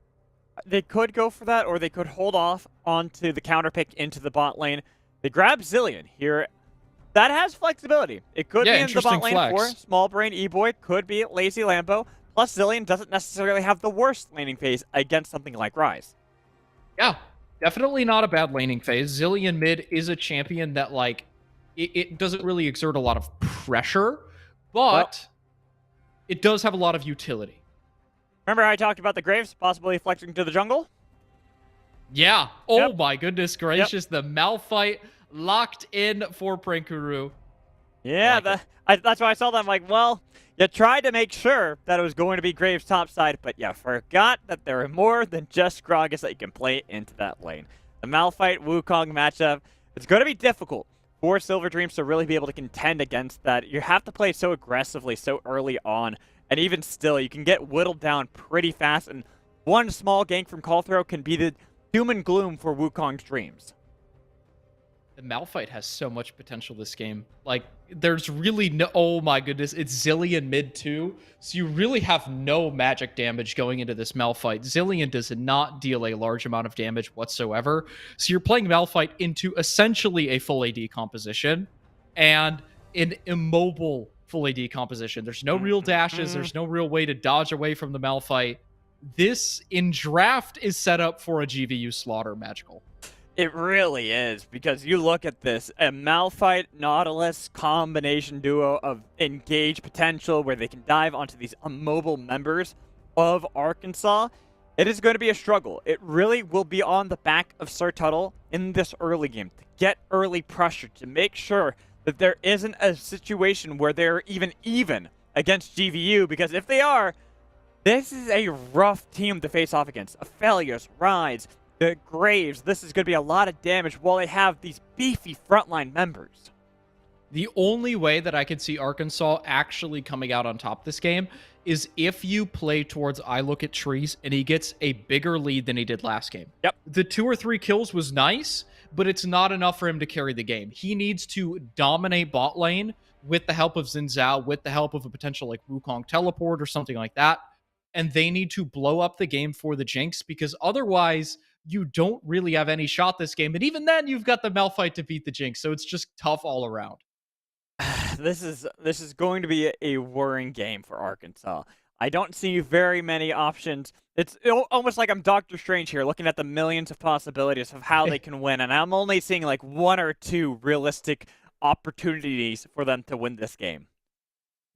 They could go for that, or they could hold off onto the counter pick into the bot lane. They grab Zillion here. That has flexibility. It could be in the bot lane for Small Brain E-Boy, could be Lazy Lambo. Plus, Zillion doesn't necessarily have the worst laning phase against something like Rise. Yeah, definitely not a bad laning phase. Zillion mid is a champion that, like, it doesn't really exert a lot of pressure, but it does have a lot of utility. Remember how I talked about the Graves possibly flexing to the jungle? Yeah. Oh Yep. my goodness gracious. The Malphite locked in for Prankuru. Yeah, that's why I saw that. I'm like, well, you tried to make sure that it was going to be Graves topside, but you forgot that there are more than just Gragas that you can play into that lane. The Malphite Wukong matchup, it's going to be difficult for Silver Dreams to really be able to contend against that. You have to play so aggressively so early on, and even still, you can get whittled down pretty fast, and one small gank from Call Throw can be the doom and gloom for Wukong's dreams. The Malphite has so much potential this game. Like, there's really no... Oh my goodness, it's Zilean mid too. So you really have no magic damage going into this Malphite. Zilean does not deal a large amount of damage whatsoever. So you're playing Malphite into essentially a full AD composition and an immobile full AD composition. There's no real dashes. There's no real way to dodge away from the Malphite. This, in draft, is set up for a GVU slaughter magical. It really is, because you look at this, a Malphite Nautilus combination duo of engage potential where they can dive onto these immobile members of Arkansas. It is going to be a struggle. It really will be on the back of Sir Tuttle in this early game to get early pressure, to make sure that there isn't a situation where they're even against GVU, because if they are, this is a rough team to face off against. Aphelios, Rides, the Graves, this is going to be a lot of damage while they have these beefy frontline members. The only way that I could see Arkansas actually coming out on top this game is if you play towards I Look at Trees and he gets a bigger lead than he did last game. Yep. The 2 or 3 kills was nice, but it's not enough for him to carry the game. He needs to dominate bot lane with the help of Xin Zhao, with the help of a potential like Wukong teleport or something like that. And they need to blow up the game for the Jinx, because otherwise you don't really have any shot this game. And even then, you've got the Malphite to beat the Jinx, so it's just tough all around. This is going to be a worrying game for Arkansas. I don't see very many options. It's almost like I'm Doctor Strange here, looking at the millions of possibilities of how they can win, and I'm only seeing like 1 or 2 realistic opportunities for them to win this game.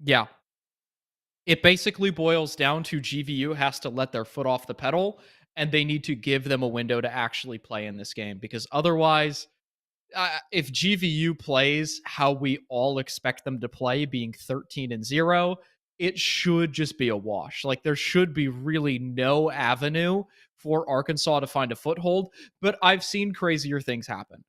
Yeah. It basically boils down to GVU has to let their foot off the pedal, and they need to give them a window to actually play in this game, because otherwise, if GVU plays how we all expect them to play, being 13-0, it should just be a wash. Like, there should be really no avenue for Arkansas to find a foothold, but I've seen crazier things happen.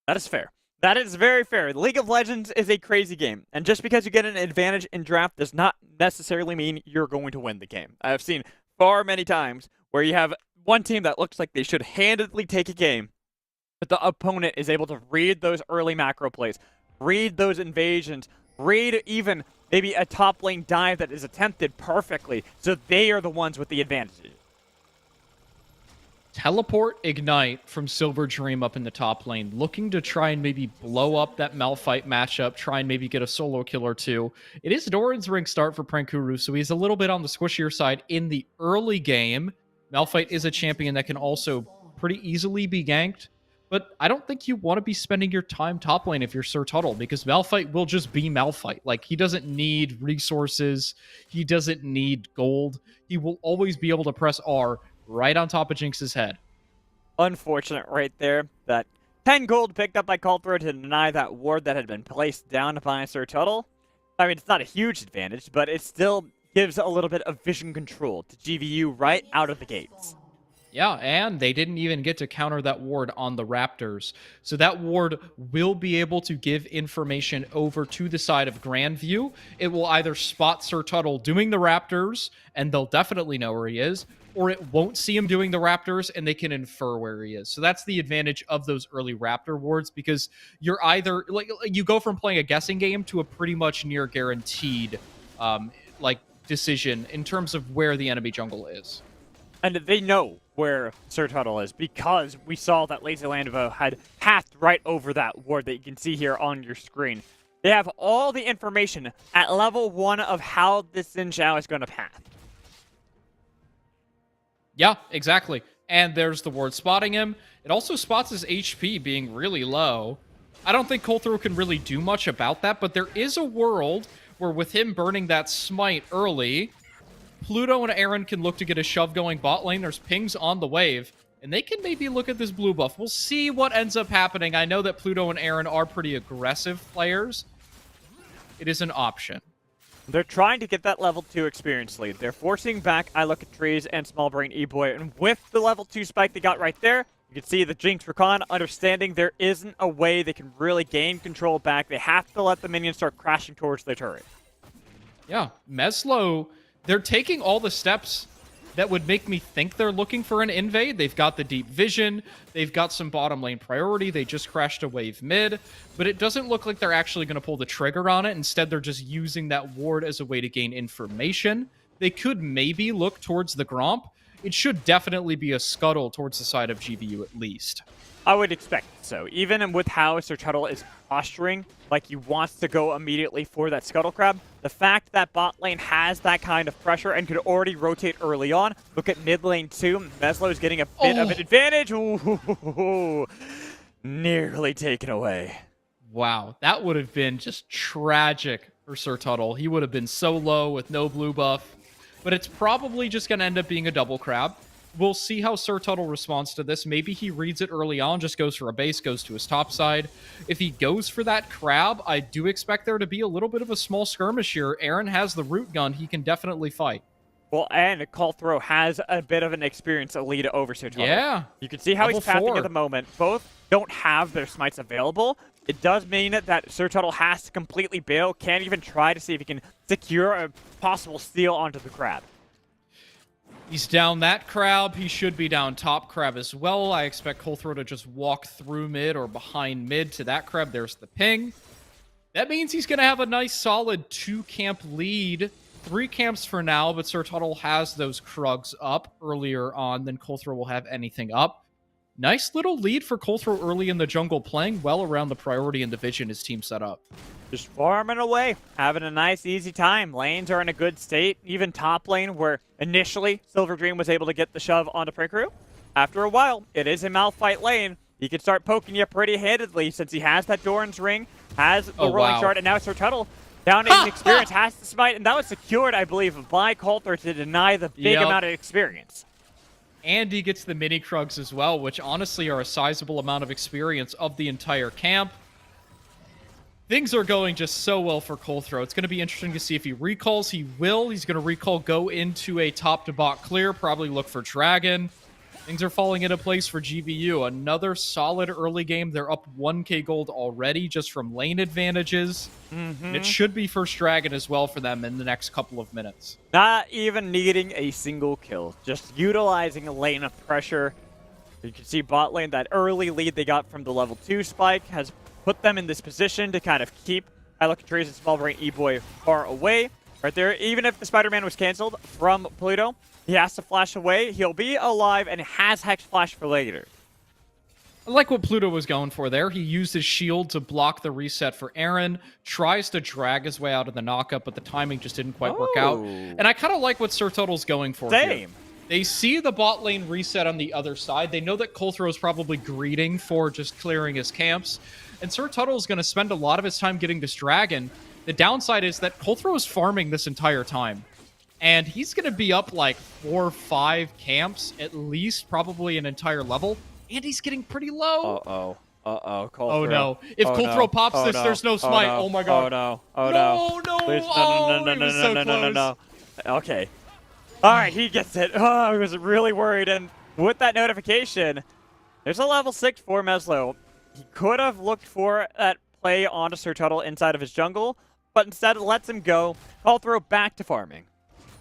That is fair. That is very fair. League of Legends is a crazy game, and just because you get an advantage in draft does not necessarily mean you're going to win the game. I've seen far many times where you have one team that looks like they should handedly take a game, but the opponent is able to read those early macro plays, read those invasions, read even maybe a top lane dive that is attempted perfectly, so they are the ones with the advantage. Teleport Ignite from Silver Dream up in the top lane, looking to try and maybe blow up that Malphite matchup, try and maybe get a solo kill or 2. It is Doran's ring start for Prankuru, so he's a little bit on the squishier side in the early game. Malphite is a champion that can also pretty easily be ganked, but I don't think you want to be spending your time top lane if you're Sir Tuttle, because Malphite will just be Malphite. Like, he doesn't need resources, he doesn't need gold, he will always be able to press R right on top of Jinx's head. Unfortunate right there. That 10 gold picked up by Caldthrow to deny that ward that had been placed down by Sir Tuttle. I mean, it's not a huge advantage, but it still gives a little bit of vision control to GVU right out of the gates. Yeah, and they didn't even get to counter that ward on the Raptors. So that ward will be able to give information over to the side of Grandview. It will either spot Sir Tuttle doing the Raptors, and they'll definitely know where he is, or it won't see him doing the Raptors, and they can infer where he is. So that's the advantage of those early Raptor wards, because you're either, like, you go from playing a guessing game to a pretty much near guaranteed, decision in terms of where the enemy jungle is. And they know where Sir Tuttle is, because we saw that Lazy Landovo had pathed right over that ward that you can see here on your screen. They have all the information at level 1 of how this Xin Zhao is going to path. Yeah, exactly. And there's the ward spotting him. It also spots his HP being really low. I don't think Caldthrow can really do much about that, but there is a world where with him burning that smite early, Pluto and Aaron can look to get a shove going bot lane. There's pings on the wave, and they can maybe look at this blue buff. We'll see what ends up happening. I know that Pluto and Aaron are pretty aggressive players. It is an option. They're trying to get that level 2 experience lead. They're forcing back I Look at Trees and Small Brain E-Boy, and with the level 2 spike they got right there, you can see the Jinx Rakan understanding there isn't a way they can really gain control back. They have to let the minions start crashing towards their turret. Yeah, Meslo, they're taking all the steps that would make me think they're looking for an invade. They've got the deep vision. They've got some bottom lane priority. They just crashed a wave mid. But it doesn't look like they're actually going to pull the trigger on it. Instead, they're just using that ward as a way to gain information. They could maybe look towards the Gromp. It should definitely be a scuttle towards the side of GVU at least. I would expect so. Even with how Sir Tuttle is posturing, like he wants to go immediately for that Scuttle Crab, the fact that bot lane has that kind of pressure and could already rotate early on. Look at mid lane too. Meslo is getting a bit of an advantage. Ooh, nearly taken away. Wow, that would have been just tragic for Sir Tuttle. He would have been so low with no blue buff. But it's probably just going to end up being a double crab. We'll see how Sir Tuttle responds to this. Maybe he reads it early on, just goes for a base, goes to his top side. If he goes for that crab, I do expect there to be a little bit of a small skirmish here. Aaron has the root gun. He can definitely fight. Well, and Call has a bit of an experience lead over Sir Tuttle. Yeah. You can see how Level he's pathing 4. at the moment. Both don't have their smites available. It does mean that Sir Tuttle has to completely bail. Can't even try to see if he can secure a possible steal onto the crab. He's down that crab. He should be down top crab as well. I expect Colthrow to just walk through mid or behind mid to that crab. There's the ping. That means he's going to have a nice solid 2-camp lead. 3 camps for now, but Sir Tuttle has those Krugs up earlier on than Colthrow will have anything up. Nice little lead for Colthrow early in the jungle, playing well around the priority and division his team set up. Just farming away, having a nice, easy time. Lanes are in a good state. Even top lane, where initially Silver Dream was able to get the shove onto Prinkaroo. After a while, it is a Malphite lane. He can start poking you pretty handedly since he has that Doran's Ring, has the Rolling Shard, and now Sir Tuttle, down in experience, has the smite, and that was secured, I believe, by Coulter to deny the big amount of experience. And he gets the mini Krugs as well, which honestly are a sizable amount of experience of the entire camp. Things are going just so well for Colthrow. It's going to be interesting to see if he recalls. He will. He's going to recall, go into a top-to-bot clear, probably look for Dragon. Things are falling into place for GVU. Another solid early game. They're up 1k gold already just from lane advantages. And it should be first Dragon as well for them in the next couple of minutes. Not even needing a single kill. Just utilizing a lane of pressure. You can see bot lane, that early lead they got from the level 2 spike has put them in this position to kind of keep I Look at Trees and Small Brain E-Boy far away. Right there, even if the Spider-Man was canceled from Pluto, he has to flash away. He'll be alive and has Hex Flash for later. I like what Pluto was going for there. He used his shield to block the reset for Aaron, tries to drag his way out of the knockup, but the timing just didn't quite work out. And I kind of like what Sir Tuttle's going for here. They see the bot lane reset on the other side. They know that Colthrow is probably greeting for just clearing his camps. And Sir Tuttle is going to spend a lot of his time getting this dragon. The downside is that Colthrow is farming this entire time. And he's going to be up like 4 or 5 camps, at least, probably an entire level. And he's getting pretty low. Uh-oh. Uh-oh. Colthrow. Oh, no. If Colthrow pops this, there's no smite. Oh, my God. Oh, no. Oh, no. No. Please, no. Okay. All right, he gets it. Oh, I was really worried. And with that notification, there's a level 6 for Meslo. He could have looked for that play onto Sir Tuttle inside of his jungle, but instead lets him go. Colthrow back to farming.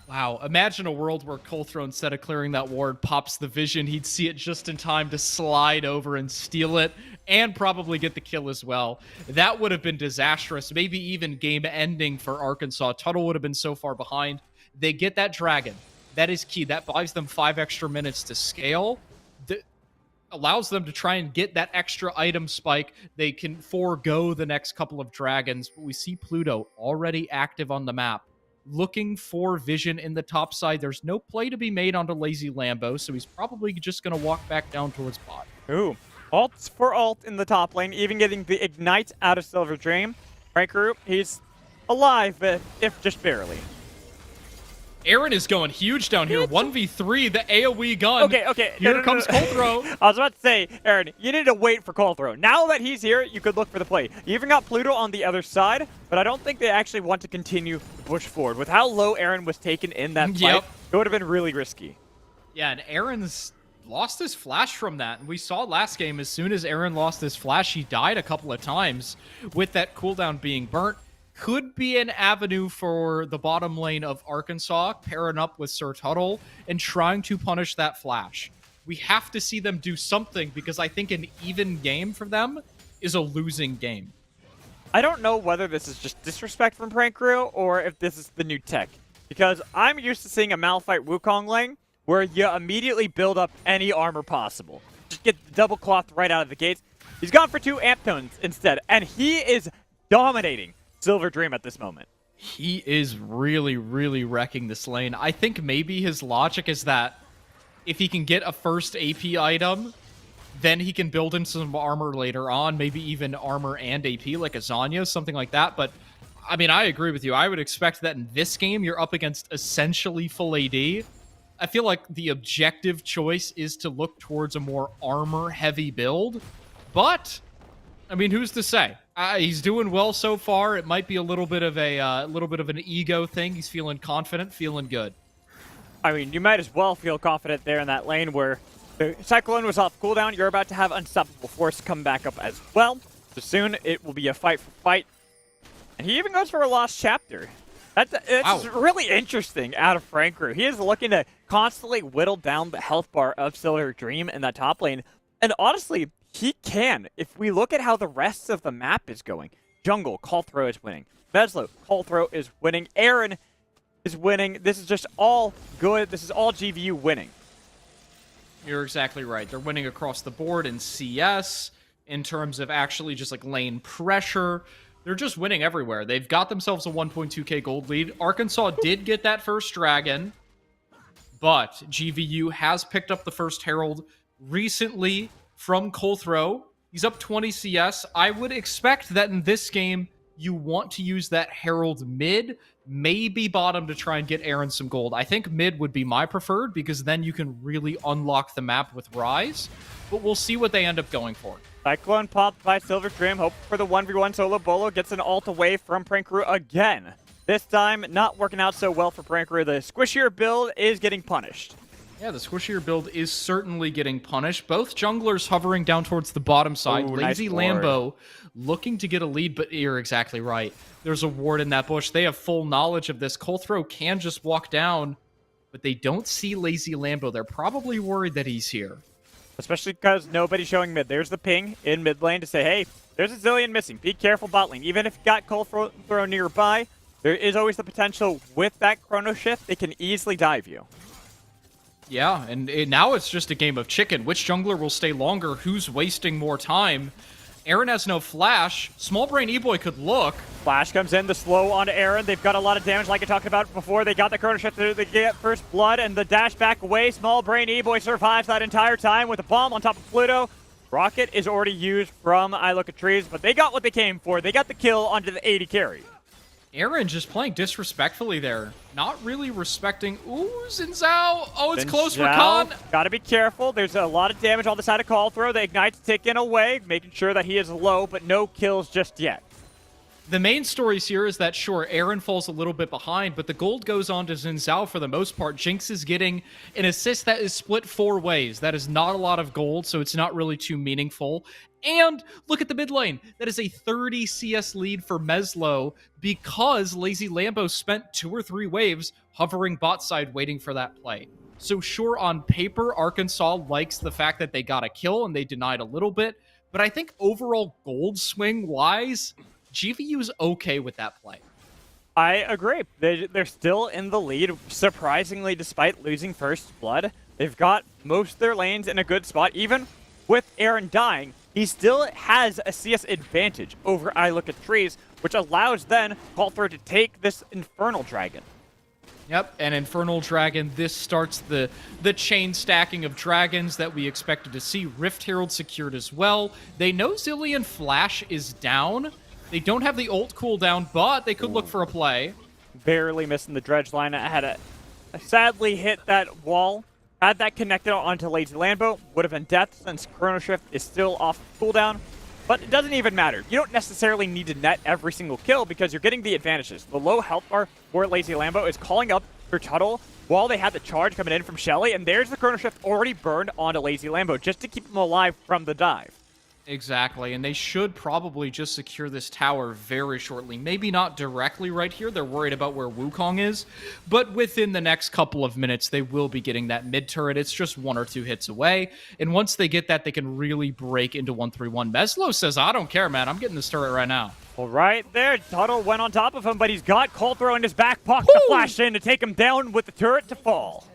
Wow, imagine a world where Colthrow, instead of clearing that ward, pops the vision. He'd see it just in time to slide over and steal it, and probably get the kill as well. That would have been disastrous, maybe even game-ending for Arkansas. Tuttle would have been so far behind. They get that dragon. That is key. That buys them 5 extra minutes to scale. That allows them to try and get that extra item spike. They can forego the next couple of dragons. But we see Pluto already active on the map, looking for vision in the top side. There's no play to be made onto Lazy Lambo, so he's probably just going to walk back down towards bot. Ooh. Ults for ult in the top lane, even getting the Ignite out of Silver Dream. Right, group? He's alive, but if just barely. Aaron is going huge down here. 1v3, the AoE gun. Okay. Here comes Colthrow. I was about to say, Aaron, you need to wait for Colthrow. Now that he's here, you could look for the play. You even got Pluto on the other side, but I don't think they actually want to continue to push forward. With how low Aaron was taken in that fight, it would have been really risky. Yeah, and Aaron's lost his flash from that. And we saw last game, as soon as Aaron lost his flash, he died a couple of times with that cooldown being burnt. Could be an avenue for the bottom lane of Arkansas, pairing up with Sir Tuttle and trying to punish that flash. We have to see them do something because I think an even game for them is a losing game. I don't know whether this is just disrespect from Prank Crew or if this is the new tech. Because I'm used to seeing a Malphite Wukong lane where you immediately build up any armor possible. Just get the double cloth right out of the gates. He's gone for 2 amp tones instead, and he is dominating Silver Dream at this moment. He is really, really wrecking this lane. I think maybe his logic is that if he can get a first AP item, then he can build in some armor later on, maybe even armor and AP, like a Zanya, something like that. But, I mean, I agree with you. I would expect that in this game, you're up against essentially full AD. I feel like the objective choice is to look towards a more armor-heavy build. But, I mean, who's to say? He's doing well so far. It might be a little bit of an ego thing. He's feeling confident, feeling good. I mean, you might as well feel confident there in that lane where the Cyclone was off cooldown. You're about to have Unstoppable Force come back up as well. So soon it will be a fight for fight. And he even goes for a Lost Chapter. That's really interesting out of Prank Crew. He is looking to constantly whittle down the health bar of Silver Dream in that top lane. And honestly, he can. If we look at how the rest of the map is going, Jungle, Colthrow is winning. Meslo, Colthrow is winning. Aaron is winning. This is just all good. This is all GVU winning. You're exactly right. They're winning across the board in CS, in terms of actually just like lane pressure. They're just winning everywhere. They've got themselves a 1.2k gold lead. Arkansas did get that first dragon, but GVU has picked up the first Herald recently from Colthrow. He's up 20 CS. I would expect that in this game, you want to use that Herald mid, maybe bottom to try and get Aaron some gold. I think mid would be my preferred because then you can really unlock the map with Rise, but we'll see what they end up going for. Cyclone popped by Silver Dream, hope for the 1v1 solo. Bolo gets an ult away from Prank Crew again. This time, not working out so well for Prank Crew. The squishier build is getting punished. Yeah, the squishier build is certainly getting punished. Both junglers hovering down towards the bottom side. Ooh, Lazy nice ward. Lambo looking to get a lead, but you're exactly right. There's a ward in that bush. They have full knowledge of this. Colthrow can just walk down, but they don't see Lazy Lambo. They're probably worried that he's here. Especially because nobody's showing mid. There's the ping in mid lane to say, hey, there's a Zillion missing. Be careful bot lane. Even if you got Colthrow nearby, there is always the potential with that chrono shift, they can easily dive you. Yeah, and now it's just a game of chicken. Which jungler will stay longer? Who's wasting more time? Aaron has no flash. Small Brain E-Boy could look. Flash comes in, the slow onto Aaron. They've got a lot of damage like I talked about before. They got the chrono shift, they get first blood, and the dash back away. Small Brain E-Boy survives that entire time with a bomb on top of Pluto. Rocket is already used from I Look at Trees, but they got what they came for. They got the kill onto the 80 carry. Aaron just playing disrespectfully there. Not really respecting... Ooh, Xin Zhao. Oh, it's close for Khan. Gotta be careful. There's a lot of damage on the side of Colthrow. The Ignite's ticking away, making sure that he is low, but no kills just yet. The main stories here is that, sure, Aaron falls a little bit behind, but the gold goes on to Xin Zhao for the most part. Jinx is getting an assist that is split 4 ways. That is not a lot of gold, so it's not really too meaningful. And look at the mid lane. That is a 30 CS lead for Meslo because Lazy Lambo spent 2 or 3 waves hovering bot side waiting for that play. So sure, on paper, Arkansas likes the fact that they got a kill and they denied a little bit, but I think overall gold swing-wise, GVU's okay with that play. I agree. They're still in the lead, surprisingly, despite losing first blood. They've got most of their lanes in a good spot. Even with Aaron dying, he still has a CS advantage over I Look at Trees, which allows then Colthrow to take this Infernal Dragon. Yep, and Infernal Dragon, this starts the chain stacking of dragons that we expected to see. Rift Herald secured as well. They know Zillion Flash is down. They don't have the ult cooldown, but they could look for a play. Barely missing the dredge line. I had a sadly hit that wall. Had that connected onto Lazy Lambo, would have been death since Chrono Shift is still off cooldown. But it doesn't even matter. You don't necessarily need to net every single kill because you're getting the advantages. The low health bar for Lazy Lambo is calling up her Tuttle while they had the charge coming in from Shelly, and there's the Chrono Shift already burned onto Lazy Lambo just to keep him alive from the dive. Exactly, and they should probably just secure this tower very shortly. Maybe not directly right here. They're worried about where Wukong is, but within the next couple of minutes, they will be getting that mid turret. It's just 1 or 2 hits away, and once they get that, they can really break into 1-3-1. Meslo says, I don't care, man. I'm getting this turret right now. Well, right there, Tuttle went on top of him, but he's got Cold Throw in his back pocket to flash in to take him down with the turret to fall.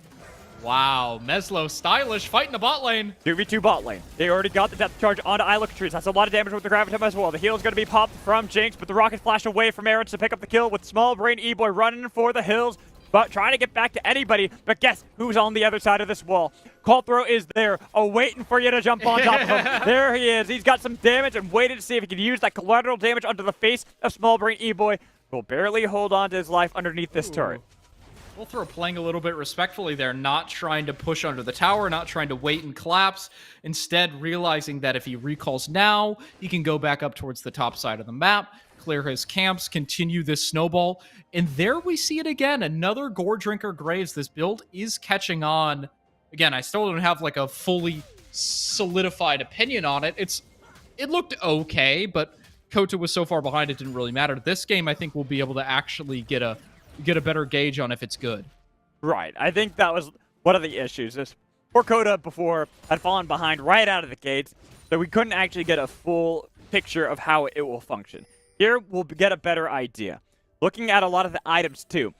Wow, Meslo stylish fighting the bot lane. 2v2 bot lane. They already got the depth charge onto Ilocatrice. That's a lot of damage with the Gravitum as well. The heal's going to be popped from Jinx, but the rocket flash away from Aaron to pick up the kill with Small Brain E-Boy running for the hills, but trying to get back to anybody. But guess who's on the other side of this wall? Cold Throw is there, waiting for you to jump on top of him. There he is. He's got some damage and waited to see if he could use that collateral damage onto the face of Small Brain E-Boy. Will barely hold on to his life underneath this turret. Ulthro playing a little bit respectfully there, not trying to push under the tower, not trying to wait and collapse, instead realizing that if he recalls now, he can go back up towards the top side of the map, clear his camps, continue this snowball, and there we see it again, another Gore Drinker Graves. This build is catching on. Again, I still don't have like a fully solidified opinion on it. It looked okay, but Kota was so far behind it didn't really matter. This game, I think we'll be able to actually get a better gauge on if it's good. Right. I think that was one of the issues. This poor Coda before had fallen behind right out of the gates, so we couldn't actually get a full picture of how it will function. Here, we'll get a better idea. Looking at a lot of the items, too.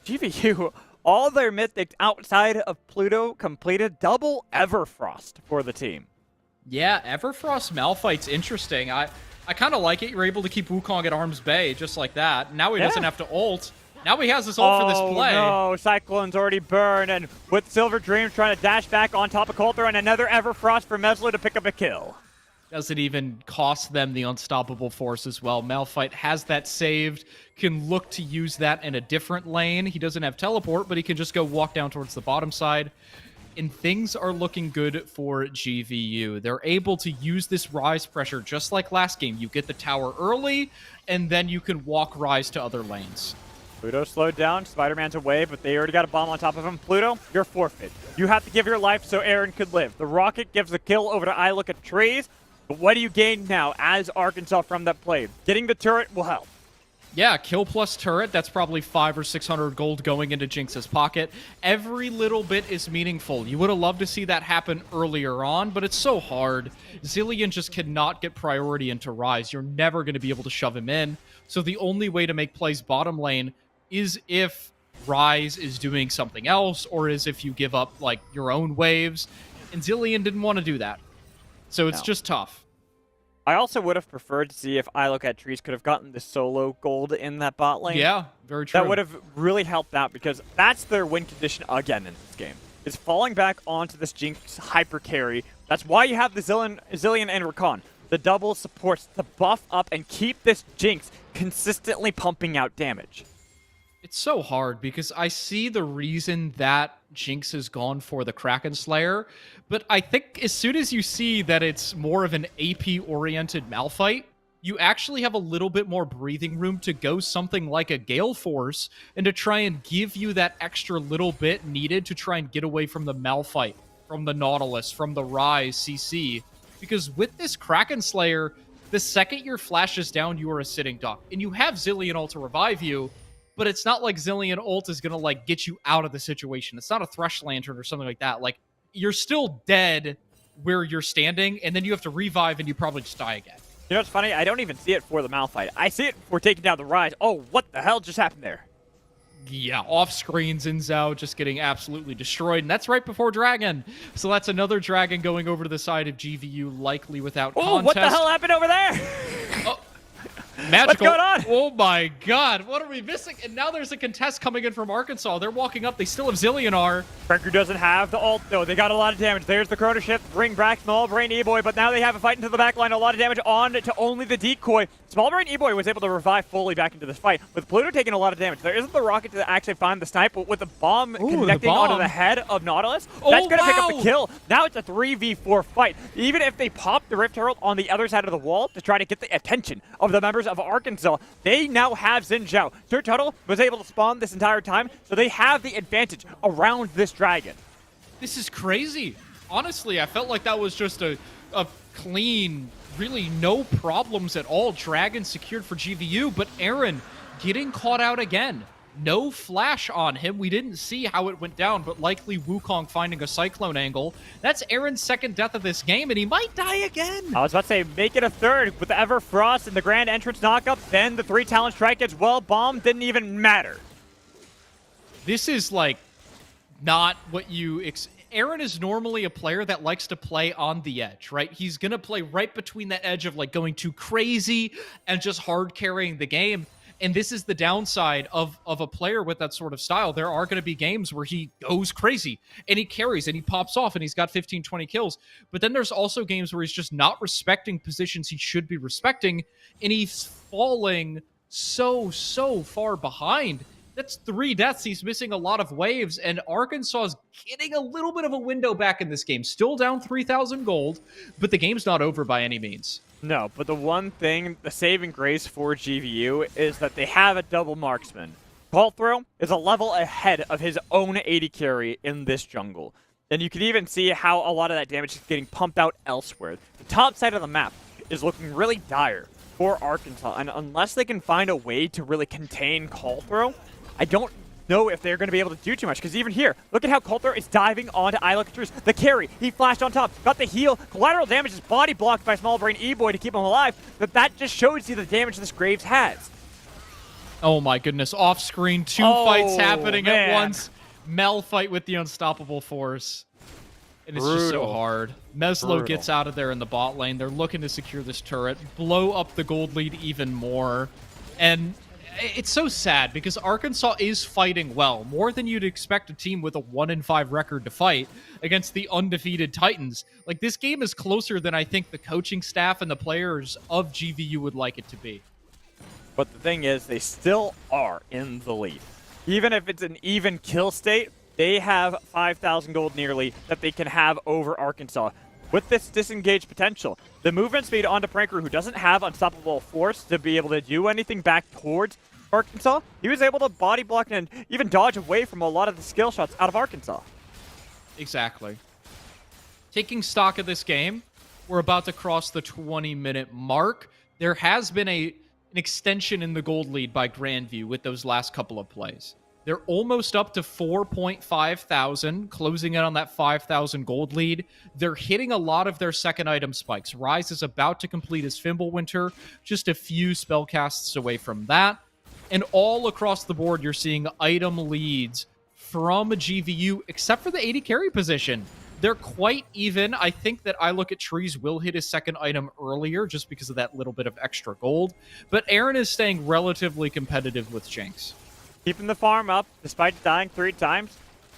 GVU, all their mythics outside of Pluto completed double Everfrost for the team. Yeah, Everfrost Malphite's interesting. I kind of like it. You're able to keep Wukong at arm's bay just like that. Now he doesn't have to ult. Now he has his ult for this play. Oh, no. Cyclone's already burned, and with Silver Dreams trying to dash back on top of Coulter, and another Everfrost for Meslo to pick up a kill. Doesn't even cost them the unstoppable force as well. Malphite has that saved, can look to use that in a different lane. He doesn't have teleport, but he can just go walk down towards the bottom side. And things are looking good for GVU. They're able to use this Rise pressure just like last game. You get the tower early, and then you can walk Rise to other lanes. Pluto slowed down. Spider-Man's away, but they already got a bomb on top of him. Pluto, you're forfeit. You have to give your life so Aaron could live. The rocket gives the kill over to Ilocatrice. But what do you gain now as Arkansas from that play? Getting the turret will help. Yeah, kill plus turret, that's probably 500 or 600 gold going into Jinx's pocket. Every little bit is meaningful. You would have loved to see that happen earlier on, but it's so hard. Zilean just cannot get priority into Rise. You're never going to be able to shove him in. So the only way to make plays bottom lane is if Rise is doing something else, or is if you give up like your own waves. And Zilean didn't want to do that. So it's just tough. I also would have preferred to see if Ilocatrice could have gotten the solo gold in that bot lane. Yeah, very true. That would have really helped out because that's their win condition again in this game. Is falling back onto this Jinx hyper carry. That's why you have the Zilean and Rakan. The double supports to buff up and keep this Jinx consistently pumping out damage. It's so hard because I see the reason that Jinx has gone for the Kraken Slayer, but I think as soon as you see that it's more of an AP-oriented Malphite, you actually have a little bit more breathing room to go something like a Gale Force and to try and give you that extra little bit needed to try and get away from the Malphite, from the Nautilus, from the Rise CC. Because with this Kraken Slayer, the second your flash is down, you are a sitting duck. And you have Zilean ult to revive you, but it's not like Zilean ult is going to like get you out of the situation. It's not a Thresh Lantern or something like that. Like, you're still dead where you're standing, and then you have to revive, and you probably just die again. You know what's funny? I don't even see it for the Malphite. I see it for taking down the Rise. Oh, what the hell just happened there? Yeah, off-screen, Xin Zhao just getting absolutely destroyed, and that's right before Dragon. So that's another Dragon going over to the side of GVU, likely without contest. Oh, what the hell happened over there? Oh. Magical. going on? Oh my god, what are we missing? And now there's a contest coming in from Arkansas. They're walking up. They still have Zillionaire. Pranker doesn't have the ult, though. They got a lot of damage. There's the Chrono Shift, bring back Small Brain E-Boy, but now they have a fight into the back line. A lot of damage on to only the decoy. Small Brain E-Boy was able to revive fully back into this fight, with Pluto taking a lot of damage. There isn't the rocket to actually find the snipe, but with the bomb connecting onto the head of Nautilus, that's going to pick up the kill. Now it's a 3v4 fight. Even if they pop the Rift Herald on the other side of the wall to try to get the attention of the members of Arkansas, they now have Xin Zhao. Sir Tuttle was able to spawn this entire time, so they have the advantage around this dragon. This is crazy. Honestly, I felt like that was just a clean, really no problems at all. Dragon secured for GVU, but Aaron getting caught out again. No flash on him. We didn't see how it went down, but likely Wukong finding a Cyclone angle. That's Aaron's second death of this game, and he might die again. I was about to say, make it a third with the Everfrost and the Grand Entrance knockup, then the 3 Talent Strike as well. Bomb didn't even matter. This is, like, not what you... Aaron is normally a player that likes to play on the edge, right? He's going to play right between that edge of, like, going too crazy and just hard carrying the game. And this is the downside of a player with that sort of style. There are going to be games where he goes crazy and he carries and he pops off and he's got 15, 20 kills. But then there's also games where he's just not respecting positions he should be respecting, and he's falling so far behind. That's 3 deaths. He's missing a lot of waves, and Arkansas is getting a little bit of a window back in this game. Still down 3,000 gold, but the game's not over by any means. No, but the one thing, the saving grace for GVU is that they have a double marksman. Call is a level ahead of his own 80 carry in this jungle. And you can even see how a lot of that damage is getting pumped out elsewhere. The top side of the map is looking really dire for Arkansas, and unless they can find a way to really contain Call, I don't know if they're going to be able to do too much, because even here, look at how Coulter is diving onto Ilocatruce. The carry, he flashed on top, got the heal. Collateral damage is body blocked by Small Brain E-Boy to keep him alive, but that just shows you the damage this Graves has. Oh my goodness, off screen, 2 fights happening at once. Mel fight with the Unstoppable Force. And it's just so hard. Meslo gets out of there in the bot lane. They're looking to secure this turret, blow up the gold lead even more. And it's so sad because Arkansas is fighting well, more than you'd expect a team with a 1-5 record to fight against the undefeated Titans. Like, this game is closer than I think the coaching staff and the players of GVU would like it to be. But the thing is, they still are in the lead. Even if it's an even kill state, they have 5,000 gold nearly that they can have over Arkansas. With this disengaged potential, the movement speed onto Pranker, who doesn't have Unstoppable Force to be able to do anything back towards Arkansas, he was able to body block and even dodge away from a lot of the skill shots out of Arkansas. Exactly. Taking stock of this game, we're about to cross the 20-minute mark. There has been an extension in the gold lead by Grandview with those last couple of plays. They're almost up to 4.5 thousand, closing in on that 5,000 gold lead. They're hitting a lot of their second item spikes. Ryze is about to complete his Fimbulwinter, just a few spell casts away from that. And all across the board, you're seeing item leads from GVU, except for the 80 carry position. They're quite even. I think that I Look at Trees will hit his second item earlier just because of that little bit of extra gold. But Aaron is staying relatively competitive with Jinx. Keeping the farm up, despite dying 3 times,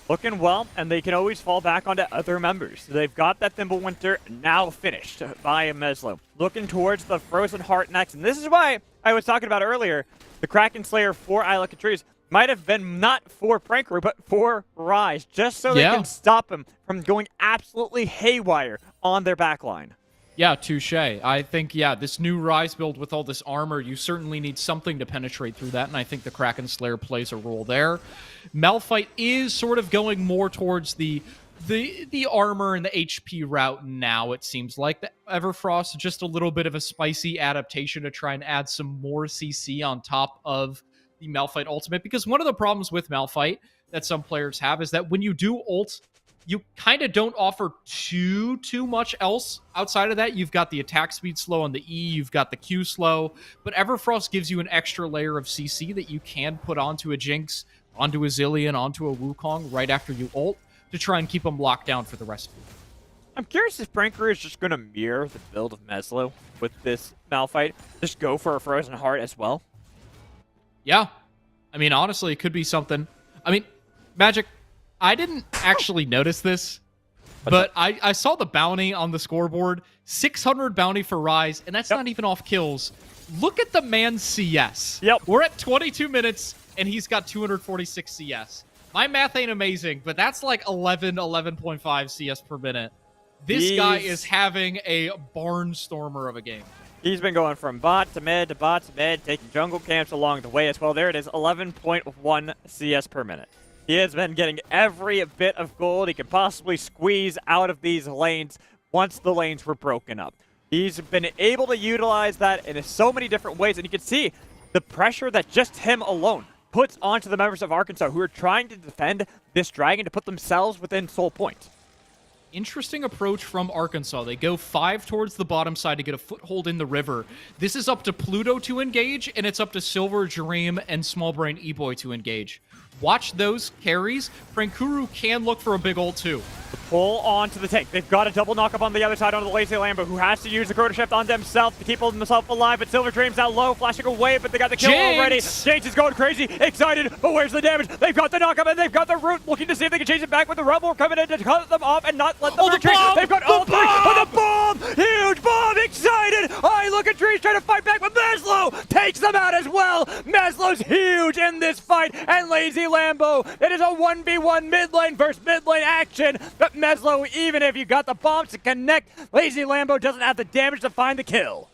looking well, and they can always fall back onto other members. So they've got that Thimblewinter now finished by Meslo. Looking towards the Frozen Heart next, and this is why I was talking about earlier, the Kraken Slayer for Ilocatruce might have been not for Pranker, but for Ryze, just so they can stop him from going absolutely haywire on their backline. Yeah, touche. I think, this new Ryze build with all this armor, you certainly need something to penetrate through that, and I think the Kraken Slayer plays a role there. Malphite is sort of going more towards the armor and the HP route now, it seems like. The Everfrost, just a little bit of a spicy adaptation to try and add some more CC on top of the Malphite ultimate, because one of the problems with Malphite that some players have is that when you do ult, you kind of don't offer too much else outside of that. You've got the attack speed slow on the E, you've got the Q slow, but Everfrost gives you an extra layer of CC that you can put onto a Jinx, onto a Zillion, onto a Wukong right after you ult to try and keep them locked down for the rest of the game. I'm curious if Pranker is just going to mirror the build of Meslo with this Malphite. Just go for a Frozen Heart as well. Yeah. I mean, honestly, it could be something. I mean, Magic, I didn't actually notice this, but I saw the bounty on the scoreboard. 600 bounty for Rise, and that's not even off kills. Look at the man's CS. Yep. We're at 22 minutes, and he's got 246 CS. My math ain't amazing, but that's like 11.5 CS per minute. This guy is having a barnstormer of a game. He's been going from bot to mid to bot to mid, taking jungle camps along the way as well. There it is, 11.1 CS per minute. He has been getting every bit of gold he could possibly squeeze out of these lanes once the lanes were broken up. He's been able to utilize that in so many different ways, and you can see the pressure that just him alone puts onto the members of Arkansas who are trying to defend this dragon to put themselves within soul point. Interesting approach from Arkansas. They go 5 towards the bottom side to get a foothold in the river. This is up to Pluto to engage, and it's up to Silver, Dream, and Small Brain E-Boy to engage. Watch those carries. Prankuru can look for a big ult too. The pull onto the tank. They've got a double knock up on the other side onto the Lazy Lambo, who has to use the Chrono Shift onto himself to keep himself alive, but Silver Dream's out low, flashing away, but they got the kill already. Jinx is going crazy, excited, but where's the damage? They've got the knock up and they've got the root, looking to see if they can chase it back with the Rumble coming in to cut them off and not let them retreat. They've got all three, but the bomb! Huge bomb, excited! Look at Trees trying to fight back, but Meslo takes them out as well! Meslo's huge in this fight, and Lazy Lambo, it is a 1v1 mid lane versus mid lane action, but Meslo, even if you got the bombs to connect, Lazy Lambo doesn't have the damage to find the kill.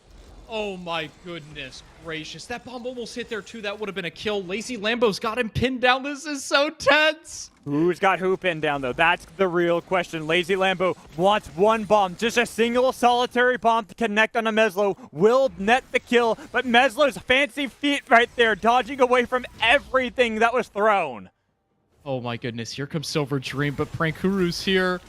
Oh my goodness gracious. That bomb almost hit there too. That would have been a kill. Lazy Lambo's got him pinned down. This is so tense. Who's got who pinned down, though? That's the real question. Lazy Lambo wants one bomb. Just a single solitary bomb to connect on a Meslo will net the kill, but Meslo's fancy feet right there, dodging away from everything that was thrown. Oh my goodness. Here comes Silver Dream, but Prankuru's here.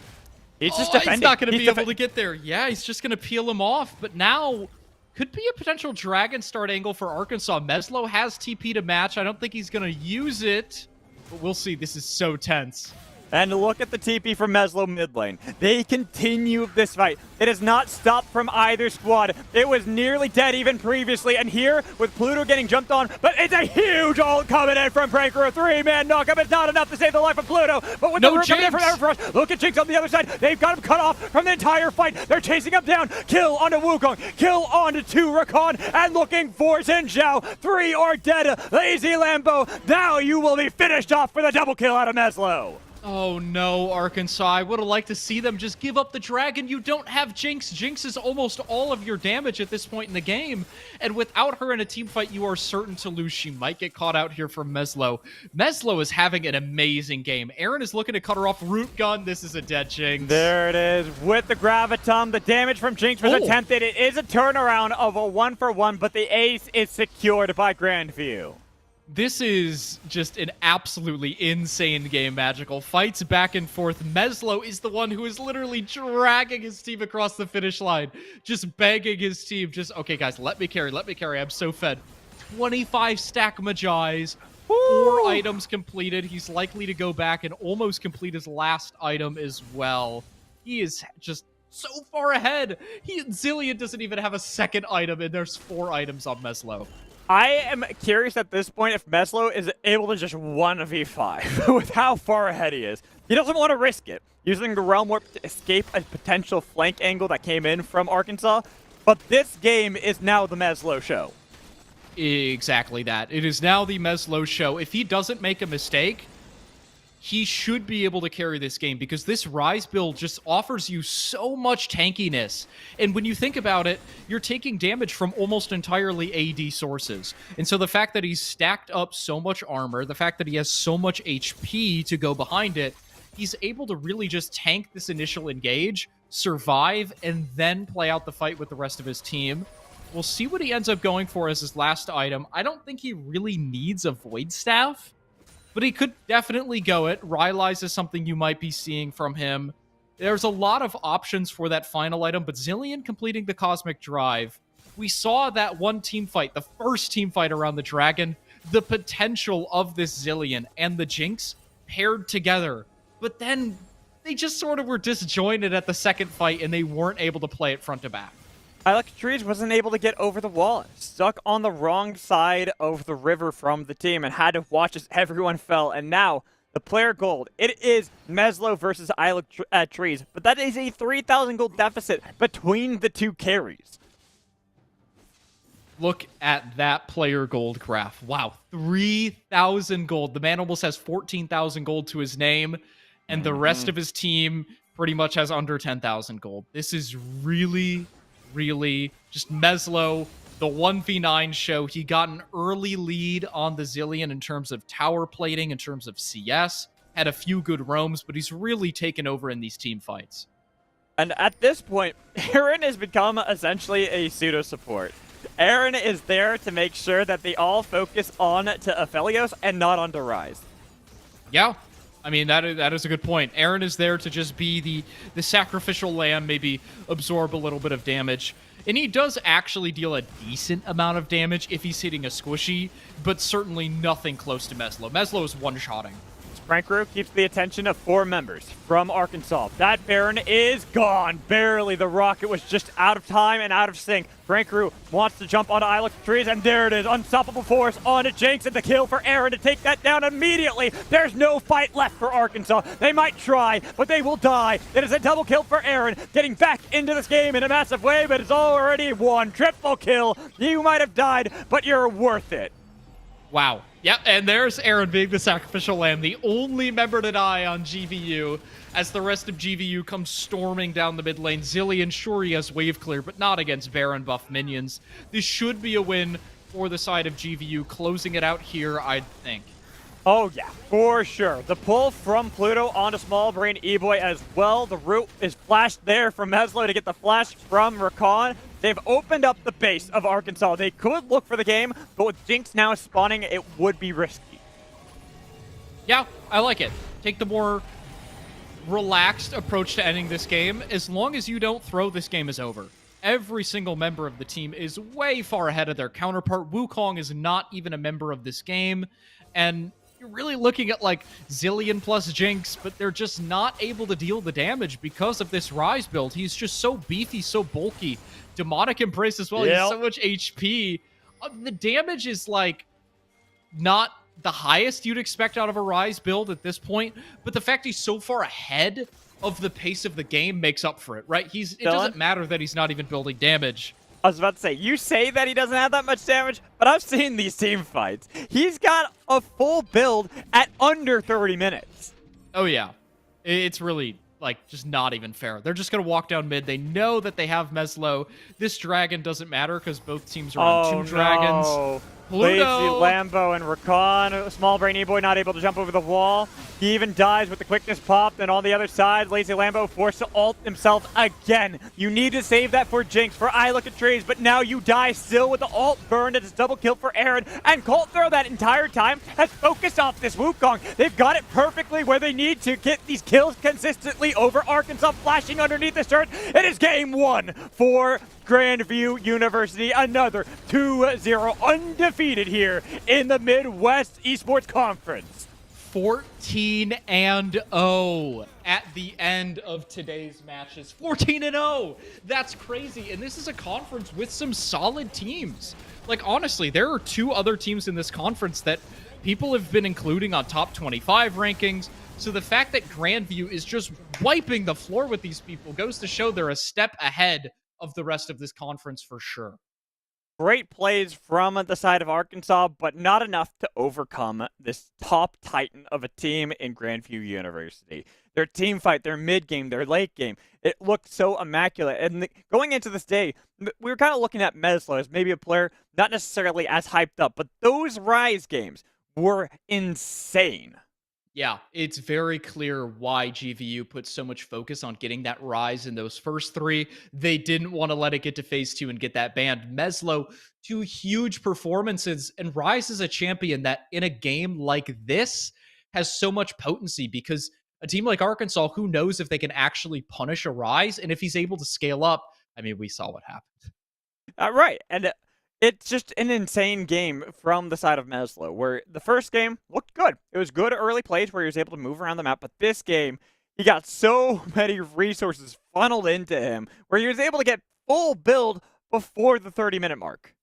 He's just defending. He's not going to be able to get there. Yeah, he's just going to peel him off, but now could be a potential Dragon start angle for Arkansas. Meslo has TP to match. I don't think he's going to use it, but we'll see. This is so tense. And look at the TP from Meslo mid lane. They continue this fight. It has not stopped from either squad. It was nearly dead even previously, and here, with Pluto getting jumped on, but it's a huge ult coming in from Pranker. A 3-man knockup is not enough to save the life of Pluto, but with the root coming in from Everfrost, look at Jinx on the other side. They've got him cut off from the entire fight. They're chasing him down. Kill onto Wukong, kill onto 2 Rakan, and looking for Xin Zhao. 3 are dead. Lazy Lambo, now you will be finished off for the double kill out of Meslo. Oh no, Arkansas. I would have liked to see them just give up the dragon. You don't have Jinx. Jinx is almost all of your damage at this point in the game. And without her in a team fight, you are certain to lose. She might get caught out here from Meslo. Meslo is having an amazing game. Aaron is looking to cut her off. Root gun. This is a dead Jinx. There it is with the Graviton. The damage from Jinx was attempted. It is a turnaround of a 1-for-1, but the ace is secured by Grandview. This is just an absolutely insane game, Magical. Fights back and forth. Meslo is the one who is literally dragging his team across the finish line. Just begging his team. Just, okay, guys, let me carry. Let me carry. I'm so fed. 25 stack Magi's. 4 items completed. He's likely to go back and almost complete his last item as well. He is just so far ahead. Zillion doesn't even have a second item, and there's 4 items on Meslo. I am curious at this point if Meslo is able to just 1v5 with how far ahead he is. He doesn't want to risk it, using the Realm Warp to escape a potential flank angle that came in from Arkansas. But this game is now the Meslo show. Exactly that. It is now the Meslo show. If he doesn't make a mistake, he should be able to carry this game because this Rise build just offers you so much tankiness. And when you think about it, you're taking damage from almost entirely AD sources. And so the fact that he's stacked up so much armor, the fact that he has so much HP to go behind it, he's able to really just tank this initial engage, survive, and then play out the fight with the rest of his team. We'll see what he ends up going for as his last item. I don't think he really needs a Void Staff, but he could definitely go it. Rylai's is something you might be seeing from him. There's a lot of options for that final item, but Zillion completing the Cosmic Drive. We saw that one team fight, the first team fight around the Dragon, the potential of this Zillion and the Jinx paired together. But then they just sort of were disjointed at the second fight, and they weren't able to play it front to back. Electric wasn't able to get over the wall, stuck on the wrong side of the river from the team, and had to watch as everyone fell. And now, the player gold, it is Meslo versus Trees, but that is a 3,000 gold deficit between the two carries. Look at that player gold graph. Wow, 3,000 gold. The man almost has 14,000 gold to his name, and the rest of his team pretty much has under 10,000 gold. This is really just Meslo, the 1v9 show. He got an early lead on the Zilean in terms of tower plating, in terms of CS, had a few good roams, but he's really taken over in these team fights. And at this point, Aaron has become essentially a pseudo support. Aaron is there to make sure that they all focus on to Aphelios and not on to Rise. Yeah. I mean, that is a good point. Aaron is there to just be the sacrificial lamb, maybe absorb a little bit of damage. And he does actually deal a decent amount of damage if he's hitting a squishy, but certainly nothing close to Meslo. Meslo is one-shotting. Frankru keeps the attention of 4 members from Arkansas. That Baron is gone. Barely. The rocket was just out of time and out of sync. Frankru wants to jump onto Electric Trees, and there it is. Unstoppable force onto Jinx, and the kill for Aaron to take that down immediately. There's no fight left for Arkansas. They might try, but they will die. It is a double kill for Aaron, getting back into this game in a massive way, but it's already won. Triple kill. You might have died, but you're worth it. Wow. Yep, and there's Aaron being the sacrificial lamb, the only member to die on GVU, as the rest of GVU comes storming down the mid lane. Zilean, sure, he has wave clear, but not against Baron buff minions. This should be a win for the side of GVU, closing it out here, I'd think. Oh yeah, for sure. The pull from Pluto onto Small Brain E-Boy as well. The root is flashed there from Meslo to get the flash from Rakan. They've opened up the base of Arkansas. They could look for the game, but with Jinx now spawning, it would be risky. Yeah, I like it. Take the more relaxed approach to ending this game. As long as you don't throw, this game is over. Every single member of the team is way far ahead of their counterpart. Wukong is not even a member of this game, and you're really looking at like Zilean plus Jinx, but they're just not able to deal the damage because of this Rise build. He's just so beefy, so bulky. Demonic Embrace as well. He has so much HP. The damage is like not the highest you'd expect out of a Rise build at this point, but the fact he's so far ahead of the pace of the game makes up for it, right? It doesn't matter that he's not even building damage. I was about to say, you say that he doesn't have that much damage, but I've seen these team fights. He's got a full build at under 30 minutes. Oh, yeah. It's really, like, just not even fair. They're just going to walk down mid. They know that they have Meslo. This dragon doesn't matter because both teams are on 2 dragons. No. Pluto. Lazy Lambo and Rakan. Small Brain E-Boy not able to jump over the wall. He even dies with the quickness pop. Then on the other side, Lazy Lambo forced to ult himself again. You need to save that for Jinx, for I Look at Trees, but now you die still with the ult burned. It's a double kill for Aaron. And Colt Throw that entire time has focused off this Wukong. They've got it perfectly where they need to get these kills consistently over Arkansas flashing underneath the shirt. It is game 1 for Grandview University. Another 2-0 undefeated here in the Midwest Esports Conference. 14-0 at the end of today's matches. 14-0! That's crazy. And this is a conference with some solid teams. Like, honestly, there are 2 other teams in this conference that people have been including on top 25 rankings. So the fact that Grandview is just wiping the floor with these people goes to show they're a step ahead of the rest of this conference for sure. Great plays from the side of Arkansas, but not enough to overcome this top titan of a team in Grandview University. Their team fight, their mid game, their late game, it looked so immaculate. And going into this day, we were kind of looking at Meslo as maybe a player not necessarily as hyped up, but those Rise games were insane. Yeah, it's very clear why GVU put so much focus on getting that Rise in those first 3. They didn't want to let it get to phase 2 and get that banned. Meslo, 2 huge performances, and Rise is a champion that in a game like this has so much potency because a team like Arkansas, who knows if they can actually punish a Rise, and if he's able to scale up, I mean, we saw what happened. Right, and it's just an insane game from the side of Meslo, where the first game looked good. It was good early plays where he was able to move around the map, but this game, He got so many resources funneled into him where he was able to get full build before the 30-minute mark.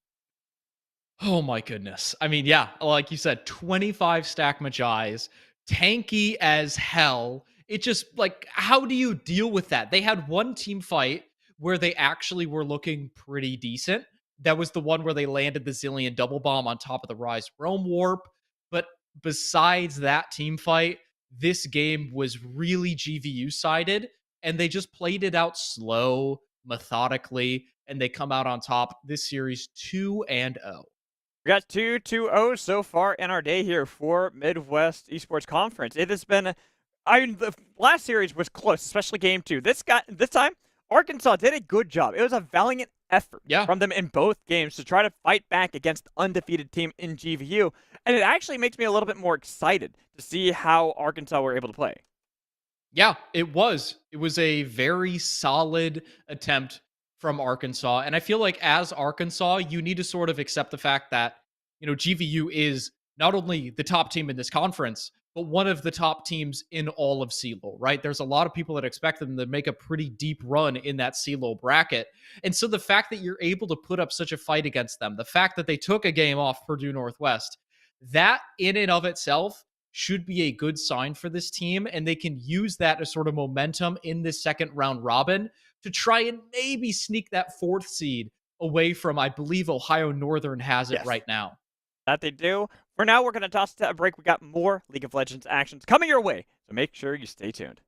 Oh my goodness. I mean, yeah, like you said, 25 stack Magi's, tanky as hell. It just like, how do you deal with that? They had one team fight where they actually were looking pretty decent. That was the one where they landed the Zillion double bomb on top of the Rise Realm Warp. But besides that team fight, this game was really GVU sided, and they just played it out slow, methodically, and they come out on top this series 2-0. We got 2-2-0 so far in our day here for Midwest Esports Conference. It has been, I mean, the last series was close, especially game two. This time, Arkansas did a good job. It was a valiant effort Yeah. from them in both games to try to fight back against the undefeated team in GVU. And it actually makes me a little bit more excited to see how Arkansas were able to play. Yeah, it was. It was a very solid attempt from Arkansas. And I feel like as Arkansas, you need to sort of accept the fact that, GVU is not only the top team in this conference, but one of the top teams in all of CELO, right? There's a lot of people that expect them to make a pretty deep run in that CELO bracket. And so the fact that you're able to put up such a fight against them, the fact that they took a game off Purdue Northwest, that in and of itself should be a good sign for this team. And they can use that as sort of momentum in this second round robin to try and maybe sneak that fourth seed away from, I believe, Ohio Northern has it Yes. right now. That they do. For now, we're going to toss to a break. We got more League of Legends actions coming your way, so make sure you stay tuned.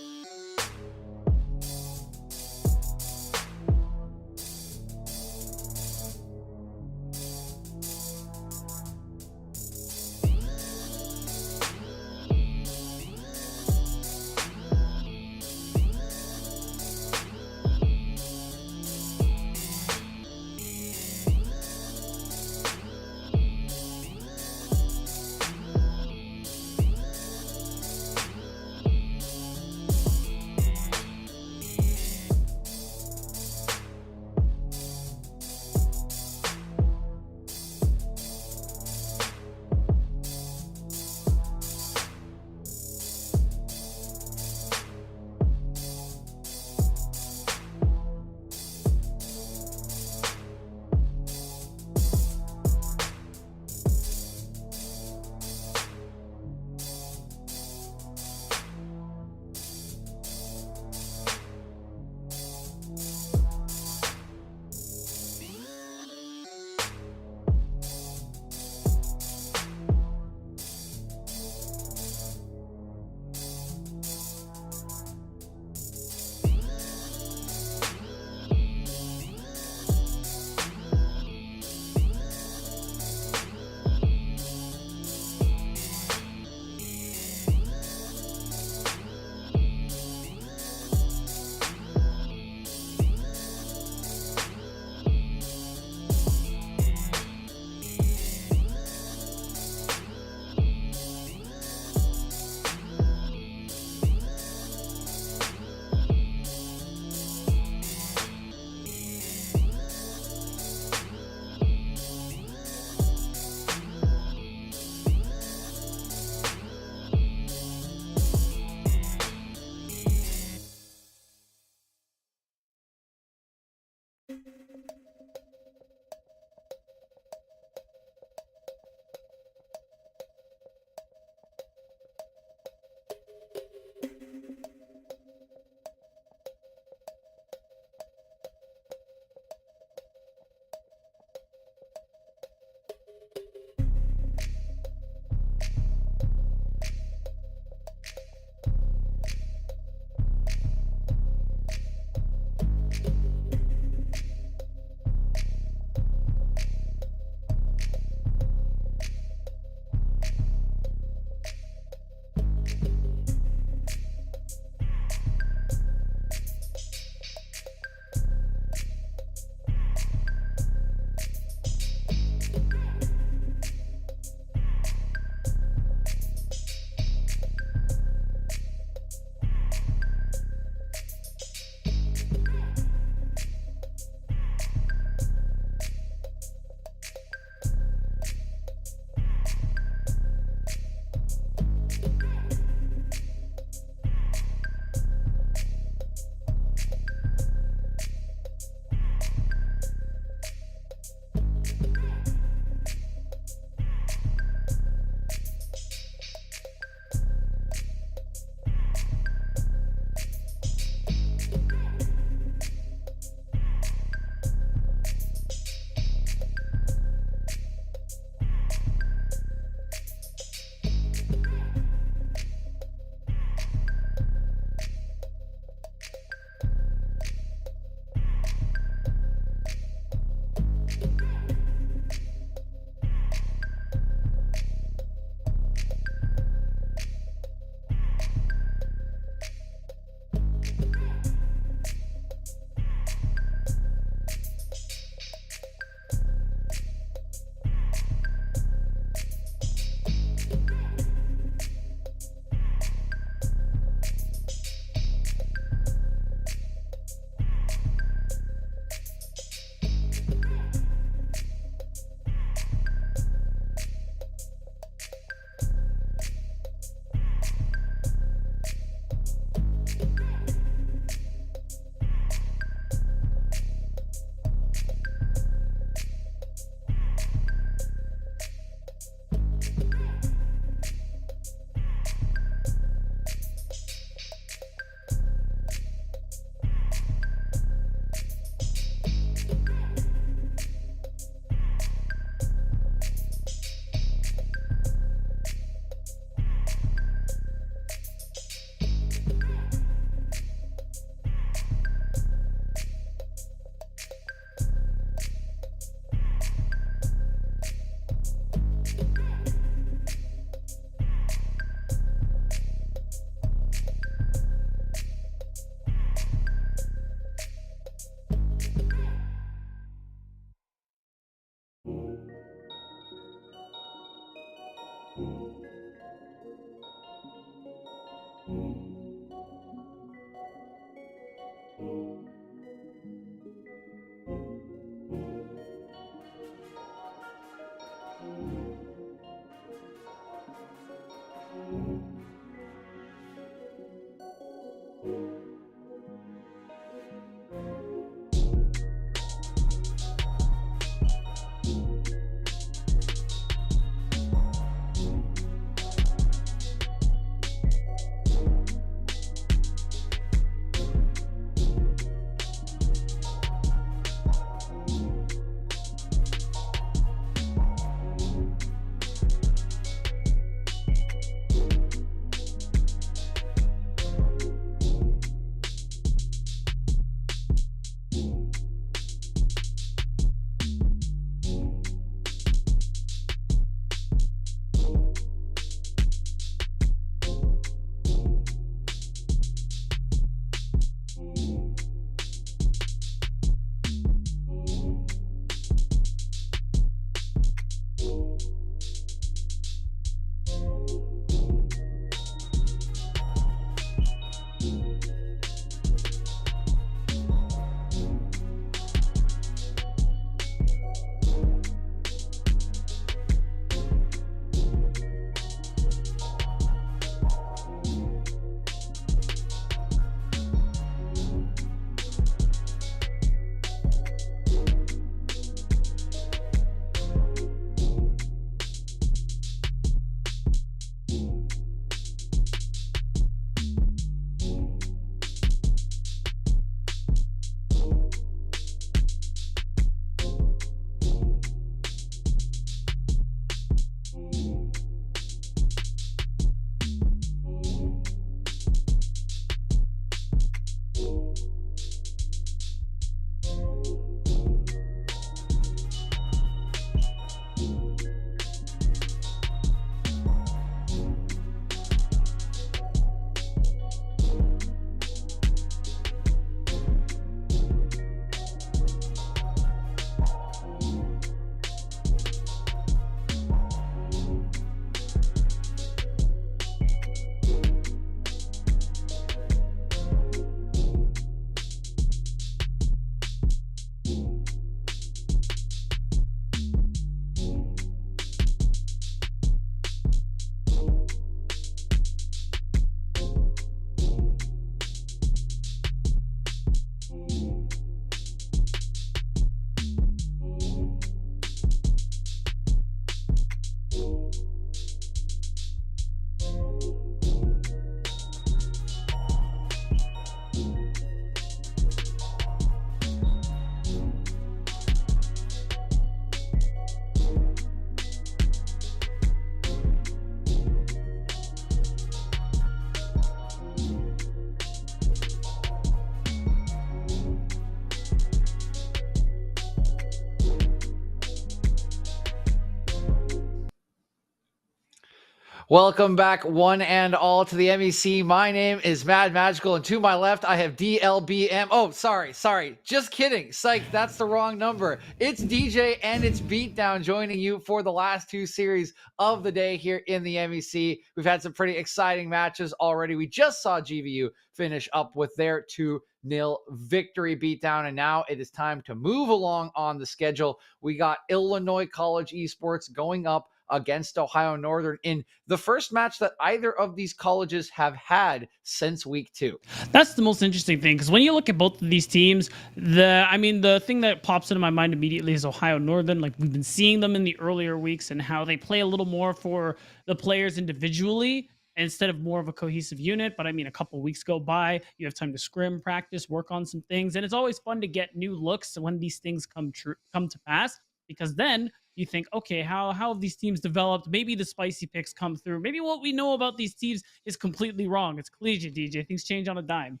Welcome back, one and all, to the MEC. My name is Mad Magical, and to my left, I have DLBM. Oh, sorry. Just kidding. Psych, that's the wrong number. It's DJ and it's Beatdown joining you for the last two series of the day here in the MEC. We've had some pretty exciting matches already. We just saw GVU finish up with their 2-0 victory beatdown, and now it is time to move along on the schedule. We got Illinois College Esports going up against Ohio Northern in the first match that either of these colleges have had since week 2. That's the most interesting thing, because when you look at both of these teams, the thing that pops into my mind immediately is Ohio Northern. Like, we've been seeing them in the earlier weeks and how they play a little more for the players individually instead of more of a cohesive unit. But I mean, a couple weeks go by, you have time to scrim, practice, work on some things, and it's always fun to get new looks when these things come to pass, because then you think, okay, how have these teams developed? Maybe the spicy picks come through. Maybe what we know about these teams is completely wrong. It's collegiate, DJ. Things change on a dime.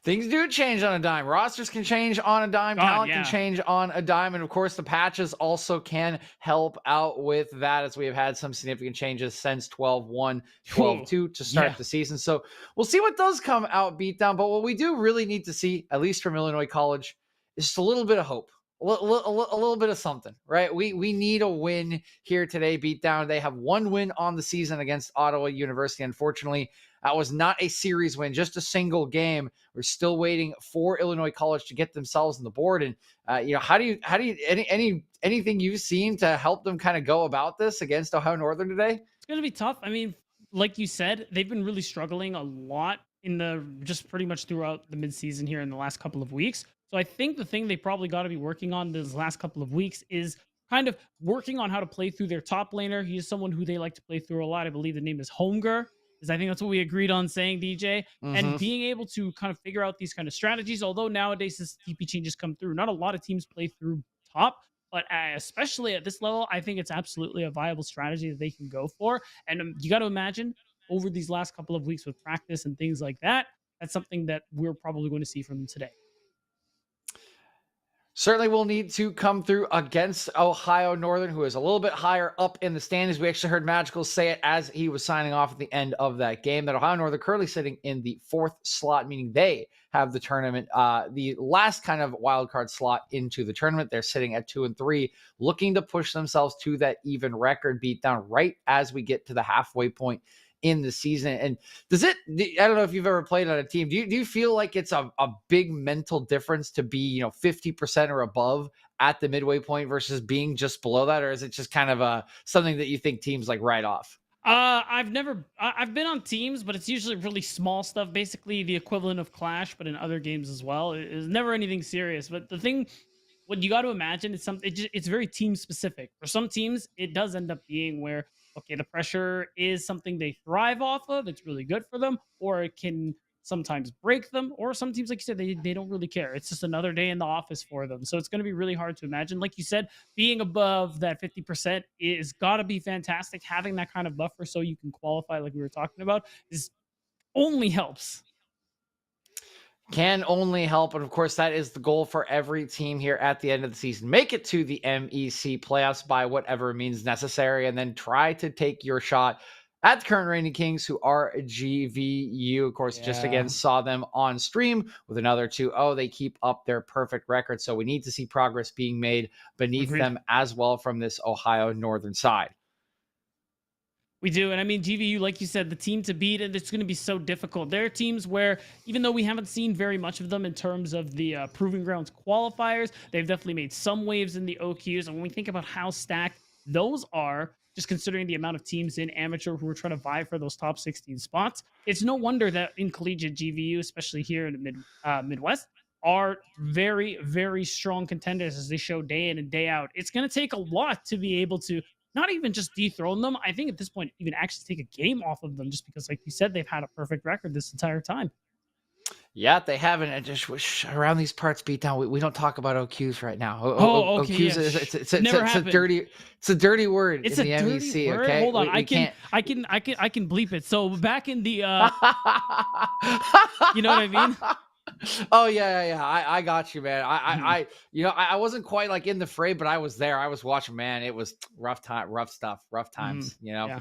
Things do change on a dime. Rosters can change on a dime. Talent can change on a dime. And of course, the patches also can help out with that, as we have had some significant changes since 12-1, 12-2 to start the season. So we'll see what does come out beatdown. But what we do really need to see, at least from Illinois College, is just a little bit of hope. a little bit of something, right? We need a win here today. Beat down. They have one win on the season against Ottawa University. Unfortunately, that was not a series win, just a single game. We're still waiting for Illinois College to get themselves on the board. And how do you anything you've seen to help them kind of go about this against Ohio Northern today? It's going to be tough. I mean, like you said, they've been really struggling a lot in the just pretty much throughout the midseason here in the last couple of weeks. So I think the thing they probably got to be working on this last couple of weeks is kind of working on how to play through their top laner. He is someone who they like to play through a lot. I believe the name is Holmger, because I think that's what we agreed on saying, DJ. And being able to kind of figure out these kind of strategies. Although nowadays as TP changes come through, not a lot of teams play through top. But especially at this level, I think it's absolutely a viable strategy that they can go for. And you got to imagine over these last couple of weeks with practice and things like that, that's something that we're probably going to see from them today. Certainly will need to come through against Ohio Northern, who is a little bit higher up in the standings. We actually heard Magical say it as he was signing off at the end of that game, that Ohio Northern currently sitting in the 4th slot, meaning they have the tournament, the last kind of wild card slot into the tournament. They're sitting at 2-3, looking to push themselves to that even record beatdown right as we get to the halfway point in the season. And I don't know if you've ever played on a team. Do you feel like it's a big mental difference to be, 50% or above at the midway point versus being just below that? Or is it just kind of something that you think teams like write off? I've been on teams, but it's usually really small stuff, basically the equivalent of Clash, but in other games as well. It's never anything serious. But the thing, what you got to imagine is it's very team specific. For some teams, it does end up being where, okay, the pressure is something they thrive off of. It's really good for them, or it can sometimes break them. Or some teams, like you said, they don't really care. It's just another day in the office for them. So it's going to be really hard to imagine. Like you said, being above that 50% is got to be fantastic. Having that kind of buffer so you can qualify, like we were talking about, is only helps. Can only help. And of course, that is the goal for every team here at the end of the season. Make it to the MEC playoffs by whatever means necessary, and then try to take your shot at the current reigning Kings, who are GVU. Of course, just again saw them on stream with another 2-0. They keep up their perfect record. So we need to see progress being made beneath them as well from this Ohio Northern side. We do. And I mean, GVU, like you said, the team to beat, and it's going to be so difficult. There are teams where, even though we haven't seen very much of them in terms of the Proving Grounds qualifiers, they've definitely made some waves in the OQs. And when we think about how stacked those are, just considering the amount of teams in amateur who are trying to vie for those top 16 spots, it's no wonder that in collegiate GVU, especially here in the Midwest, are very, very strong contenders as they show day in and day out. It's going to take a lot to be able to not even just dethrone them. I think at this point, even actually take a game off of them, just because, like you said, they've had a perfect record this entire time. Yeah, they haven't. And just around these parts, beatdown. We don't talk about OQs right now. Okay, OQs. Yeah. It's a dirty word. It's in a the dirty MEC. word. Okay, Hold on. I can bleep it. So back in the, you know what I mean? Oh yeah. I got you, man. I wasn't quite like in the fray, but I was there. I was watching. Man, it was rough stuff, rough times. Yeah.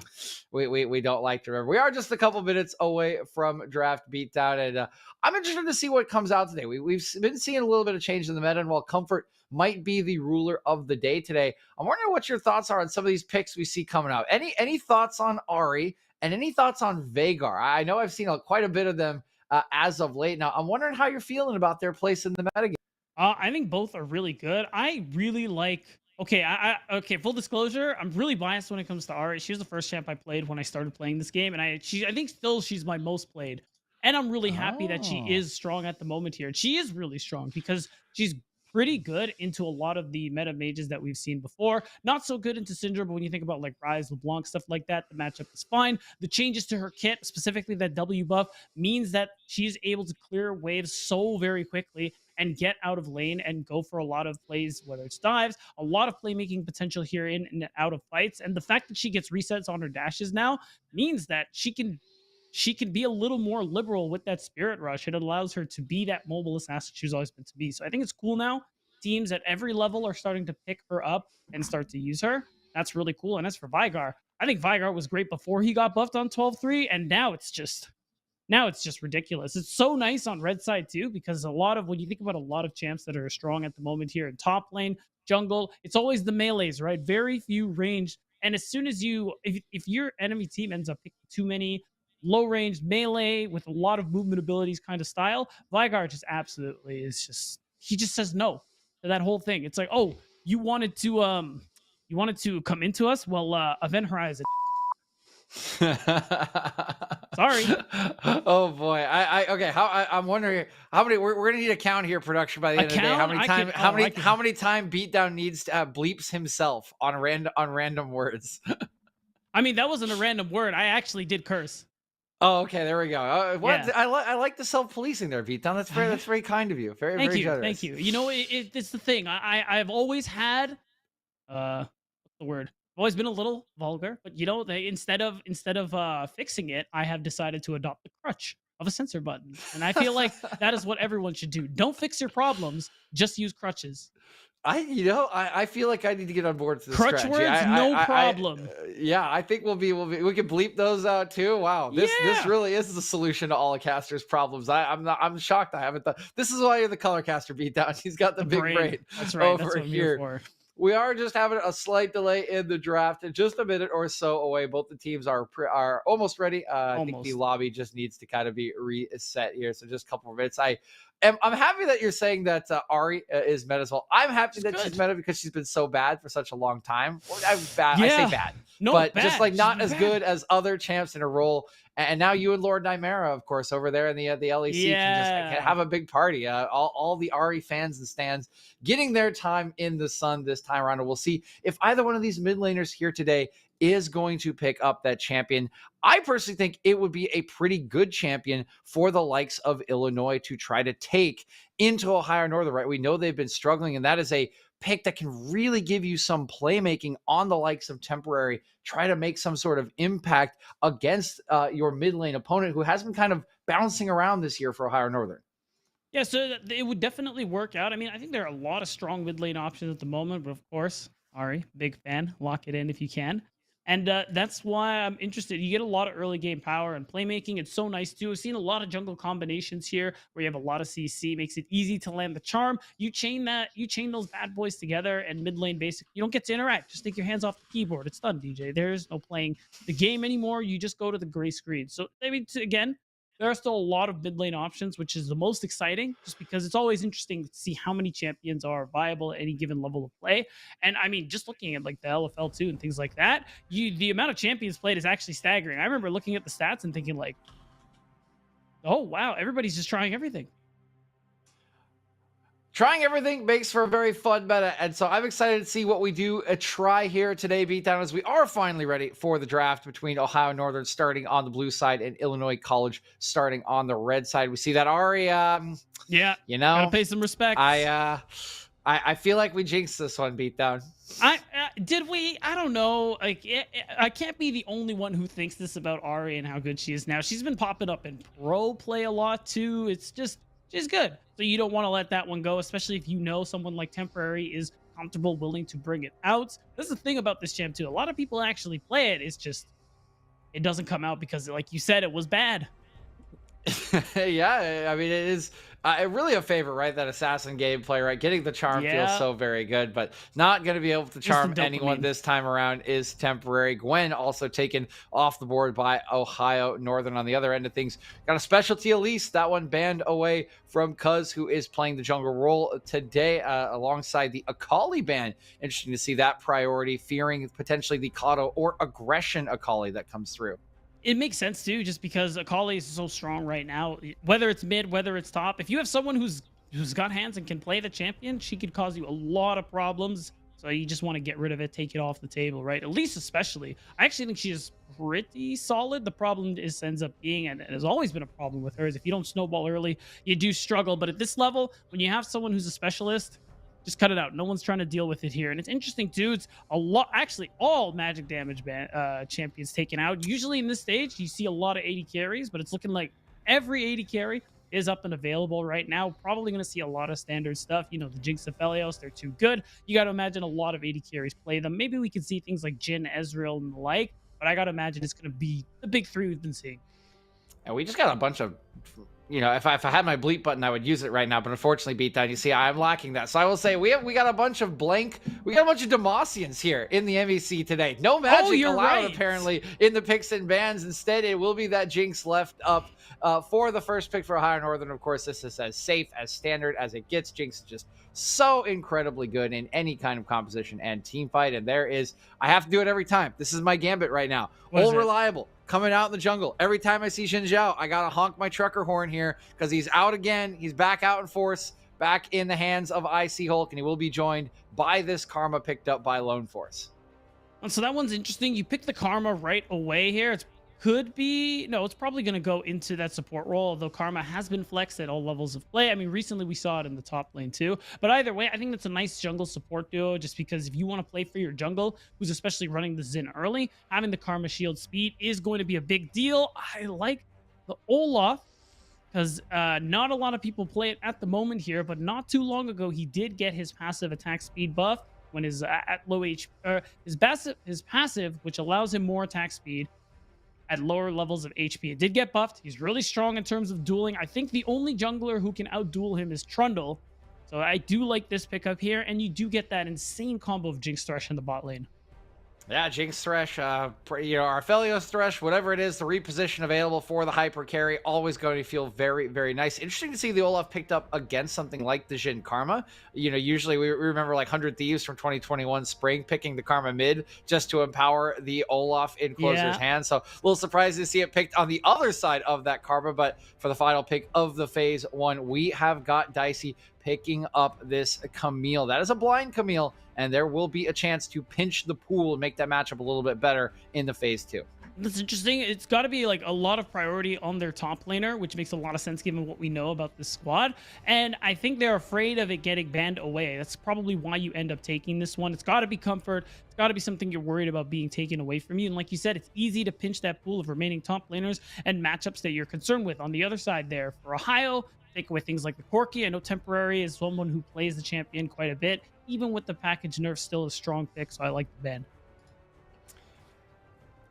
We don't like to remember. We are just a couple minutes away from draft beatdown, and I'm interested to see what comes out today. We've been seeing a little bit of change in the meta, and while comfort might be the ruler of the day today, I'm wondering what your thoughts are on some of these picks we see coming out. Any thoughts on Ari, and any thoughts on Vhagar? I know I've seen quite a bit of them as of late. Now, I'm wondering how you're feeling about their place in the metagame. I think both are really good. I really like. Okay, okay. Full disclosure, I'm really biased when it comes to Ari. She was the first champ I played when I started playing this game, and I think still she's my most played. And I'm really happy that she is strong at the moment here. She is really strong because she's pretty good into a lot of the meta mages that we've seen before. Not so good into Syndra, but when you think about like Rise, LeBlanc, stuff like that, the matchup is fine. The changes to her kit, specifically that W buff, means that she's able to clear waves so very quickly and get out of lane and go for a lot of plays, whether it's dives, a lot of playmaking potential here in and out of fights. And the fact that she gets resets on her dashes now means that she can be a little more liberal with that spirit rush. It allows her to be that mobile assassin she's always meant to be. So I think it's cool now. Teams at every level are starting to pick her up and start to use her. That's really cool. And as for Vhagar, I think Vhagar was great before he got buffed on 12-3, and now it's just now it's just ridiculous. It's so nice on red side too, because when you think about a lot of champs that are strong at the moment here in top lane, jungle, it's always the melees, right? Very few range. And as soon as if your enemy team ends up picking too many low range melee with a lot of movement abilities kind of style, Vigar just absolutely he just says no to that whole thing. It's like, oh, you wanted to come into us? Well, Event Horizon. Sorry. Oh boy. Okay. I'm wondering how many we're gonna need a count here, production, by the end of the day. How many time Beatdown needs to bleeps himself on random words. I mean, that wasn't a random word. I actually did curse. Oh, okay. There we go. Yeah. I like the self-policing there, Beatdown. That's very kind of you. Very generous. Thank you. You know, it's the thing. I've always had what's the word? I've always been a little vulgar, but you know, instead of fixing it, I have decided to adopt the crutch of a censor button, and I feel like that is what everyone should do. Don't fix your problems, just use crutches. I feel like I need to get on board to this Crutch strategy. words, no problem. Yeah, I think we can bleep those out too. Wow, this really is the solution to all of Caster's problems. I'm shocked I haven't done. This is why you're the color caster, Beatdown. He's got the big brain. That's right. Over That's what I'm here. for. We are just having a slight delay in the draft, and just a minute or so away. Both the teams are almost ready. I think the lobby just needs to kind of be reset here, so just a couple more minutes. I'm happy that you're saying that Ari is meta as well. I'm happy that she's meta because she's been so bad for such a long time. I say bad, but bad. Just like not as good as other champs in a role. And now you and Lord Nymera, of course, over there in the LAC can just have a big party. All the Ari fans and stands getting their time in the sun this time around. And we'll see if either one of these mid laners here today is going to pick up that champion. I personally think it would be a pretty good champion for the likes of Illinois to try to take into Ohio Northern, right? We know they've been struggling, and that is a pick that can really give you some playmaking on the likes of Temporary, try to make some sort of impact against your mid lane opponent who has been kind of bouncing around this year for Ohio Northern. Yeah, so it would definitely work out. I mean, I think there are a lot of strong mid lane options at the moment, but of course, Ari, big fan, lock it in if you can. And that's why I'm interested. You get a lot of early game power and playmaking. It's so nice too. I've seen a lot of jungle combinations here where you have a lot of CC. Makes it easy to land the charm. You chain those bad boys together, and mid lane basic. You don't get to interact. Just take your hands off the keyboard. It's done, DJ. There's no playing the game anymore. You just go to the gray screen. So I mean, again, there are still a lot of mid lane options, which is the most exciting, just because it's always interesting to see how many champions are viable at any given level of play. And I mean, just looking at like the LFL too and things like that, the amount of champions played is actually staggering. I remember looking at the stats and thinking like, oh wow, everybody's just trying everything. Trying everything makes for a very fun meta, and so I'm excited to see what we do try here today, Beatdown, as we are finally ready for the draft between Ohio Northern starting on the blue side and Illinois College starting on the red side. We see that Ari, gotta pay some respect. I feel like we jinxed this one, Beatdown. Did we? I don't know. Like, I can't be the only one who thinks this about Ari and how good she is now. She's been popping up in pro play a lot too. It's just, she's good. So you don't want to let that one go, especially if you know someone like Temporary is comfortable, willing to bring it out. That's the thing about this champ too. A lot of people actually play it. It's just, it doesn't come out because, like you said, it was bad. Yeah, I mean, it is really a favorite, right? That assassin gameplay, right? Getting the charm feels so very good, but not going to be able to charm anyone this time around is Temporary. Gwen also taken off the board by Ohio Northern on the other end of things. Got a specialty Elise, that one banned away from Cuz, who is playing the jungle role today alongside the Akali ban. Interesting to see that priority, fearing potentially the Kato or aggression Akali that comes through. It makes sense too, just because Akali is so strong right now. Whether it's mid, whether it's top, if you have someone who's got hands and can play the champion, she could cause you a lot of problems. So you just want to get rid of it, take it off the table, right? At least, especially, I actually think she is pretty solid. The problem ends up being, and it has always been a problem with her, is if you don't snowball early, you do struggle. But at this level, when you have someone who's a specialist, just cut it out. No one's trying to deal with it here. And it's interesting too. It's a lot, actually, all magic damage champions taken out. Usually in this stage, you see a lot of 80 carries, but it's looking like every 80 carry is up and available right now. Probably going to see a lot of standard stuff. You know, the Jinx of Phelios, they're too good. You got to imagine a lot of 80 carries play them. Maybe we could see things like Jhin, Ezreal, and the like, but I got to imagine it's going to be the big three we've been seeing. And we just got a bunch of, if I had my bleep button, I would use it right now. But unfortunately, Beatdown, you see, I'm lacking that. So I will say we got a bunch of Demacians here in the MEC today. No magic allowed, apparently, in the picks and bans. Instead, it will be that Jinx left up for the first pick for Ohio Northern. Of course, this is as safe, as standard as it gets. Jinx is just so incredibly good in any kind of composition and team fight. And I have to do it every time. This is my gambit right now. All reliable. Coming out in the jungle. Every time I see Xin Zhao, I got to honk my trucker horn here because he's out again. He's back out in force, back in the hands of Icy Hulk, and he will be joined by this Karma picked up by Lone Force. And so that one's interesting. You pick the Karma right away here. It's probably going to go into that support role, although Karma has been flexed at all levels of play. I mean, recently we saw it in the top lane too. But either way, I think that's a nice jungle support duo, just because if you want to play for your jungle, who's especially running the Xin early, having the Karma shield speed is going to be a big deal. I like the Olaf because not a lot of people play it at the moment here, but not too long ago, he did get his passive attack speed buff when his at low HP, his passive, which allows him more attack speed at lower levels of HP. It did get buffed. He's really strong in terms of dueling. I think the only jungler who can outduel him is Trundle. So I do like this pickup here, and you do get that insane combo of Jinx Thresh in the bot lane. Yeah, Jinx Thresh, Arphelios Thresh, whatever it is, the reposition available for the hyper carry, always going to feel very, very nice. Interesting to see the Olaf picked up against something like the Xin Karma. Usually we remember like 100 Thieves from 2021 spring picking the Karma mid just to empower the Olaf in closer's hands. So a little surprised to see it picked on the other side of that Karma, but for the final pick of the phase 1, we have got Dicey picking up this Camille. That is a blind Camille, and there will be a chance to pinch the pool and make that matchup a little bit better in the phase 2. That's interesting. It's got to be like a lot of priority on their top laner, which makes a lot of sense given what we know about this squad. And I think they're afraid of it getting banned away. That's probably why you end up taking this one. It's got to be comfort. It's got to be something you're worried about being taken away from you. And like you said, it's easy to pinch that pool of remaining top laners and matchups that you're concerned with. On the other side there, for Ohio, take away things like the Corki. I know Temporary is someone who plays the champion quite a bit. Even with the package nerf, still a strong pick, so I like the ban.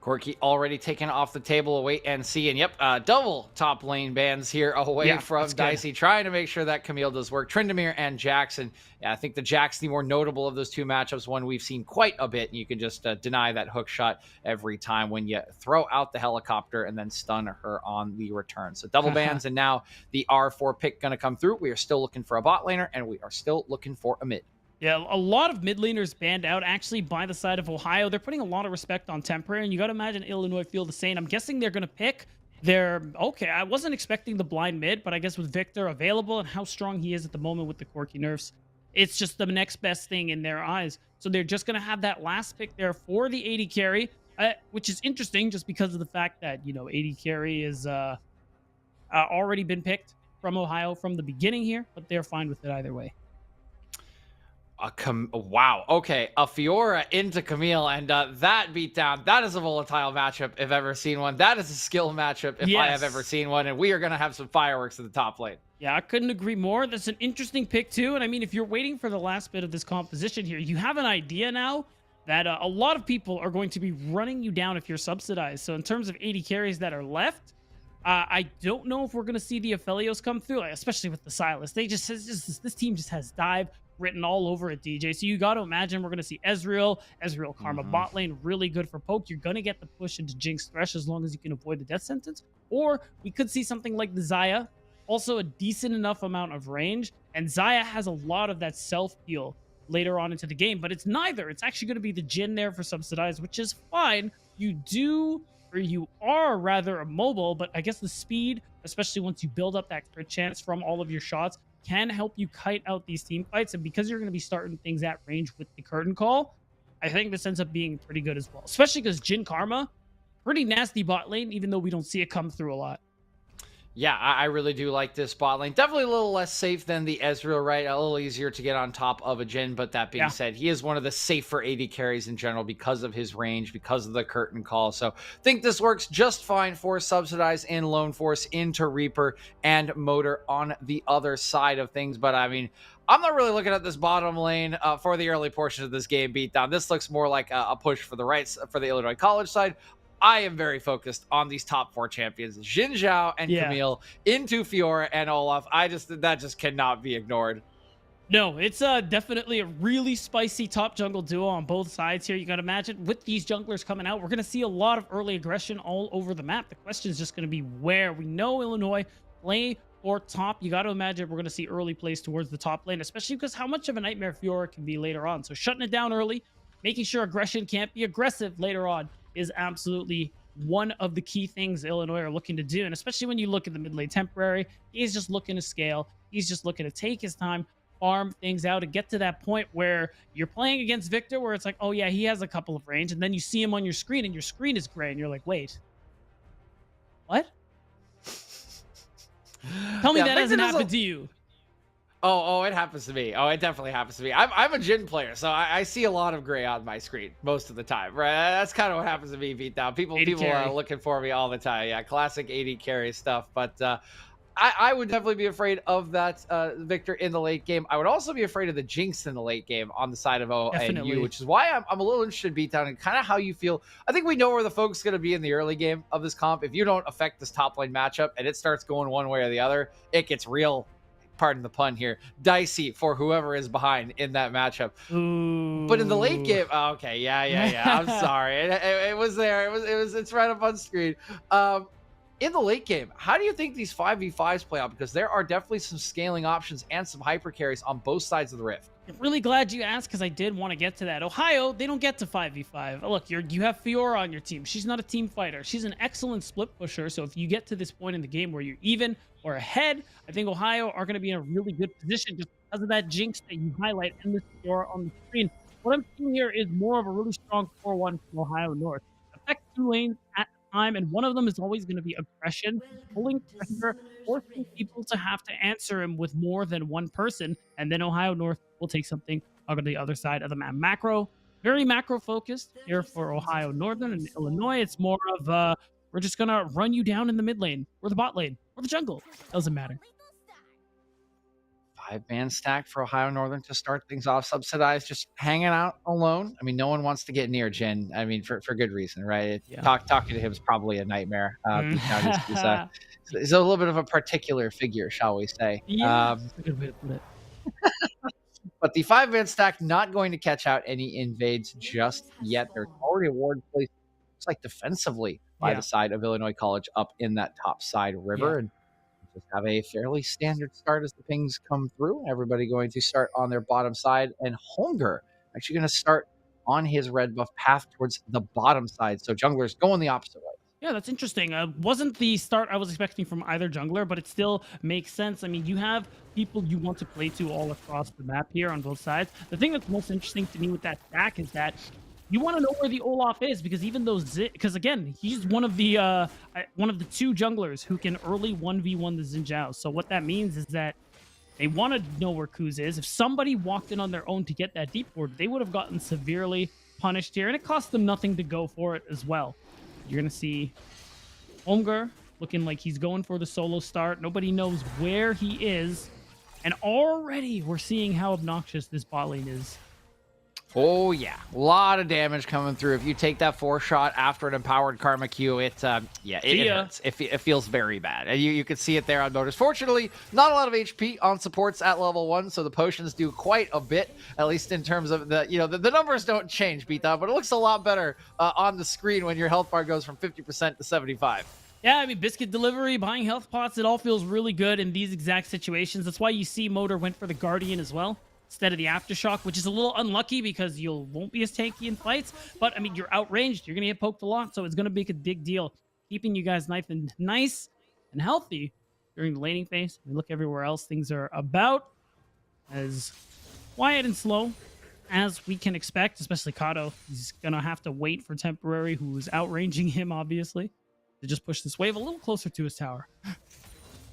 Corki already taken off the table, wait and see. And yep, double top lane bans here away from Dicey, trying to make sure that Camille does work. Tryndamere and Jackson. Yeah, I think the Jack's the more notable of those two matchups, one we've seen quite a bit. You can just deny that hook shot every time when you throw out the helicopter and then stun her on the return. So double bans, and now the R4 pick going to come through. We are still looking for a bot laner, and we are still looking for a mid. Yeah, a lot of mid laners banned out actually by the side of Ohio. They're putting a lot of respect on Temporary, and you got to imagine Illinois feel the same. I'm guessing they're going to pick okay, I wasn't expecting the blind mid, but I guess with Victor available and how strong he is at the moment with the Corki nerfs, it's just the next best thing in their eyes. So they're just going to have that last pick there for the 80 carry, which is interesting just because of the fact that, 80 carry is already been picked from Ohio from the beginning here, but they're fine with it either way. Wow. Okay. A Fiora into Camille, and that beatdown. That is a volatile matchup if ever seen one. That is a skill matchup if I have ever seen one, and we are going to have some fireworks at the top lane. Yeah, I couldn't agree more. That's an interesting pick too. And I mean, if you're waiting for the last bit of this composition here, you have an idea now that a lot of people are going to be running you down if you're subsidized. So in terms of 80 carries that are left, I don't know if we're going to see the Aphelios come through, especially with the Silas. This team just has dive written all over it, DJ. So you got to imagine we're going to see Ezreal Karma bot lane, really good for poke. You're going to get the push into Jinx Thresh as long as you can avoid the death sentence. Or we could see something like the Xayah, also a decent enough amount of range. And Xayah has a lot of that self-heal later on into the game, but it's neither. It's actually going to be the Jhin there for subsidized, which is fine. You are rather immobile, but I guess the speed, especially once you build up that crit chance from all of your shots, can help you kite out these team fights. And because you're going to be starting things at range with the curtain call, I think this ends up being pretty good as well. Especially because Jhin Karma, pretty nasty bot lane, even though we don't see it come through a lot. Yeah, I really do like this bot lane. Definitely a little less safe than the Ezreal, right? A little easier to get on top of a Jhin, but that being said, he is one of the safer 80 carries in general because of his range, because of the curtain call. So I think this works just fine for Subsidize in Lone Force into Reaper and Motor on the other side of things. But I mean, I'm not really looking at this bottom lane for the early portion of this game beatdown. This looks more like a push for the Illinois College side. I am very focused on these top 4 champions, Jin Zhao and Camille, into Fiora and Olaf. That just cannot be ignored. No, it's definitely a really spicy top jungle duo on both sides here. You got to imagine with these junglers coming out, we're going to see a lot of early aggression all over the map. The question is just going to be where. We know Illinois play for top. You got to imagine we're going to see early plays towards the top lane, especially because how much of a nightmare Fiora can be later on. So shutting it down early, making sure aggression can't be aggressive later on is absolutely one of the key things Illinois are looking to do. And especially when you look at the mid lane temporary, he's just looking to scale. He's just looking to take his time, farm things out, and get to that point where you're playing against Victor where it's like, oh yeah, he has a couple of range, and then you see him on your screen and your screen is gray and you're like, wait, what? Tell me that hasn't happened to you. Oh, it happens to me. Oh, it definitely happens to me. I'm a Jin player, so I see a lot of gray on my screen most of the time. Right? That's kind of what happens to me. Beatdown. People are looking for me all the time. Yeah, classic 80 carry stuff. But I would definitely be afraid of that Victor in the late game. I would also be afraid of the Jinx in the late game on the side of O and U, which is why I'm a little interested in Beatdown and kind of how you feel. I think we know where the focus is going to be in the early game of this comp. If you don't affect this top lane matchup and it starts going one way or the other, it gets real, pardon the pun here, dicey for whoever is behind in that matchup. Ooh. But in the late game, okay, yeah. I'm sorry, it was there. It's right up on screen. In the late game, how do you think these 5v5s play out? Because there are definitely some scaling options and some hyper carries on both sides of the rift. I'm really glad you asked because I did want to get to that. Ohio, they don't get to 5v5. Look, you have Fiora on your team. She's not a team fighter. She's an excellent split pusher. So if you get to this point in the game where you're even or ahead, I think Ohio are going to be in a really good position just because of that Jinx that you highlight and the Fiora on the screen. What I'm seeing here is more of a really strong 4-1 from Ohio North. Affect 2 lanes at time, and one of them is always going to be aggression, pulling pressure, forcing people to have to answer him with more than one person, and then Ohio North will take something on the other side of the map. Very macro focused here for Ohio Northern and Illinois. It's more of we're just going to run you down in the mid lane or the bot lane or the jungle. Doesn't matter. 5-man stack for Ohio Northern to start things off. Subsidized, just hanging out alone. I mean, no one wants to get near Jin. I mean, for good reason, right? Yeah. Talking to him is probably a nightmare. He's a little bit of a particular figure, shall we say. Yeah, that's a good way to put it. But the 5-man stack not going to catch out any invades just yet. There's already a ward placed, looks like defensively by the side of Illinois College up in that top side river. And just have a fairly standard start as the pings come through. Everybody going to start on their bottom side, and Holmger actually going to start on his red buff path towards the bottom side. So junglers going the opposite way. Yeah, that's interesting. Wasn't the start I was expecting from either jungler, but it still makes sense. I mean, you have people you want to play to all across the map here on both sides. The thing that's most interesting to me with that stack is that you want to know where the Olaf is, because even though because again, he's one of the 2 junglers who can early 1v1 the Xin Zhao. So what that means is that they want to know where Kuz is. If somebody walked in on their own to get that deep ward, they would have gotten severely punished here, and it cost them nothing to go for it as well. You're going to see Holmger looking like he's going for the solo start. Nobody knows where he is, and already we're seeing how obnoxious this bot lane is. Oh, yeah. A lot of damage coming through. If you take that 4-shot after an empowered Karma Q, it hurts. It feels very bad. And you can see it there on Motors. Fortunately, not a lot of HP on supports at level 1, so the potions do quite a bit, at least in terms of the numbers don't change, Beatdown, but it looks a lot better on the screen when your health bar goes from 50% to 75%. Yeah, I mean, biscuit delivery, buying health pots, it all feels really good in these exact situations. That's why you see Motor went for the Guardian as well instead of the Aftershock, which is a little unlucky because you won't be as tanky in fights. But, I mean, you're outranged. You're going to get poked a lot, so it's going to make a big deal. Keeping you guys nice and healthy during the laning phase. I mean, look everywhere else. Things are about as quiet and slow as we can expect, especially Kato. He's going to have to wait for Temporary, who's outranging him, obviously, to just push this wave a little closer to his tower.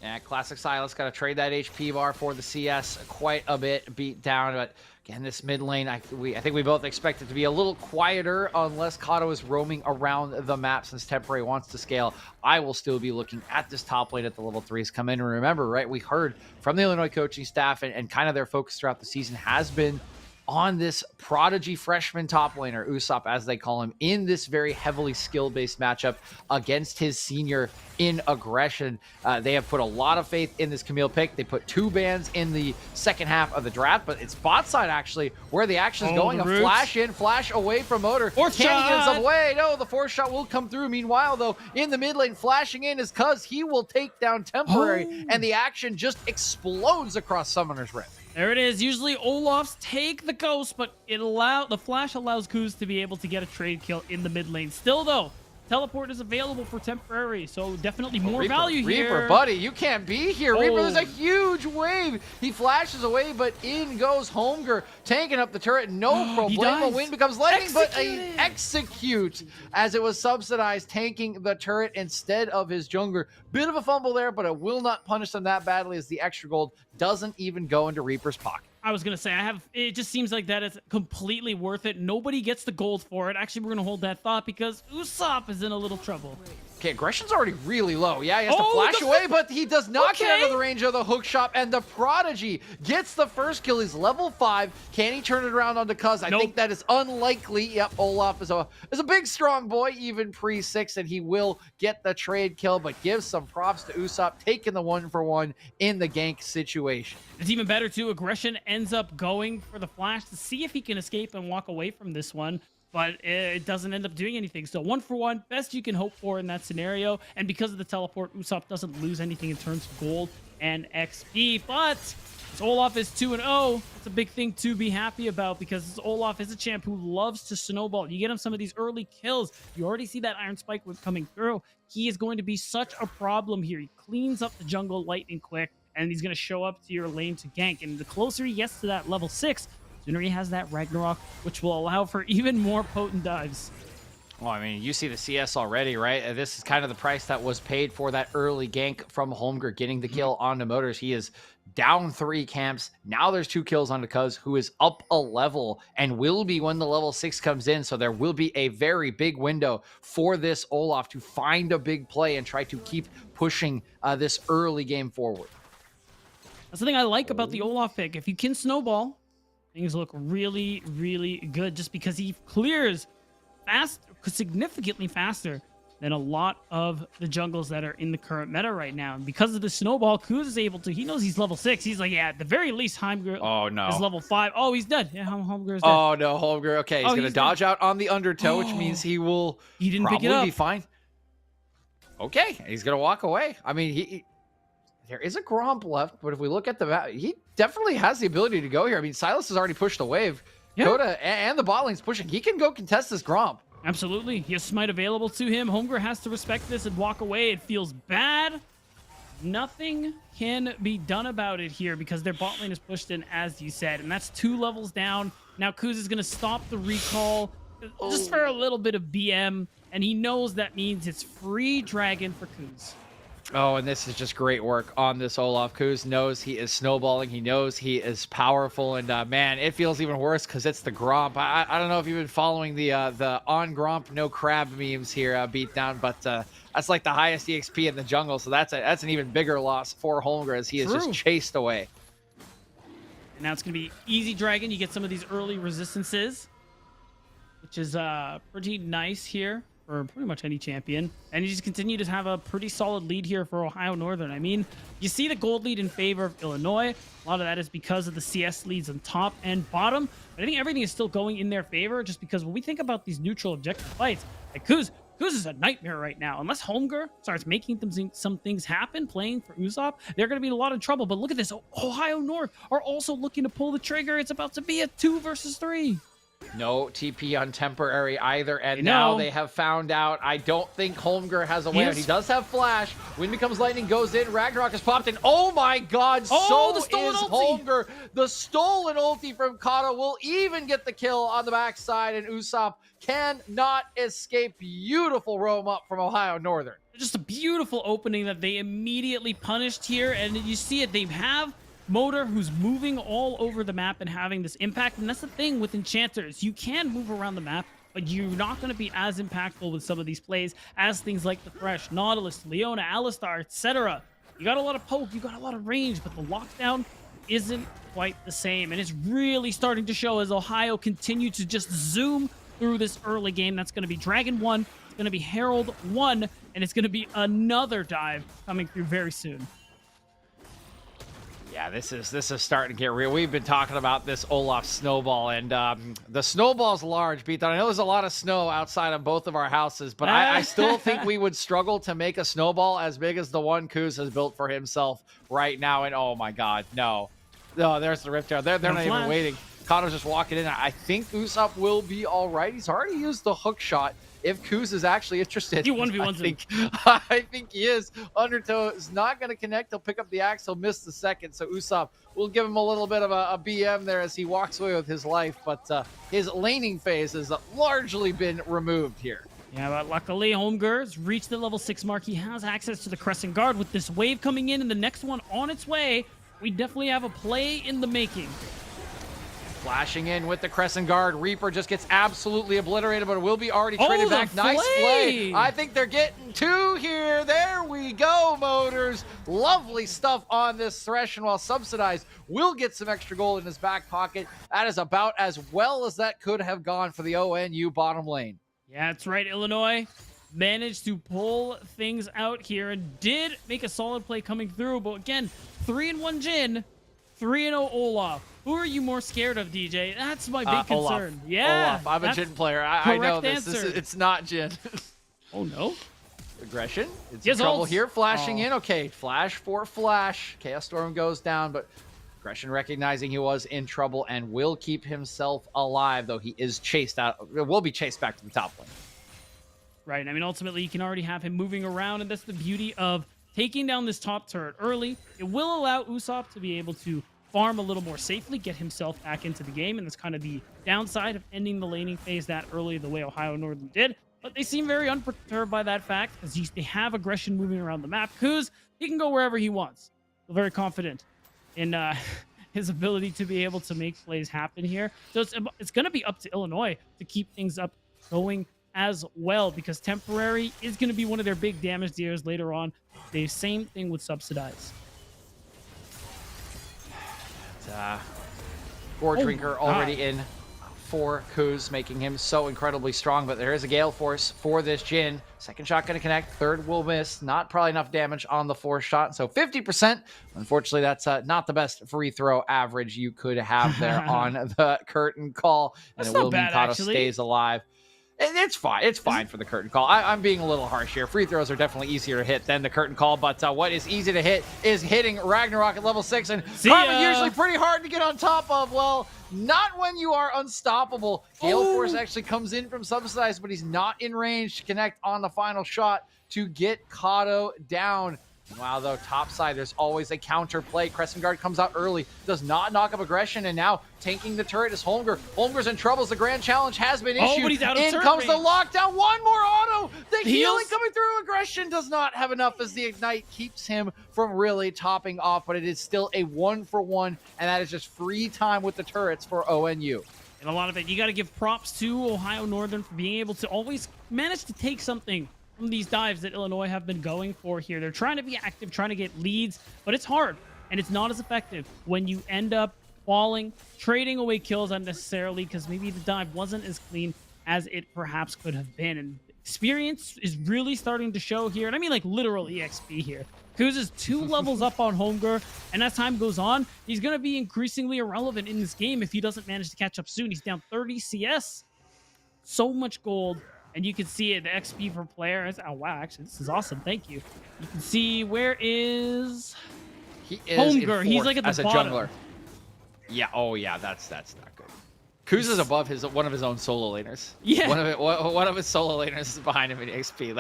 Yeah, classic Silas got to trade that HP bar for the CS quite a bit beat down. But again, this mid lane, I think we both expect it to be a little quieter unless Kato is roaming around the map, since Temporary wants to scale. I will still be looking at this top lane at the level 3s come in. And remember, right, we heard from the Illinois coaching staff and kind of their focus throughout the season has been on this prodigy freshman top laner, Usopp, as they call him, in this very heavily skill-based matchup against his senior in aggression. They have put a lot of faith in this Camille pick. They put 2 bans in the second half of the draft, but it's bot side actually where the action is going. A flash in, flash away from Motor. Can he get himself away? No, the 4th shot will come through. Meanwhile, though, in the mid lane, flashing in is Cuz. He will take down Temporary, and the action just explodes across Summoner's Rift. There it is. Usually Olaf's take the ghost, but the flash allows Kuz to be able to get a trade kill in the mid lane. Still though, teleport is available for Temporary, so definitely more Reaper, value here. Reaper, buddy, you can't be here. Reaper, there's a huge wave. He flashes away, but in goes Holmgren, tanking up the turret. No problemo. Wind becomes lightning, but a execute as it was subsidized, tanking the turret instead of his jungler. Bit of a fumble there, but it will not punish them that badly as the extra gold doesn't even go into Reaper's pocket. I was going to say, it just seems like that is completely worth it. Nobody gets the gold for it. Actually, we're going to hold that thought because Usopp is in a little trouble. Okay, aggression's already really low. Yeah, he has to flash away, but he does not get out of the range of the hook shot, and the Prodigy gets the first kill. He's level 5. Can he turn it around onto Cuz? I think that is unlikely. Yep, Olaf is a big, strong boy, even pre-6, and he will get the trade kill, but gives some props to Usopp, taking the 1-for-1 in the gank situation. It's even better, too. Aggression ends up going for the flash to see if he can escape and walk away from this one. But it doesn't end up doing anything. So 1-for-1, best you can hope for in that scenario. And because of the teleport, Usopp doesn't lose anything in terms of gold and XP. But Olaf is 2-0. It's a big thing to be happy about because Olaf is a champ who loves to snowball. You get him some of these early kills. You already see that Iron Spike whip coming through. He is going to be such a problem here. He cleans up the jungle lightning quick, and he's going to show up to your lane to gank. And the closer he gets to that level 6, sooner he has that Ragnarok, which will allow for even more potent dives. Well, I mean, you see the CS already, right? This is kind of the price that was paid for that early gank from Holmgren getting the kill on the Motors. He is down 3 camps. Now there's 2 kills on the Cuz, who is up a level and will be when the level 6 comes in. So there will be a very big window for this Olaf to find a big play and try to keep pushing this early game forward. That's the thing I like about the Olaf pick. If you can snowball, things look really, really good just because he clears significantly faster than a lot of the jungles that are in the current meta right now. And because of the snowball, Kuz is able to, he knows he's level 6. He's like, yeah, at the very least, Heimger is level 5. Oh, he's dead. Yeah, Heimger is dead. Oh, no, Holmgren. Okay, he's going to dodge out on the undertow, which means he will probably be fine. Okay, he's going to walk away. I mean, there is a Gromp left, but if we look at the map, he definitely has the ability to go here. I mean, Silas has already pushed the wave. Yeah. Coda and the bot lane's pushing. He can go contest this Gromp. Absolutely. He has smite available to him. Holmgren has to respect this and walk away. It feels bad. Nothing can be done about it here because their bot lane is pushed in, as you said, and that's 2 levels down. Now Kuz is going to stop the recall just for a little bit of BM, and he knows that means it's free dragon for Kuz. Oh, and this is just great work on this Olaf. Kuz knows he is snowballing. He knows he is powerful. And, man, it feels even worse because it's the Gromp. I don't know if you've been following the on Gromp, no crab memes here, beat down, but that's like the highest EXP in the jungle. So that's an even bigger loss for Holmgren as he is just chased away. And now it's going to be easy dragon. You get some of these early resistances, which is pretty nice here for pretty much any champion. And you just continue to have a pretty solid lead here for Ohio Northern. I mean, you see the gold lead in favor of Illinois. A lot of that is because of the CS leads on top and bottom. But I think everything is still going in their favor just because when we think about these neutral objective fights, like Kuz is a nightmare right now. Unless Holmgren starts making some things happen, playing for Usopp, they're going to be in a lot of trouble. But look at this. Ohio North are also looking to pull the trigger. It's about to be a 2 versus 3. No TP on Temporary either, and now they have found out. I don't think Holmgren has a way out. He does have Flash. Wind becomes lightning, goes in. Ragnarok is popped in. Oh my god, so is Holmgren. The stolen ulti from Kata will even get the kill on the backside, and Usopp cannot escape. Beautiful roam up from Ohio Northern. Just a beautiful opening that they immediately punished here, and you see it. They have Motor, who's moving all over the map and having this impact. And that's the thing with enchanters. You can move around the map, but you're not going to be as impactful with some of these plays as things like the Thresh, Nautilus, Leona, Alistar, etc. You got a lot of poke, you got a lot of range, but the lockdown isn't quite the same. And it's really starting to show as Ohio continue to just zoom through this early game. That's going to be Dragon 1, it's going to be Herald 1, and it's going to be another dive coming through very soon. Yeah, this is starting to get real. We've been talking about this Olaf snowball, and the snowball's large, Beaton. I know there's a lot of snow outside of both of our houses, but I still think we would struggle to make a snowball as big as the one Kuz has built for himself right now. And oh my God, no, there's the rift there. They're not even waiting. Kato's just walking in. I think Usopp will be all right. He's already used the hook shot. If Kuz is actually interested, He 1v1s him. I think he is. Undertow is not going to connect. He'll pick up the axe. He'll miss the second. So Usopp will give him a little bit of a BM there as he walks away with his life. But his laning phase has largely been removed here. Yeah, but luckily Holmger's reached the level 6 mark. He has access to the Crescent Guard with this wave coming in and the next one on its way. We definitely have a play in the making. Flashing in with the Crescent Guard. Reaper just gets absolutely obliterated, but it will be already traded back. Nice play. I think they're getting two here. There we go, Motors. Lovely stuff on this Thresh, and while Subsidized will get some extra gold in his back pocket, that is about as well as that could have gone for the ONU bottom lane. Yeah, that's right. Illinois managed to pull things out here and did make a solid play coming through. But again, 3-1 Jin, 3-0 Olaf. Who are you more scared of, DJ? That's my big concern. Olaf. Yeah. Olaf. I'm a Jin player. I know this. Answer. It's not Jin. Oh, no. Aggression. It's in trouble here. Flashing in. Okay, flash for flash. Chaos Storm goes down, but Aggression recognizing he was in trouble and will keep himself alive, though he is chased out. Will be chased back to the top lane. Right. I mean, ultimately, you can already have him moving around, and that's the beauty of taking down this top turret early. It will allow Usopp to be able to farm a little more safely, get himself back into the game, and that's kind of the downside of ending the laning phase that early the way Ohio Northern did. But they seem very unperturbed by that fact, because they have Aggression moving around the map. Kuz, he can go wherever he wants. Feel very confident in his ability to be able to make plays happen here. So it's going to be up to Illinois to keep things up going as well, because Temporary is going to be one of their big damage dealers later on. The same thing with Subsidize. Gore Drinker already in for Kuz, making him so incredibly strong, but there is a Gale Force for this Jin. Second shot going to connect, third will miss. Not probably enough damage on the fourth shot, so 50%. Unfortunately, that's not the best free throw average you could have there on the curtain call, and That's it will not mean bad, Kato actually. stays alive. It's fine. It's fine for the curtain call. I'm being a little harsh here. Free throws are definitely easier to hit than the curtain call, but what is easy to hit is hitting Ragnarok at level 6, and Karma usually pretty hard to get on top of. Well, not when you are unstoppable. Gale Force actually comes in from Subsidized, but he's not in range to connect on the final shot to get Kato down. Wow, though, top side, there's always a counter play. Crescent Guard comes out early, does not knock up Aggression, and now tanking the turret is Holmger. Holmger's in trouble as the grand challenge has been issued. But he's out of in turret comes range. the lockdown. One more auto. The healing Heals. coming through. Aggression does not have enough as the Ignite keeps him from really topping off, but it is still a 1-for-1, and that is just free time with the turrets for ONU. And a lot of it, you got to give props to Ohio Northern for being able to always manage to take something from these dives that Illinois have been going for here. They're trying to be active, trying to get leads, but it's hard, and it's not as effective when you end up falling, trading away kills unnecessarily because maybe the dive wasn't as clean as it perhaps could have been. And experience is really starting to show here, and I mean like literal EXP here. Kuz is 2 levels up on Holmger, and as time goes on, he's going to be increasingly irrelevant in this game if he doesn't manage to catch up soon. He's down 30 CS, so much gold. And you can see it, the XP per player. Oh, wow, actually, this is awesome. Thank you. You can see where is He is Holmger. in He's fourth like at the as a bottom. jungler. Yeah, oh yeah, that's not good. Kuz is above one of his own solo laners. Yeah. One of his solo laners is behind him in XP.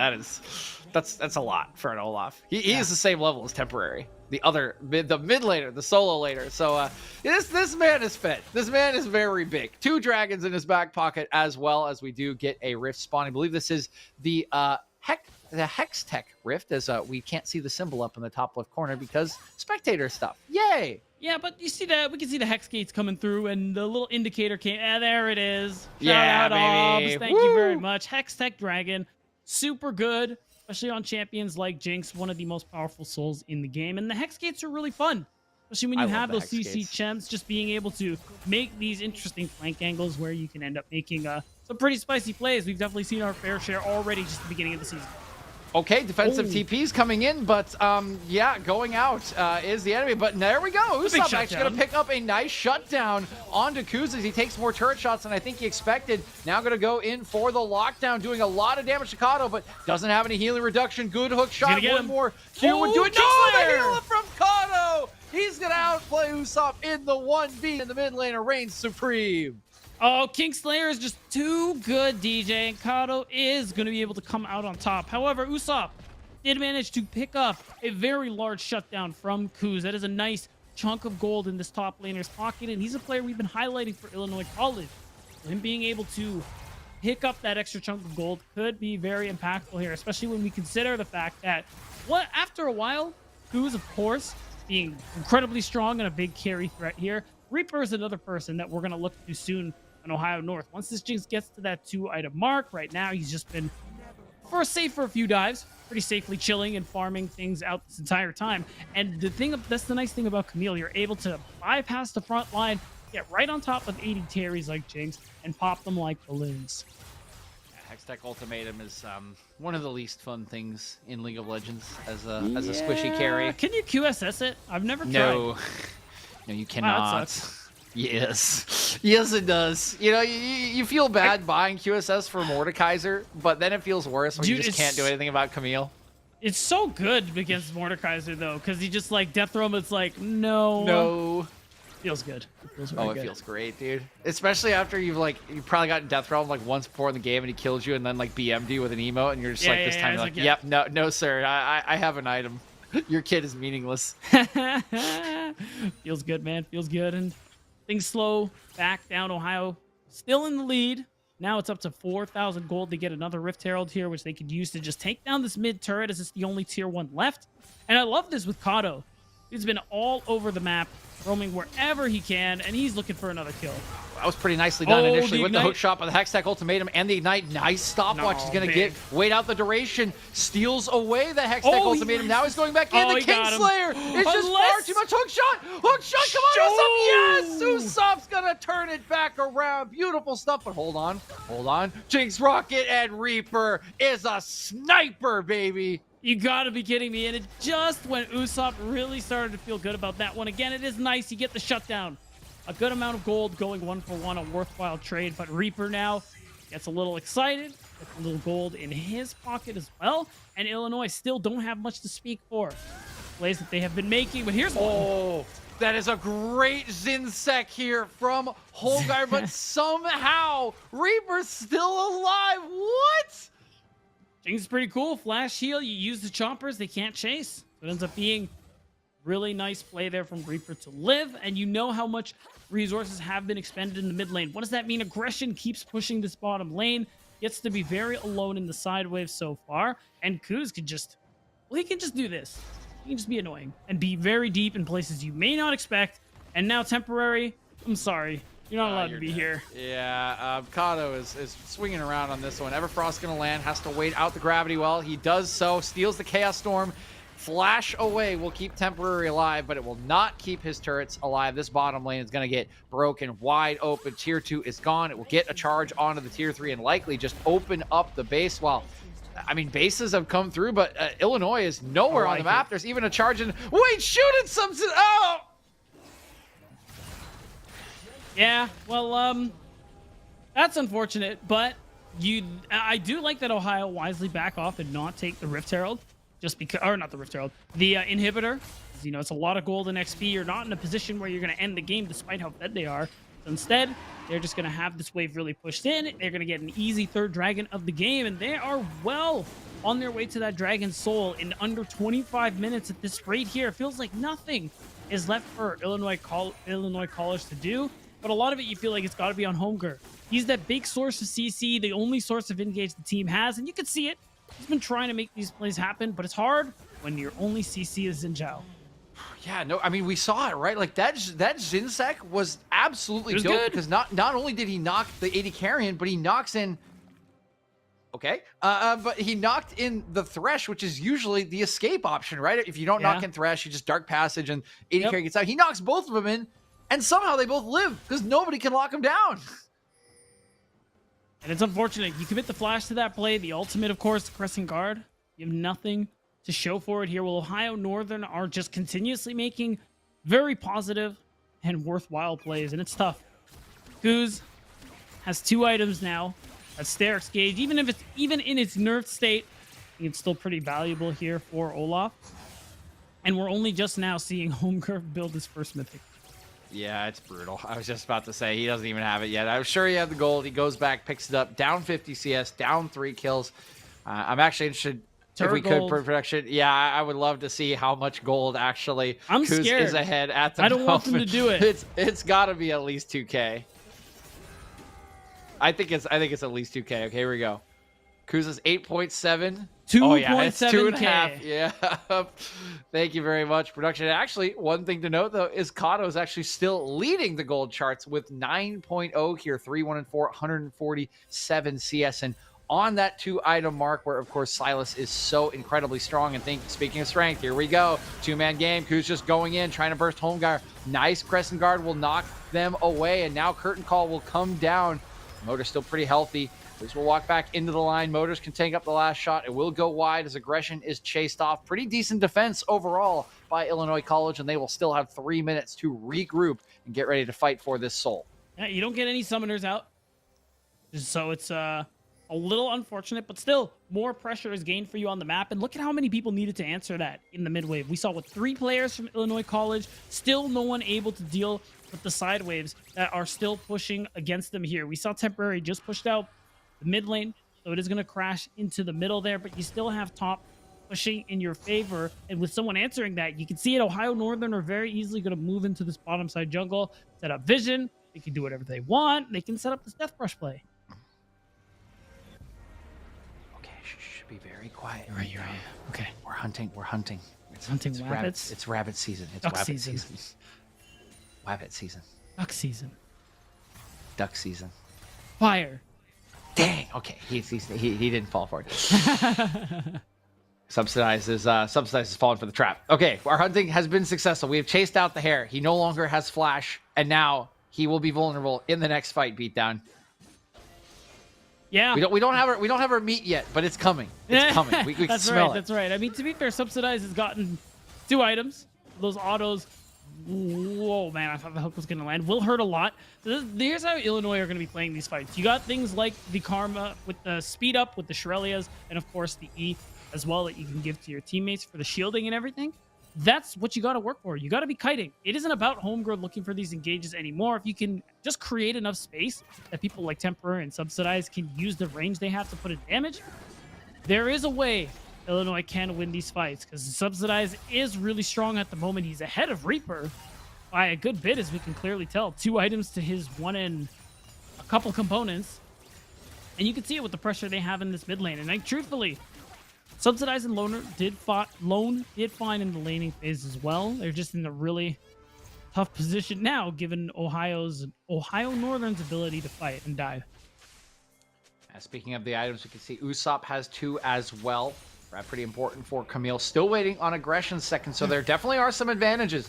That's a lot for an Olaf. He is the same level as Temporary. The mid laner, the solo laner. So this man is fed. This man is very big. 2 dragons in his back pocket, as well as we do get a rift spawn. I believe this is the Hextech rift, as we can't see the symbol up in the top left corner because spectator stuff. Yay! Yeah, but you see that we can see the hex gates coming through, and the little indicator came. There it is. Yeah, Shout out, baby. Obs. Thank you very much. Hextech Dragon, super good, especially on champions like Jinx, one of the most powerful souls in the game. And the hex gates are really fun. especially when I you love have the those hex CC gates. champs, just being able to make these interesting flank angles where you can end up making some pretty spicy plays. We've definitely seen our fair share already just at the beginning of the season. Okay, defensive Oh. TP's coming in, but yeah, going out is the enemy. But there we go. A big Usopp actually going shutdown. to pick up a nice shutdown onto Kuz as he takes more turret shots than I think he expected. Now going to go in for the lockdown, doing a lot of damage to Kato, but doesn't have any healing reduction. Good hook shot. get One him. more Q would do it. No, Kingslayer! the heal from Kato. He's going to outplay Usopp in the 1v in the mid laner, reigns supreme. Oh, Kingslayer is just too good, DJ, and Kato is going to be able to come out on top. However, Usopp did manage to pick up a very large shutdown from Kuz. That is a nice chunk of gold in this top laner's pocket, and he's a player we've been highlighting for Illinois College. So him being able to pick up that extra chunk of gold could be very impactful here, especially when we consider the fact that after a while, Kuz, of course, being incredibly strong and a big carry threat here. Reaper is another person that we're going to look to soon in Ohio North. Once this Jinx gets to that 2-item mark, right now he's just been for a few dives, pretty safely chilling and farming things out this entire time. And that's the nice thing about Camille. You're able to bypass the front line, get right on top of 80 carries like Jinx, and pop them like balloons. Hextech Ultimatum is one of the least fun things in League of Legends as a squishy carry. Can you QSS it? I've never tried. No, you cannot. that sucks. Yes, yes, it does. You know, you feel bad buying QSS for Mordekaiser, but then it feels worse when you Dude, just can't do anything about Camille. It's so good against Mordekaiser, though, because he just, like, Death Roam, it's like, no. No. Feels good. It feels really It good. feels great, dude. Especially after you've probably gotten Death Realm like once before in the game and he kills you and then like BM'd you with an emote and you're just this time you're like, yep, no, sir, I have an item. Your kid is meaningless. Feels good, man. Feels good. And things slow back down. Ohio still in the lead. Now it's up to 4,000 gold to get another Rift Herald here, which they could use to just take down this mid turret as it's the only tier 1 left. And I love this with Kato. He's been all over the map, roaming wherever he can, and he's looking for another kill. That was pretty nicely done initially with the Ignite. hook shot by the Hextech Ultimatum and the Ignite. Nice stopwatch. He's going to wait out the duration, steals away the Hextech Ultimatum. Now he's going back in. The he got him. Kingslayer. It's just far too much. Hook shot. Hook shot. Come on, Usopp. Yes. Usopp's going to turn it back around. Beautiful stuff. But hold on. Jinx Rocket and Reaper is a sniper, baby. You gotta be kidding me. And it just when Usopp really started to feel good about that one. Again, it is nice. You get the shutdown. A good amount of gold going 1-for-1, a worthwhile trade. But Reaper now gets a little excited. Gets a little gold in his pocket as well. And Illinois still don't have much to speak for. Plays that they have been making. But here's one. Oh, that is a great Zinsek here from Holgar. But somehow Reaper's still alive. What? Jinx is pretty cool. Flash heal. You use the chompers. They can't chase. So it ends up being really nice play there from Reaper to live. And you know how much resources have been expended in the mid lane. What does that mean? Aggression keeps pushing this bottom lane. Gets to be very alone in the side wave so far. And Kuz can just, he can just do this. He can just be annoying and be very deep in places you may not expect. And now temporary, I'm sorry. You're not allowed to be here. Yeah, Kato is swinging around on this one. Everfrost's going to land, has to wait out the gravity well. He does so, steals the Chaos Storm. Flash away will keep temporary alive, but it will not keep his turrets alive. This bottom lane is going to get broken wide open. Tier 2 is gone. It will get a charge onto the Tier 3 and likely just open up the base. While, I mean, bases have come through, but Illinois is nowhere on the map. There's even a charge in... Wait, shoot at something! Oh! Yeah, well, that's unfortunate, but I do like that Ohio wisely back off and not take the Rift Herald, just because, or not the Rift Herald, the inhibitor. You know, it's a lot of gold and XP. You're not in a position where you're going to end the game despite how fed they are. So instead, they're just going to have this wave really pushed in. They're going to get an easy third dragon of the game, and they are well on their way to that Dragon Soul in under 25 minutes at this rate here. It feels like nothing is left for Illinois College to do. But a lot of it, you feel like it's got to be on Holmgren. He's that big source of CC, the only source of engage the team has, and you can see it. He's been trying to make these plays happen, but it's hard when your only CC is Xin Zhao. Yeah, no, I mean, we saw it, right? Like, that Zinsek was absolutely dope good. because not only did he knock the 80 carrion, but he knocks in Okay. But he knocked in the Thresh, which is usually the escape option, right? If you don't knock in Thresh, you just Dark Passage and AD carry gets out. He knocks both of them in, and somehow they both live because nobody can lock him down. And it's unfortunate. You commit the flash to that play. The ultimate, of course, Crescent Guard. You have nothing to show for it here. Well, Ohio Northern are just continuously making very positive and worthwhile plays, and it's tough. Kuz has 2 items now. A Sterix Gauge, even in its nerfed state, it's still pretty valuable here for Olaf. And we're only just now seeing Homegirl build his first mythic. Yeah, it's brutal. I was just about to say, he doesn't even have it yet. I'm sure he had the gold. He goes back, picks it up, down 50 CS, down 3 kills. I'm actually interested if we could for production. Yeah, I would love to see how much gold actually I'm Kuz scared. is ahead at the I don't moment. want them to do it. It's got to be at least 2K. I think it's at least 2K. Okay, here we go. Kuz is 8.7. 2.7K. Oh, yeah, it's 2.5. Yeah. Thank you very much, production. Actually, one thing to note, though, is Kato is actually still leading the gold charts with 9.0 here, 3-1-4, 147 CS. And on that 2-item mark, where, of course, Silas is so incredibly strong. And speaking of strength, here we go. 2-man game. Kuz just going in, trying to burst home guard. Nice Crescent Guard will knock them away. And now Curtain Call will come down. Motor's still pretty healthy. Kuz will walk back into the line. Motors can take up the last shot. It will go wide as Aggression is chased off. Pretty decent defense overall by Illinois College, and they will still have 3 minutes to regroup and get ready to fight for this soul. Yeah, you don't get any summoners out. So it's a little unfortunate, but still more pressure is gained for you on the map. And look at how many people needed to answer that in the mid wave. We saw 3 players from Illinois College, still no one able to deal with the side waves that are still pushing against them here. We saw Temporary just pushed out the mid lane, so it is going to crash into the middle there, but you still have top pushing in your favor. And with someone answering that, you can see it. Ohio Northern are very easily going to move into this bottom side jungle, set up vision. They can do whatever they want. They can set up this Death Brush play. Okay, should be very quiet. You're right. Okay. We're hunting. It's hunting rabbits. It's rabbit season. It's Duck rabbit season. Rabbit season. Duck season. Duck season. Fire. Dang. Okay, he didn't fall for it. Subsidized is falling for the trap. Okay, our hunting has been successful. We have chased out the hare. He no longer has flash, and now he will be vulnerable in the next fight beatdown. Yeah. We don't have our meat yet, but it's coming. It's coming. We can smell it. That's right. I mean, to be fair, Subsidized has gotten 2 items. Those autos. Whoa, man, I thought the hook was going to land. Will hurt a lot. So here's how Illinois are going to be playing these fights. You got things like the Karma with the speed up, with the Shirelias, and of course the E as well that you can give to your teammates for the shielding and everything. That's what you got to work for. You got to be kiting. It isn't about Homegrown looking for these engages anymore. If you can just create enough space that people like Temporary and Subsidized can use the range they have to put in damage, there is a way Illinois can win these fights, because Subsidized is really strong at the moment. He's ahead of Reaper by a good bit, as we can clearly tell. 2 items to his 1 and a couple components. And you can see it with the pressure they have in this mid lane. And like, truthfully, Subsidized and Lone did fine in the laning phase as well. They're just in a really tough position now, given Ohio Northern's ability to fight and dive. Speaking of the items, we can see Usopp has 2 as well. Pretty important for Camille. Still waiting on Aggression second, so there definitely are some advantages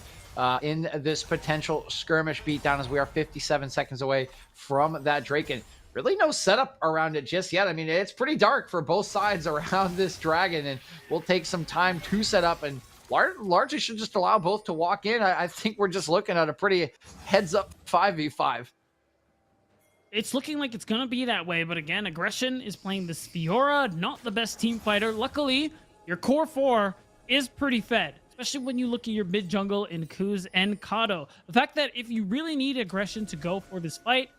in this potential skirmish beatdown, as we are 57 seconds away from that Drake. And really no setup around it just yet. I mean, it's pretty dark for both sides around this dragon, and we'll take some time to set up, and largely should just allow both to walk in. I think we're just looking at a pretty heads-up 5v5. It's looking like it's going to be that way, but again, Aggression is playing this Fiora, not the best team fighter. Luckily, your core 4 is pretty fed, especially when you look at your mid jungle in Kuz and Kato. The fact that if you really need Aggression to go for this fight,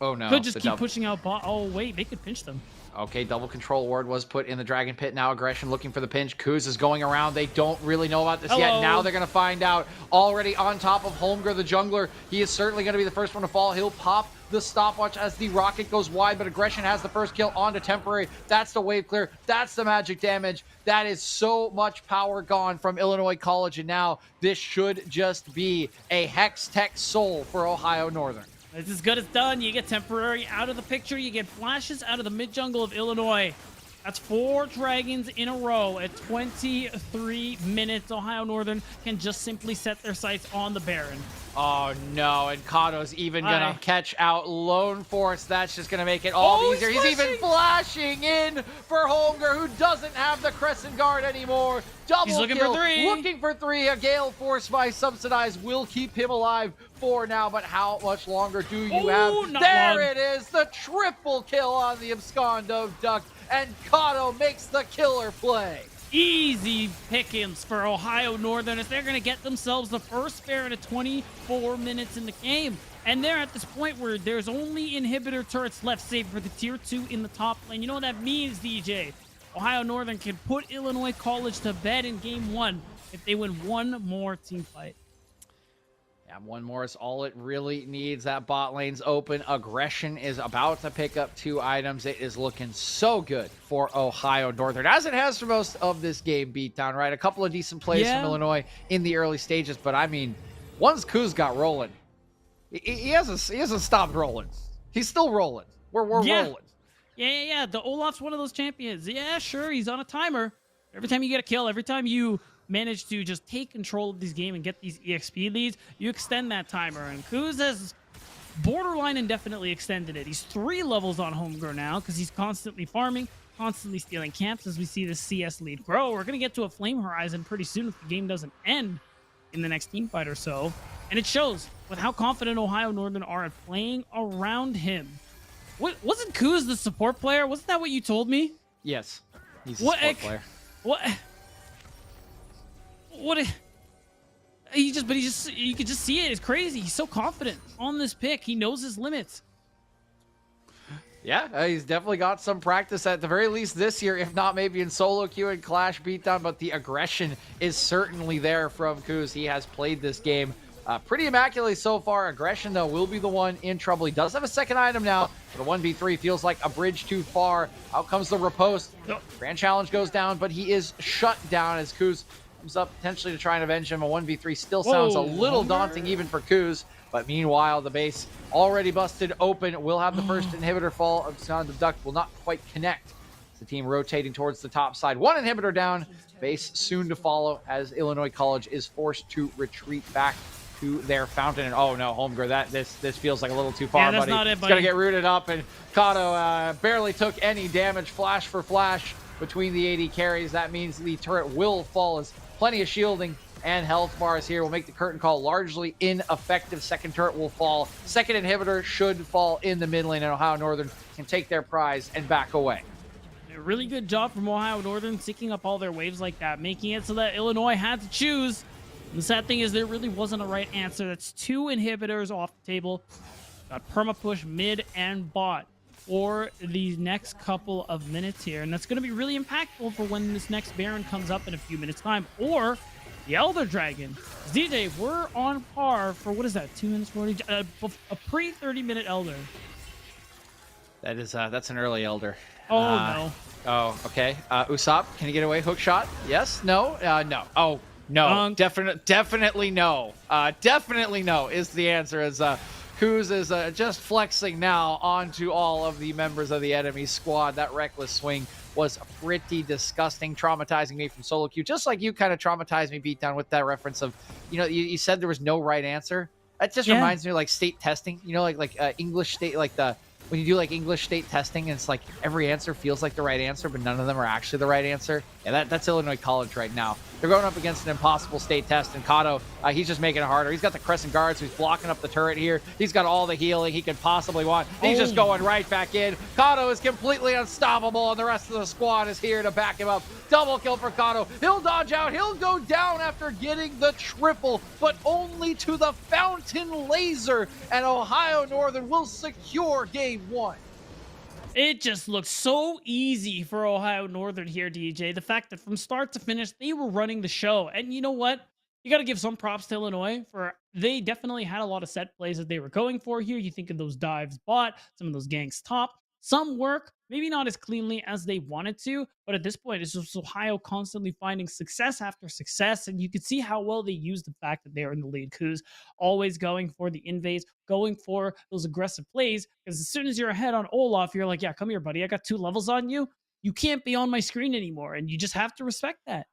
oh no, could just keep pushing out bot. Oh wait, they could pinch them. Okay, double control ward was put in the Dragon Pit. Now Aggression looking for the pinch. Kuz is going around. They don't really know about this yet. Now they're going to find out. Already on top of Holmgren, the jungler. He is certainly going to be the first one to fall. He'll pop the stopwatch as the rocket goes wide, but Aggression has the first kill onto Temporary. That's the wave clear. That's the magic damage. That is so much power gone from Illinois College, and now this should just be a Hex Tech soul for Ohio Northern. It's as good as done. You get temporary out of the picture. You get flashes out of the mid jungle of Illinois. That's 4 dragons in a row at 23 minutes. Ohio Northern can just simply set their sights on the Baron. Oh no, and Kato's even gonna catch out Lone Force. That's just gonna make it all easier. He's even flashing in for Holmgren, who doesn't have the Crescent Guard anymore. Double He's looking kill, for 3. looking for 3. A Gale Force by Subsidize will keep him alive for now, but how much longer do you have? There it is, the triple kill on the Abscondo Duck, and Kato makes the killer play. Easy pickings for Ohio Northern as they're going to get themselves the first Baron at 24 minutes in the game. And they're at this point where there's only inhibitor turrets left, save for the tier 2 in the top lane. You know what that means, DJ? Ohio Northern can put Illinois College to bed in game 1 if they win one more team fight. Yeah, one more is all it really needs. That bot lane's open. Aggression is about to pick up 2 items. It is looking so good for Ohio Northern, as it has for most of this game, Beatdown, right? A couple of decent plays from Illinois in the early stages, but I mean, once Kuz got rolling, he hasn't stopped rolling. He's still rolling. We're rolling. Yeah. The Olaf's one of those champions. Yeah, sure, he's on a timer. Every time you get a kill, every time you manage to just take control of this game and get these EXP leads, you extend that timer. And Kuz has borderline indefinitely extended it. He's 3 levels on Homegrown now because he's constantly farming, constantly stealing camps as we see this CS lead grow. We're going to get to a Flame Horizon pretty soon if the game doesn't end in the next team fight or so. And it shows with how confident Ohio Northern are at playing around him. Wasn't Kuz the support player? Wasn't that what you told me? Yes. He's a support player. You could just see it. It's crazy. He's so confident on this pick. He knows his limits. Yeah, he's definitely got some practice at the very least this year, if not maybe in solo queue and Clash Beatdown, but the aggression is certainly there from Kuz. He has played this game pretty immaculately so far. Aggression, though, will be the one in trouble. He does have a second item now, but a 1v3 feels like a bridge too far. Out comes the riposte. Grand Challenge goes down, but he is shut down as Kuz comes up potentially to try and avenge him. A 1v3 still sounds a little daunting even for Kuz, but meanwhile, the base already busted open. Will have the first inhibitor fall. Sound of Duck will not quite connect. The team rotating towards the top side. 1 inhibitor down. Base soon to follow as Illinois College is forced to retreat back to their fountain. And oh no, Holmgren, this feels like a little too far, yeah, that's buddy. Not it, buddy. It's gonna get rooted up, and Kato barely took any damage. Flash for flash between the AD carries. That means the turret will fall as plenty of shielding and health bars here will make the curtain call largely ineffective. Second turret will fall. Second inhibitor should fall in the mid lane, and Ohio Northern can take their prize and back away. A really good job from Ohio Northern, syncing up all their waves like that, making it so that Illinois had to choose. And the sad thing is there really wasn't a right answer. That's 2 inhibitors off the table. Got perma-push mid and bot for these next couple of minutes here. And that's going to be really impactful for when this next Baron comes up in a few minutes' time. Or the Elder Dragon. DJ, we're on par for, what is that, 2 minutes 40? A pre-30-minute Elder. That is, that's an early Elder. Oh, no. Oh, okay. Usopp, can you get away? Hook shot? Yes? No? No. Oh, no. Definitely no. Definitely no is the answer, as Kuz is just flexing now onto all of the members of the enemy squad. That reckless swing was pretty disgusting, traumatizing me from solo queue, just like you kind of traumatized me, Beatdown, with that reference of, you know, you said there was no right answer. That just reminds me of like state testing, you know, like English state, like when you do like English state testing, and it's like every answer feels like the right answer, but none of them are actually the right answer. Yeah, that's Illinois College right now. They're going up against an impossible state test, and Kato, he's just making it harder. He's got the Crescent Guard, so he's blocking up the turret here. He's got all the healing he could possibly want. He's just going right back in. Kato is completely unstoppable, and the rest of the squad is here to back him up. Double kill for Kato. He'll dodge out. He'll go down after getting the triple, but only to the fountain laser, and Ohio Northern will secure game 1. It just looks so easy for Ohio Northern here, DJ. The fact that from start to finish, they were running the show. And you know what? You got to give some props to Illinois for they definitely had a lot of set plays that they were going for here. You think of those dives bot, some of those ganks top. Some work, maybe not as cleanly as they wanted to, but at this point, it's just Ohio constantly finding success after success. And you can see how well they use the fact that they are in the lead. Kuz always going for the invades, going for those aggressive plays. Because as soon as you're ahead on Olaf, you're like, yeah, come here, buddy. I got 2 levels on you. You can't be on my screen anymore. And you just have to respect that.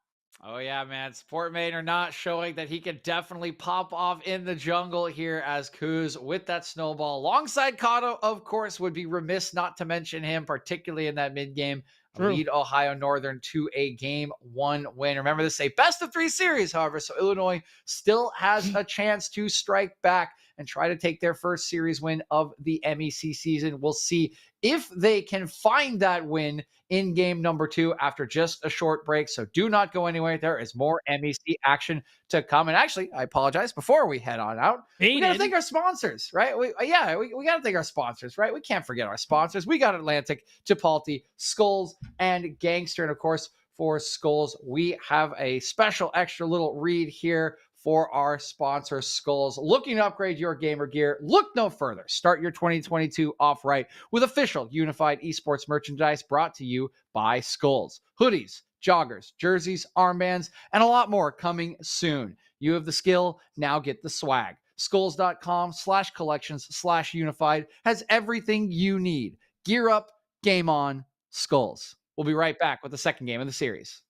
Oh yeah, man. Support main are not showing that he can definitely pop off in the jungle here as Kuz with that snowball. Alongside Kato, of course, would be remiss not to mention him, particularly in that mid game. True. Lead Ohio Northern to a game 1 win. Remember, this is a best of 3 series, however, so Illinois still has a chance to strike back and try to take their first series win of the MEC season. We'll see if they can find that win in game number 2 after just a short break. So do not go anywhere. There is more MEC action to come. And actually, I apologize, before we head on out, we got to thank our sponsors, right? We got to thank our sponsors, right? We can't forget our sponsors. We got Atlantic, Chipotle, Skulls, and Gangster. And of course, for Skulls, we have a special extra little read here for our sponsor, Skulls. Looking to upgrade your gamer gear? Look no further. Start your 2022 off right with official unified esports merchandise brought to you by Skulls. Hoodies, joggers, jerseys, armbands, and a lot more coming soon. You have the skill, now get the swag. Skulls.com/collections/unified has everything you need. Gear up, game on, Skulls. We'll be right back with the second game of the series.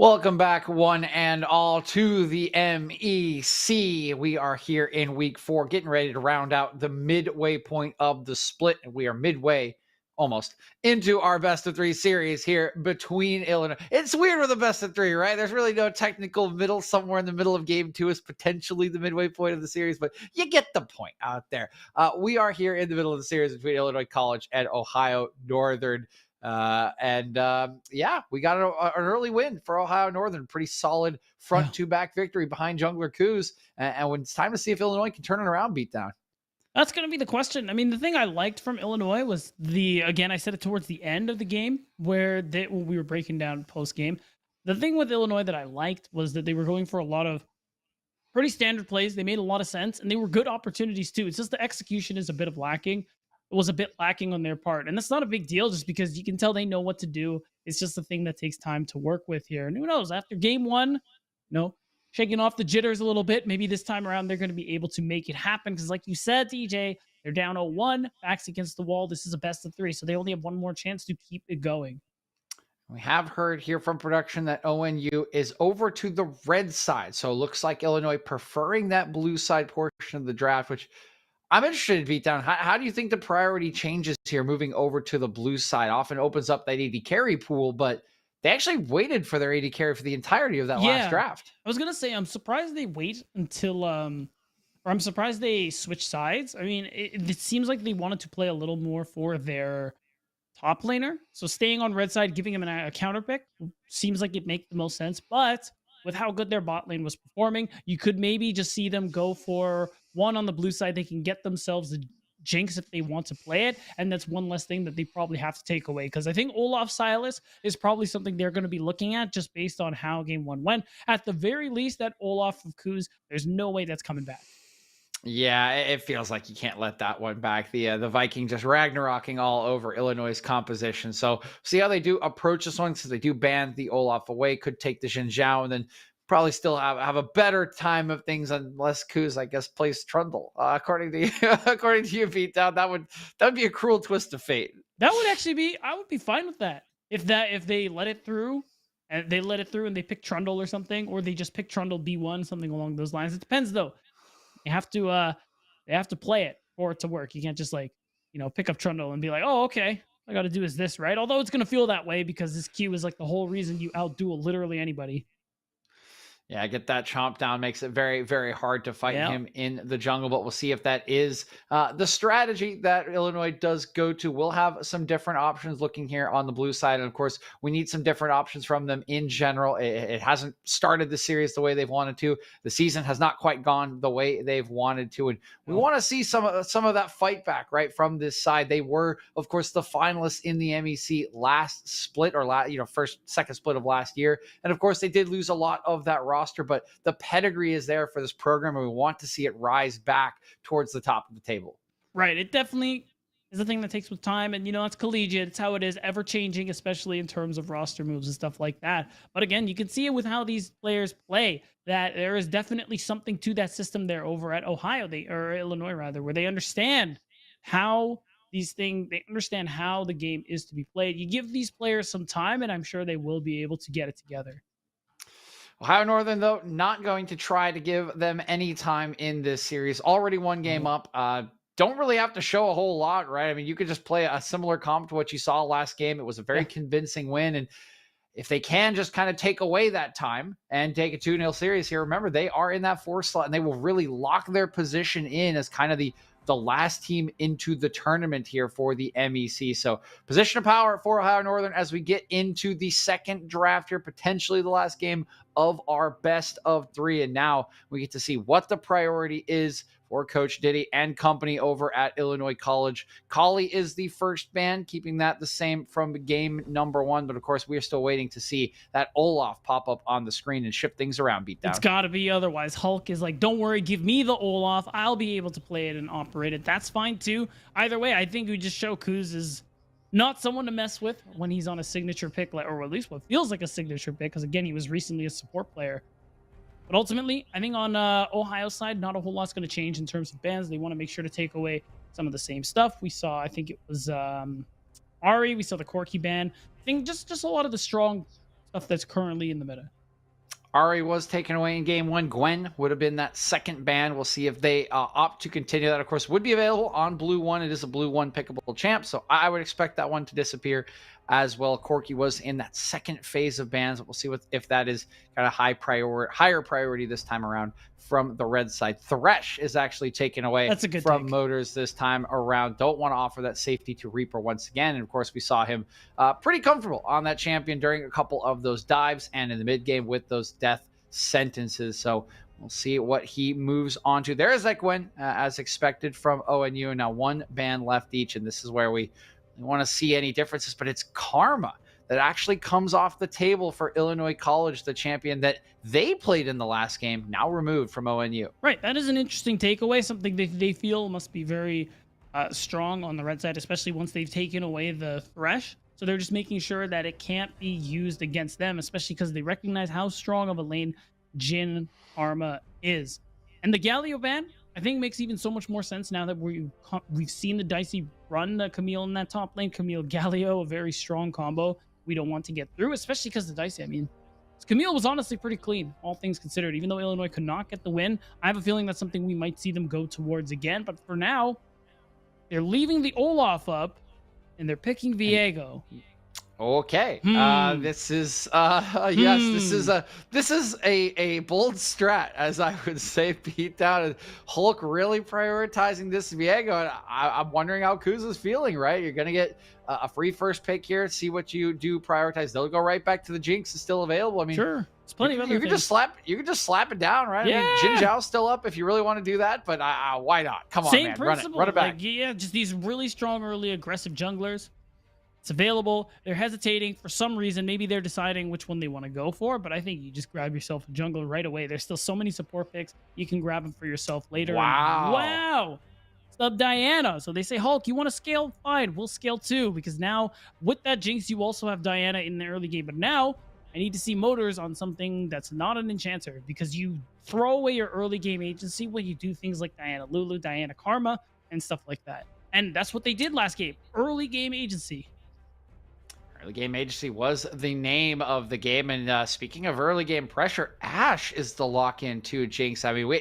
Welcome back, one and all, to the MEC. We are here in week 4, getting ready to round out the midway point of the split. And we are midway, almost, into our best of 3 series here between Illinois. It's weird with a best of 3, right? There's really no technical middle. Somewhere in the middle of game 2 is potentially the midway point of the series, but you get the point out there. We are here in the middle of the series between Illinois College and Ohio Northern. Yeah, we got an early win for Ohio Northern. Pretty solid front to back victory behind Jungler Coos. And when it's time to see if Illinois can turn it around, beat down. That's going to be the question. I mean, the thing I liked from Illinois was again, I said it towards the end of the game where we were breaking down post game. The thing with Illinois that I liked was that they were going for a lot of pretty standard plays. They made a lot of sense and they were good opportunities too. It's just the execution is a bit of lacking. It was a bit lacking on their part. And that's not a big deal just because you can tell they know what to do. It's just a thing that takes time to work with here. And who knows, after game 1, shaking off the jitters a little bit, maybe this time around they're going to be able to make it happen. Because like you said, DJ, they're down 0-1, backs against the wall. This is a best of 3, so they only have one more chance to keep it going. We have heard here from production that ONU is over to the red side. So it looks like Illinois preferring that blue side portion of the draft, which I'm interested in beatdown. How do you think the priority changes here moving over to the blue side? Often opens up that AD carry pool, but they actually waited for their AD carry for the entirety of that last draft. I was going to say, I'm surprised they wait until, or I'm surprised they switch sides. I mean, it seems like they wanted to play a little more for their top laner. So staying on red side, giving him a counter pick seems like it makes the most sense. But with how good their bot lane was performing, you could maybe just see them go for one on the blue side. They can get themselves the jinx if they want to play it. And that's one less thing that they probably have to take away. Because I think Olaf Silas is probably something they're going to be looking at just based on how game 1 went. At the very least, that Olaf of Kuz, there's no way that's coming back. Yeah, it feels like you can't let that one back. The Viking just Ragnaroking all over Illinois' composition. So see how they do approach this one, because they do ban the Olaf away. Could take the Xin Zhao and then probably still have a better time of things unless Kuz, I guess, plays Trundle. According to you, Beatdown, that would be a cruel twist of fate. That would actually be, I would be fine with that. If they let it through and they pick Trundle or something, or they just pick Trundle B1, something along those lines. It depends though. They have to play it for it to work. You can't just pick up Trundle and be like, oh, okay, all I got to do is this, right? Although it's going to feel that way because this Q is like the whole reason you outduel literally anybody. Yeah, get that chomp down makes it very, very hard to fight him in the jungle, but we'll see if that is the strategy that Illinois does go to. We'll have some different options looking here on the blue side, and of course, we need some different options from them in general. It hasn't started the series the way they've wanted to. The season has not quite gone the way they've wanted to, and we want to see some of that fight back, right, from this side. They were, of course, the finalists in the MEC last split, or second split of last year, and of course, they did lose a lot of that roster, but the pedigree is there for this program, and we want to see it rise back towards the top of the table. Right. It definitely is a thing that takes with time, and it's collegiate. It's how it is, ever changing, especially in terms of roster moves and stuff like that. But again, you can see it with how these players play, that there is definitely something to that system there over at Illinois rather, where they understand how they understand how the game is to be played. You give these players some time, and I'm sure they will be able to get it together. Ohio Northern, though, not going to try to give them any time in this series. Already one game up. Don't really have to show a whole lot, right? I mean, you could just play a similar comp to what you saw last game. It was a very convincing win. And if they can just kind of take away that time and take a 2-0 series here, remember, they are in that 4 slot, and they will really lock their position in as kind of the last team into the tournament here for the MEC. So position of power for Ohio Northern as we get into the second draft here, potentially the last game of our best of 3. And now we get to see what the priority is for Coach Diddy and company over at Illinois College. Kali is the first ban, keeping that the same from game number 1. But of course, we are still waiting to see that Olaf pop up on the screen and shift things around, Beatdown. It's got to be otherwise. Hulk is like, don't worry, give me the Olaf. I'll be able to play it and operate it. That's fine too. Either way, I think we just show Kuz is not someone to mess with when he's on a signature pick, or at least what feels like a signature pick, because again, he was recently a support player. But ultimately, I think on Ohio's side, not a whole lot's going to change in terms of bans. They want to make sure to take away some of the same stuff. We saw, I think it was Ari. We saw the Corky ban. I think just a lot of the strong stuff that's currently in the meta. Ari was taken away in game 1. Gwen would have been that second ban. We'll see if they opt to continue. That, of course, would be available on Blue 1. It is a Blue 1 pickable champ, so I would expect that one to disappear as well. Corki was in that second phase of bans. We'll see if that is kind of higher priority this time around from the red side. Thresh is actually taken away from pick. Motors this time around. Don't want to offer that safety to Reaper once again. And of course, we saw him pretty comfortable on that champion during a couple of those dives and in the mid game with those death sentences. So we'll see what he moves on to. There is that Gwen, as expected from ONU. And now one ban left each. And this is where we want to see any differences, but it's Karma that actually comes off the table for Illinois College, the champion that they played in the last game, now removed from ONU. Right. That is an interesting takeaway, something that they feel must be very strong on the red side, especially once they've taken away the Thresh. So they're just making sure that it can't be used against them, especially because they recognize how strong of a lane Jhin Karma is. And the Galio ban, I think, makes even so much more sense now that we've seen the Dicey run the Camille in that top lane. Camille Galio, a very strong combo we don't want to get through, especially because the Dicey, I mean, Camille was honestly pretty clean, all things considered. Even though Illinois could not get the win, I have a feeling that's something we might see them go towards again. But for now, they're leaving the Olaf up, and they're picking Viego. Okay. This is yes, this is a bold strat, as I would say, Pete down. And Hulk really prioritizing this Viego. And I'm wondering how Kuza's feeling, right? You're gonna get a free first pick here, see what you do prioritize. They'll go right back to the Jinx is still available. I mean, sure, it's plenty of other you could just slap it down, right? Yeah. I mean, Jin Zhao's still up if you really want to do that, but why not? Come on, Same man, principle. run it back. Like, yeah, just these really strong early aggressive junglers. It's available. They're hesitating for some reason. Maybe they're deciding which one they want to go for, but I think you just grab yourself a jungler right away. There's still so many support picks. You can grab them for yourself later. Wow. Sub Diana. So they say, Hulk, you want to scale? Fine, we'll scale too, because now with that Jinx, you also have Diana in the early game. But now I need to see Motors on something that's not an enchanter, because you throw away your early game agency when you do things like Diana Lulu, Diana Karma, and stuff like that. And that's what they did last game. Early game agency. Early game agency was the name of the game. And speaking of early game pressure, Ashe is the lock-in to Jinx. I mean,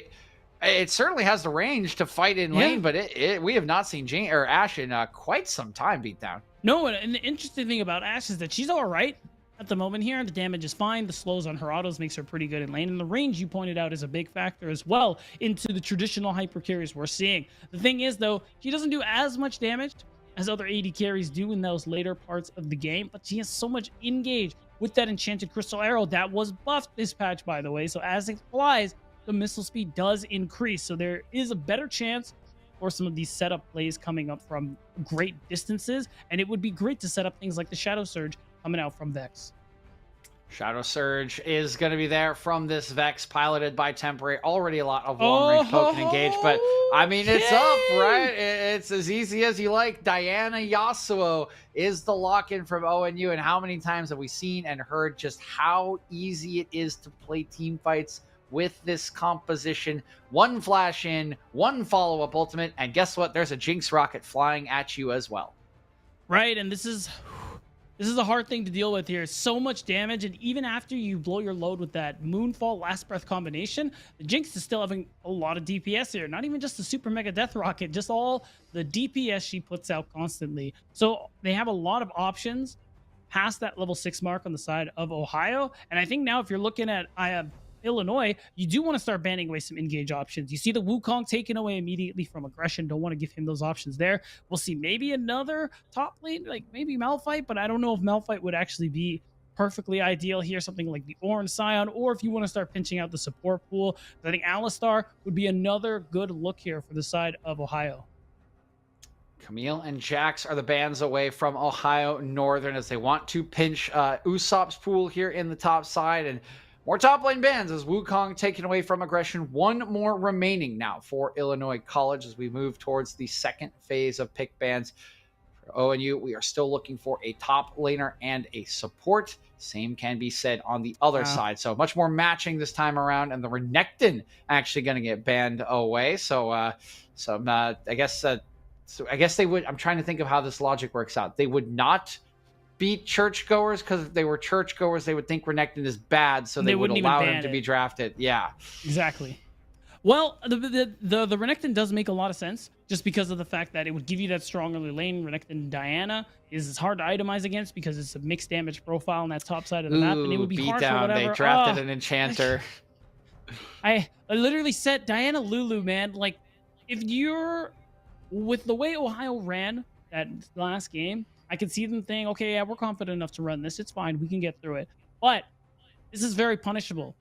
it certainly has the range to fight in lane, but we have not seen Jinx or Ashe in quite some time beat down. No, and the interesting thing about Ashe is that she's all right at the moment here. The damage is fine. The slows on her autos makes her pretty good in lane. And the range, you pointed out, is a big factor as well into the traditional hyper carries we're seeing. The thing is, though, she doesn't do as much damage as other AD carries do in those later parts of the game, but she has so much engage with that enchanted crystal arrow that was buffed this patch, by the way. So as it flies, the missile speed does increase. So there is a better chance for some of these setup plays coming up from great distances, and it would be great to set up things like the Shadow Surge coming out from Vex. Shadow Surge is going to be there from this Vex, piloted by Temporary. Already a lot of long-range poke and engage, but I mean, it's up, right? It's as easy as you like. Diana Yasuo is the lock-in from ONU, and how many times have we seen and heard just how easy it is to play team fights with this composition? One flash in, one follow-up ultimate, and guess what? There's a Jinx rocket flying at you as well. Right, and this is a hard thing to deal with here. So much damage, and even after you blow your load with that Moonfall Last Breath combination, the Jinx is still having a lot of DPS here. Not even just the Super Mega Death Rocket, just all the DPS she puts out constantly. So they have a lot of options past that level 6 mark on the side of Ohio. And I think now if you're looking at Illinois, you do want to start banning away some engage options. You see the Wukong taken away immediately from aggression. Don't want to give him those options there. We'll see maybe another top lane, like maybe Malphite, but I don't know if Malphite would actually be perfectly ideal here. Something like the Orange Scion, or if you want to start pinching out the support pool, I think Alistar would be another good look here for the side of Ohio. Camille and Jax are the bans away from Ohio Northern as they want to pinch Usopp's pool here in the top side, and more top lane bans as Wukong taken away from aggression. One more remaining now for Illinois College as we move towards the second phase of pick bans. For ONU, we are still looking for a top laner and a support. Same can be said on the other side. So much more matching this time around, and the Renekton actually going to get banned away. So, I guess they would. I'm trying to think of how this logic works out. They would not beat churchgoers, because if they were churchgoers, they would think Renekton is bad, so they would wouldn't even allow him ban to it. be drafted. Yeah. Exactly. Well, the Renekton does make a lot of sense, just because of the fact that it would give you that strong early lane. Renekton Diana is hard to itemize against because it's a mixed damage profile on that top side of the map, and it would be hard for whatever. They drafted an enchanter. I literally said Diana Lulu, man. Like, if you're with the way Ohio ran that last game, I could see them saying, okay, yeah, we're confident enough to run this. It's fine. We can get through it. But this is very punishable.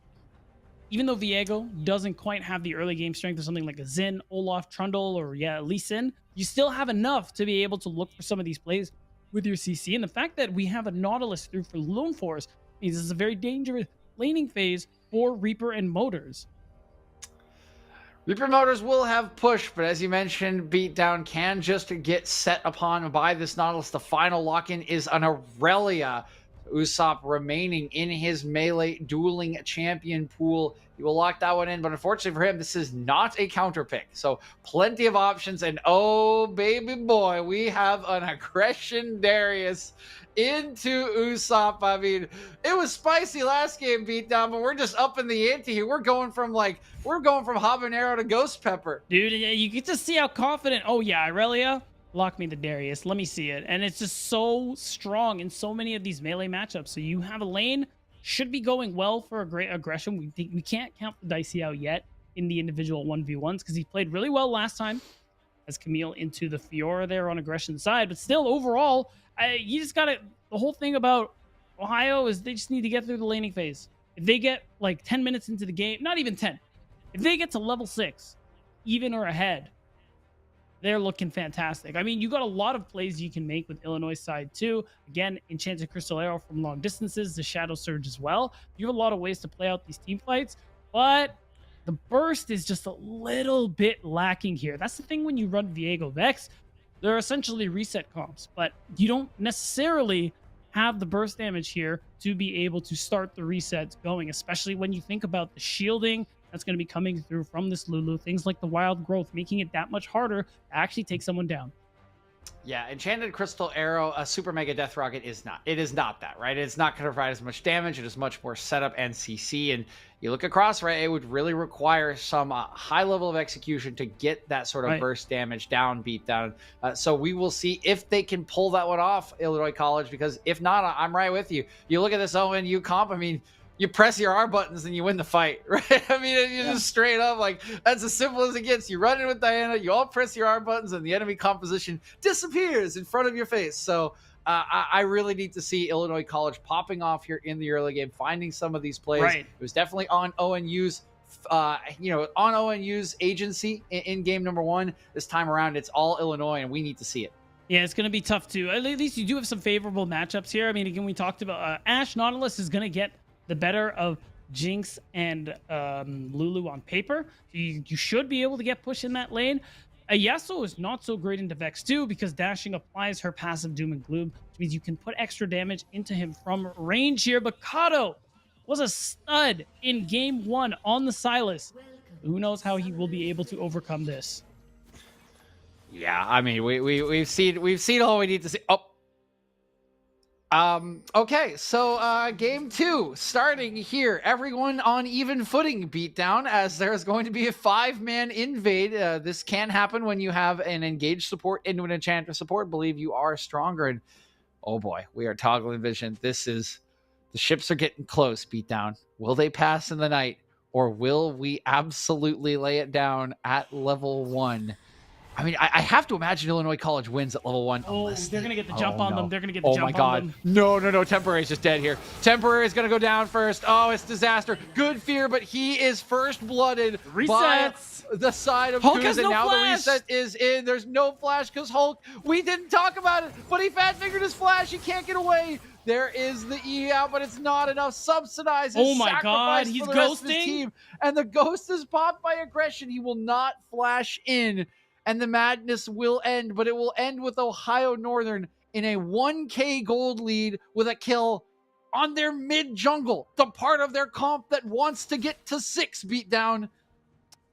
Even though Viego doesn't quite have the early game strength of something like a Xin, Olaf, Trundle, or Lee Sin, you still have enough to be able to look for some of these plays with your CC. And the fact that we have a Nautilus through for Lone Force means this is a very dangerous laning phase for Reaper and Motors. Reaper Motors will have push, but as you mentioned, Beatdown can just get set upon by this Nautilus. The final lock-in is an Aurelia. Usopp remaining in his melee dueling champion pool. He will lock that one in, but unfortunately for him, this is not a counter pick. So plenty of options, and oh baby boy, we have an aggression Darius into Usopp. I mean, it was spicy last game, Beatdown, but we're just up in the ante here. We're going from habanero to ghost pepper. Dude, you get to see how confident. Oh yeah, Aurelia, lock me the Darius. Let me see it. And it's just so strong in so many of these melee matchups. So you have a lane, should be going well for a great aggression. We can't count the Dicey out yet in the individual 1v1s because he played really well last time as Camille into the Fiora there on aggression side. But still, overall, you just got to... The whole thing about Ohio is they just need to get through the laning phase. If they get like 10 minutes into the game, not even 10, if they get to level 6, even or ahead, they're looking fantastic. I mean, you got a lot of plays you can make with Illinois side too. Again, Enchanted Crystal Arrow from long distances, the Shadow Surge as well. You have a lot of ways to play out these team fights, but the burst is just a little bit lacking here. That's the thing when you run Viego Vex. They're essentially reset comps, but you don't necessarily have the burst damage here to be able to start the resets going, especially when you think about the shielding that's going to be coming through from this Lulu. Things like the wild growth, making it that much harder to actually take someone down. Yeah, Enchanted Crystal Arrow, a Super Mega Death Rocket is not. It is not that, right? It's not going to provide as much damage. It is much more setup and CC. And you look across, right, it would really require some high level of execution to get that sort of burst damage down, beat down. So we will see if they can pull that one off, Illinois College, because if not, I'm right with you. You look at this ONU comp, I mean, you press your R buttons and you win the fight, right? I mean, you just straight up, like, that's as simple as it gets. You run in with Diana, you all press your R buttons, and the enemy composition disappears in front of your face. So I really need to see Illinois College popping off here in the early game, finding some of these plays. It was definitely on ONU's, on ONU's agency in game number 1. This time around, it's all Illinois, and we need to see it. Yeah, it's going to be tough too. At least you do have some favorable matchups here. I mean, again, we talked about Ashe Nautilus is going to get the better of Jinx and Lulu on paper. You should be able to get push in that lane. Yasuo is not so great into Vex too because dashing applies her passive Doom and Gloom, which means you can put extra damage into him from range here. But Kato was a stud in game 1 on the Sylas. Who knows how he will be able to overcome this? Yeah, I mean, we've seen all we need to see. Okay, so game 2 starting here. Everyone on even footing, Beatdown, as there's going to be a 5-man invade. This can happen when you have an engaged support into an enchanter support. Believe you are stronger, and oh boy, we are toggling vision. The ships are getting close, Beatdown. Will they pass in the night, or will we absolutely lay it down at level 1? I mean, I have to imagine Illinois College wins at level 1. Oh, they're going to get the jump on them. They're going to get the jump on them. No. Temporary is just dead here. Temporary is going to go down first. Oh, it's disaster. Good fear, but he is first blooded. Resets. By the side of Hulk Kuz, has and no now flash. the reset is in. There's no flash because Hulk, we didn't talk about it, but he fat fingered his flash. He can't get away. There is the E out, but it's not enough. Subsidizes. Oh my God, he's for the rest of his ghosting. Team. And the ghost is popped by aggression. He will not flash in. And the madness will end, but it will end with Ohio Northern in a 1K gold lead with a kill on their mid jungle, the part of their comp that wants to get to 6 Beatdown.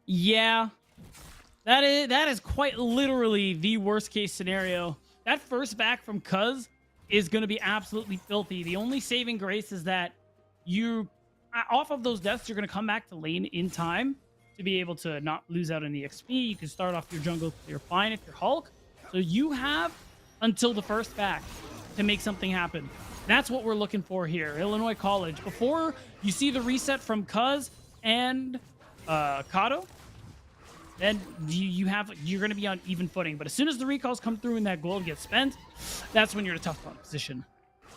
Yeah, that is quite literally the worst case scenario. That first back from Cuz is going to be absolutely filthy. The only saving grace is that you, off of those deaths, you're going to come back to lane in time to be able to not lose out on the XP. You can start off your jungle clear fine if you're Hulk. So you have until the first back to make something happen. That's what we're looking for here. Illinois College. Before you see the reset from Cuz and Kato, then you're going to be on even footing. But as soon as the recalls come through and that gold gets spent, that's when you're in a tough position.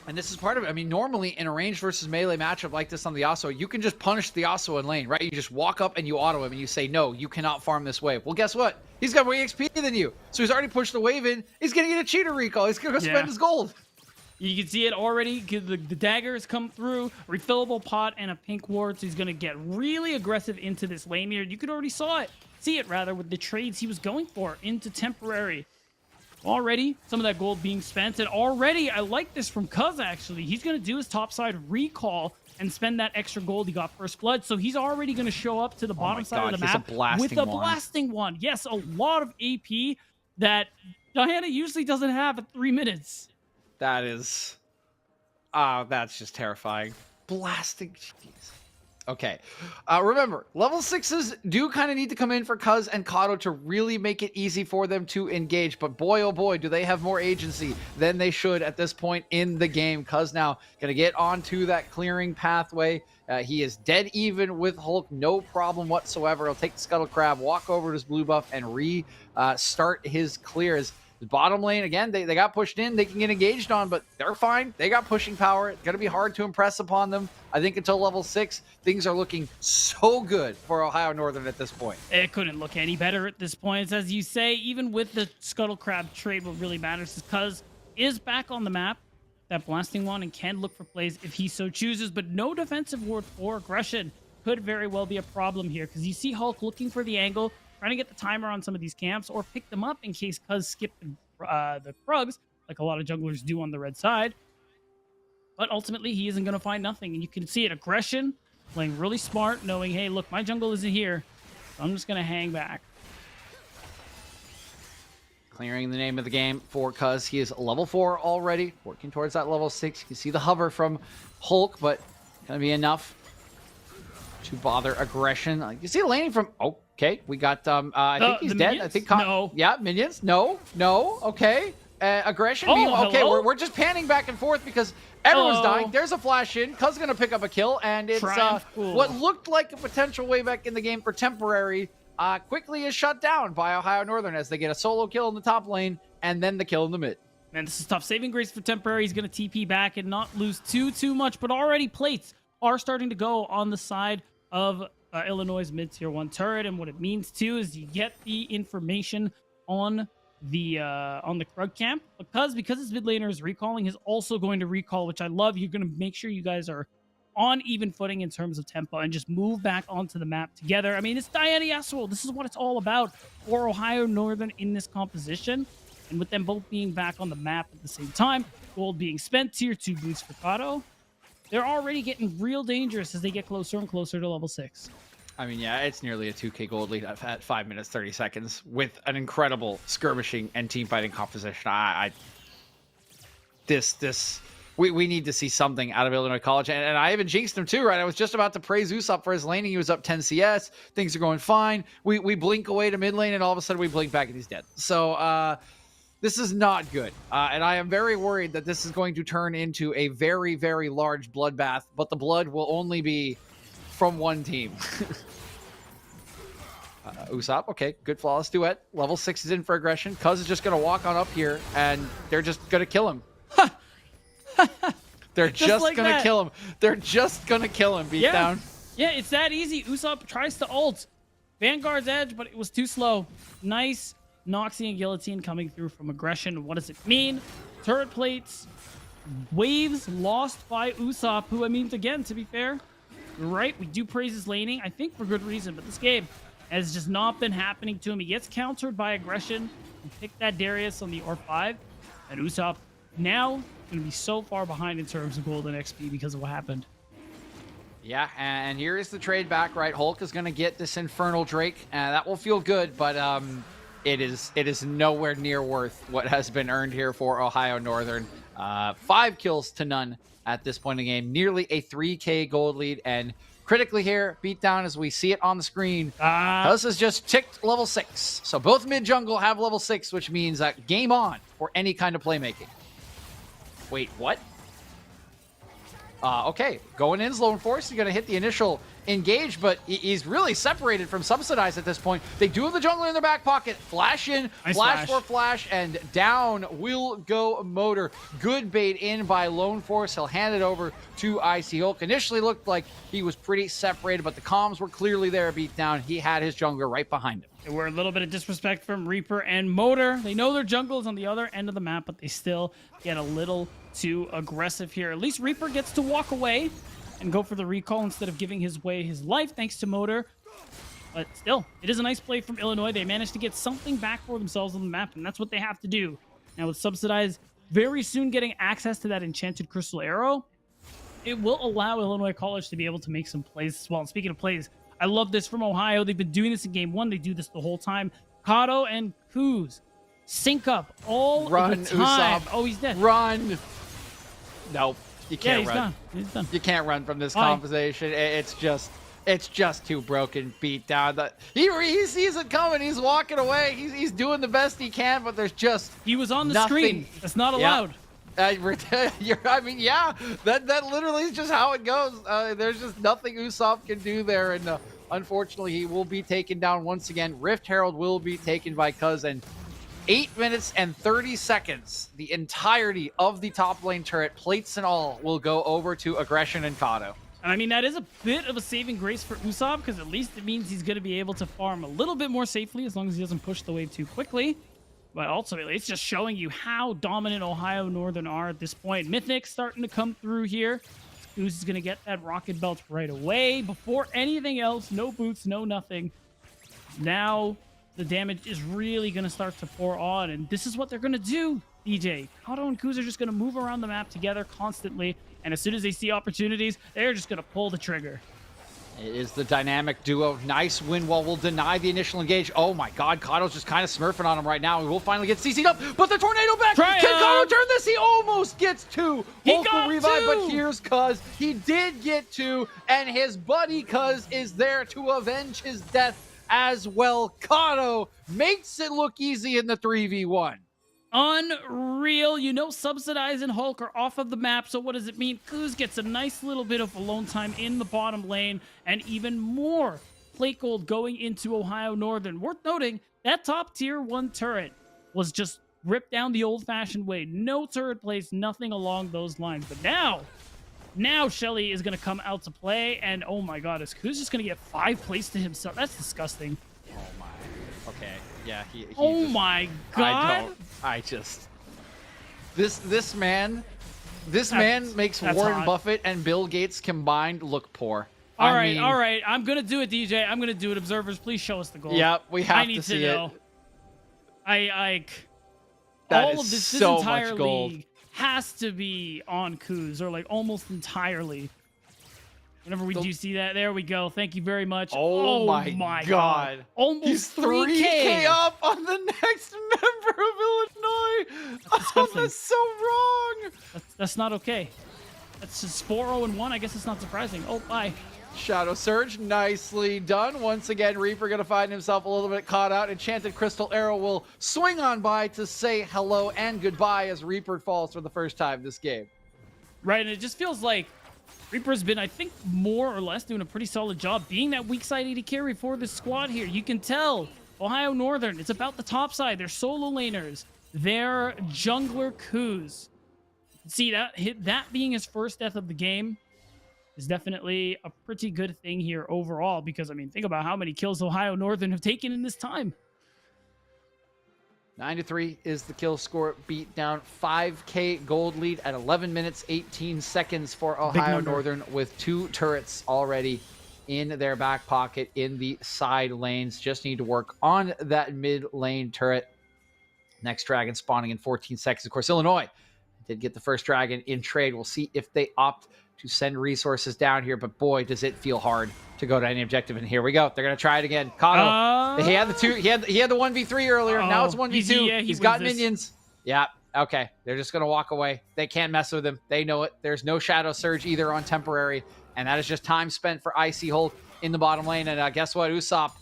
And this is part of it. I mean, normally in a range versus melee matchup like this on the Yasuo, you can just punish the Yasuo in lane, right? You just walk up and you auto him and you say, no, you cannot farm this wave. Well, guess what? He's got more XP than you. So he's already pushed the wave in. He's going to get a cheater recall. He's going to spend his gold. You can see it already. The daggers come through, refillable pot, and a pink ward. So he's going to get really aggressive into this lane here. You could already see it rather with the trades he was going for into temporary. Already, some of that gold being spent, and already, I like this from Cuz, actually. He's going to do his topside recall and spend that extra gold he got first blood. So he's already going to show up to the bottom side of the map with a blasting one. Yes, a lot of AP that Diana usually doesn't have at 3 minutes. That is... that's just terrifying. Blasting... Jeez. Okay. Remember, level 6s do kind of need to come in for Cuz and Kato to really make it easy for them to engage. But boy, oh boy, do they have more agency than they should at this point in the game. Cuz now going to get onto that clearing pathway. He is dead even with Hulk, no problem whatsoever. He'll take the Scuttle Crab, walk over to his blue buff, and restart his clears. The bottom lane, again, they got pushed in. They can get engaged on, but they're fine. They got pushing power. It's going to be hard to impress upon them. I think until level 6, things are looking so good for Ohio Northern at this point. It couldn't look any better at this point. It's, as you say, even with the Scuttle Crab trade, what really matters is Cuz is back on the map, that blasting one, and can look for plays if he so chooses, but no defensive ward for aggression could very well be a problem here, because you see Hulk looking for the angle, trying to get the timer on some of these camps, or pick them up in case Cuz skipped the Krugs, like a lot of junglers do on the red side. But ultimately, he isn't going to find nothing. And you can see it, aggression, playing really smart, knowing, hey, look, my jungle isn't here, so I'm just going to hang back. Clearing the name of the game for Cuz. He is level 4 already, working towards that level 6. You can see the hover from Hulk, but going to be enough to bother aggression. You see the laning from... Okay, we got, I think he's dead. Minions? I think, no. Yeah, minions. No, okay. Aggression. Okay, we're just panning back and forth because everyone's dying. There's a flash in. Cuz gonna pick up a kill, and it's what looked like a potential way back in the game for temporary. Quickly is shut down by Ohio Northern as they get a solo kill in the top lane and then the kill in the mid. Man, this is tough. Saving grace for temporary. He's gonna TP back and not lose too much, but already plates are starting to go on the side of Illinois' mid-tier 1 turret, and what it means too is you get the information on the Krug camp, because his mid laner is recalling, he's also going to recall, which I love. You're going to make sure you guys are on even footing in terms of tempo and just move back onto the map together. I mean, it's Diana Yasuo. This is what it's all about for Ohio Northern in this composition, and with them both being back on the map at the same time, gold being spent, tier 2 boots for Kato. They're already getting real dangerous as they get closer and closer to level 6. I mean, yeah, it's nearly a 2k gold lead at 5 minutes, 30 seconds with an incredible skirmishing and team fighting composition. We need to see something out of Illinois College. And I even jinxed him too, right? I was just about to praise Usopp for his laning. He was up 10 CS. Things are going fine. We blink away to mid lane, and all of a sudden we blink back and he's dead. So, this is not good, and I am very worried that this is going to turn into a very, very large bloodbath, but the blood will only be from one team. Usopp, okay, good flawless duet. Level 6 is in for aggression. Cuz is just going to walk on up here, and they're just going to kill him. They're just like going to kill him. They're just going to kill him, beatdown. Yeah, it's that easy. Usopp tries to ult. Vanguard's edge, but it was too slow. Nice. Noxie and Guillotine coming through from aggression. What does it mean? Turret plates, waves lost by Usopp, who, I mean, again, to be fair, right, we do praise his laning, I think for good reason, but this game has just not been happening to him. He gets countered by aggression. He picked that Darius on the R5, and Usopp now going to be so far behind in terms of gold and XP because of what happened. Yeah, and here is the trade back, right? Hulk is going to get this Infernal Drake, and that will feel good, but it is nowhere near worth what has been earned here for Ohio Northern. 5 kills to none at this point in the game. Nearly a 3K gold lead. And critically here, beatdown as we see it on the screen. This is just ticked level 6. So both mid jungle have level 6, which means that game on for any kind of playmaking. Wait, what? Okay, going in, Lone Force. He's going to hit the initial engage, but he's really separated from Subsidized at this point. They do have the jungler in their back pocket. Flash in, nice flash for flash, and down will go Motor. Good bait in by Lone Force. He'll hand it over to Icy Hulk. Initially looked like he was pretty separated, but the comms were clearly there. Beat down. He had his jungler right behind him. There were a little bit of disrespect from Reaper and Motor. They know their jungle is on the other end of the map, but they still get a little too aggressive here. At least Reaper gets to walk away and go for the recall instead of giving his life thanks to Motor. But still, it is a nice play from Illinois. They managed to get something back for themselves on the map, and that's what they have to do. Now with Subsidized very soon getting access to that enchanted crystal arrow, it will allow Illinois College to be able to make some plays as well. And speaking of plays, I love this from Ohio. They've been doing this in game 1. They do this the whole time. Kato and Kuz sync up all the time. Usopp. Oh, he's dead. Run. Nope. You can't he's run. done. He's done. You can't run from this conversation. It's just too broken. Beat down. He sees it coming. He's walking away. He's doing the best he can, but there's just He was on the nothing. screen. That's not allowed. I mean, yeah, that literally is just how it goes. There's just nothing Usopp can do there, and unfortunately, he will be taken down once again. Rift Herald will be taken by Cuz, and 8 minutes and 30 seconds, the entirety of the top lane turret, plates and all, will go over to Aggression and Kato. I mean, that is a bit of a saving grace for Usopp, because at least it means he's going to be able to farm a little bit more safely as long as he doesn't push the wave too quickly. But ultimately, it's just showing you how dominant Ohio Northern are at this point. Mythic's starting to come through here. Goose is going to get that rocket belt right away. Before anything else, no boots, no nothing. Now, the damage is really going to start to pour on, and this is what they're going to do, DJ. Kato and Kuz are just going to move around the map together constantly, and as soon as they see opportunities, they're just going to pull the trigger. It is the dynamic duo. Nice win wall will deny the initial engage. Oh my god, Kato's just kind of smurfing on him right now. He will finally get CC'd up, but the tornado back! Can Kato turn this? He almost gets 2. Hulk will revive, but here's Cuz. He did get 2, and his buddy Cuz is there to avenge his death as well. Kato makes it look easy in the 3v1. Unreal. You know, Subsidized and Hulk are off of the map, so what does it mean? Kuz gets a nice little bit of alone time in the bottom lane, and even more plate gold going into Ohio Northern. Worth noting, that top tier 1 turret was just ripped down the old-fashioned way. No turret place, nothing along those lines. But now Shelly is going to come out to play, and oh my god, is Kuz just going to get 5 plays to himself? That's disgusting. Oh my. Okay. Yeah, oh my god. This man makes Warren hot. Buffett and Bill Gates combined look poor. All right. I'm gonna do it, DJ. I'm gonna do it. Observers, please show us the goal. Yep, we have I need to see know. That all is of this so entire much gold. league has to be on Kuz, or like almost entirely. Whenever we do see that, there we go. Thank you very much. Oh my god. Almost He's 3K up on the next member of Illinois. That's so wrong. That's not okay. That's just 4-0-1. I guess it's not surprising. Oh, bye. Shadow Surge, nicely done. Once again, Reaper going to find himself a little bit caught out. Enchanted Crystal Arrow will swing on by to say hello and goodbye as Reaper falls for the first time this game. Right, and it just feels like Reaper's been, I think, more or less doing a pretty solid job being that weak side AD carry for this squad here. You can tell Ohio Northern, it's about the top side. They're solo laners. They're jungler Kuz. See, that being his first death of the game is definitely a pretty good thing here overall, because, I mean, think about how many kills Ohio Northern have taken in this time. 9-3 is the kill score. Beat down 5K gold lead at 11 minutes 18 seconds for Ohio Northern, with 2 turrets already in their back pocket in the side lanes. Just need to work on that mid lane turret. Next dragon spawning in 14 seconds. Of course, Illinois did get the first dragon in trade. We'll see if they opt to send resources down here, but boy, does it feel hard to go to any objective. And here we go. They're gonna try it again. Kato. He had the 2. He had the 1v3 earlier. Now it's 1v2. He's got minions. Yeah. Okay, they're just going to walk away. They can't mess with him. They know it. There's no Shadow Surge either on temporary, and that is just time spent for Icy Hulk in the bottom lane. And guess what, Usopp?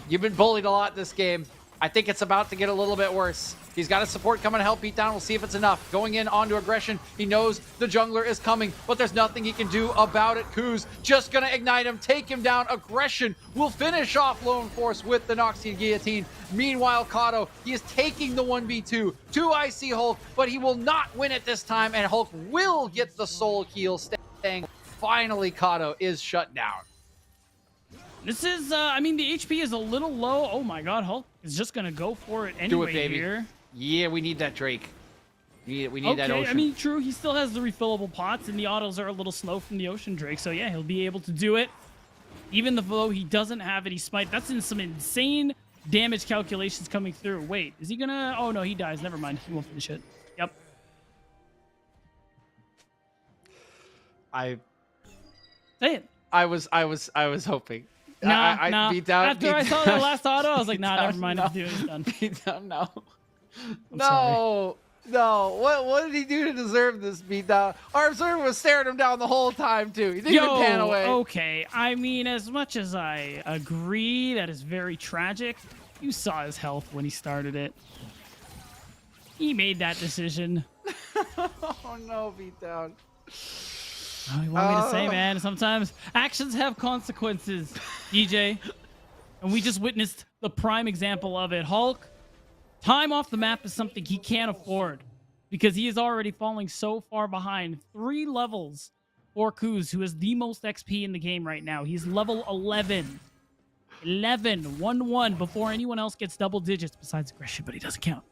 You've been bullied a lot this game. I think it's about to get a little bit worse. He's got his support coming to help beat down. We'll see if it's enough. Going in onto aggression. He knows the jungler is coming, but there's nothing he can do about it. Kuz just going to ignite him, take him down. Aggression will finish off Lone Force with the Noxian Guillotine. Meanwhile, Kato, he is taking the 1v2 to Icy Hulk, but he will not win it this time, and Hulk will get the soul heal. Staying. Finally, Kato is shut down. This is, I mean, the HP is a little low. Oh my God, Hulk is just gonna go for it anyway. Do it, baby. Here. Yeah, we need that Drake. We need that Ocean. I mean, true, he still has the refillable pots, and the autos are a little slow from the Ocean Drake. So yeah, he'll be able to do it. Even though he doesn't have any smite, that's in some insane damage calculations coming through. Wait, is he gonna? Oh no, he dies. Never mind. He won't finish it. Yep. Say it. I was hoping. Nah. Beat down. After I saw that last auto, I was like, nah, never mind. It's done. Beat down, no. sorry. No. What did he do to deserve this beatdown? Our observer was staring him down the whole time too. He didn't even pan away. Okay. I mean, as much as I agree that is very tragic, you saw his health when he started it. He made that decision. Oh no, beatdown. What do you want me to say, man? Sometimes actions have consequences, DJ. And we just witnessed the prime example of it. Hulk, time off the map is something he can't afford because he is already falling so far behind. 3 levels for Kuz, who has the most XP in the game right now. He's level 11. 1-1 before anyone else gets double digits besides aggression, but he doesn't count.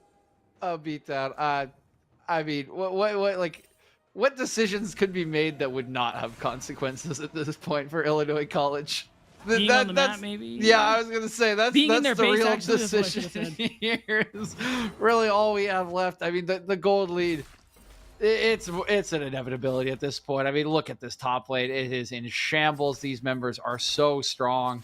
Beatdown. I mean, what decisions could be made that would not have consequences at this point for Illinois College? Being on the map, maybe? Yeah, I was going to say, that's Being in their the base, real actually, decision here is really all we have left. I mean, the gold lead, it's an inevitability at this point. I mean, look at this top lane. It is in shambles. These members are so strong.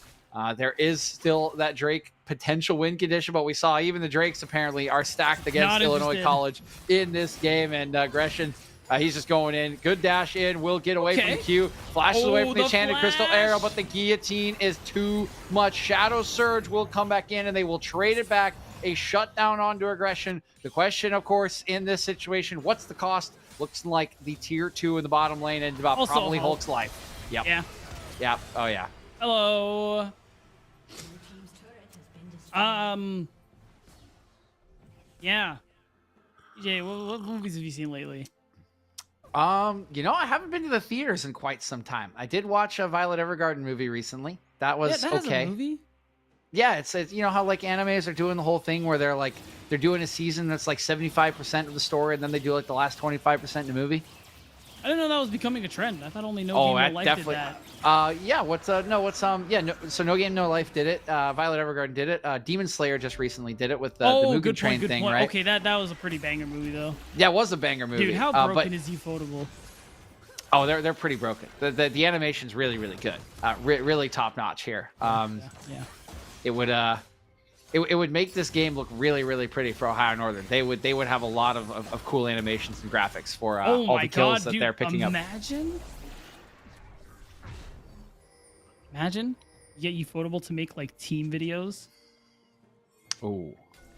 There is still that Drake potential win condition, but we saw even the Drakes apparently are stacked against Illinois College in this game, and aggression. He's just going in. Good dash in. Will get away from the Q. Flashes away from the enchanted crystal arrow, but the guillotine is too much. Shadow Surge will come back in, and they will trade it back. A shutdown onto aggression. The question, of course, in this situation, what's the cost? Looks like the tier 2 in the bottom lane and about also probably Hulk's life. Yep. Yeah. Yep. Oh, yeah. Hello. Yeah. DJ, what movies have you seen lately? I haven't been to the theaters in quite some time. I did watch a Violet Evergarden movie recently. That was that okay. Is a movie? Yeah, it's you know how like animes are doing the whole thing where they're doing a season that's like 75% of the story, and then they do like the last 25% in the movie. I didn't know that was becoming a trend. I thought only No Game No Life definitely did that. So No Game No Life did it. Violet Evergarden did it. Demon Slayer just recently did it with the Mugen Train thing, right? Okay, that was a pretty banger movie though. Yeah, it was a banger movie. Dude, how broken is Ufotable? Oh, they're pretty broken. The animation's really good. Really top notch here. Yeah. It would make this game look really pretty for Ohio Northern. They would have a lot of cool animations and graphics for all the kills that they're picking up. Imagine you get Ufotable to make like team videos. Ooh,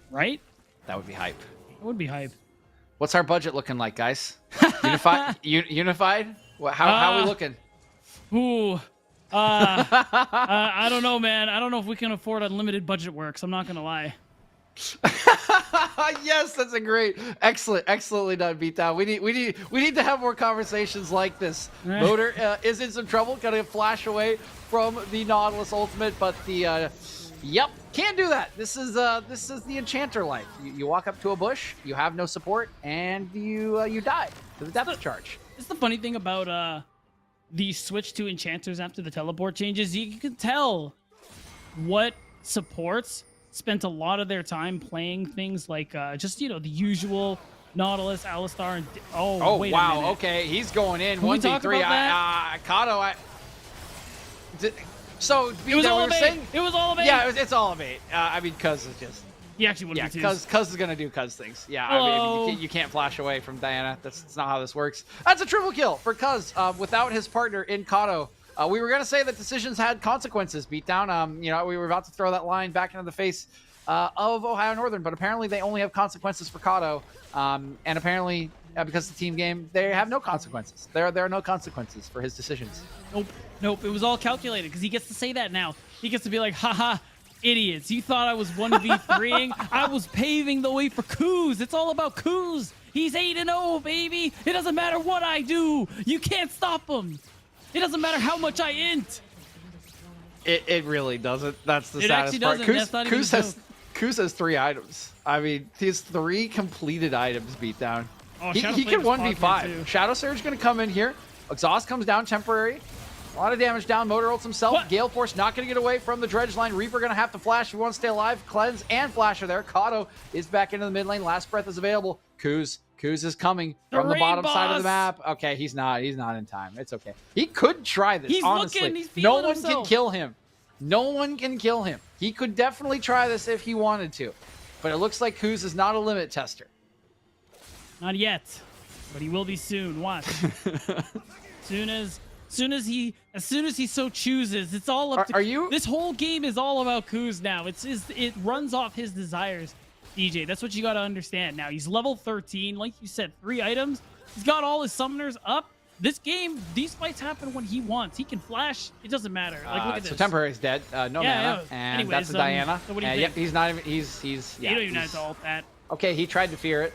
right? That would be hype. It would be hype. What's our budget looking like, guys? Unified? How are we looking? Ooh. I don't know, man. I don't know if we can afford unlimited budget works. I'm not gonna lie. Yes, that's a great, excellently done, Beatdown. We need to have more conversations like this. Right. Motor is in some trouble. Got to flash away from the Nautilus ultimate, but the yep, can't do that. This is the Enchanter life. You walk up to a bush, you have no support, and you die to the depth charge. It's the funny thing about the switch to enchanters after the teleport changes. You can tell what supports spent a lot of their time playing things like the usual Nautilus, Alistar, and wait a minute. Okay, he's going in. Can we talk 1v3. about that? Kato. So it was all of 8. It was all of 8. Yeah, it's all of 8. I mean, because it's just He actually Yeah, wouldn't be Cuz is gonna do Cuz things. Yeah, Hello. I mean, you can't flash away from Diana. That's not how this works. That's a triple kill for Cuz without his partner in Kato. We were gonna say that decisions had consequences. Beatdown. You know, we were about to throw that line back into the face of Ohio Northern, but apparently they only have consequences for Kato. And apparently, because of the team game, they have no consequences. There are no consequences for his decisions. Nope. It was all calculated because he gets to say that now. He gets to be like, haha, idiots. You thought I was 1v3ing? I was paving the way for Kuz. It's all about Kuz. He's 8-0, baby. It doesn't matter what I do. You can't stop him. It doesn't matter how much I int. It really doesn't. That's the It saddest actually part. doesn't. That's not even a joke. Kuz has 3 items. I mean, he has 3 completed items beat down. Oh, He Shadowflame can is 1v5. popular, too. Shadow Surge going to come in here. Exhaust comes down temporary. A lot of damage down. Motor ults himself. What? Gale Force not going to get away from the dredge line. Reaper going to have to flash if he wants to stay alive. Cleanse and Flash are there. Kato is back into the mid lane. Last breath is available. Kuz is coming from the raid bottom side of the boss. map. Okay, he's not in time. It's okay. He could try this, He's honestly. looking, he's No feeling one himself. can kill him. No one can kill him. He could definitely try this if he wanted to. But it looks like Kuz is not a limit tester. Not yet, but he will be soon. Watch. soon as he so chooses, it's all up to. Are you? This whole game is all about Kuz now. It runs off his desires, DJ. That's what you got to understand. Now he's level 13, like you said, 3 items. He's got all his summoners up. This game, these fights happen when he wants. He can flash. It doesn't matter. Like look at this. So temporary's dead. No mana. Yeah. And Anyways, that's a Diana. so what do you think? Yep, he's not even. He's. Yeah, you don't even he's- have to ult that. Okay, he tried to fear it.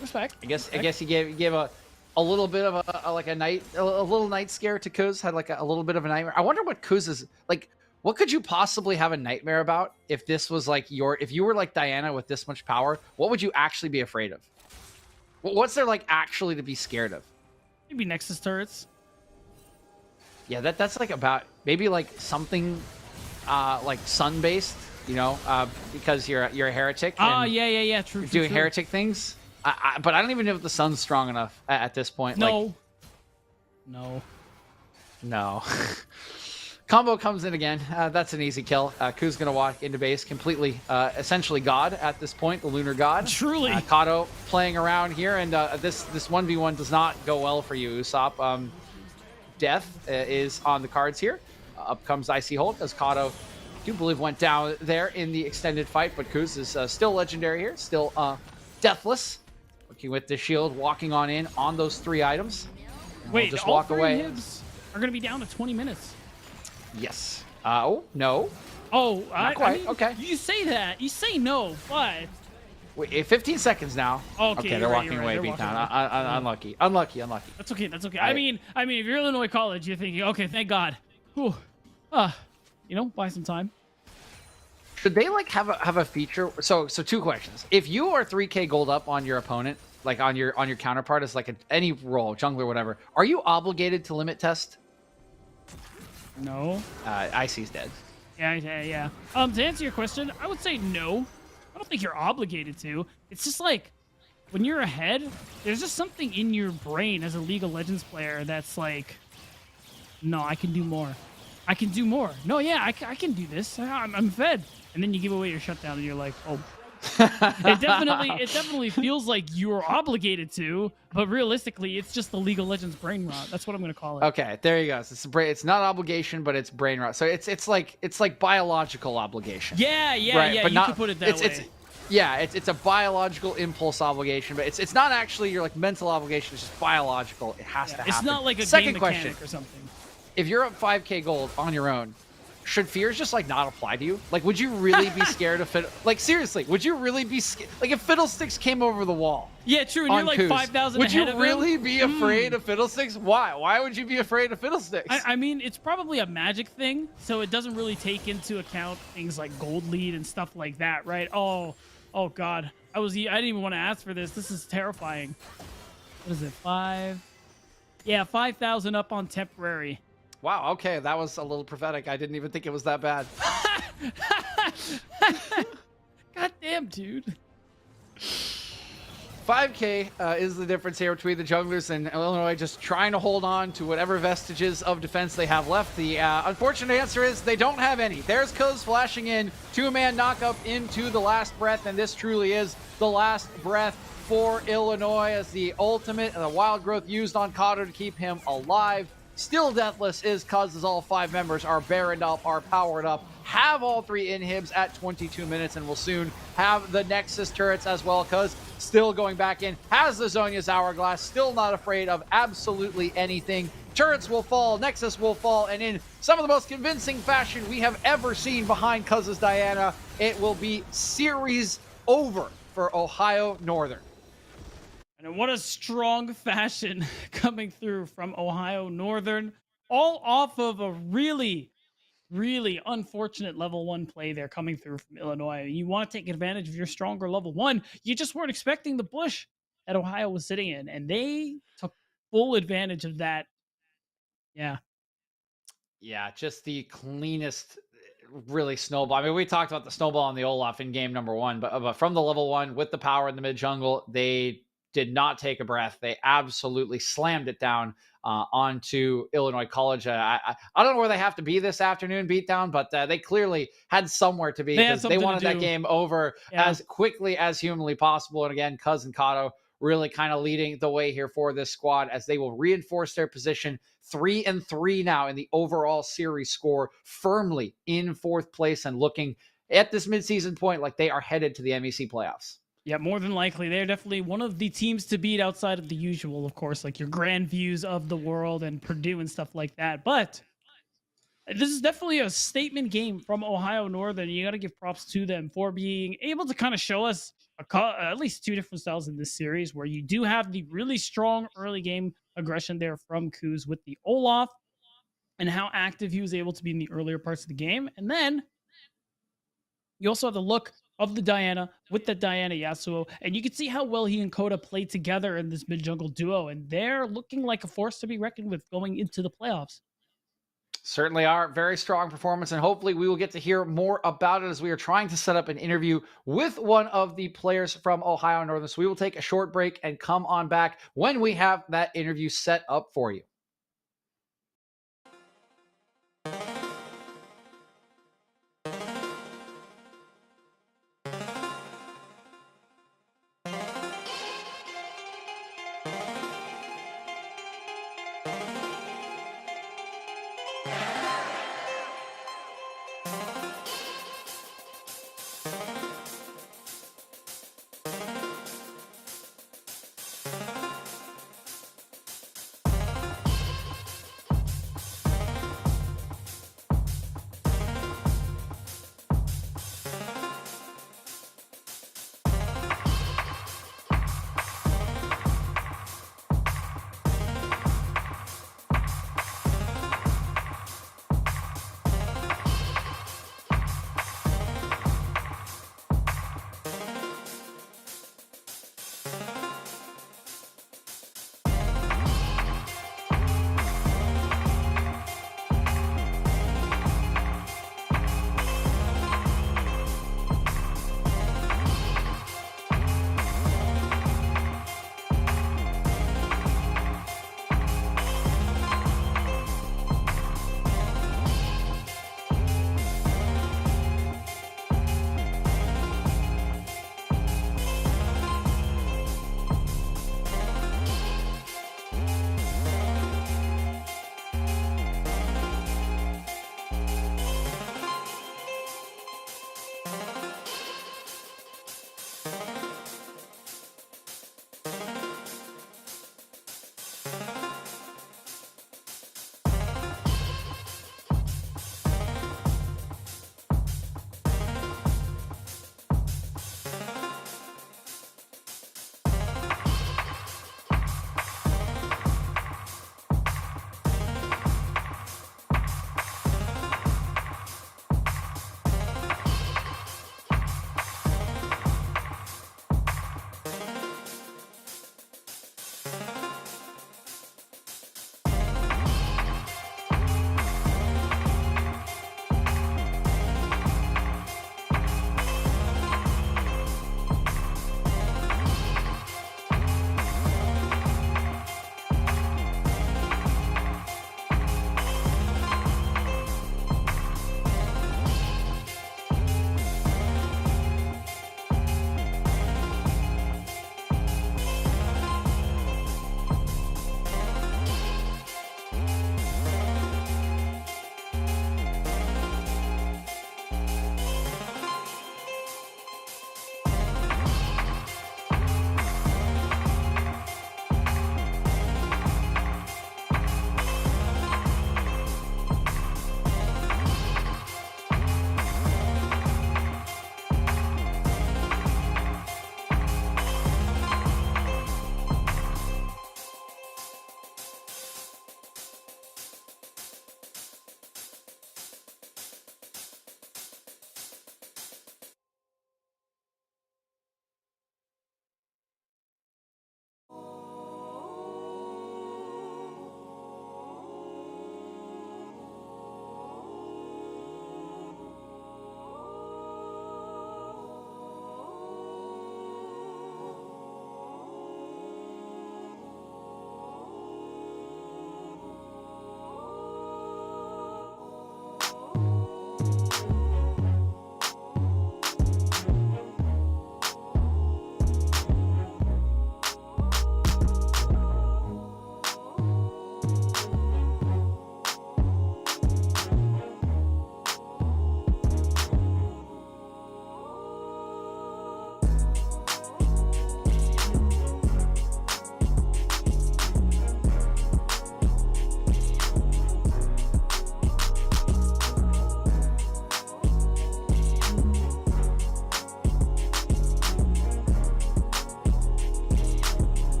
Respect. I guess he gave a little bit of a little night scare to Kuz. Had like a little bit of a nightmare. I wonder what Kuz is like. What could you possibly have a nightmare about if this was like if you were like Diana with this much power? What would you actually be afraid of? What's there like actually to be scared of? Maybe Nexus turrets. Yeah, that's like about maybe like something like sun based, you know, because you're a heretic. Ah, and yeah. True. doing heretic things. But I don't even know if the sun's strong enough at this point. No. Like, no. Combo comes in again. That's an easy kill. Ku's gonna walk into base completely, essentially God at this point, the Lunar God. Truly. Kato playing around here, and this 1v1 does not go well for you, Usopp. Death is on the cards here. Up comes Icy Hulk as Kato, I do believe, went down there in the extended fight, but Kuz is still legendary here, still deathless. Working with the shield, walking on in on those 3 items. And Wait, we'll just all walk 3 away. hibs are going to be down to 20 minutes. Yes. Oh, no. Oh, Not quite. I mean, Okay. You say that. You say no, but... Wait, 15 seconds now. Okay, they're you're right, walking you're away, right, they're Beatdown. walking Unlucky. That's okay. I mean, if you're Illinois College, you're thinking, okay, thank God. Whew. Buy some time. Should they like have a feature? So 2 questions. If you are 3K gold up on your opponent, like on your counterpart as like any role, jungler, whatever, are you obligated to limit test? No. Icy's dead. Yeah. To answer your question, I would say no. I don't think you're obligated to. It's just like when you're ahead, there's just something in your brain as a League of Legends player that's like, no, I can do more. I can do more. No, yeah, I can do this. I'm fed. And then you give away your shutdown, and you're like, oh. It definitely feels like you're obligated to, but realistically, it's just the League of Legends brain rot. That's what I'm gonna call it. Okay, there you go. So it's not obligation, but it's brain rot. So it's like biological obligation. Yeah, Right, but you not, could put it that way. It's a biological impulse obligation, but it's not actually your like mental obligation. It's just biological. It has to happen. It's not like a Second game question. mechanic or something. If you're up 5K gold on your own, should fears just like not apply to you? Like, would you really be scared of Fiddle? Like, seriously, would you really be scared? Like, if Fiddlesticks came over the wall? Yeah, true. And you're like Kuz, 5,000 would you ahead of really him? be afraid of Fiddlesticks? Why? Why would you be afraid of Fiddlesticks? I mean, it's probably a magic thing, so it doesn't really take into account things like gold lead and stuff like that, right? Oh God, I didn't even want to ask for this. This is terrifying. What is it? 5? Yeah, 5,000 up on temporary. Wow. Okay, that was a little prophetic. I didn't even think it was that bad. God damn, dude. 5K is the difference here between the junglers and Illinois, just trying to hold on to whatever vestiges of defense they have left. The unfortunate answer is they don't have any. There's Kuz flashing in, 2-man knockup into the last breath, and this truly is the last breath for Illinois as the ultimate and the wild growth used on Kato to keep him alive. Still deathless is Kuz, as all 5 members are baroned up, are powered up, have all 3 inhibs at 22 minutes, and will soon have the Nexus turrets as well. Kuz still going back in, has the Zhonya's Hourglass, still not afraid of absolutely anything. Turrets will fall, Nexus will fall, and in some of the most convincing fashion we have ever seen behind Kuz's Diana, it will be series over for Ohio Northern. And what a strong fashion coming through from Ohio Northern, all off of a really, really unfortunate level 1 play there coming through from Illinois. You want to take advantage of your stronger level 1. You just weren't expecting the bush that Ohio was sitting in, and they took full advantage of that. Yeah, just the cleanest, really snowball. I mean, we talked about the snowball on the Olaf in game number 1, but from the level 1 with the power in the mid jungle, they did not take a breath. They absolutely slammed it down onto Illinois College. I don't know where they have to be this afternoon, beatdown, but they clearly had somewhere to be because they wanted that game over as quickly as humanly possible. And again, Kuz and Kato really kind of leading the way here for this squad as they will reinforce their position. 3-3 now in the overall series score, firmly in 4th place and looking at this midseason point like they are headed to the MEC playoffs. Yeah, more than likely. They're definitely one of the teams to beat outside of the usual, of course, like your Grand Views of the world and Purdue and stuff like that. But this is definitely a statement game from Ohio Northern. You got to give props to them for being able to kind of show us at least 2 different styles in this series where you do have the really strong early game aggression there from Kuz with the Olaf and how active he was able to be in the earlier parts of the game. And then you also have the look of the Diana with the Diana Yasuo, and you can see how well he and Koda play together in this mid-jungle duo, and they're looking like a force to be reckoned with going into the playoffs. Certainly are. Very strong performance, and hopefully we will get to hear more about it as we are trying to set up an interview with one of the players from Ohio Northern. So we will take a short break and come on back when we have that interview set up for you.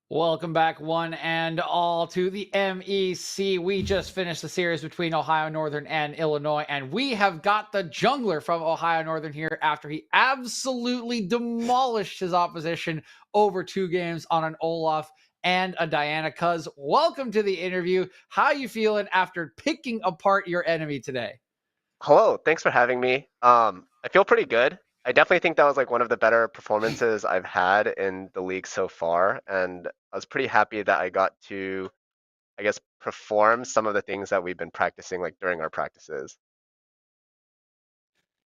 Welcome back, one and all, to the MEC. We just finished the series between Ohio Northern and Illinois, and we have got the jungler from Ohio Northern here after he absolutely demolished his opposition over 2 games on an Olaf and a Diana. Cuz, welcome to the interview. How you feeling after picking apart your enemy today? Hello, thanks for having me. I feel pretty good. I definitely think that was like one of the better performances I've had in the league so far, and I was pretty happy that I got to, I guess, perform some of the things that we've been practicing like during our practices.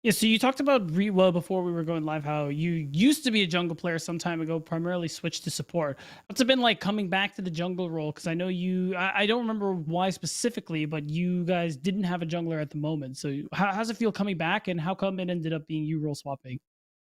Yeah, so you talked about well before we were going live how you used to be a jungle player some time ago, primarily switched to support. What's it been like coming back to the jungle role? Because I know I don't remember why specifically, but you guys didn't have a jungler at the moment. So how's it feel coming back, and how come it ended up being you role swapping?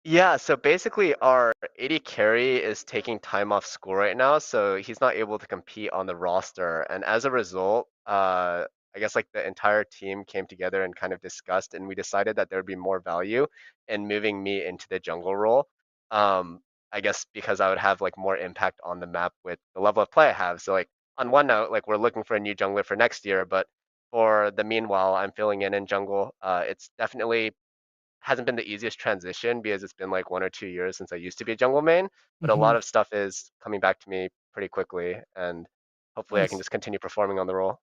Yeah, so basically our AD carry is taking time off school right now, so he's not able to compete on the roster. And as a result, I guess like the entire team came together and kind of discussed, and we decided that there would be more value in moving me into the jungle role. I guess because I would have like more impact on the map with the level of play I have. So like on one note, like we're looking for a new jungler for next year, but for the meanwhile, I'm filling in jungle. It's definitely hasn't been the easiest transition because it's been like 1 or 2 years since I used to be a jungle main, but a lot Hmm. of stuff is coming back to me pretty quickly, and hopefully I can Nice. just continue performing on the role.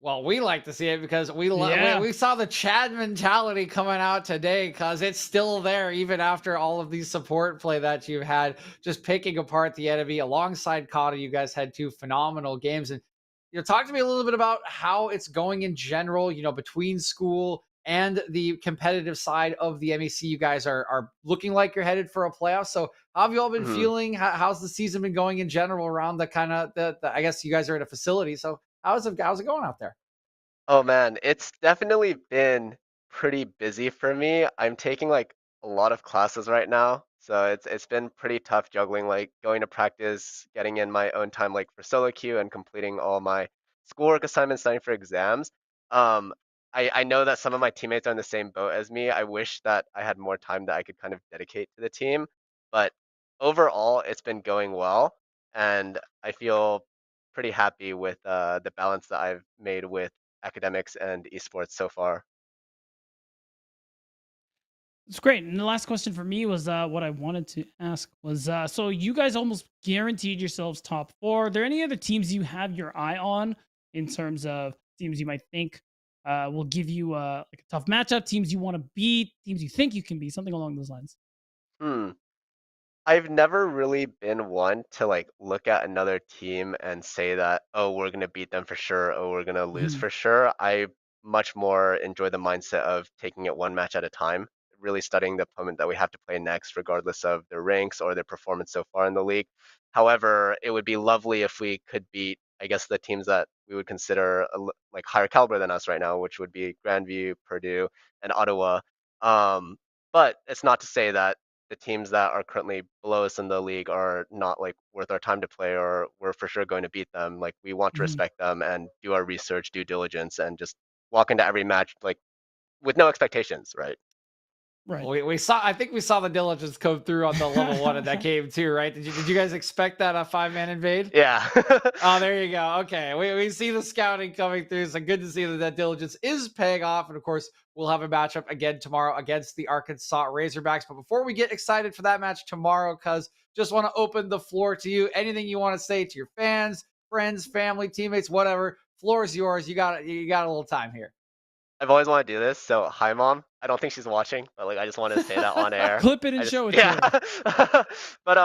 Well, we like to see it because Yeah. we saw the Chad mentality coming out today because it's still there even after all of these support play that you've had, just picking apart the enemy alongside Kata. You guys had 2 phenomenal games, and talk to me a little bit about how it's going in general. Between school and the competitive side of the MEC, you guys are looking like you're headed for a playoff. So, how have you all been hmm feeling? How's the season been going in general around the kind of the? I guess you guys are in a facility, so how's it going out there? Oh man, it's definitely been pretty busy for me. I'm taking like a lot of classes right now, so it's been pretty tough juggling like going to practice, getting in my own time like for solo queue and completing all my schoolwork assignments, studying for exams. Um, I know that some of my teammates are in the same boat as me. I wish that I had more time that I could kind of dedicate to the team, but overall it's been going well, and I feel pretty happy with the balance that I've made with academics and esports so far. It's great. And the last question for me was what I wanted to ask was so you guys almost guaranteed yourselves top 4. Are there any other teams you have your eye on in terms of teams you might think will give you like a tough matchup, teams you want to beat, teams you think you can beat, something along those lines? Hmm. I've never really been one to like look at another team and say that, oh, we're gonna beat them for sure, oh, we're gonna lose Mhm. for sure. I much more enjoy the mindset of taking it one match at a time, really studying the opponent that we have to play next, regardless of their ranks or their performance so far in the league. However, it would be lovely if we could beat, I guess, the teams that we would consider like higher caliber than us right now, which would be Grandview, Purdue, and Ottawa. Um, but it's not to say that the teams that are currently below us in the league are not like worth our time to play, or we're for sure going to beat them. Like we want to Mhm. respect them and do our research, due diligence, and just walk into every match like with no expectations, right? Right. We saw. I think we saw the diligence come through on the level 1 of that game too, right? Did you guys expect that a 5-man invade? Yeah. Oh, there you go. Okay, we see the scouting coming through. So good to see that diligence is paying off. And of course, we'll have a matchup again tomorrow against the Arkansas Razorbacks. But before we get excited for that match tomorrow, cuz just want to open the floor to you. Anything you want to say to your fans, friends, family, teammates, whatever. Floor is yours. You got a little time here. I've always wanted to do this. So hi, mom. I don't think she's watching, but like I just wanted to say that on air. Clip it I and just show it to yeah. her. But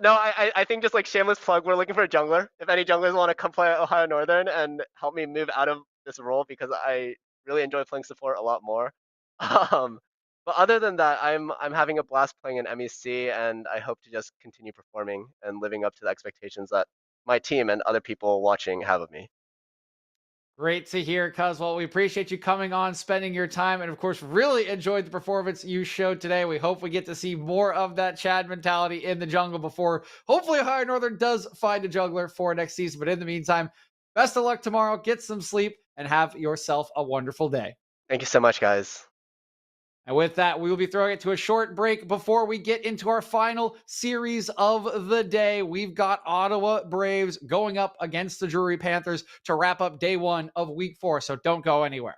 no, I think just like shameless plug. We're looking for a jungler. If any junglers want to come play at Ohio Northern and help me move out of this role because I really enjoy playing support a lot more. Um, but other than that, I'm having a blast playing in MEC, and I hope to just continue performing and living up to the expectations that my team and other people watching have of me. Great to hear, cuz. Well, we appreciate you coming on, spending your time, and of course, really enjoyed the performance you showed today. We hope we get to see more of that Chad mentality in the jungle before hopefully Ohio Northern does find a jungler for next season. But in the meantime, best of luck tomorrow. Get some sleep and have yourself a wonderful day. Thank you so much, guys. And with that, we will be throwing it to a short break before we get into our final series of the day. We've got Ottawa Braves going up against the Drury Panthers to wrap up day 1 of week 4. So don't go anywhere.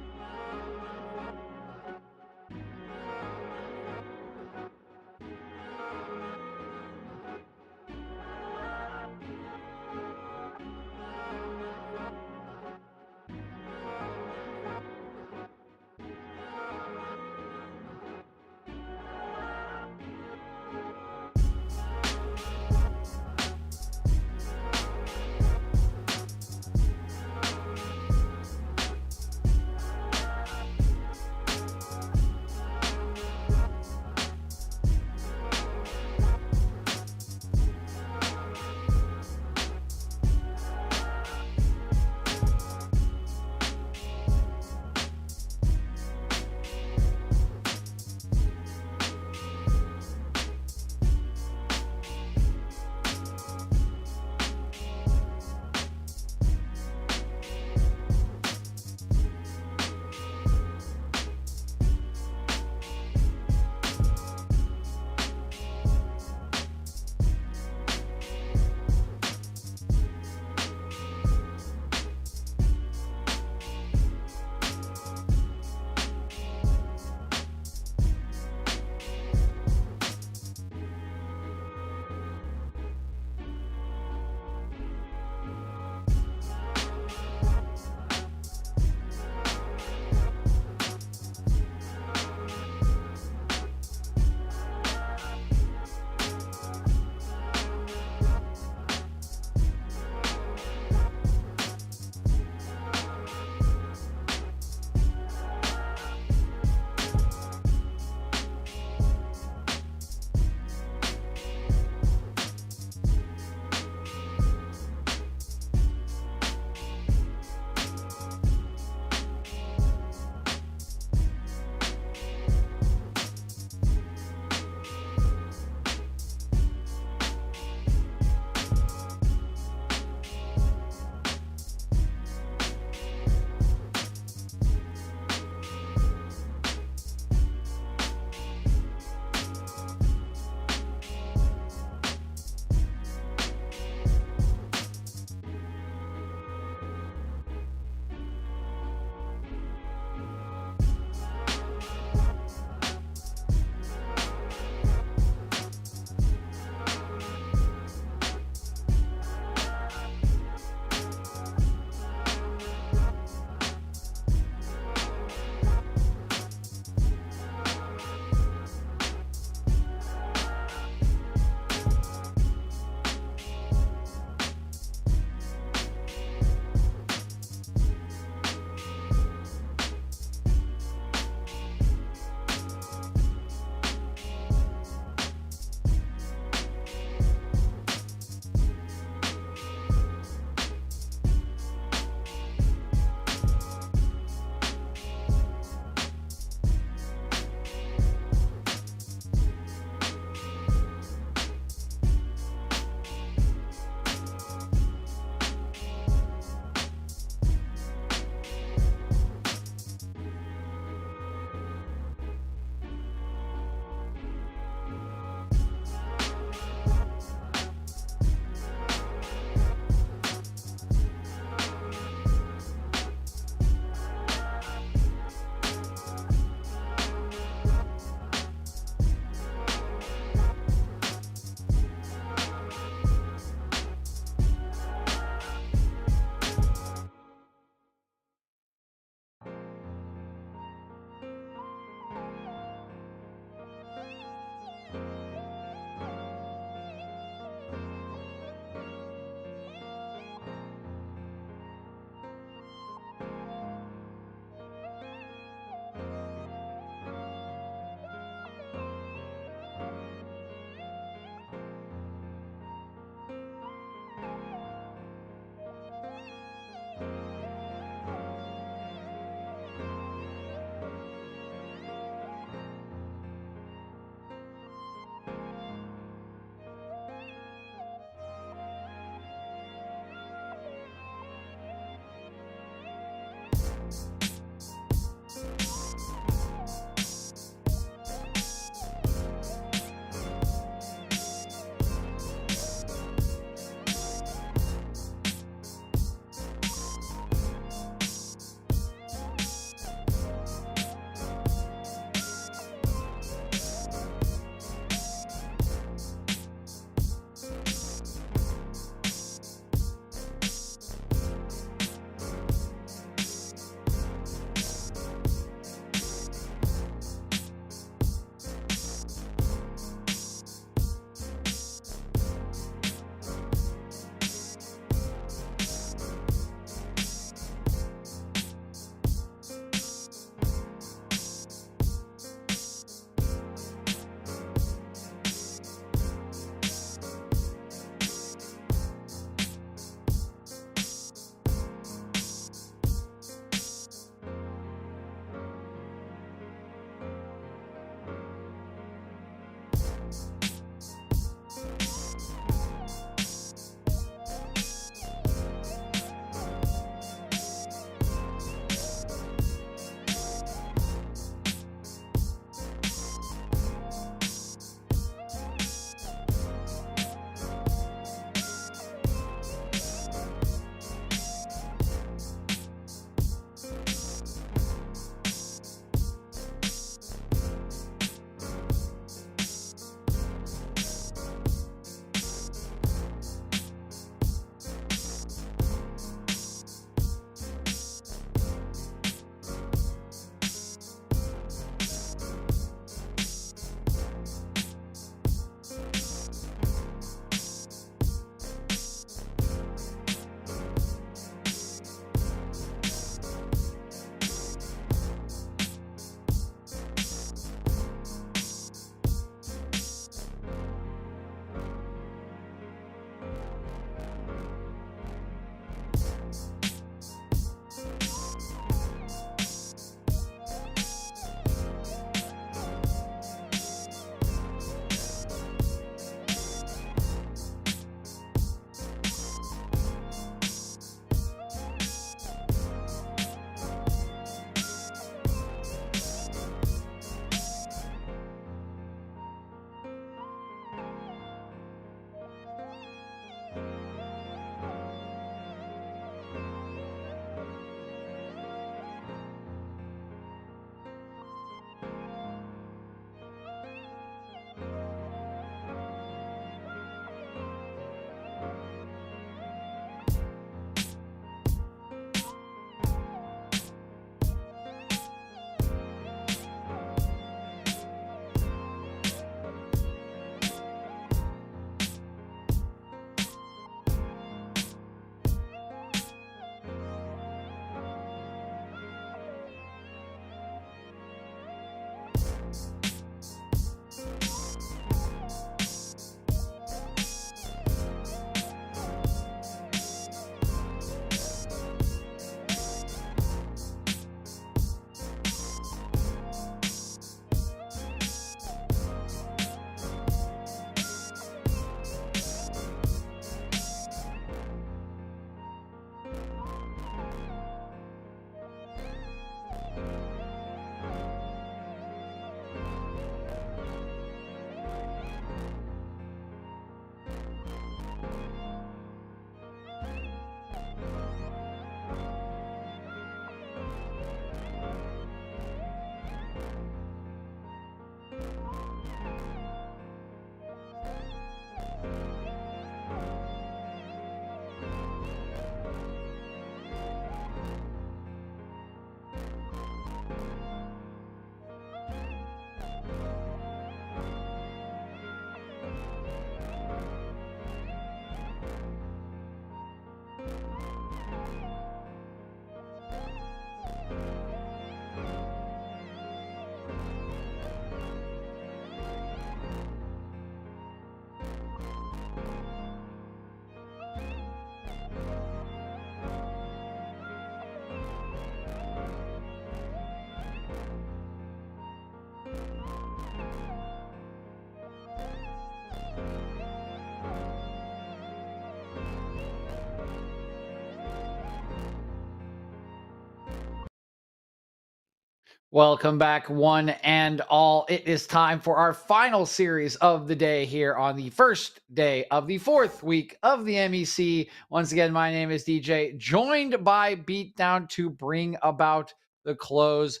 Welcome back, one and all. It is time for our final series of the day here on the first day of the 4th week of the MEC. Once again, my name is DJ, joined by Beatdown to bring about the close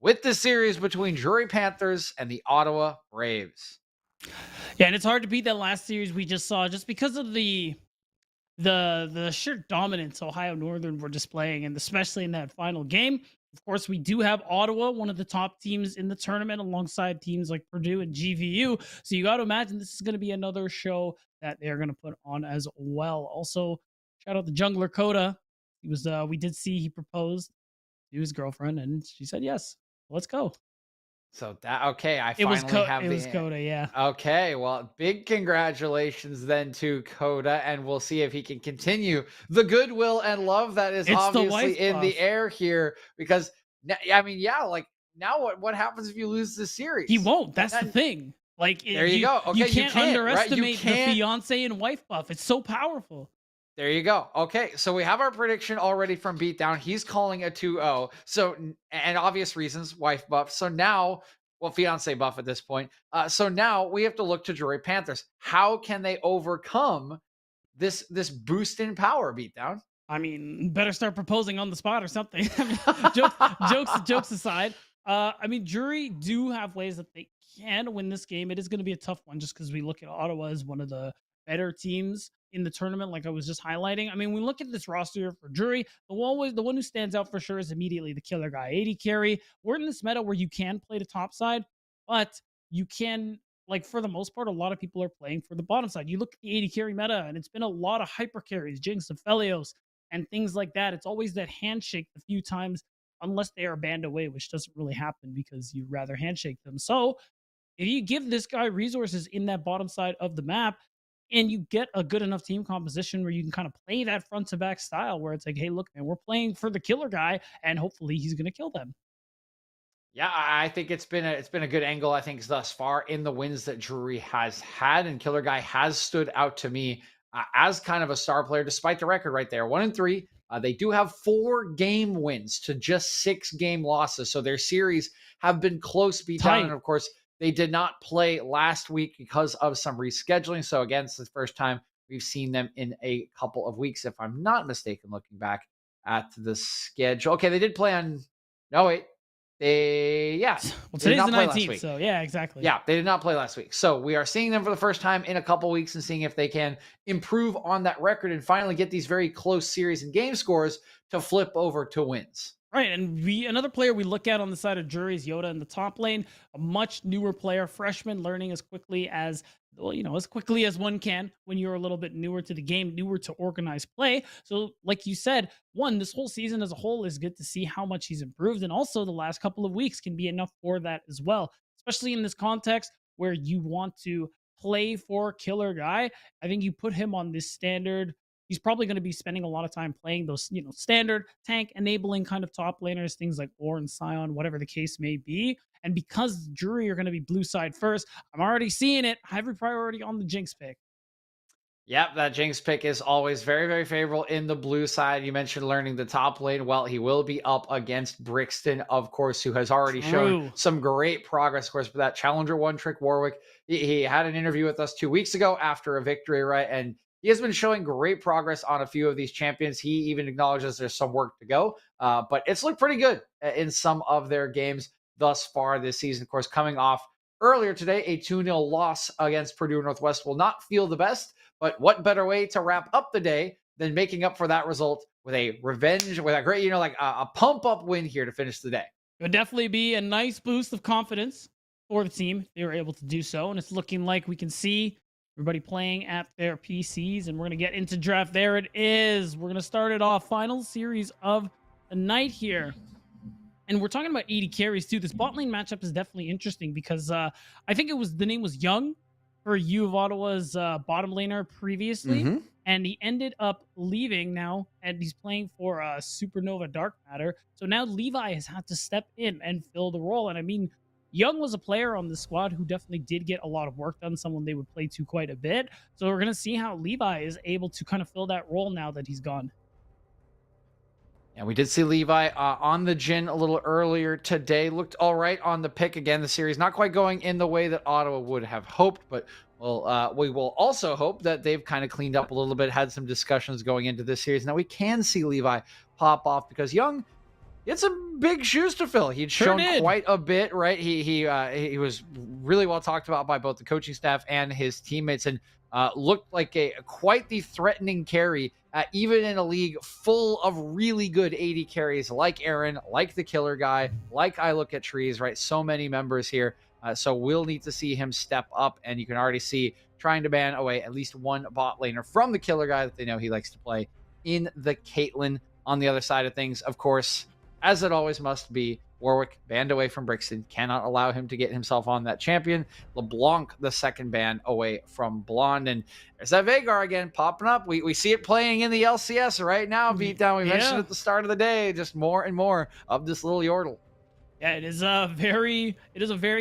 with the series between Drury Panthers and the Ottawa Braves. Yeah, and it's hard to beat that last series we just saw just because of the sheer dominance Ohio Northern were displaying, and especially in that final game. Of course, we do have Ottawa, one of the top teams in the tournament, alongside teams like Purdue and GVU. So you got to imagine this is going to be another show that they're going to put on as well. Also, shout out the jungler Coda. He was we did see he proposed to his girlfriend, and she said yes. Let's go. So that okay, I It was finally have it was Coda, yeah. Okay, well, big congratulations then to Coda, and we'll see if he can continue the goodwill and love that is It's the obviously wife in the buff. air here. Because I mean, yeah, like now what happens if you lose the series? He won't. That's the And thing. Like there you go. Okay, you you can't can't, right? You underestimate the can't. fiance and wife buff. It's so powerful. There you go. Okay, so we have our prediction already from Beatdown. He's calling a 2-0. So, and obvious reasons, wife buff. So now, well, fiance buff at this point. So now we have to look to Drury Panthers. How can they overcome this boost in power, Beatdown? I mean, better start proposing on the spot or something. I mean, jokes aside. I mean, Drury do have ways that they can win this game. It is going to be a tough one just because we look at Ottawa as one of the better teams in the tournament, like I was just highlighting. I mean, we look at this roster for Drury. The one who stands out for sure is immediately the killer guy, 80 carry. We're in this meta where you can play the top side, but you can, like, for the most part, a lot of people are playing for the bottom side. You look at the 80 carry meta, and it's been a lot of hyper carries, Jinx and Felios, and things like that. It's always that handshake a few times, unless they are banned away, which doesn't really happen because you'd rather handshake them. So if you give this guy resources in that bottom side of the map, and you get a good enough team composition where you can kind of play that front to back style where it's like, hey, look, man, we're playing for the killer guy, and hopefully he's going to kill them. Yeah, I think it's been a good angle, I think, thus far in the wins that Drury has had, and Killer Guy has stood out to me as kind of a star player, despite the record right there, 1-3. They do have 4 game wins to just 6 game losses, so their series have been close, beat down, and of course, they did not play last week because of some rescheduling. So again, it's the first time we've seen them in a couple of weeks, if I'm not mistaken, looking back at the schedule. Okay, they did play on. No, wait. Well, today's the 19th, so yeah, exactly. Yeah, they did not play last week. So we are seeing them for the first time in a couple weeks and seeing if they can improve on that record and finally get these very close series and game scores to flip over to wins. Right, and another player we look at on the side of Drury is Yoda in the top lane, a much newer player, freshman, learning as quickly as, well, as quickly as one can when you're a little bit newer to the game, newer to organized play. So, like you said, this whole season as a whole is good to see how much he's improved, and also the last couple of weeks can be enough for that as well, especially in this context where you want to play for killer guy. I think you put him on this standard. He's probably going to be spending a lot of time playing those, standard tank enabling kind of top laners, things like Or and Sion, whatever the case may be. And because Drury are going to be blue side first, I'm already seeing it. Heavy priority on the Jinx pick. Yep, that Jinx pick is always very, very favorable in the blue side. You mentioned learning the top lane. Well, he will be up against Brixton, of course, who has already shown some great progress, of course, for that Challenger one-trick Warwick. He had an interview with us 2 weeks ago after a victory, right? And he has been showing great progress on a few of these champions. He even acknowledges there's some work to go, but it's looked pretty good in some of their games thus far this season. Of course, coming off earlier today, a 2-0 loss against Purdue Northwest will not feel the best, but what better way to wrap up the day than making up for that result with a revenge, with a great, a pump-up win here to finish the day. It would definitely be a nice boost of confidence for the team. They were able to do so, and it's looking like we can see everybody playing at their PCs, and we're going to get into draft. There it is. We're going to start it off. Final series of the night here. And we're talking about 80 carries, too. This bot lane matchup is definitely interesting because I think the name was Young for U of Ottawa's bottom laner previously. And he ended up leaving now, and he's playing for Supernova Dark Matter. So now Levi has had to step in and fill the role. And I mean, Young was a player on the squad who definitely did get a lot of work done, someone they would play to quite a bit. So we're going to see how Levi is able to kind of fill that role now that he's gone. And we did see Levi on the Jin a little earlier today. Looked all right on the pick. Again, the series not quite going in the way that Ottawa would have hoped, but we will also hope that they've kind of cleaned up a little bit, had some discussions going into this series. Now we can see Levi pop off because Young, it's some big shoes to fill. He'd shown quite a bit, right? He was really well talked about by both the coaching staff and his teammates, and looked like quite the threatening carry, even in a league full of really good AD carries like Aaron, like the killer guy, like I Look at Trees, right? So many members here. So we'll need to see him step up, and you can already see trying to ban away at least one bot laner from the killer guy that they know he likes to play in the Caitlyn. On the other side of things, of course, as it always must be, Warwick banned away from Brixton. Cannot allow him to get himself on that champion. LeBlanc, the second ban away from Blonde. And there's that Veigar again popping up. We see it playing in the LCS right now, Beatdown. We mentioned at the start of the day, just more and more of this little Yordle. Yeah, it is a very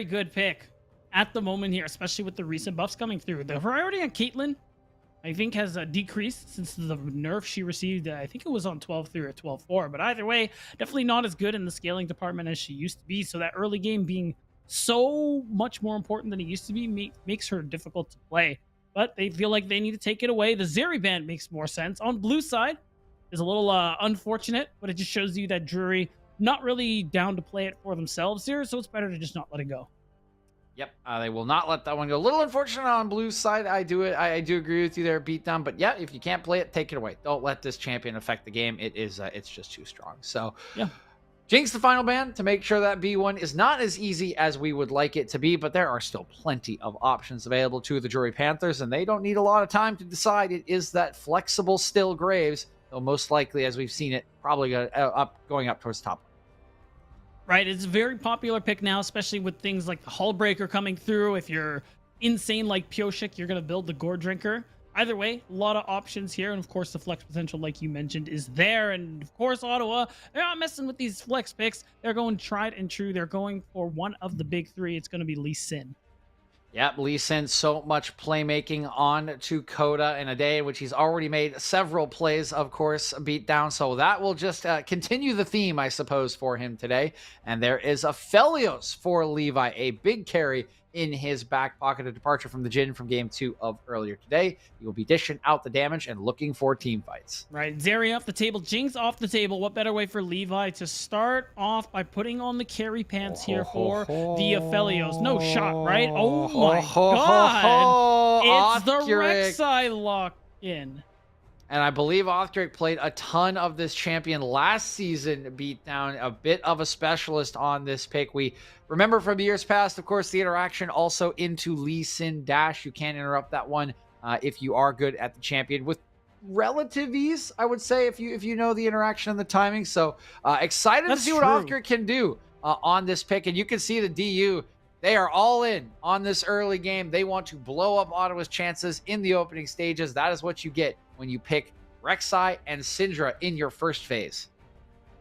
good pick at the moment here, especially with the recent buffs coming through. The priority on Caitlyn, I think, has decreased since the nerf she received. I think it was on 12-3 or 12-4, but either way, definitely not as good in the scaling department as she used to be. So that early game being so much more important than it used to be makes her difficult to play. But they feel like they need to take it away. The Zeri ban makes more sense. On blue side is a little unfortunate, but it just shows you that Drury not really down to play it for themselves here, so it's better to just not let it go. Yep, they will not let that one go. A little unfortunate on blue side. I do agree with you there, Beatdown. But yeah, if you can't play it, take it away. Don't let this champion affect the game. It's just too strong. So yeah, Jinx the final ban to make sure that B1 is not as easy as we would like it to be, but there are still plenty of options available to the Drury Panthers, and they don't need a lot of time to decide. It is that flexible still Graves, though most likely, as we've seen it, probably going up towards top. Right, it's a very popular pick now, especially with things like the Hull Breaker coming through. If you're insane like Pioshik, you're going to build the Gore Drinker. Either way, a lot of options here, and of course the flex potential, like you mentioned, is there. And of course Ottawa, they're not messing with these flex picks. They're going tried and true. They're going for one of the big three. It's going to be Lee Sin. Yep, Lee Sin, so much playmaking on to Coda in a day in which he's already made several plays, of course, beat down. So that will just continue the theme, I suppose, for him today. And there is a Felios for Levi, a big carry in his back pocket, a departure from the Jin from game 2 of earlier today. He will be dishing out the damage and looking for team fights. Right, Zeri off the table, Jinx off the table. What better way for Levi to start off by putting on the carry pants here for the Aphelios? No shot, right? Oh my god! It's the Rek'Sai lock-in. And I believe Othric played a ton of this champion last season, beat down a bit of a specialist on this pick. We remember from years past, of course, the interaction also into Lee Sin dash. You can't interrupt that one if you are good at the champion with relative ease, I would say, if you know the interaction and the timing. So excited to see what Othric can do on this pick. And you can see the DU, they are all in on this early game. They want to blow up Ottawa's chances in the opening stages. That is what you get when you pick Rek'Sai and Syndra in your first phase.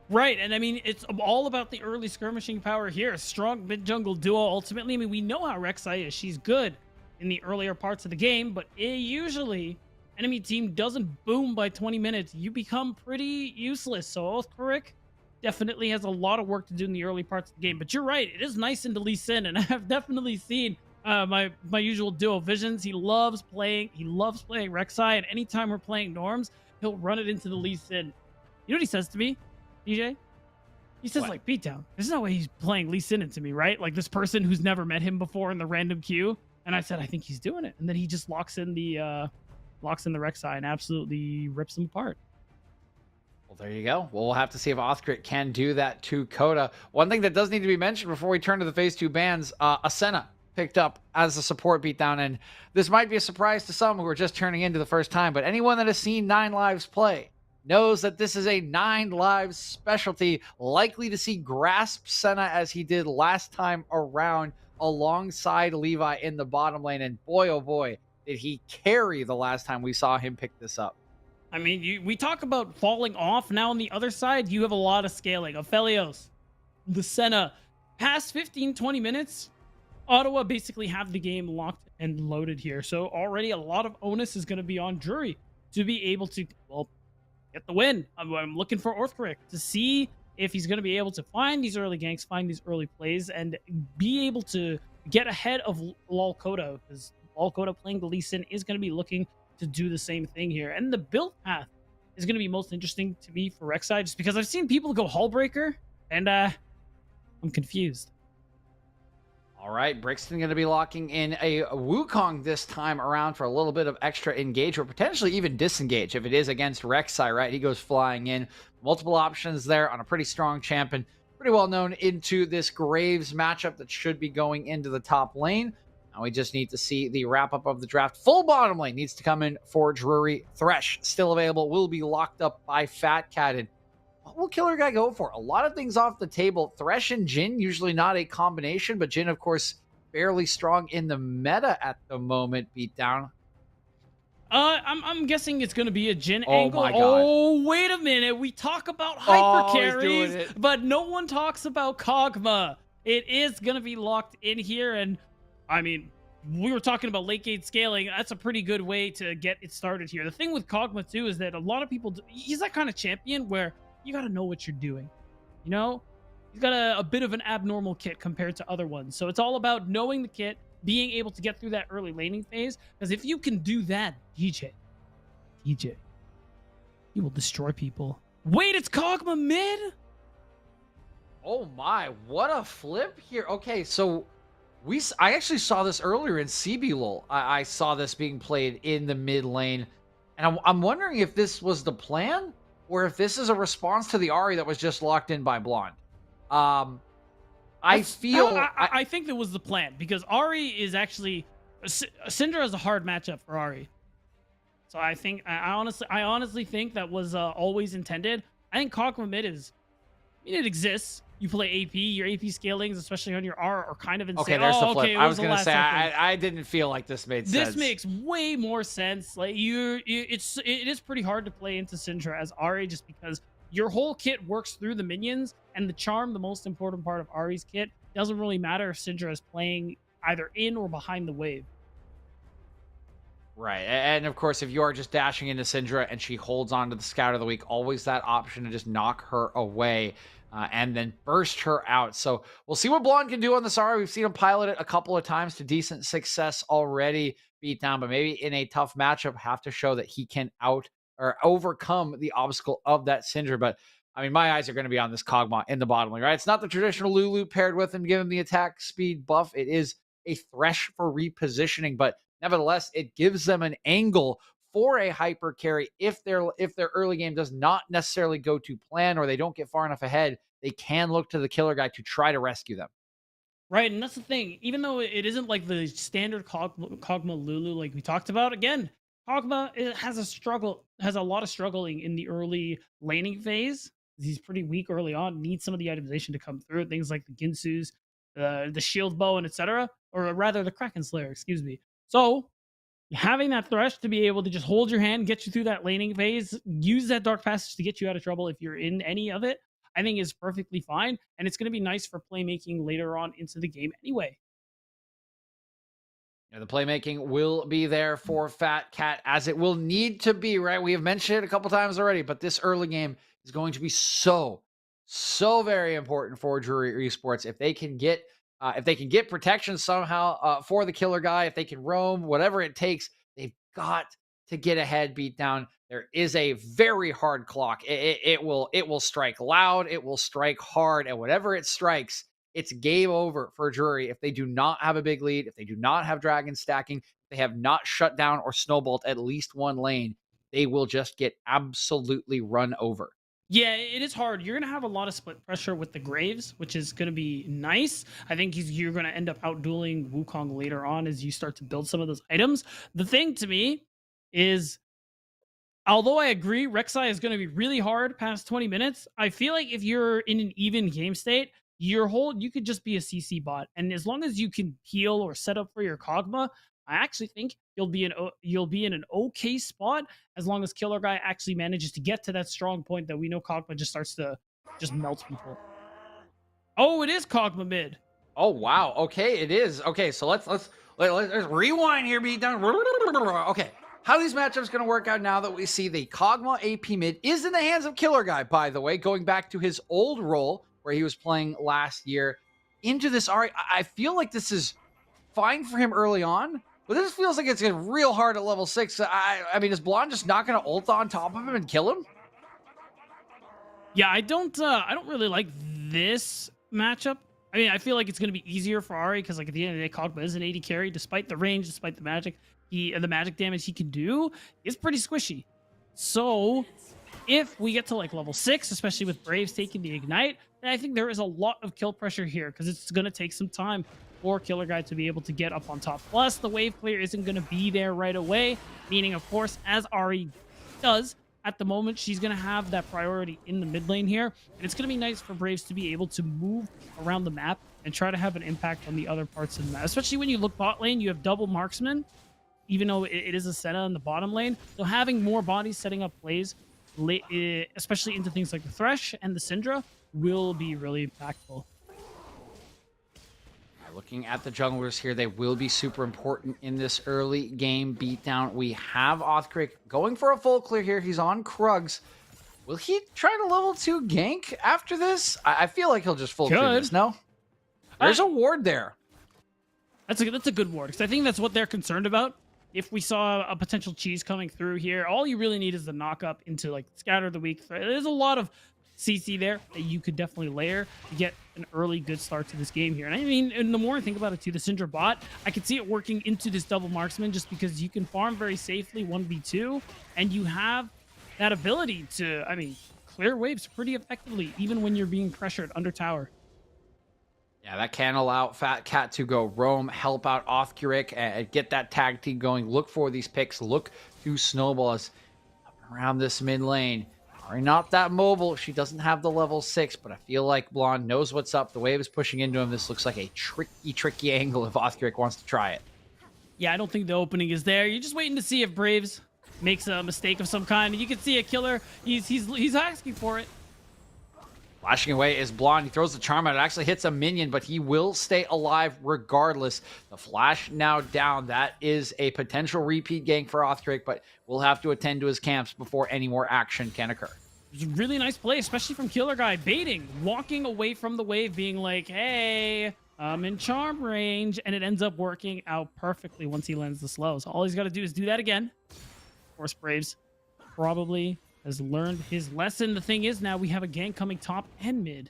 Right, and I mean, it's all about the early skirmishing power here. A strong mid-jungle duo, ultimately. I mean, we know how Rek'Sai is. She's good in the earlier parts of the game, but usually, enemy team doesn't boom by 20 minutes. You become pretty useless. So Othric definitely has a lot of work to do in the early parts of the game. But you're right, it is nice into Lee Sin, and I have definitely seen my usual duo visions. He loves playing Rek'Sai, and anytime we're playing Norms, he'll run it into the Lee Sin. You know what he says to me, DJ? He says, like, Beatdown, there's no way he's playing Lee Sin into me, right? Like, this person who's never met him before in the random queue. And I said, I think he's doing it. And then he just locks in the Rek'Sai and absolutely rips him apart. Well, there you go. Well, we'll have to see if Othric can do that to Coda. One thing that does need to be mentioned before we turn to the phase 2 bans, Asena picked up as a support beatdown, and this might be a surprise to some who are just turning into the first time, but anyone that has seen 9 Lives play knows that this is a 9 Lives specialty, likely to see grasp Senna as he did last time around alongside Levi in the bottom lane, and boy oh boy did he carry the last time we saw him pick this up. I mean, we talk about falling off. Now on the other side, you have a lot of scaling. Aphelios, the Senna, past 15-20 minutes, Ottawa basically have the game locked and loaded here. So already a lot of onus is going to be on Drury to be able to, well, get the win. I'm looking for Orthric to see if he's going to be able to find these early ganks, find these early plays, and be able to get ahead of Lolcoda, because Lolcoda playing the Lee Sin is going to be looking to do the same thing here. And the build path is going to be most interesting to me for Rek'Sai, just because I've seen people go Hullbreaker, and I'm confused. All right, Brixton going to be locking in a Wukong this time around for a little bit of extra engage, or potentially even disengage if it is against Rek'Sai, right? He goes flying in. Multiple options there on a pretty strong champion. Pretty well known into this Graves matchup that should be going into the top lane. Now we just need to see the wrap-up of the draft. Full bottom lane needs to come in for Drury. Thresh still available, will be locked up by Fat Cat. And what will Killer Guy go for? A lot of things off the table. Thresh and Jhin, usually not a combination, but Jhin, of course, fairly strong in the meta at the moment. Beat down. I'm guessing it's going to be a Jhin Oh angle. my God. Oh, wait a minute. We talk about hyper carries, but no one talks about Kog'Maw. It is going to be locked in here, and I mean, we were talking about late game scaling. That's a pretty good way to get it started here. The thing with Kog'Maw too is that a lot of people, he's that kind of champion where you got to know what you're doing. You know, he's got a bit of an abnormal kit compared to other ones. So it's all about knowing the kit, being able to get through that early laning phase. Because if you can do that, DJ, you will destroy people. Wait, it's Kog'Maw mid? Oh my, what a flip here. Okay, so I actually saw this earlier in CBLOL. I saw this being played in the mid lane. And I'm wondering if this was the plan or if this is a response to the Ahri that was just locked in by Blonde. I think that was the plan, because Ahri is actually Syndra is a hard matchup for Ahri. So I honestly think that was always intended. I think Kog'Maw mid it exists. You play AP, your AP scalings, especially on your R, are kind of insane. Okay, there's the flip. Okay, I was going to say, I didn't feel like this made sense. This makes way more sense. Like it is pretty hard to play into Syndra as Ahri, just because your whole kit works through the minions, and the charm, the most important part of Ahri's kit, doesn't really matter if Syndra is playing either in or behind the wave. Right, and of course, if you are just dashing into Syndra and she holds on to the Scout of the Week, always that option to just knock her away. And then burst her out. So we'll see what Blonde can do on this Ahri. We've seen him pilot it a couple of times to decent success already, beat down, but maybe in a tough matchup have to show that he can overcome the obstacle of that Syndra. But I mean, my eyes are going to be on this Kog'Maw in the bottom lane, right? It's not the traditional Lulu paired with him, give him the attack speed buff. It is a Thresh for repositioning, but nevertheless, it gives them an angle for a hyper carry. If their early game does not necessarily go to plan, or they don't get far enough ahead, they can look to the Killer Guy to try to rescue them. Right, and that's the thing. Even though it isn't like the standard Kog'Maw Lulu like we talked about, again, Kog'Maw has a lot of struggling in the early laning phase. He's pretty weak early on, needs some of the itemization to come through, things like the Ginsus, the Shield Bow, and etc. Or rather, the Kraken Slayer, excuse me. So having that Thresh to be able to just hold your hand, get you through that laning phase, use that Dark Passage to get you out of trouble if you're in any of it, I think is perfectly fine. And it's going to be nice for playmaking later on into the game anyway. Yeah, the playmaking will be there for Fat Cat, as it will need to be, right? We have mentioned it a couple times already, but this early game is going to be so very important for Drury Esports. If they can get protection somehow for the Killer Guy, if they can roam, whatever it takes, they've got to get ahead, beat down. There is a very hard clock. It will strike loud, it will strike hard, and whatever it strikes, it's game over for Drury if they do not have a big lead, if they do not have dragon stacking, if they have not shut down or snowballed at least one lane, they will just get absolutely run over. Yeah, it is hard. You're going to have a lot of split pressure with the Graves, which is going to be nice. I think you're going to end up outdueling Wukong later on as you start to build some of those items. The thing to me is, although I agree Rek'Sai is going to be really hard past 20 minutes, I feel like if you're in an even game state, you could just be a CC bot. And as long as you can heal or set up for your Kog'Maw, I actually think you'll be in an okay spot as long as Killer Guy actually manages to get to that strong point that we know Kog'Maw just starts to just melt people. Oh, it is Kog'Maw mid. Oh wow. Okay, it is. Okay, so let's rewind here, beat down. Okay. how these matchups going to work out now that we see the Kog'Maw AP mid is in the hands of Killer Guy, by the way, going back to his old role where he was playing last year into this Ari. I feel like this is fine for him early on, but this feels like it's getting real hard at level 6. I mean, is Blonde just not going to ult on top of him and kill him? Yeah, I don't really like this matchup. I mean, I feel like it's going to be easier for Ari because, like, at the end of the day, Kog'Maw is an 80 carry, despite the range, despite the magic. The magic damage he can do is pretty squishy. So, if we get to like level 6, especially with Braves taking the ignite, then I think there is a lot of kill pressure here because it's going to take some time for Killer Guy to be able to get up on top. Plus, the wave clear isn't going to be there right away, meaning, of course, as Ari does at the moment, she's going to have that priority in the mid lane here. And it's going to be nice for Braves to be able to move around the map and try to have an impact on the other parts of the map. Especially when you look bot lane, you have double marksman, even though it is a Senna in the bottom lane. So having more bodies setting up plays, especially into things like the Thresh and the Syndra, will be really impactful. Looking at the junglers here, they will be super important in this early game beatdown. We have Othkrick going for a full clear here. He's on Krugs. Will he try to level 2 gank after this? I feel like he'll just full clear this, no? There's a ward there. That's a good ward, because I think that's what they're concerned about. If we saw a potential cheese coming through here, all you really need is the knock up into like scatter the weak. There's a lot of CC there that you could definitely layer to get an early good start to this game here. And I mean, and the more I think about it too, the Syndra bot, I can see it working into this double marksman just because you can farm very safely 1v2 and you have that ability to, I mean, clear waves pretty effectively even when you're being pressured under tower. Yeah, that can allow Fat Cat to go roam, help out Othkrick, and get that tag team going. Look for these picks. Look to snowball us up and around this mid lane. Ari not that mobile. She doesn't have the level 6, but I feel like Blonde knows what's up. The wave is pushing into him. This looks like a tricky angle if Othkrick wants to try it. Yeah, I don't think the opening is there. You're just waiting to see if Braves makes a mistake of some kind. You can see a killer. He's asking for it. Flashing away is Blonde. He throws the charm out. It actually hits a minion, but he will stay alive regardless. The flash now down. That is a potential repeat gank for Othkrick, but we'll have to attend to his camps before any more action can occur. It's a really nice play, especially from Killer Guy. Baiting, walking away from the wave, being like, hey, I'm in charm range. And it ends up working out perfectly once he lands the slow. So all he's got to do is do that again. Of course, Braves probably has learned his lesson. The thing is, now we have a gank coming top and mid.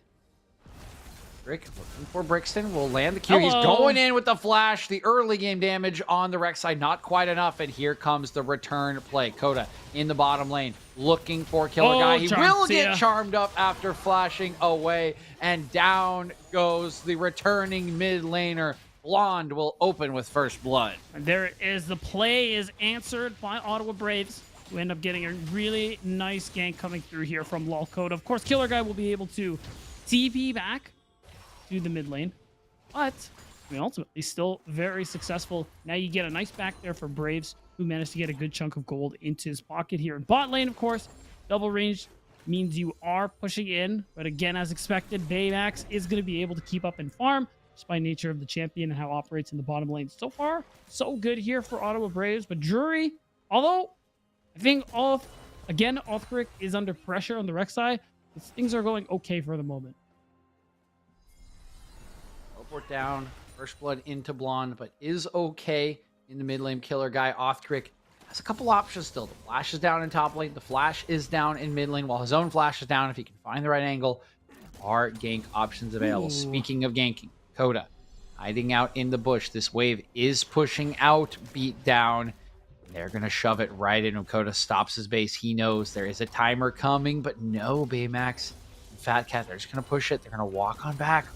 Rick looking for Brixton. Will land the Q. Hello. He's going in with the flash. The early game damage on the Rex side, not quite enough. And here comes the return play. Coda in the bottom lane, looking for Killer Guy. He will get charmed up after flashing away. And down goes the returning mid laner. Blonde will open with first blood. And there it is. The play is answered by Ottawa Braves, who end up getting a really nice gank coming through here from Lol Coda. Of course, Killer Guy will be able to TP back to the mid lane, but I mean, ultimately still very successful. Now you get a nice back there for Braves, who managed to get a good chunk of gold into his pocket here. In bot lane, of course, double range means you are pushing in, but again, as expected, Baymax is going to be able to keep up and farm just by nature of the champion and how it operates in the bottom lane. So far, so good here for Ottawa Braves, but Drury, although I think Othkrick is under pressure on the Rex side, things are going okay for the moment. Teleport down, first blood into Blonde, but is okay in the mid lane. Killer Guy. Othkrick has a couple options still. The flash is down in top lane. The flash is down in mid lane, while his own flash is down. If he can find the right angle, there are gank options available. Ooh. Speaking of ganking, Coda hiding out in the bush. This wave is pushing out, beat down. They're going to shove it right in when Coda stops his base. He knows there is a timer coming, but no, Baymax and Fat Cat, they're just going to push it. They're going to walk on back.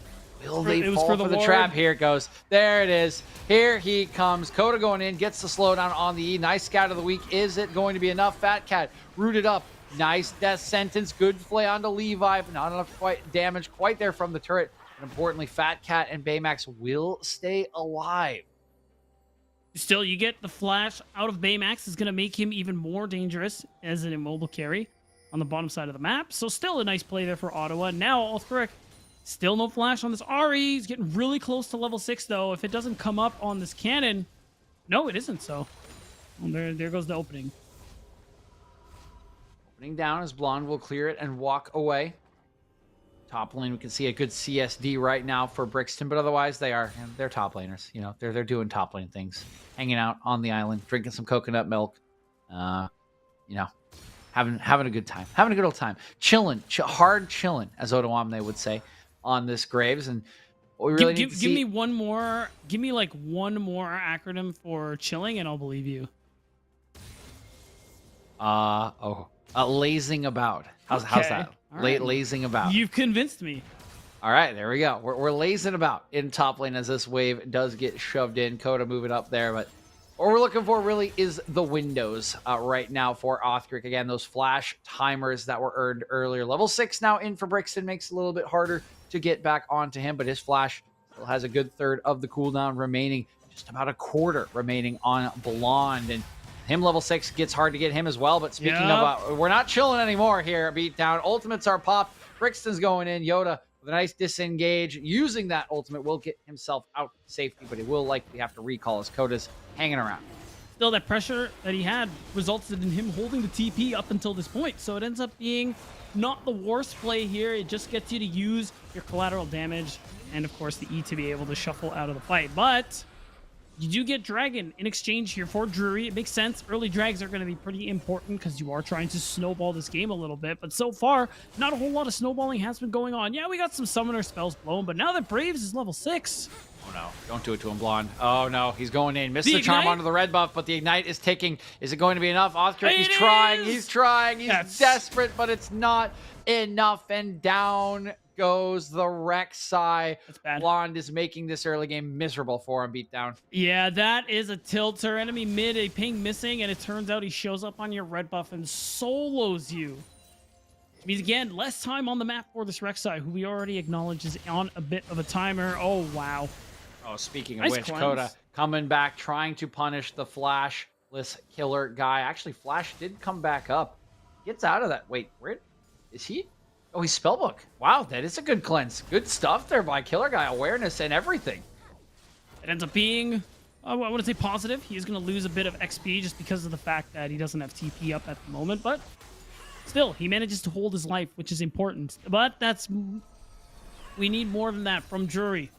Will they fall for the trap? Here it goes. There it is. Here he comes. Coda going in, gets the slowdown on the E. Nice scout of the week. Is it going to be enough? Fat Cat rooted up. Nice death sentence. Good play onto Levi, but not enough damage quite there from the turret. And importantly, Fat Cat and Baymax will stay alive. Still, you get the flash out of Baymax is going to make him even more dangerous as an immobile carry on the bottom side of the map. So still a nice play there for Ottawa. Now, Othkrick, still no flash on this Ari. He's getting really close to level 6, though. If it doesn't come up on this cannon, no, it isn't so. Well, there goes the opening. Opening down as Blonde will clear it and walk away. Top lane, we can see a good CSD right now for Brixton, but otherwise they're top laners. You know, they're doing top lane things, hanging out on the island, drinking some coconut milk, you know, having a good time, having a good old time, chilling, hard chilling, as Ottawamne would say, on this Graves. And what we really need to see. Give me one more. Give me like one more acronym for chilling, and I'll believe you. Lazing about. How's that? Right. Lazing about. You've convinced me. All right, there we go. We're lazing about in top lane as this wave does get shoved in. Coda moving up there, but what we're looking for really is the windows right now for Othric. Again, those flash timers that were earned earlier. Level 6 now in for Brixton makes it a little bit harder to get back onto him, but his flash still has a good third of the cooldown remaining. Just about a quarter remaining on Blonde, and him level 6 gets hard to get him as well. But speaking of, we're not chilling anymore here at Beatdown. Ultimates are popped. Brixton's going in. Yoda with a nice disengage. Using that ultimate will get himself out to safety, but he will likely have to recall as Coda's hanging around. Still, that pressure that he had resulted in him holding the TP up until this point. So it ends up being not the worst play here. It just gets you to use your collateral damage and, of course, the E to be able to shuffle out of the fight. But you do get Dragon in exchange here for Drury. It makes sense. Early drags are going to be pretty important because you are trying to snowball this game a little bit. But so far, not a whole lot of snowballing has been going on. Yeah, we got some summoner spells blown, but now that Braves is level 6. Oh no, don't do it to him, Blonde. Oh no, he's going in. Missed the charm onto the red buff, but the Ignite is ticking. Is it going to be enough? Othric, he's trying. He's desperate, but it's not enough. And down goes the Rek'Sai. Blonde is making this early game miserable for him. Beatdown. Yeah, that is a tilter. Enemy mid, a ping missing, and it turns out he shows up on your red buff and solos you. It means, again, less time on the map for this Rek'Sai, who we already acknowledge is on a bit of a timer. Oh, wow. Oh, speaking of which, Coda coming back, trying to punish the flashless killer guy. Actually, Flash did come back up. Gets out of that. Wait, where is he? Oh, he's Spellbook. Wow, that is a good cleanse. Good stuff there by Killer Guy. Awareness and everything. It ends up being, I want to say positive. He is going to lose a bit of XP just because of the fact that he doesn't have TP up at the moment. But still, he manages to hold his life, which is important. But we need more than that from Drury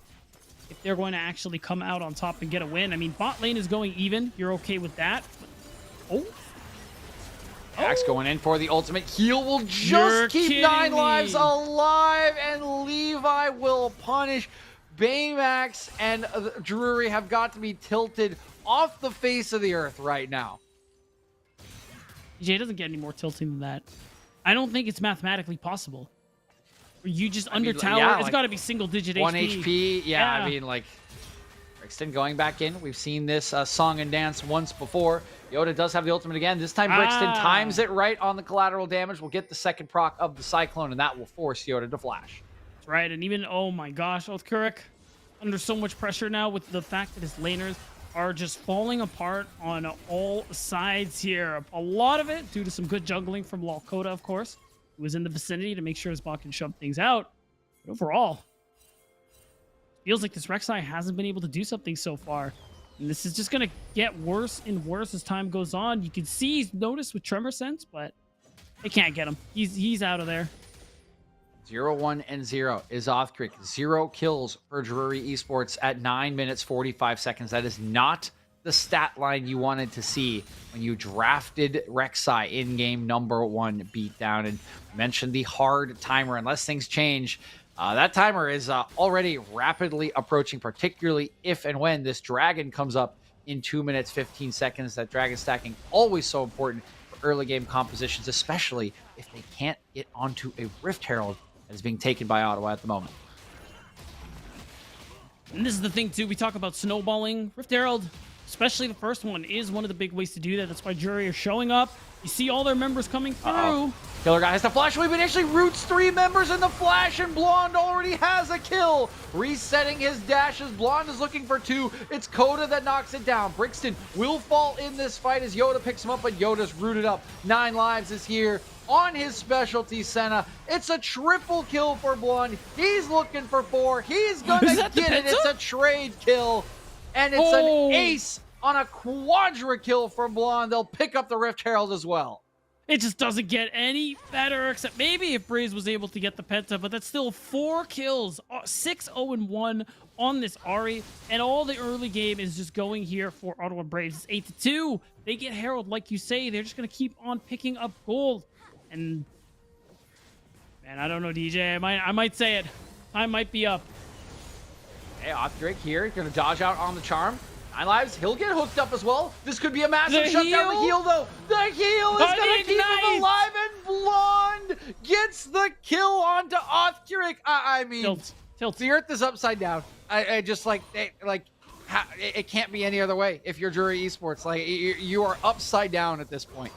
if they're going to actually come out on top and get a win. I mean, bot lane is going even. You're okay with that. But, Axe going in for the ultimate. Heal will just keep 9 lives alive, and Levi will punish. Baymax and Drury have got to be tilted off the face of the earth right now. DJ doesn't get any more tilting than that. I don't think it's mathematically possible. You just under tower. Yeah, it's like got to be single digit 1 HP. HP. Yeah, I mean, like, Brixton going back in. We've seen this song and dance once before. Yoda does have the ultimate again. This time, Brixton times it right on the collateral damage. We'll get the second proc of the Cyclone, and that will force Yoda to flash. That's right, and even, oh my gosh, Oathcurrick under so much pressure now with the fact that his laners are just falling apart on all sides here. A lot of it due to some good juggling from Lalkota, of course, who was in the vicinity to make sure his bot can shove things out. But overall, feels like this Rek'Sai hasn't been able to do something so far. And this is just going to get worse and worse as time goes on. You can see he's noticed with Tremor Sense, but they can't get him. He's out of there. 0-1-0 is Othric. 0 kills for Drury Esports at 9 minutes 45 seconds. That is not the stat line you wanted to see when you drafted Rek'Sai in game number 1 Beatdown. And mentioned the hard timer. Unless things change, that timer is already rapidly approaching, particularly if and when this dragon comes up in 2 minutes 15 seconds. That dragon stacking always so important for early game compositions, especially if they can't get onto a Rift Herald that is being taken by Ottawa at the moment. And this is the thing too, we talk about snowballing. Rift Herald, especially the first one, is one of the big ways to do that. That's why Jury are showing up. You see all their members coming through. Killer Guy has the flash wave, but actually roots 3 members in the flash, and Blonde already has a kill. Resetting his dashes. Blonde is looking for 2. It's Coda that knocks it down. Brixton will fall in this fight as Yoda picks him up, but Yoda's rooted up. 9 lives is here on his specialty Senna. It's a triple kill for Blonde. He's looking for 4. He's gonna get it. It's a trade kill, and it's an ace on a quadra kill from Blonde. They'll pick up the Rift Herald as well. It just doesn't get any better, except maybe if Braves was able to get the Penta, but that's still 4 kills, 6-0-1 on this Ahri, and all the early game is just going here for Ottawa Braves. It's 8-2. They get Herald, like you say. They're just going to keep on picking up gold. And, man, I don't know, DJ. I might say it. Time might be up. Hey, Drake here, going to dodge out on the charm. 9 lives, he'll get hooked up as well. This could be a massive shutdown. The heal, though. The heal is going to keep him alive, and Blonde gets the kill onto Othric. I mean, Tilt. The earth is upside down. I just it can't be any other way if you're Drury Esports. Like, you are upside down at this point.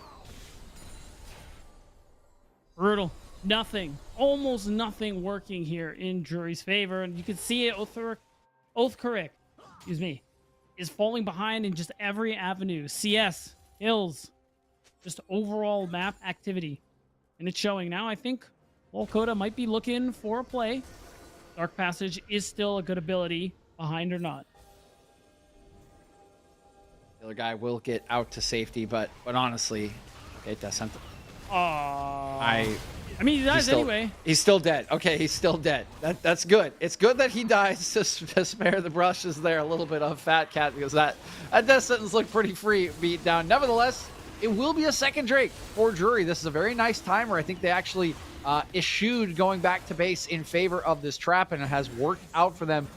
Brutal. Nothing. Almost nothing working here in Drury's favor. And you can see it. Othric, excuse me, is falling behind in just every avenue. CS, kills, just overall map activity. And it's showing now. I think Volcoda might be looking for a play. Dark Passage is still a good ability, behind or not. The other guy will get out to safety, but honestly, it doesn't. I mean, he dies anyway. He's still dead. Okay, he's still dead. That's good. It's good that he dies to spare the brushes there a little bit of Fat Cat, because that death sentence looked pretty free beat down. Nevertheless, it will be a second Drake for Drury. This is a very nice timer. I think they actually eschewed going back to base in favor of this trap, and it has worked out for them,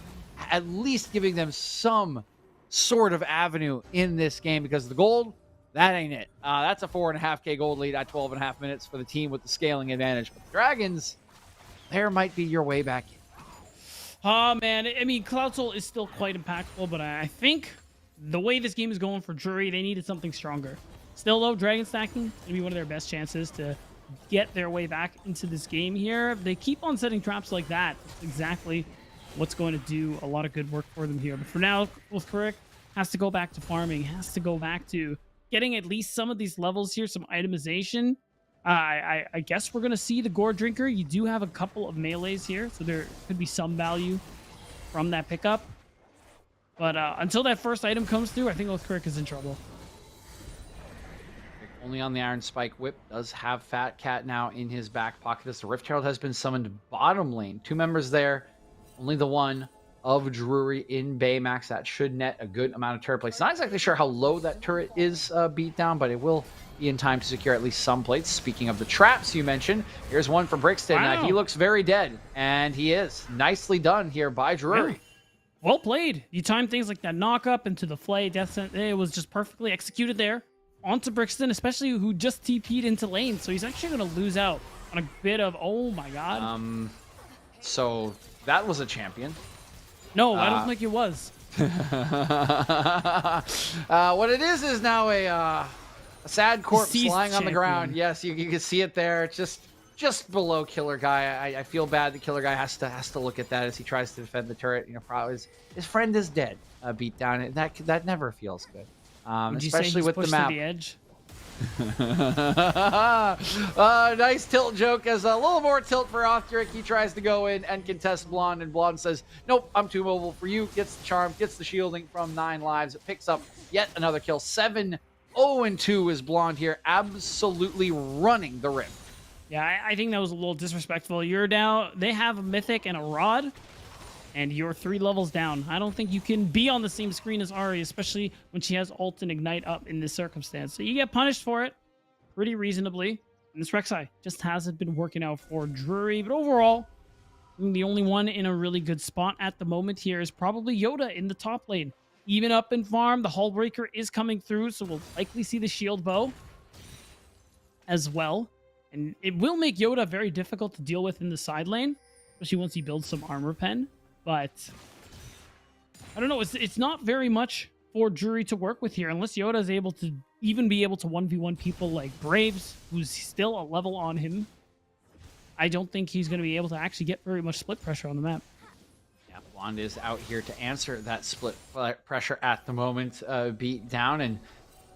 at least giving them some sort of avenue in this game, because the gold, that ain't it. That's a 4.5K gold lead at 12.5 minutes for the team with the scaling advantage. But the Dragons, there might be your way back in. Oh, man. I mean, Cloud Soul is still quite impactful, but I think the way this game is going for Drury, they needed something stronger. Still, though, Dragon stacking is going to be one of their best chances to get their way back into this game here. They keep on setting traps like that. That's exactly what's going to do a lot of good work for them here. But for now, Othric has to go back to farming, has to go back to getting at least some of these levels here, some itemization. I guess we're going to see the Gore Drinker. You do have a couple of melees here, so there could be some value from that pickup. But until that first item comes through, I think Othric is in trouble. Only on the Iron Spike Whip, does have Fat Cat now in his back pocket as the Rift Herald has been summoned bottom lane. 2 members there, only the one of Drury in Baymax. That should net a good amount of turret plates. Not exactly sure how low that turret is beat down, but it will be in time to secure at least some plates. Speaking of the traps you mentioned, here's one for Brixton. Wow. He looks very dead, and he is. Nicely done here by Drury. Yeah. Well played. You time things like that knock up into the flay, death sent. It was just perfectly executed there. Onto Brixton, especially who just TP'd into lane, so he's actually going to lose out on a bit of, oh my god. So that was a champion. No, I don't think it was. What it is now a sad corpse Deceased lying on the champion. ground. Yes, you can see it there. It's just below Killer Guy. I feel bad the Killer Guy has to look at that as he tries to defend the turret. You know, probably his friend is dead, beat down, and that never feels good. Especially with the map. The edge? Nice tilt joke, as a little more tilt for Othric. He tries to go in and contest Blonde, and Blonde says, nope, I'm too mobile for you. Gets the charm, gets the shielding from 9 lives. It picks up yet another kill. 7-0-2 is Blonde here, absolutely running the Rift. Yeah, I think that was a little disrespectful. You're down. They have a Mythic and a Rod, and you're 3 levels down. I don't think you can be on the same screen as Ahri, especially when she has ult and ignite up in this circumstance. So you get punished for it pretty reasonably. And this Rek'Sai just hasn't been working out for Drury. But overall, I think the only one in a really good spot at the moment here is probably Yoda in the top lane. Even up in farm, the Hullbreaker is coming through, so we'll likely see the shield bow as well. And it will make Yoda very difficult to deal with in the side lane, especially once he builds some armor pen. But I don't know. It's not very much for Drury to work with here unless Yoda is able to even be able to 1v1 people like Braves, who's still a level on him. I don't think he's going to be able to actually get very much split pressure on the map. Yeah, Blonde is out here to answer that split pressure at the moment, beat down, and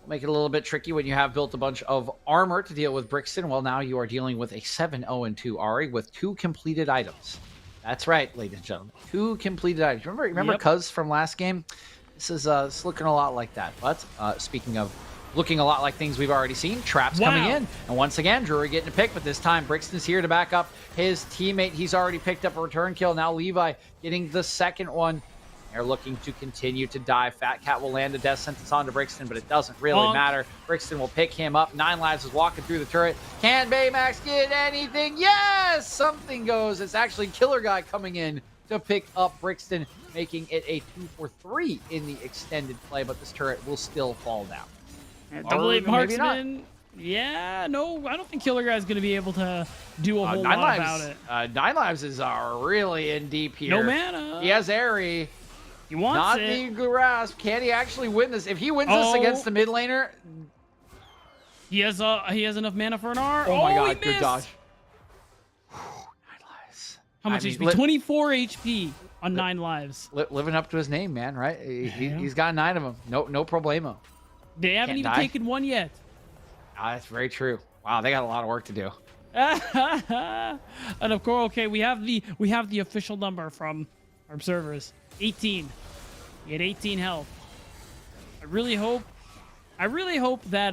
make it a little bit tricky when you have built a bunch of armor to deal with Brixton. Well, now you are dealing with a 7-0-2 Ahri with 2 completed items. That's right, ladies and gentlemen. 2 completed items. Remember Yep. Cuz from last game? This is it's looking a lot like that. But speaking of looking a lot like things we've already seen, traps coming in. And once again, Drury getting a pick, but this time Brixton's here to back up his teammate. He's already picked up a return kill. Now Levi getting the second one. They're looking to continue to dive. Fat Cat will land a death sentence onto Brixton, but it doesn't really matter. Brixton will pick him up. 9 Lives is walking through the turret. Can Baymax get anything? Yes! Something goes. It's actually Killer Guy coming in to pick up Brixton, making it a 2-for-3 in the extended play, but this turret will still fall down. Double A Marksman. Yeah, no, I don't think Killer Guy's going to be able to do a whole lot about it. 9 Lives is really in deep here. No mana. He has Airy. He wants Not it. the grasp. Can he actually win this? If he wins this against the mid laner, he has enough mana for an R. Oh my god, he good missed. dodge. 9 Lives. How much HP? 24 HP on 9 Lives. Living up to his name, man, right? He's got 9 of them. No problemo. They haven't even taken one yet. That's very true. Wow, they got a lot of work to do. And of course, okay, we have the official number from our observers. 18. He had 18 health. I really hope that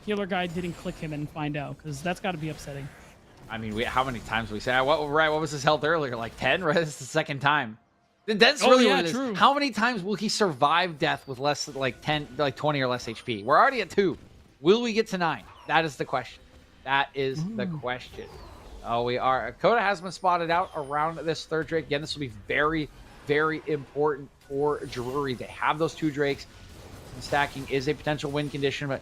Killer Guy didn't click him and find out, because that's got to be upsetting. I mean, how many times we say what was his health earlier? Like 10, right? This is the second time. That's really what it is. True. How many times will he survive death with less than like 10, like 20 or less HP? We're already at 2. Will we get to 9? That is the question. That is the question. Oh, we are. Coda has been spotted out around this third Drake. Again, this will be very, very important for Drury. They have those 2 Drakes. And stacking is a potential win condition, but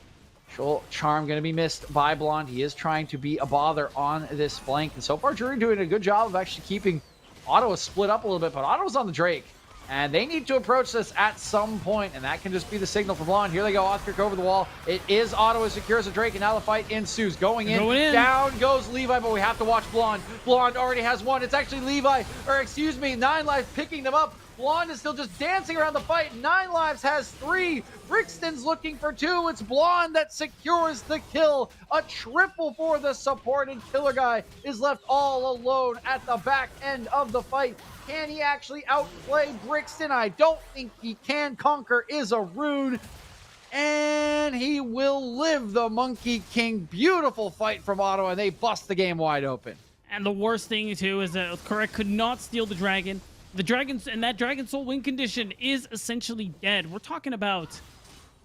Shoal Charm going to be missed by Blonde. He is trying to be a bother on this flank. And so far, Drury doing a good job of actually keeping Ottawa split up a little bit, but Ottawa's on the Drake. And they need to approach this at some point, and that can just be the signal for Blonde. Here they go, Othkirk over the wall. It is Ottawa secures a Drake, and now the fight ensues. Going in. Down goes Levi, but we have to watch Blonde. Blonde already has 1. It's actually Levi, or excuse me, 9 Lives picking them up. Blonde is still just dancing around the fight. 9 Lives has 3. Brixton's looking for 2. It's Blonde that secures the kill. A triple for the support, and Killer Guy is left all alone at the back end of the fight. Can he actually outplay Brixton? I don't think he can. Conquer is a rune. And he will live the Monkey King. Beautiful fight from Ottawa. They bust the game wide open. And the worst thing, too, is that Correct could not steal the Dragon. The Dragon's and that Dragon Soul win condition is essentially dead. We're talking about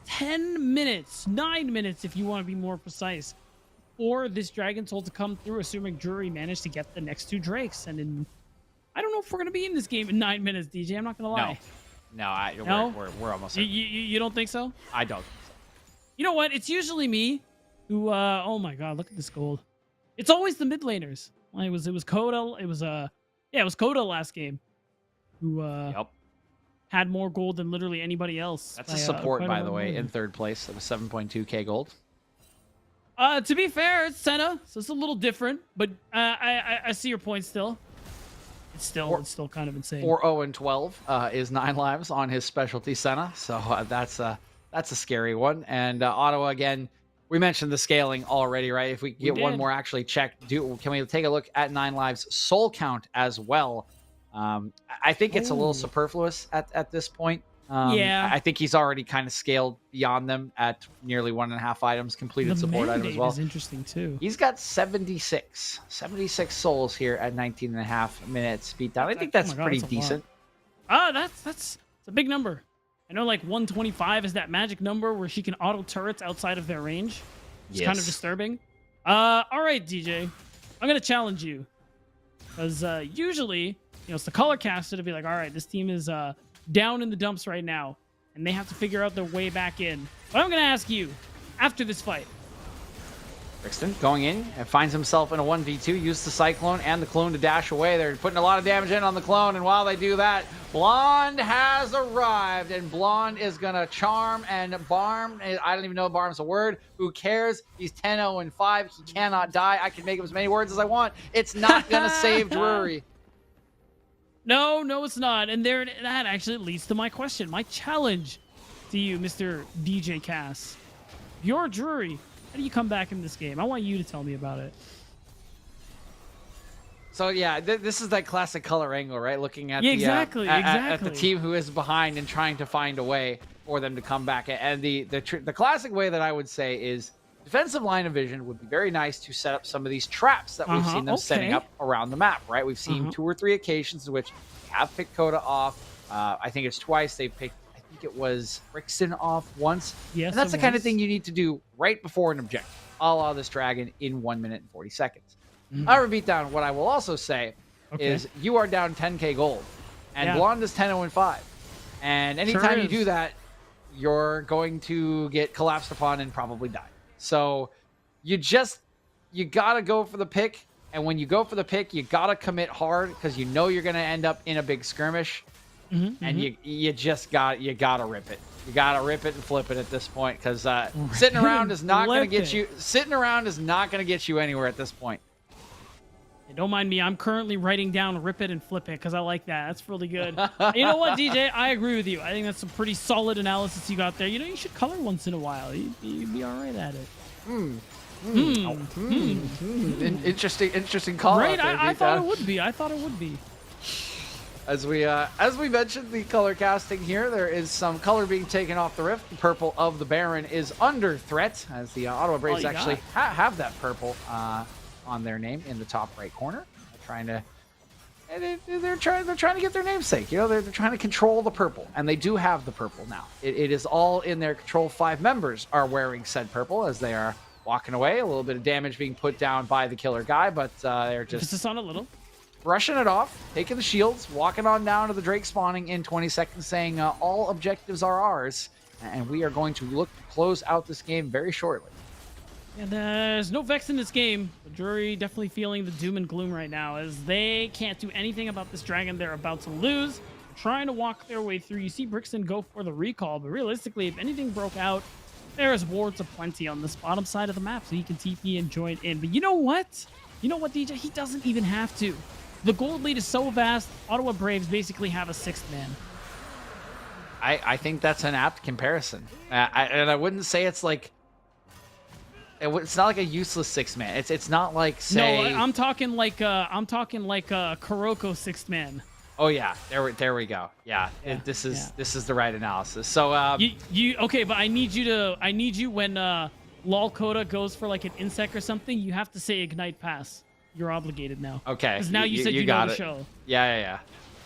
10 minutes, 9 minutes if you want to be more precise, for this Dragon Soul to come through, assuming Drury managed to get the next 2 Drakes. And I don't know if we're going to be in this game in 9 minutes, DJ. I'm not going to lie. No, we're almost there. You don't think so? I don't think so. You know what? It's usually me who, oh my god, look at this gold. It's always the mid laners. It was Coda. It was Coda last game who had more gold than literally anybody else. That's a support, by the way, in third place. That was 7.2k gold. To be fair, it's Senna, so it's a little different, but I see your point still. It's still kind of insane. 4-0-12 is 9 Lives on his specialty Senna, so that's a scary one. And Ottawa, again, we mentioned the scaling already, right? If we get one more actually checked, can we take a look at 9 Lives soul count as well? I think it's a little superfluous at this point. I think he's already kind of scaled beyond them at nearly 1.5 items, completed support item as well. Is interesting too. He's got 76 souls here at 19.5 minutes beatdown. I think that's pretty decent. That's a big number. I know like 125 is that magic number where she can auto turrets outside of their range. It's kind of disturbing. All right, DJ, I'm gonna challenge you, because usually, it's the color caster to be like, all right, this team is down in the dumps right now, and they have to figure out their way back in. But I'm going to ask you, after this fight. Brixton going in and finds himself in a 1v2, use the Cyclone and the Clone to dash away. They're putting a lot of damage in on the Clone, and while they do that, Blonde has arrived, and Blonde is going to charm and Barm. I don't even know if Barm's a word. Who cares? He's 10-0-5. He cannot die. I can make up as many words as I want. It's not going to save Drury. No, it's not. And that actually leads to my question, my challenge to you, Mr. DJ Cass. Your Drury, how do you come back in this game? I want you to tell me about it. So yeah, this is that classic color angle, right? Looking at Yeah, the exactly, at the exactly. team who is behind and trying to find a way for them to come back. And the classic way that I would say is defensive line of vision would be very nice to set up some of these traps that we've seen them setting Okay. up around the map, right? We've seen 2 or 3 occasions in which they have picked Coda off. I think it's twice they picked. I think it was Brixton off once. Yes, And that's it the kind of was. thing you need to do right before an objective, a la this dragon in 1 minute and 40 seconds. Mhm. However, beatdown, what I will also say Okay. is you are down 10k gold, and Yeah. Blonde is 10-5. And anytime you is. do that, you're going to get collapsed upon and probably die. So you gotta go for the pick. And when you go for the pick, you gotta commit hard because you know you're gonna end up in a big skirmish. And you gotta rip it. You gotta rip it and flip it at this point because sitting around is not gonna get you. Sitting around is not gonna get you anywhere at this point. Hey, don't mind me. I'm currently writing down rip it and flip it because I like that. That's really good. You know what, DJ? I agree with you. I think that's some pretty solid analysis you got there. You know, you should color once in a while. You'd be all right at it. Interesting call. Right? Out there, I thought it Vita. would be. I thought it would be. As we mentioned the color casting here, there is some color being taken off the rift. The purple of the Baron is under threat, as the Ottawa Braves you actually got. have that purple on their name in the top right corner. They're trying to get their namesake. You know, they're trying to control the purple, and they do have the purple now. It is all in their control. 5 members are wearing said purple as they are walking away. A little bit of damage being put down by the killer guy, but they're just Emphasis on a little. brushing it off, taking the shields, walking on down to the Drake spawning in 20 seconds, saying all objectives are ours, and we are going to look to close out this game very shortly. Yeah, there's no Vex in this game. The jury definitely feeling the doom and gloom right now as they can't do anything about this dragon they're about to lose. They're trying to walk their way through. You see Brixton go for the recall, but realistically, if anything broke out, there's wards aplenty on this bottom side of the map, so he can TP and join in. But you know what? You know what, DJ? He doesn't even have to. The gold lead is so vast, Ottawa Braves basically have a 6th man. I think that's an apt comparison. And I wouldn't say it's like... It's not like a useless 6th man. It's not like, say... No, I'm talking like Kuroko 6th man. Oh yeah, there we go. Yeah, this is the right analysis. So you okay, but I need you when Lol Coda goes for like an insect or something, you have to say ignite pass. You're obligated now. okay, Because now you said you got know the it. show. Yeah.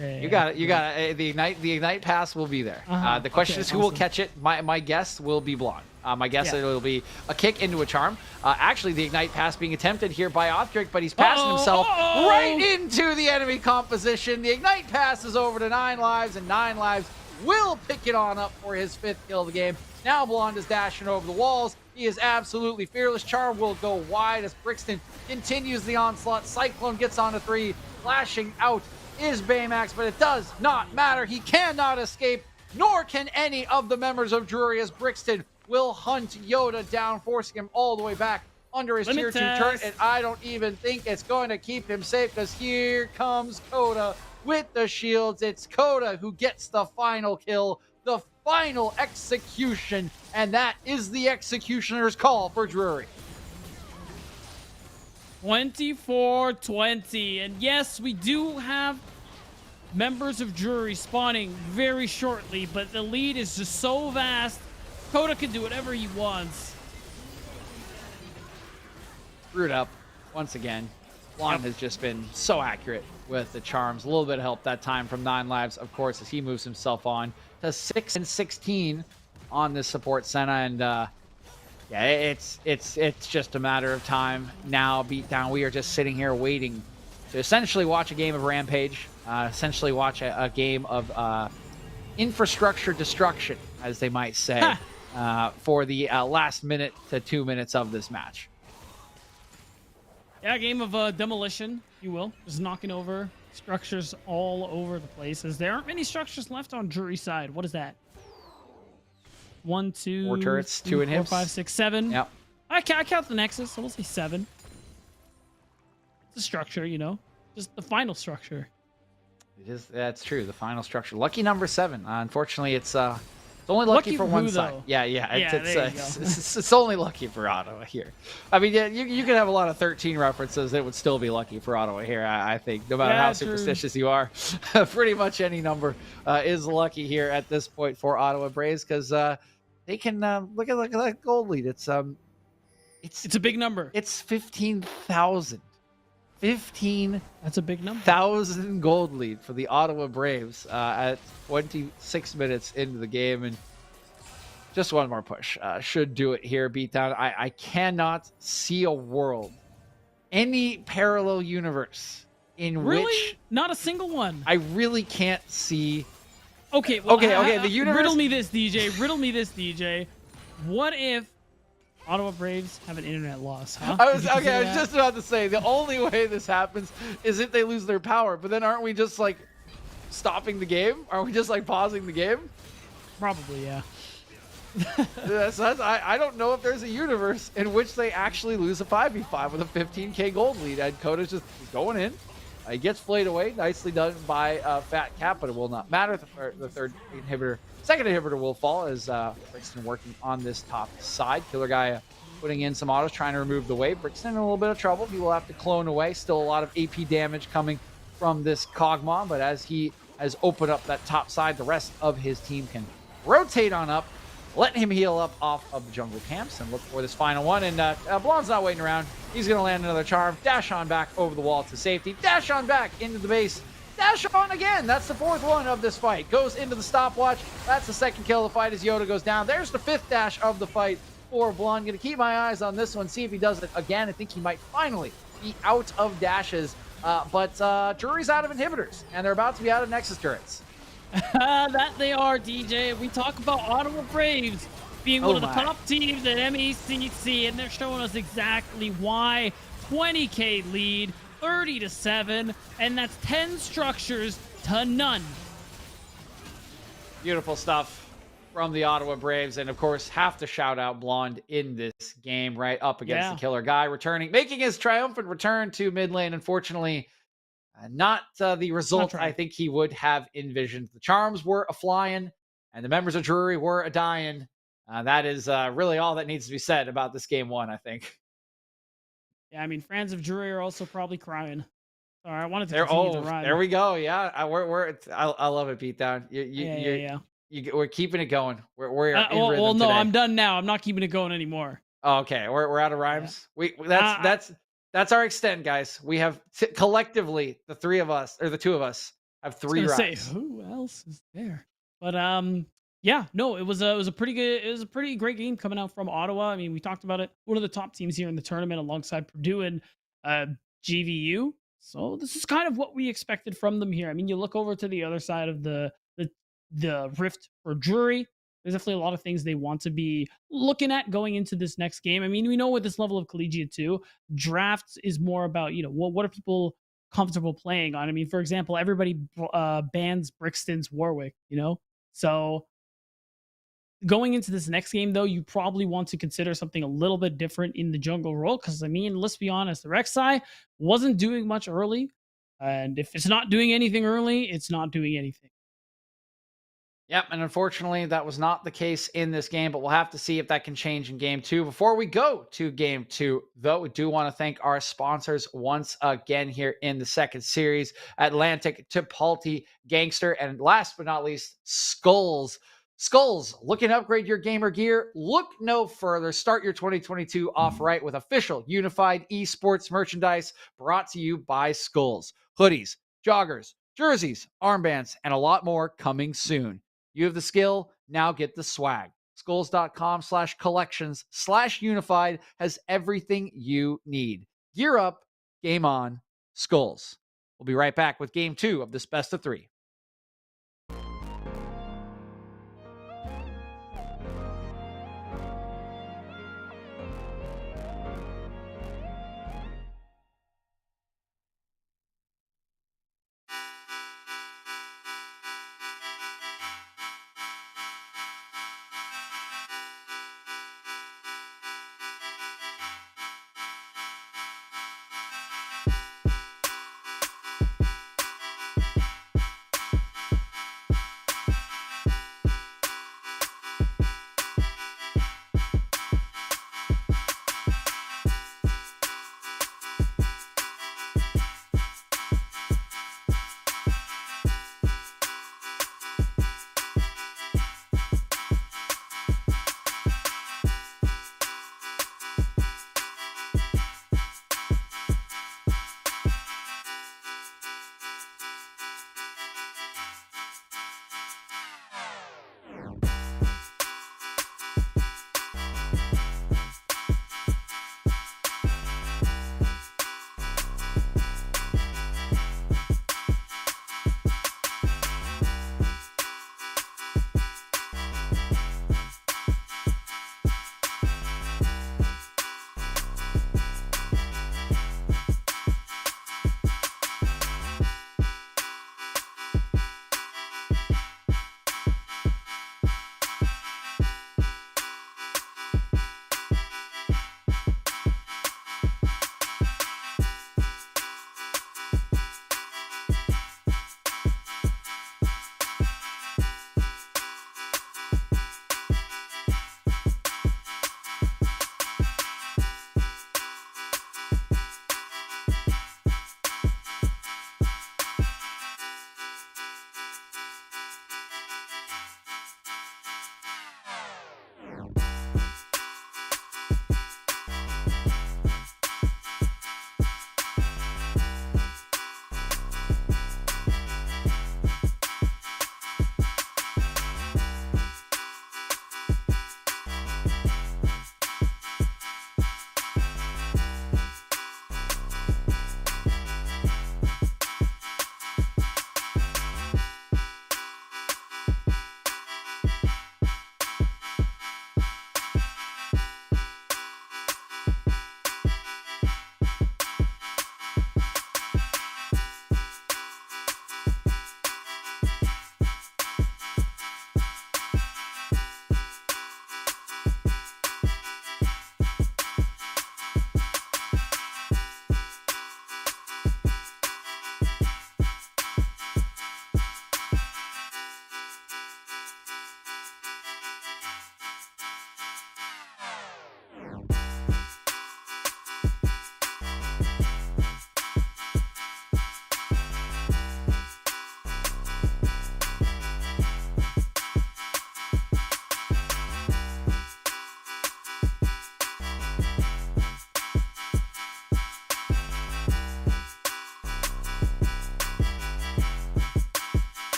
You got it. You got it. The ignite pass will be there. The question Okay, is who will awesome. catch it. My guess will be Blonde. My guess Yeah. it will be a kick into a charm. Actually, the ignite pass being attempted here by Othric, but he's passing himself right into the enemy composition. The ignite pass is over to 9 lives, and 9 lives will pick it on up for his 5th kill of the game. Now Blonde is dashing over the walls. He is absolutely fearless. Charm will go wide as Brixton continues the onslaught. Cyclone gets on a 3. Flashing out is Baymax, but it does not matter. He cannot escape, nor can any of the members of Drury, as Brixton will hunt Yoda down, forcing him all the way back under his tier 2 turret, and I don't even think it's going to keep him safe because here comes Coda with the shields. It's Coda who gets the final kill, the final execution, and that is the executioner's call for Drury. 24-20, and yes, we do have members of Jury spawning very shortly, but the lead is just so vast. Coda can do whatever he wants. Screwed up once again. Blonde has just been so accurate with the charms. A little bit of help that time from 9 lives, of course, as he moves himself on to 6 and 16 on this support Senna. And yeah, it's just a matter of time now. Beatdown. We are just sitting here waiting to essentially watch a game of Rampage. Essentially watch a game of infrastructure destruction, as they might say, for the last minute to 2 minutes of this match. Yeah, a game of demolition, if you will. Just knocking over structures all over the place, as there aren't many structures left on Jury side. What is that? 1, 2, 4 turrets, 3, 2 4, inhibs. 5, 6, 7. Yep. I count the Nexus, so we'll say 7. It's a structure, you know, just the final structure. It is. That's true. The final structure. Lucky number 7. Unfortunately, it's It's only lucky, for for one who, side. though? Yeah, Yeah, there you go. it's only lucky for Ottawa here. I mean, yeah, you can have a lot of 13 references. It would still be lucky for Ottawa here. I think, no matter how Yeah, true. superstitious you are, pretty much any number is lucky here at this point for Ottawa Braves because they can look at that gold lead. It's It's a big number. It's 15,000. 15,000 That's a big number. gold lead for the Ottawa Braves at 26 minutes into the game. And just one more push should do it here. Beatdown. I cannot see a world, any parallel universe in Really? which Not a single one. I really can't see. Okay. Well, Okay, the universe- Riddle me this, DJ. Riddle me this, DJ. What if Ottawa Braves have an internet loss? Huh? I Did was you consider just that? about to say the only way this happens is if they lose their power. But then aren't we just like stopping the game? Are we just like pausing the game? Probably, yeah. I don't know if there's a universe in which they actually lose a 5v5 with a 15k gold lead. And Coda's just going in. He gets flayed away. Nicely done by Fat Cat, but it will not matter. Second inhibitor will fall as Brixton working on this top side. Killer Guy putting in some autos, trying to remove the wave. Brixton in a little bit of trouble. He will have to clone away. Still a lot of AP damage coming from this Kog'Maw, but as he has opened up that top side, the rest of his team can rotate on up. Let him heal up off of the jungle camps and look for this final one. And Blonde's not waiting around. He's going to land another charm. Dash on back over the wall to safety. Dash on back into the base. Dash on again. That's the fourth one of this fight. Goes into the stopwatch. That's the second kill of the fight as Yoda goes down. There's the fifth dash of the fight for Blonde. Going to keep my eyes on this one. See if he does it again. I think he might finally be out of dashes. But Drury's out of inhibitors. And they're about to be out of Nexus turrets. That they are, DJ. We talk about Ottawa Braves being one of the top teams at MECC, and they're showing us exactly why. 20k lead, 30-7, and that's 10 structures to none. Beautiful stuff from the Ottawa Braves, and of course, have to shout out Blonde in this game, right up against the Killer Guy, making his triumphant return to mid lane. Unfortunately, not the result I think he would have envisioned. The charms were a flying, and the members of Drury were a dying. That is really all that needs to be said about this game one, I think. Yeah, I mean, fans of Drury are also probably crying. Sorry, I wanted to continue the run. There we go. Yeah, I love it, Beatdown. We're keeping it going. We're well, no, today. I'm done now. I'm not keeping it going anymore. Oh, okay, we're out of rhymes. Yeah. That's our extent, guys. We have collectively the three of us, or the two of us, have 3 rhymes. Say, who else is there? But yeah, no, it was a pretty great game coming out from Ottawa. I mean, we talked about it. One of the top teams here in the tournament, alongside Purdue and GVU. So this is kind of what we expected from them here. I mean, you look over to the other side of the rift for Drury. There's definitely a lot of things they want to be looking at going into this next game. I mean, we know with this level of collegiate too, drafts is more about, what are people comfortable playing on? I mean, for example, everybody bans Brixton's Warwick, So going into this next game, though, you probably want to consider something a little bit different in the jungle role. Because, I mean, let's be honest, the Rek'Sai wasn't doing much early. And if it's not doing anything early, it's not doing anything. Yep, and unfortunately, that was not the case in this game, but we'll have to see if that can change in game 2. Before we go to game 2, though, we do want to thank our sponsors once again here in the second series: Atlantic, Tipalti, Gangster, and last but not least, Skulls. Skulls, looking to upgrade your gamer gear? Look no further. Start your 2022 off right with official unified esports merchandise brought to you by Skulls. Hoodies, joggers, jerseys, armbands, and a lot more coming soon. You have the skill, now get the swag. Skulls.com/collections/unified has everything you need. Gear up, game on, Skulls. We'll be right back with game 2 of this best of 3.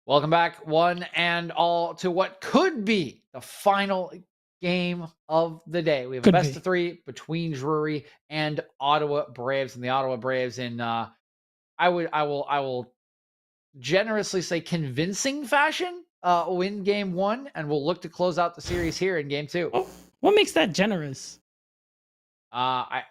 Welcome back, one and all, to what could be the final game of the day. We have a Could best be. of 3 between Drury and Ottawa Braves, and the Ottawa Braves in I will generously say convincing fashion win game 1, and we'll look to close out the series here in game 2. What makes that generous? I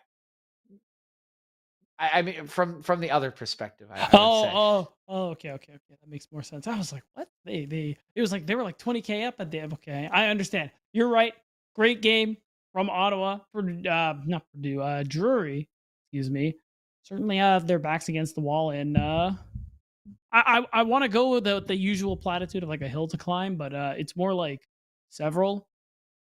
I mean, from the other perspective, I would say. Okay. That makes more sense. I was like, what? It was like they were like 20K up at the end. Okay, I understand. You're right. Great game from Ottawa for not Purdue, Drury. Excuse me. Certainly have their backs against the wall, and I want to go with the usual platitude of like a hill to climb, but it's more like several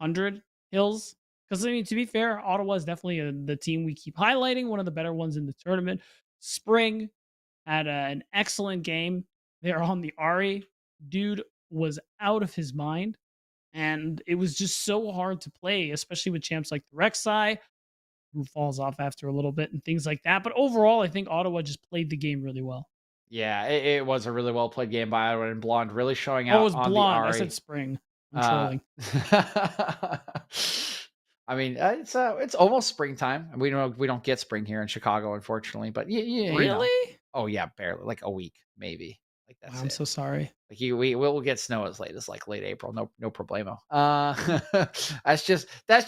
hundred hills. Because I mean, to be fair, Ottawa is definitely the team we keep highlighting, one of the better ones in the tournament. Spring had an excellent game. They're on the Ari. Dude was out of his mind. And it was just so hard to play, especially with champs like the Rek'Sai, who falls off after a little bit and things like that. But overall, I think Ottawa just played the game really well. Yeah, it was a really well played game by Ottawa, and Blonde really showing Oh, it out was on the blonde. I Ari. said spring. I'm Uh, trolling. I mean, it's almost springtime, and we don't get spring here in Chicago, unfortunately. But yeah, Really? Oh yeah, barely, like a week maybe. Like Wow, that's I'm it. so sorry. Like we'll get snow as late as like late April. No problemo. That's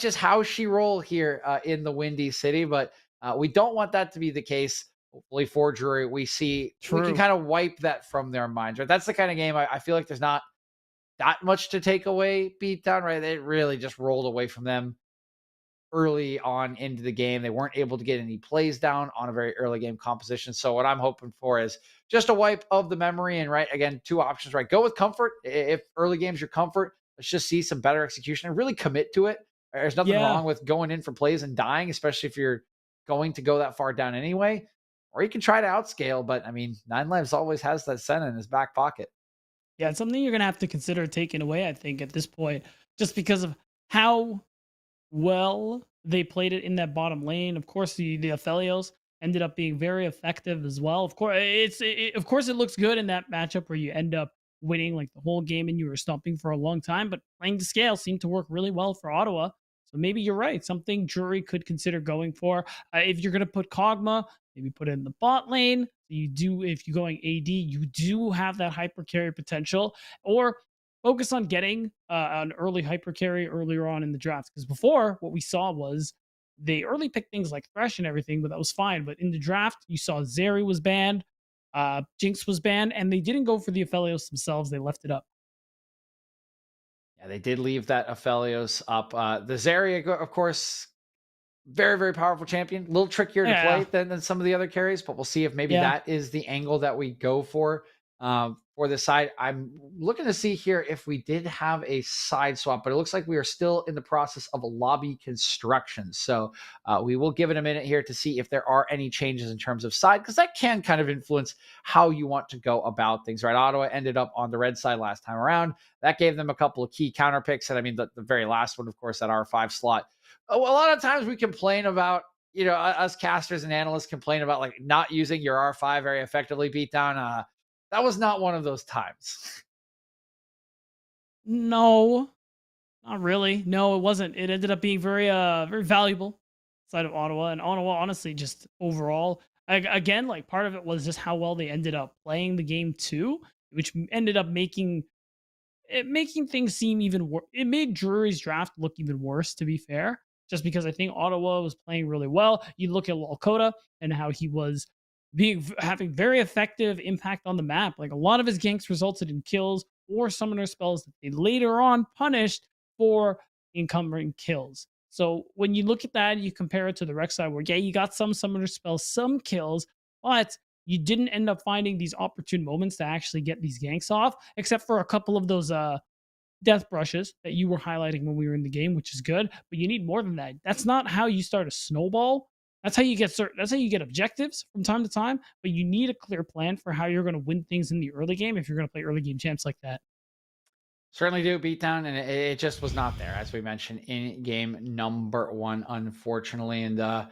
just how she roll here in the Windy City. But we don't want that to be the case. Hopefully for Drury, we can True. kind of wipe that from their minds. Right, that's the kind of game I feel like there's not that much to take away. Beatdown, right? They really just rolled away from them early on into the game. They weren't able to get any plays down on a very early game composition. So what I'm hoping for is just a wipe of the memory. And right, again, two options, right? Go with comfort. If early game's your comfort, let's just see some better execution and really commit to it. There's nothing Yeah. wrong with going in for plays and dying, especially if you're going to go that far down anyway. Or you can try to outscale, but I mean, 9 Lives always has that Senna in his back pocket. Yeah, it's something you're going to have to consider taking away, I think, at this point, just because of how well they played it in that bottom lane. Of course, the Aphelios ended up being very effective as well. Of course, of course it looks good in that matchup where you end up winning like the whole game and you were stumping for a long time. But playing to scale seemed to work really well for Ottawa. So maybe you're right. Something Drury could consider going for. If you're going to put Kog'Maw, maybe put it in the bot lane. You do, if you're going AD, you do have that hyper carry potential. Or focus on getting an early hyper carry earlier on in the draft. Because before, what we saw was they early picked things like Thresh and everything, but that was fine. But in the draft, you saw Zeri was banned, Jinx was banned, and they didn't go for the Aphelios themselves. They left it up. Yeah, they did leave that Aphelios up. The Zarya, of course, very, very powerful champion. A little trickier to play than some of the other carries, but we'll see if maybe that is the angle that we go for this side. I'm looking to see here if we did have a side swap, but it looks like we are still in the process of a lobby construction. So we will give it a minute here to see if there are any changes in terms of side, because that can kind of influence how you want to go about things, right? Ottawa ended up on the red side last time around. That gave them a couple of key counter picks. And I mean, the very last one, of course, that R5 slot. A lot of times we complain about, us casters and analysts complain about like not using your R5 very effectively. Beatdown. That was not one of those times. No, not really. No, it wasn't. It ended up being very, very valuable side of Ottawa, and Ottawa, honestly, just overall, again, like part of it was just how well they ended up playing the game too, which ended up making things seem even worse. It made Drury's draft look even worse, to be fair, just because I think Ottawa was playing really well. You look at Lalkota and how he was having very effective impact on the map. Like a lot of his ganks resulted in kills or summoner spells that they later on punished for encumbering kills. So when you look at that, you compare it to the Rek'Sai, where you got some summoner spells, some kills, but you didn't end up finding these opportune moments to actually get these ganks off, except for a couple of those death brushes that you were highlighting when we were in the game, which is good. But you need more than that. That's not how you start a snowball. That's how you get that's how you get objectives from time to time. But you need a clear plan for how you're going to win things in the early game if you're going to play early game champs like that. Certainly do Beatdown, and it just was not there, as we mentioned, in game number 1, unfortunately. And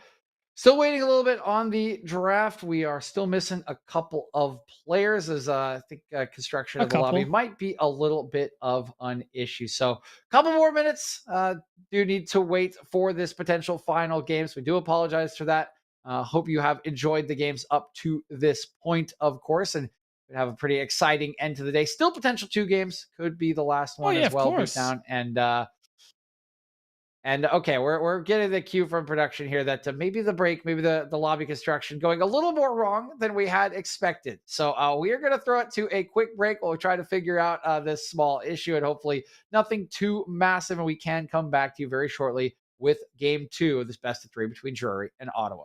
Still waiting a little bit on the draft. We are still missing a couple of players, as I think construction A of the lobby couple. might be a little bit of an issue. So, a couple more minutes. Do need to wait for this potential final games. We do apologize for that. Hope you have enjoyed the games up to this point, of course, and we have a pretty exciting end to the day. Still potential 2 games. Could be the last Oh one yeah, as of well. course. Beatdown and okay, we're getting the cue from production here that maybe the lobby construction going a little more wrong than we had expected. So we are going to throw it to a quick break while we try to figure out this small issue, and hopefully nothing too massive. And we can come back to you very shortly with game 2 of this best of 3 between Drury and Ottawa.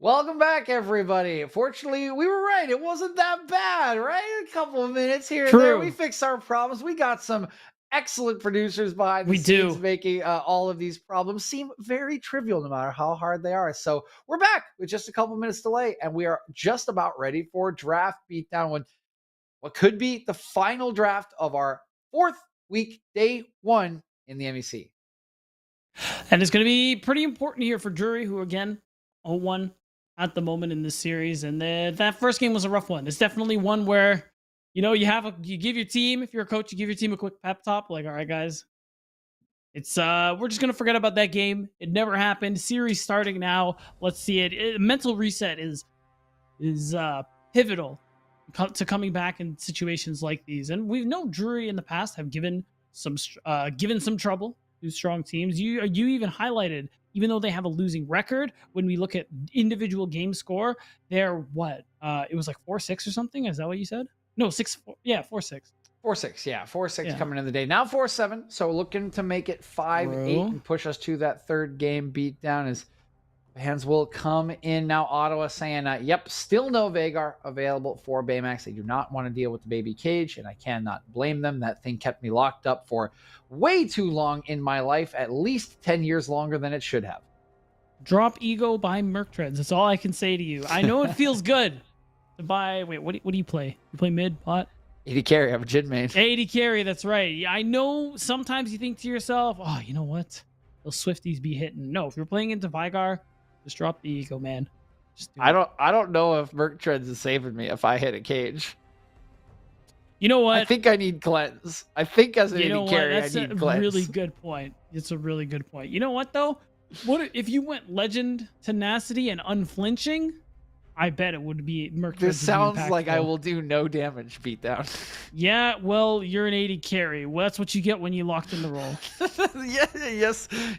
Welcome back, everybody. Fortunately, we were right. It wasn't that bad, right? A couple of minutes here and there. We True. fixed our problems. We got some excellent producers behind the We scenes do. making all of these problems seem very trivial no matter how hard they are. So we're back with just a couple minutes delay, and we are just about ready for draft beatdown when what could be the final draft of our 4th week, day 1 in the MEC. And it's going to be pretty important here for Drury, who again 0-1 at the moment in this series. And that first game was a rough one. It's definitely one where, you know, you give your team, if you're a coach, you give your team a quick pep talk, like, all right, guys, it's we're just gonna forget about that game. It never happened. Series starting now. Let's see it. Mental reset is pivotal to coming back in situations like these. And we've known Drury in the past have given some trouble to strong teams. You even highlighted, even though they have a losing record, when we look at individual game score, they're what? It was like 4-6 or something. Is that what you said? No, 6-4. Yeah, 4-6. 4-6, yeah, 4-6 Yeah. coming in the day. Now 4-7, so looking to make it 5-8 Bro. and push us to that third game beatdown as fans will come in now. Ottawa saying, yep, still no Vagar available for Baymax. They do not want to deal with the baby cage, and I cannot blame them. That thing kept me locked up for way too long in my life, at least 10 years longer than it should have. Drop ego, buy Merc Treads. That's all I can say to you. I know it feels good to buy. Wait, what do you play? You play mid, pot? AD carry, I'm a Jin main. AD carry, that's right. Yeah, I know sometimes you think to yourself, oh, you know what? Those Swifties be hitting. No, if you're playing into Vigar, just drop the ego, man. Just do it. I don't know if Merc Treads is saving me if I hit a cage. You know what? I think I need cleanse. I think as an You know AD what? carry, That's I a need cleanse. really good point. It's a really good point. You know what though? What if you went Legend Tenacity and Unflinching? I bet it would be Merc. This Treads would be sounds like I impactful. will do no damage beatdown. Yeah, well, you're an 80 carry. Well, that's what you get when you locked in the role.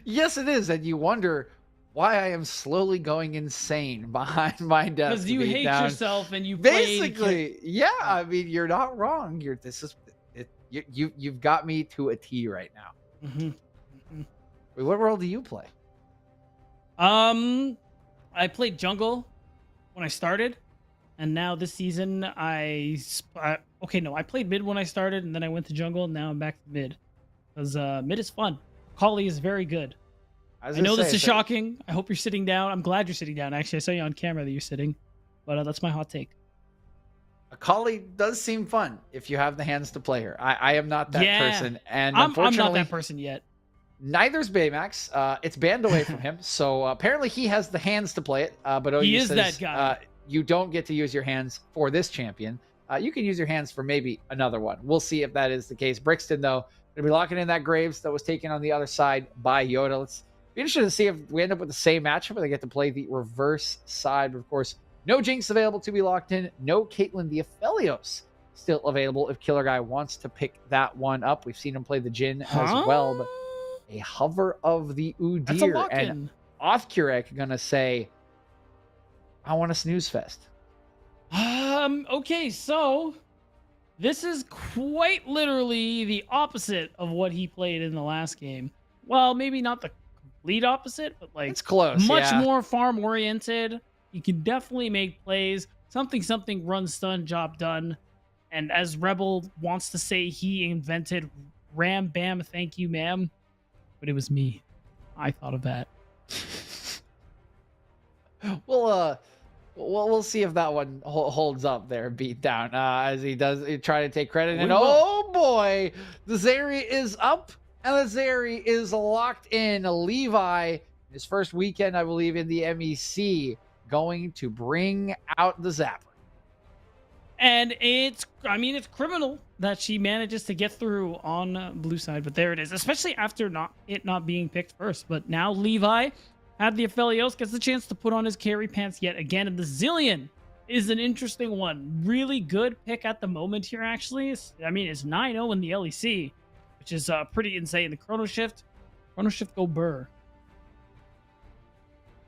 Yes, it is. And you wonder why I am slowly going insane behind my death. Because you hate beatdown. yourself and you play 80 Basically, yeah. I mean, you're not wrong. You've got me to a T right now. Mm-hmm. Wait, what role do you play? I played jungle when I started, and now this season I played mid when I started, and then I went to jungle, and now I'm back to mid because mid is fun. Kali is very good. I know this is shocking. I hope you're sitting down. I'm glad you're sitting down. Actually, I saw you on camera that you're sitting, but that's my hot take. Akali does seem fun if you have the hands to play her. I am not that person, and I'm unfortunately, not that person yet. Neither's Baymax. It's banned away from him, so apparently he has the hands to play it. But He OU is says, that guy. You don't get to use your hands for this champion. You can use your hands for maybe another one. We'll see if that is the case. Brixton, though, going to be locking in that Graves that was taken on the other side by Yoda. Let's be interested to see if we end up with the same matchup or they get to play the reverse side. But of course, no Jinx available to be locked in. No Caitlyn the Aphelios still available if Killer Guy wants to pick that one up. We've seen him play the Jhin as well, but a hover of the That's a Udyr. lock-in. And Othkurek gonna say, I want a snooze fest. Okay, so this is quite literally the opposite of what he played in the last game. Well, maybe not the complete opposite, but like It's close. much yeah. more farm oriented. You can definitely make plays. Something run stun, job done. And as Rebel wants to say, he invented Ram Bam, thank you, ma'am. But it was me. I thought of that. We'll see if that one holds up there, beat down, as he does try to take credit. We And will. oh boy, the Zeri is up, and the Zeri is locked in. Levi, his first weekend, I believe, in the MEC, going to bring out the Zapper. And it's criminal that she manages to get through on blue side, but there it is, especially after not being picked first. But now Levi had the Aphelios, gets the chance to put on his carry pants yet again, and the Zillion is an interesting one. Really good pick at the moment here, actually. It's 9-0 in the LEC, which is pretty insane. The Chrono Shift go Burr.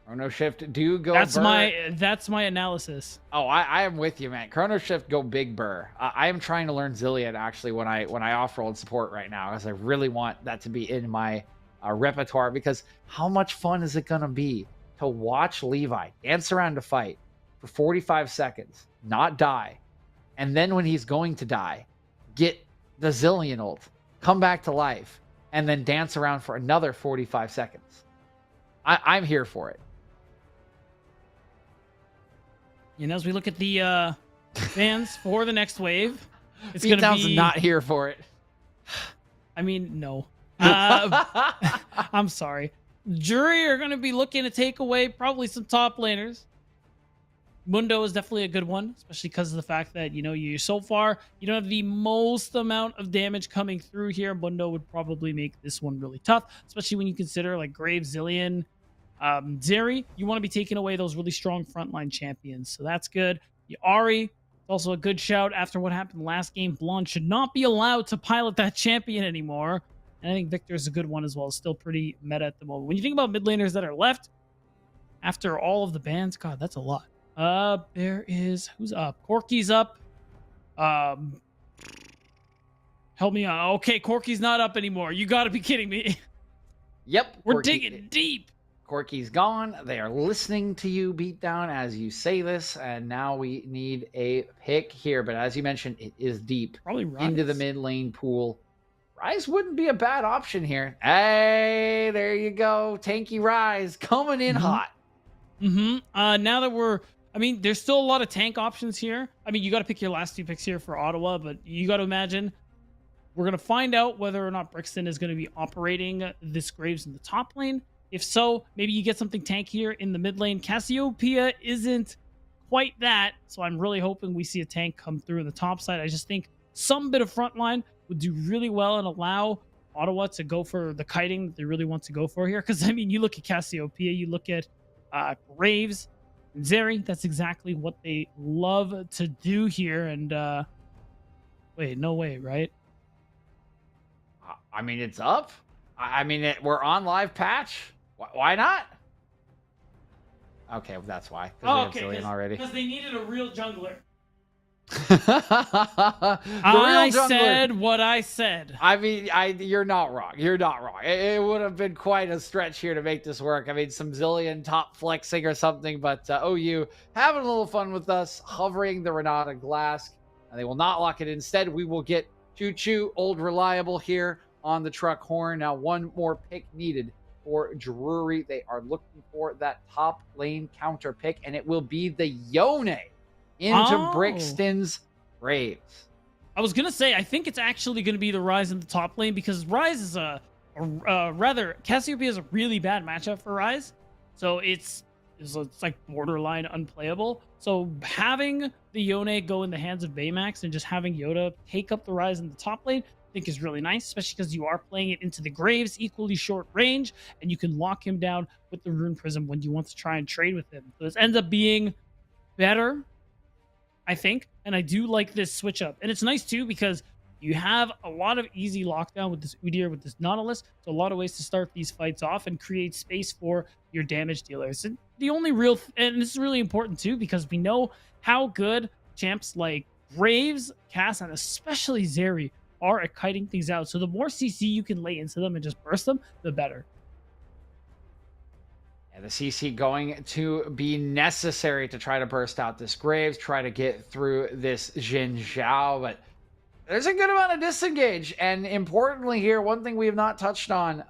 Chrono Shift do go That's Burr. that's my analysis. Oh, I am with you, man. Chrono Shift go big Burr. I am trying to learn Zillion actually when I off-roll and support right now, because I really want that to be in my repertoire, because how much fun is it going to be to watch Levi dance around to fight for 45 seconds, not die, and then when he's going to die, get the Zillion ult, come back to life, and then dance around for another 45 seconds. I'm here for it. And as we look at the fans for the next wave, it's going to Beatdown's be not here for it. No. I'm sorry. Jury are going to be looking to take away probably some top laners. Mundo is definitely a good one, especially because of the fact that, you so far, you don't have the most amount of damage coming through here. Mundo would probably make this one really tough, especially when you consider like Graves, Zillion, Zeri. You want to be taking away those really strong frontline champions, so that's good. Ari, also a good shout after what happened last game. Blonde should not be allowed to pilot that champion anymore. And I think Victor is a good one as well. Still pretty meta at the moment. When you think about mid laners that are left after all of the bans, God, that's a lot. Who's up? Corky's up. Help me out. Okay, Corky's not up anymore. You got to be kidding me. Yep. We're digging deep. Corky's gone. They are listening to you, Beatdown, as you say this, and now we need a pick here. But as you mentioned, it is deep Probably Rise. into the mid lane pool. Rise wouldn't be a bad option here. Hey, there you go. Tanky Rise coming in hot. Now that we're I mean, there's still a lot of tank options here. I mean, you got to pick your last 2 picks here for Ottawa, but you got to imagine we're going to find out whether or not Brixton is going to be operating this Graves in the top lane. If so, maybe you get something tankier in the mid lane. Cassiopeia isn't quite that, so I'm really hoping we see a tank come through in the top side. I just think some bit of front line would do really well and allow Ottawa to go for the kiting that they really want to go for here. Because, I mean, you look at Cassiopeia, you look at Graves, and Zeri, that's exactly what they love to do here. And, wait, no way, right? I mean, it's up. I mean, we're on live patch. Why not? Okay, well, that's why. Because we have Zillion already. Because they needed a real jungler. The I real jungler. said what I said. I mean, you're not wrong. You're not wrong. It would have been quite a stretch here to make this work. I mean, some Zillion top flexing or something, but OU having a little fun with us, hovering the Renata Glass, and they will not lock it. Instead, we will get Choo Choo, old reliable here on the truck horn. Now, one more pick needed for Drury. They are looking for that top lane counter pick, and it will be the Yone into Brixton's Graves. I was going to say, I think it's actually going to be the Ryze in the top lane, because Ryze is rather, Cassiopeia is a really bad matchup for Ryze. So it's like borderline unplayable. So having the Yone go in the hands of Baymax and just having Yoda take up the Ryze in the top lane, I think is really nice, especially because you are playing it into the Graves, equally short range, and you can lock him down with the Rune Prism when you want to try and trade with him. So this ends up being better, I think, and I do like this switch up. And it's nice too because you have a lot of easy lockdown with this Udyr, with this Nautilus, so a lot of ways to start these fights off and create space for your damage dealers. And the only real, and this is really important too, because we know how good champs like Graves, Cass, and especially Zeri are at kiting things out. So the more CC you can lay into them and just burst them, the better. And the CC going to be necessary to try to burst out this Graves, try to get through this Jin Zhao, but there's a good amount of disengage. And importantly here, one thing we have not touched on,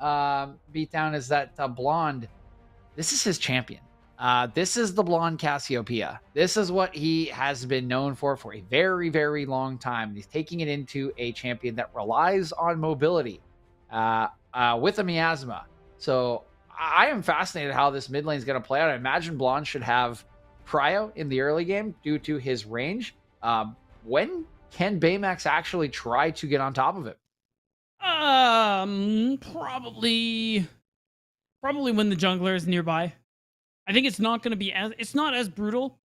Beatdown, is that Blonde, this is his champion. This is the Blonde Cassiopeia. This is what he has been known for a very, very long time. He's taking it into a champion that relies on mobility with a miasma. So I am fascinated how this mid lane is going to play out. I imagine Blonde should have Cryo in the early game due to his range. When can Baymax actually try to get on top of it? Probably when the jungler is nearby. I think it's not going to be it's not as brutal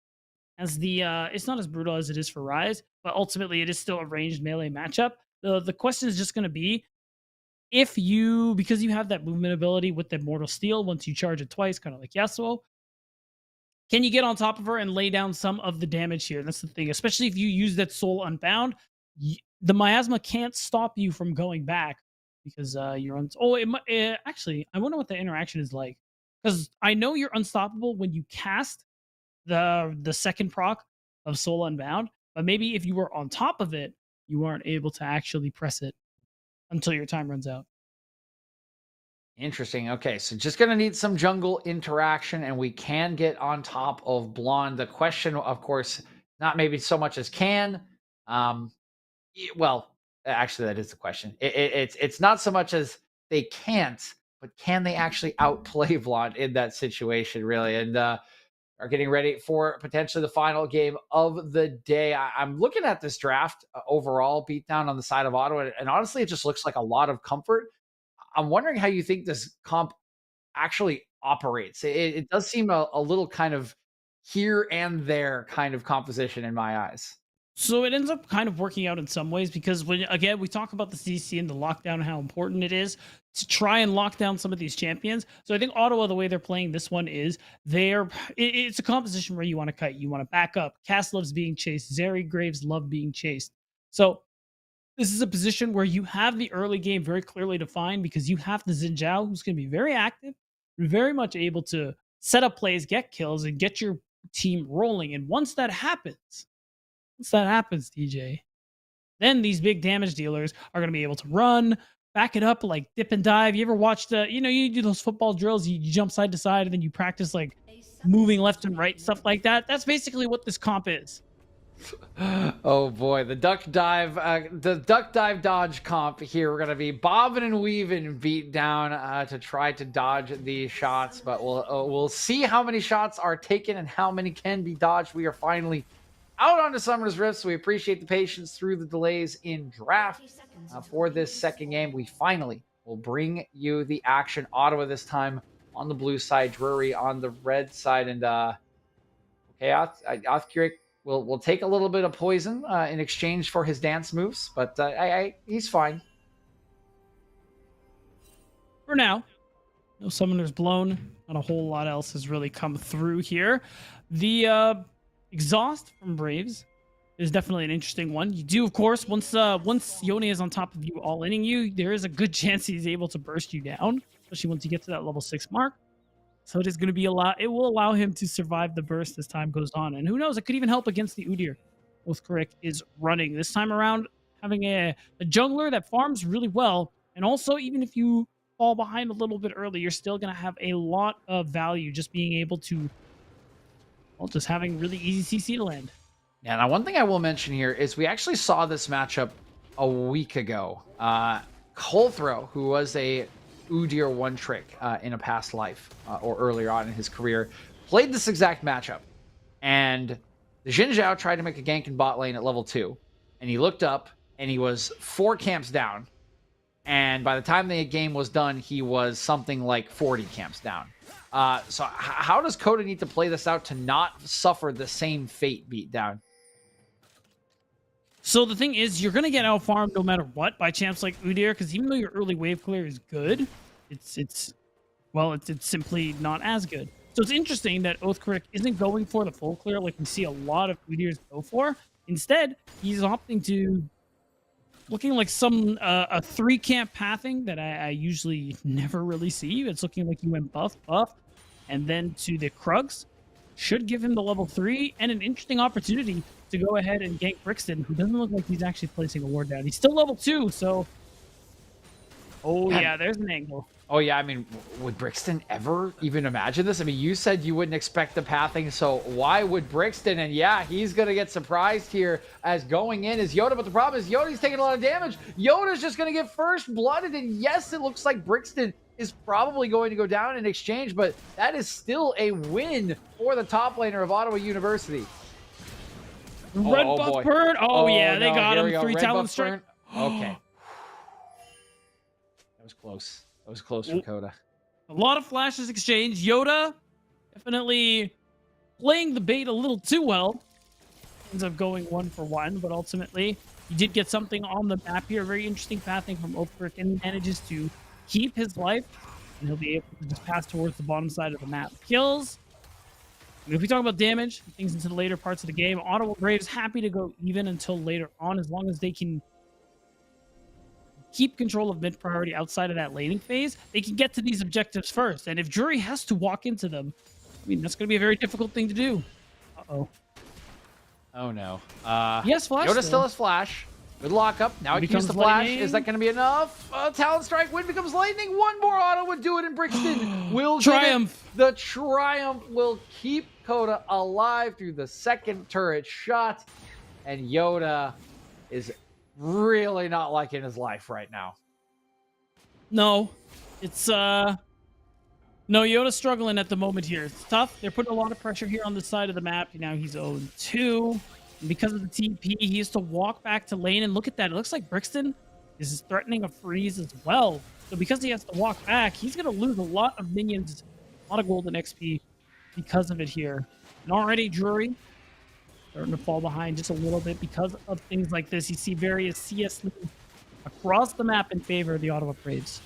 as it's not as brutal as it is for Ryze, but ultimately it is still a ranged melee matchup. The question is just going to be, if you, because you have that movement ability with the Mortal Steel, once you charge it twice, kind of like Yasuo, can you get on top of her and lay down some of the damage here? That's the thing, especially if you use that Soul Unbound. The miasma can't stop you from going back because you're on. Actually, I wonder what the interaction is like, because I know you're unstoppable when you cast the second proc of Soul Unbound, but maybe if you were on top of it, you aren't able to actually press it until your time runs out. Interesting. Okay, so just going to need some jungle interaction, and we can get on top of Blonde. The question, of course, not maybe so much as can. Well, actually, that is the question. It's not so much as they can't, but can they actually outplay Blonde in that situation, really? And are getting ready for potentially the final game of the day. I'm looking at this draft overall, beatdown on the side of Ottawa, and honestly, it just looks like a lot of comfort. I'm wondering how you think this comp actually operates. It does seem a little kind of here and there kind of composition in my eyes. So it ends up kind of working out in some ways, because when, again, we talk about the CC and the lockdown and how important it is to try and lock down some of these champions. So I think Ottawa, the way they're playing this one is it's a composition where you want to kite, you want to back up. Cass loves being chased. Zeri, Graves love being chased. So this is a position where you have the early game very clearly defined, because you have the Xin Zhao, who's going to be very active, very much able to set up plays, get kills, and get your team rolling. And once that happens, DJ, then these big damage dealers are going to be able to run back it up, like dip and dive. You ever watched, you do those football drills, you jump side to side, and then you practice like moving left and right, stuff like that. That's basically what this comp is. Oh boy, the duck dive dodge comp here. We're gonna be bobbing and weaving, beat down to try to dodge these shots, but we'll see how many shots are taken and how many can be dodged. We are finally out onto Summer's Rift, so we appreciate the patience through the delays in draft for this second game. We finally will bring you the action. Ottawa this time on the blue side, Drury on the red side, and okay, Othkirk will take a little bit of poison in exchange for his dance moves, but he's fine. For now, no summoners blown. Not a whole lot else has really come through here. The exhaust from Braves is definitely an interesting one. You do, of course, once Yone is on top of you, all-inning you, there is a good chance he's able to burst you down, especially once you get to that level 6 mark. So it is going to be it will allow him to survive the burst as time goes on. And who knows, it could even help against the Udyr. Oathcoric is running. This time around, having a jungler that farms really well. And also, even if you fall behind a little bit early, you're still going to have a lot of value just being able to, well, just having really easy CC to land. Yeah, now one thing I will mention here is we actually saw this matchup a week ago. Colthrow, who was a Udyr one trick in a past life or earlier on in his career, played this exact matchup. And the Xin Zhao tried to make a gank in bot lane at level 2. And he looked up and he was 4 camps down. And by the time the game was done, he was something like 40 camps down. So how does Coda need to play this out to not suffer the same fate beatdown? So the thing is, you're going to get out-farmed no matter what by champs like Udyr, because even though your early wave clear is good, it's simply not as good. So it's interesting that Oathcoric isn't going for the full clear like we see a lot of Udyrs go for. Instead, he's opting to looking like some a 3-camp pathing that I usually never really see. It's looking like he went buff, and then to the Krugs. Should give him the level 3 and an interesting opportunity to go ahead and gank Brixton, who doesn't look like he's actually placing a ward down. He's still level 2, so... Oh, yeah, there's an angle. Oh, yeah, I mean, would Brixton ever even imagine this? I mean, you said you wouldn't expect the pathing, so why would Brixton? And yeah, he's going to get surprised here as going in is Yoda, but the problem is Yoda's taking a lot of damage. Yoda's just going to get first blooded, and yes, it looks like Brixton is probably going to go down in exchange, but that is still a win for the top laner of Ottawa University. Red buff boy. burn. Oh, yeah, they got him. Go. 3 Red talent buff strike. burn. Okay. That was close. That was close for Coda. A lot of flashes exchanged. Yoda definitely playing the bait a little too well. Ends up going 1 for 1, but ultimately he did get something on the map here. Very interesting pathing from Oathcoric, and he manages to keep his life, and he'll be able to just pass towards the bottom side of the map. Kills. I mean, if we talk about damage, things into the later parts of the game, Ottawa Braves happy to go even until later on, as long as they can keep control of mid priority outside of that laning phase. They can get to these objectives first, and if Drury has to walk into them, I mean, that's going to be a very difficult thing to do. Uh-oh. Oh, no. Yes, Flash. Yoda still has Flash. Good lockup. Now he can use the Flash. Lightning. Is that going to be enough? Talent Strike. Wind becomes Lightning. One more auto would do it, and Brixton will Triumph. Get it. The Triumph will keep Coda alive through the second turret shot, and Yoda is really not liking his life right now. No, it's no, Yoda's struggling at the moment here. It's tough. They're putting a lot of pressure here on the side of the map. Now he's 0-2. And because of the TP, he has to walk back to lane, and look at that. It looks like Brixton is threatening a freeze as well. So because he has to walk back, he's going to lose a lot of minions, a lot of golden XP because of it here. And already Drury starting to fall behind just a little bit because of things like this. You see various CS across the map in favor of the Ottawa Braves.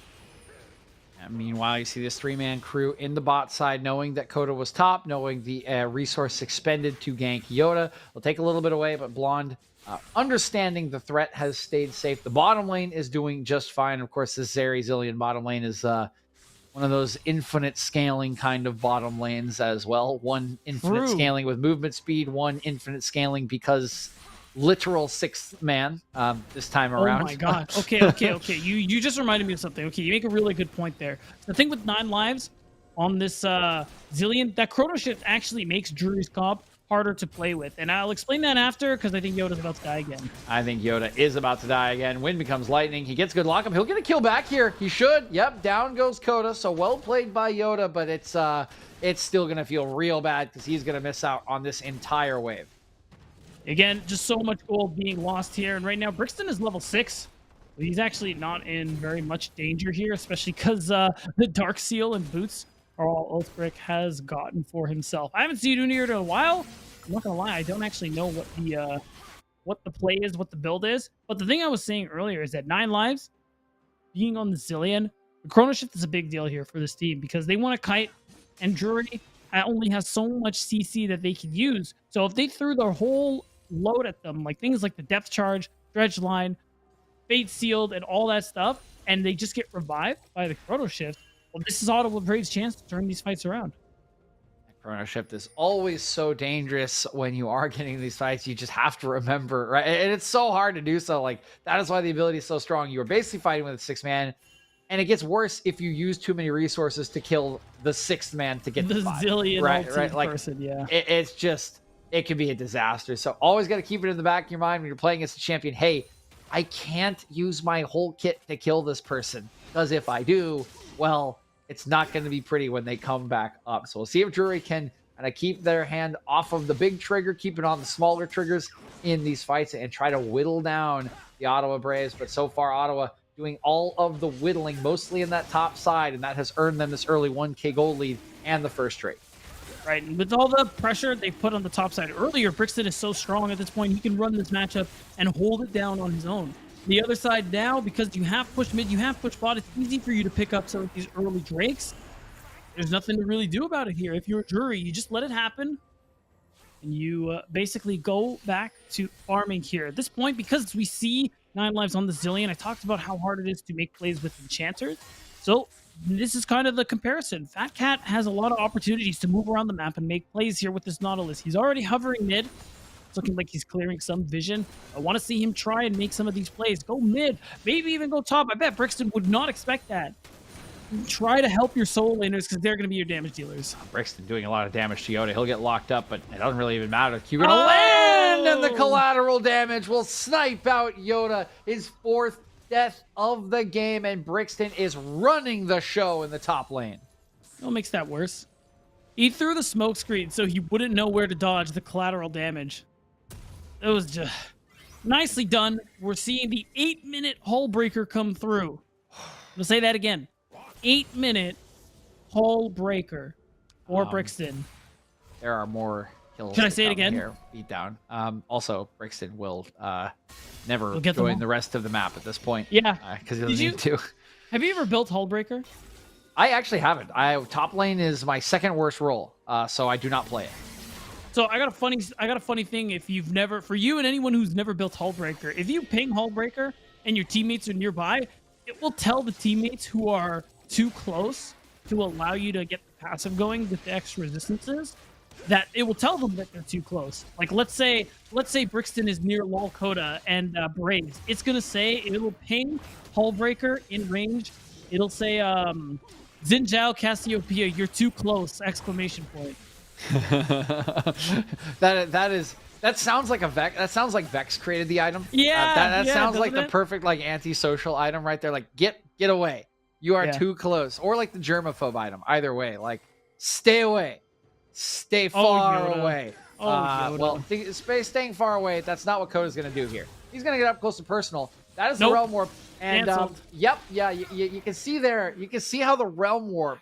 And meanwhile, you see this 3-man crew in the bot side, knowing that Coda was top, knowing the resource expended to gank Yoda. Will take a little bit away, but Blonde, understanding the threat, has stayed safe. The bottom lane is doing just fine. Of course, this Zeri Zillion bottom lane is one of those infinite scaling kind of bottom lanes as well. One infinite scaling with movement speed, one infinite scaling because literal sixth man this time around. Oh my god. Okay. You just reminded me of something. Okay, you make a really good point there. The thing with 9 lives on this Zillion, that Chrono Shift actually makes Drury's comp harder to play with. And I'll explain that after, because I think Yoda's about to die again. I think Yoda is about to die again. Wind becomes lightning. He gets good lockup. He'll get a kill back here. He should. Yep, down goes Coda. So well played by Yoda, but it's still going to feel real bad because he's going to miss out on this entire wave. Again, just so much gold being lost here. And right now, Brixton is level 6. He's actually not in very much danger here, especially because the Dark Seal and boots are all Oathbrick has gotten for himself. I haven't seen Unir in a while. I'm not going to lie. I don't actually know what the play is, what the build is. But the thing I was saying earlier is that 9 lives, being on the Zillion, the Chrono Shift is a big deal here for this team because they want to kite, and Drury only has so much CC that they can use. So if they threw their whole load at them, like things like the Depth Charge, Dredge Line, Fate Sealed, and all that stuff, and they just get revived by the Chrono Shift, well, this is Ottawa Brave's chance to turn these fights around. Chrono Shift is always so dangerous when you are getting these fights. You just have to remember, right? And it's so hard to do so. Like, that is why the ability is so strong. You are basically fighting with a 6-man, and it gets worse if you use too many resources to kill the 6th man to get the Zillion right? Like, person, yeah. It's just, it can be a disaster. So always got to keep it in the back of your mind when you're playing against a champion. Hey, I can't use my whole kit to kill this person, because if I do, well, it's not going to be pretty when they come back up. So we'll see if Drury can kind of keep their hand off of the big trigger, keep it on the smaller triggers in these fights, and try to whittle down the Ottawa Braves. But so far, Ottawa doing all of the whittling, mostly in that top side, and that has earned them this early 1K gold lead and the first trade. Right, and with all the pressure they put on the top side earlier, Brixton is so strong at this point, he can run this matchup and hold it down on his own. The other side now, because you have push mid, you have push bot, it's easy for you to pick up some of these early Drakes. There's nothing to really do about it here. If you're a Drury, you just let it happen, and you basically go back to farming here. At this point, because we see 9 lives on the Zillion, I talked about how hard it is to make plays with enchanters. So this is kind of the comparison. Fat Cat has a lot of opportunities to move around the map and make plays here with this Nautilus. He's already hovering mid. It's looking like he's clearing some vision. I want to see him try and make some of these plays. Go mid, maybe even go top. I bet Brixton would not expect that. Try to help your solo laners because they're going to be your damage dealers. Brixton doing a lot of damage to Yoda. He'll get locked up, but it doesn't really even matter. Q gonna land, and the collateral damage will snipe out Yoda. His 4th death of the game, and Brixton is running the show in the top lane. What makes that worse? He threw the smoke screen so he wouldn't know where to dodge the collateral damage. It was just nicely done. We're seeing the 8-minute hull breaker come through. I'll say that again. 8-minute hull breaker for Brixton. There are more kills. Can I say it again? Here. Beat down. Also, Brixton will never get join the rest of the map at this point. Yeah. Because he doesn't need to. Have you ever built hull breaker? I actually haven't. Top lane is my 2nd worst role, so I do not play it. So I got a funny thing. If you've never, for you and anyone who's never built Hullbreaker, if you ping Hullbreaker and your teammates are nearby, it will tell the teammates who are too close to allow you to get the passive going with the extra resistances. That it will tell them that they're too close. Like let's say Brixton is near Lolcoda and Braves. It's gonna say, it'll ping Hullbreaker in range. It'll say Xinjiao Cassiopeia, you're too close! Exclamation point. That sounds like a Vex. That sounds like Vex created the item. Yeah, that sounds like the it? perfect like antisocial item right there. Like get away. You are too close. Or like the germaphobe item. Either way, like stay away, stay far away. Well, staying far away. That's not what Coda's gonna do here. He's gonna get up close and personal. That is the Realm Warp. And yep, yeah, you can see there. You can see how the Realm Warp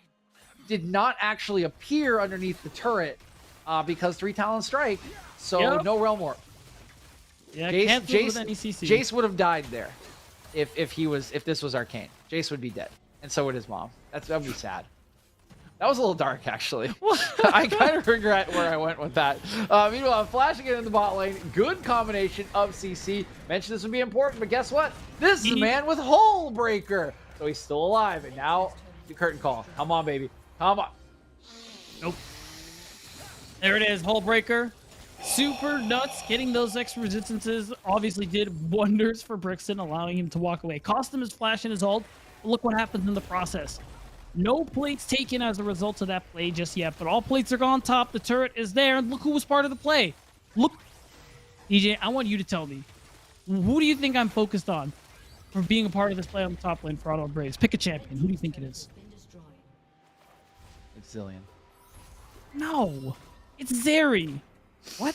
did not actually appear underneath the turret because 3 Talon Strike, so no Realm Warp. Yeah, Jace would have died there if this was Arcane. Jace would be dead, and so would his mom. That would be sad. That was a little dark, actually. I kind of regret where I went with that. Meanwhile, flashing it in the bot lane. Good combination of CC. Mentioned this would be important, but guess what? This is a man with Hull Breaker. So he's still alive, and now the curtain call. Come on, baby. Come on. Nope. There it is, Hull Breaker. super nuts. Getting those extra resistances obviously did wonders for Brixton, allowing him to walk away. Cost him his flash and his ult. But look what happens in the process. No plates taken as a result of that play just yet, but all plates are gone top. The turret is there, and look who was part of the play. Look, DJ, I want you to tell me, who do you think I'm focused on for being a part of this play on the top lane for Ottawa Braves? Pick a champion. Who do you think it is? It's Zillion. No, it's Zeri. What?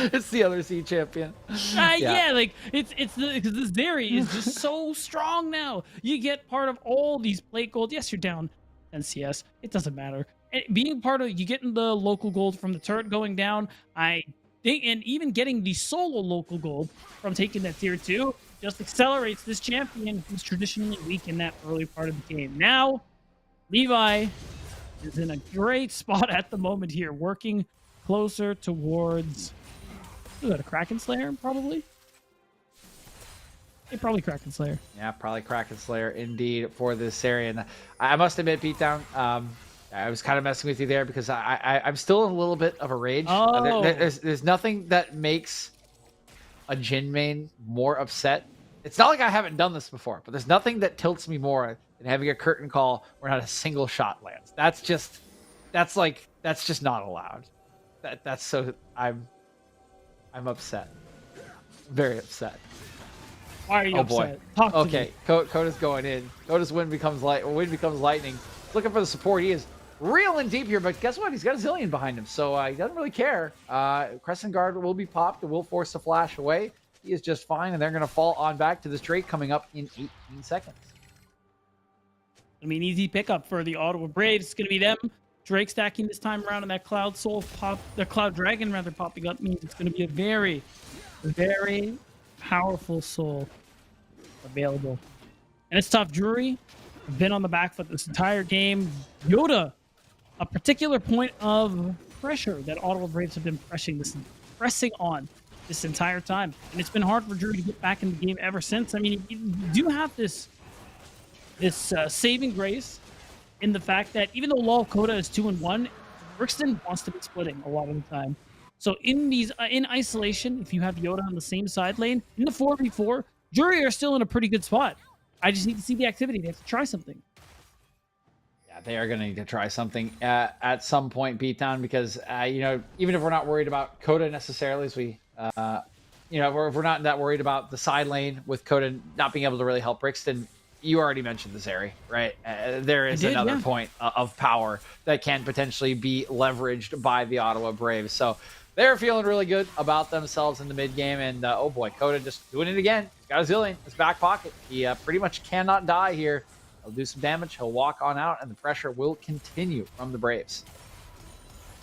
It's the other C champion. Yeah, like it's because this Zeri is just so strong now. You get part of all these plate gold. Yes, you're down NCS. It doesn't matter. And being part of, you getting the local gold from the turret going down. I think, and even getting the solo local gold from taking that tier 2 just accelerates this champion who's traditionally weak in that early part of the game. Now, Levi is in a great spot at the moment here, working closer towards, is that a Kraken Slayer, probably? Yeah, probably Kraken Slayer. Yeah, probably Kraken Slayer indeed for this area. And I must admit, Beatdown, I was kind of messing with you there because I'm still in a little bit of a rage. Oh. There's nothing that makes a Jhin main more upset. It's not like I haven't done this before, but there's nothing that tilts me more than having a curtain call where not a single shot lands. That's just not allowed. That's so I'm upset. Very upset. Why are you upset? Boy. Talk to Okay, me. Coda's going in. Coda's wind becomes lightning. Looking for the support. He is reeling deep here, but guess what? He's got a Zillion behind him, so he doesn't really care. Crescent Guard will be popped and will force the flash away. He is just fine, and they're going to fall on back to this Drake coming up in 18 seconds. I mean, easy pickup for the Ottawa Braves. It's going to be them. Drake stacking this time around, and that Cloud Soul pop, the Cloud Dragon rather popping up means it's going to be a very, very powerful soul available. And it's tough. Drury have been on the back foot this entire game. Yoda, a particular point of pressure that Ottawa Braves have been pressing on this entire time. And it's been hard for Drury to get back in the game ever since. I mean, you do have this saving grace in the fact that even though LoL Coda is 2-1, Brixton wants to be splitting a lot of the time. So in these in isolation, if you have Yoda on the same side lane, in the 4v4, Drury are still in a pretty good spot. I just need to see the activity. They have to try something. Yeah, they are going to need to try something at some point, Beatdown, because, even if we're not worried about Coda necessarily, as we, if we're not that worried about the side lane with Coda not being able to really help Brixton, you already mentioned the Zeri, right? There is another point of power that can potentially be leveraged by the Ottawa Braves. So they're feeling really good about themselves in the mid game. And oh boy, Coda just doing it again. He's got a Zillion in his back pocket. He pretty much cannot die here. He'll do some damage. He'll walk on out, and the pressure will continue from the Braves.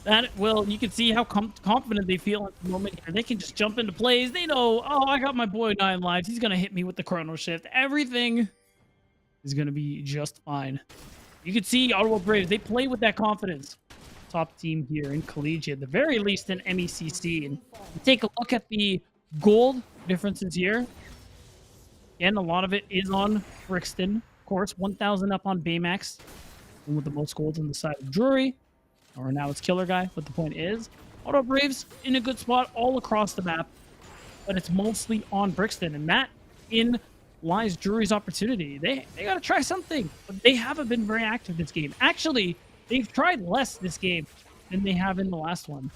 You can see how confident they feel at the moment here. They can just jump into plays. They know, I got my boy 9 lives. He's going to hit me with the Chrono Shift. Everything is going to be just fine. You can see Ottawa Braves, they play with that confidence. Top team here in Collegiate, at the very least in MECC. And take a look at the gold differences here. Again, a lot of it is on Brixton. Of course, 1,000 up on Baymax, with the most golds on the side of Drury. Or now it's Killer Guy, but the point is, Ottawa Braves in a good spot all across the map. But it's mostly on Brixton. And that in lies Drury's opportunity. They got to try something, but they haven't been very active this game. Actually, they've tried less this game than they have in the last one.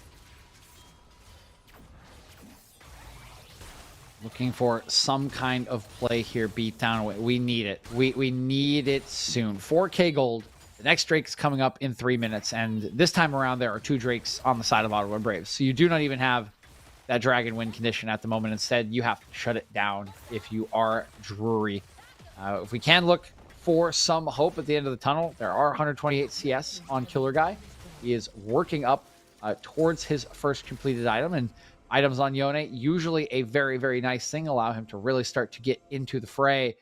Looking for some kind of play here, Beatdown. We need it. We need it soon. 4K gold. The next Drake is coming up in 3 minutes, and this time around there are 2 Drakes on the side of Ottawa Braves. So you do not even have that Dragon win condition at the moment. Instead, you have to shut it down if you are Drury. If we can look for some hope at the end of the tunnel, there are 128 CS on Killer Guy. He is working up towards his first completed item, and items on Yone, usually a very, very nice thing, allow him to really start to get into the fray.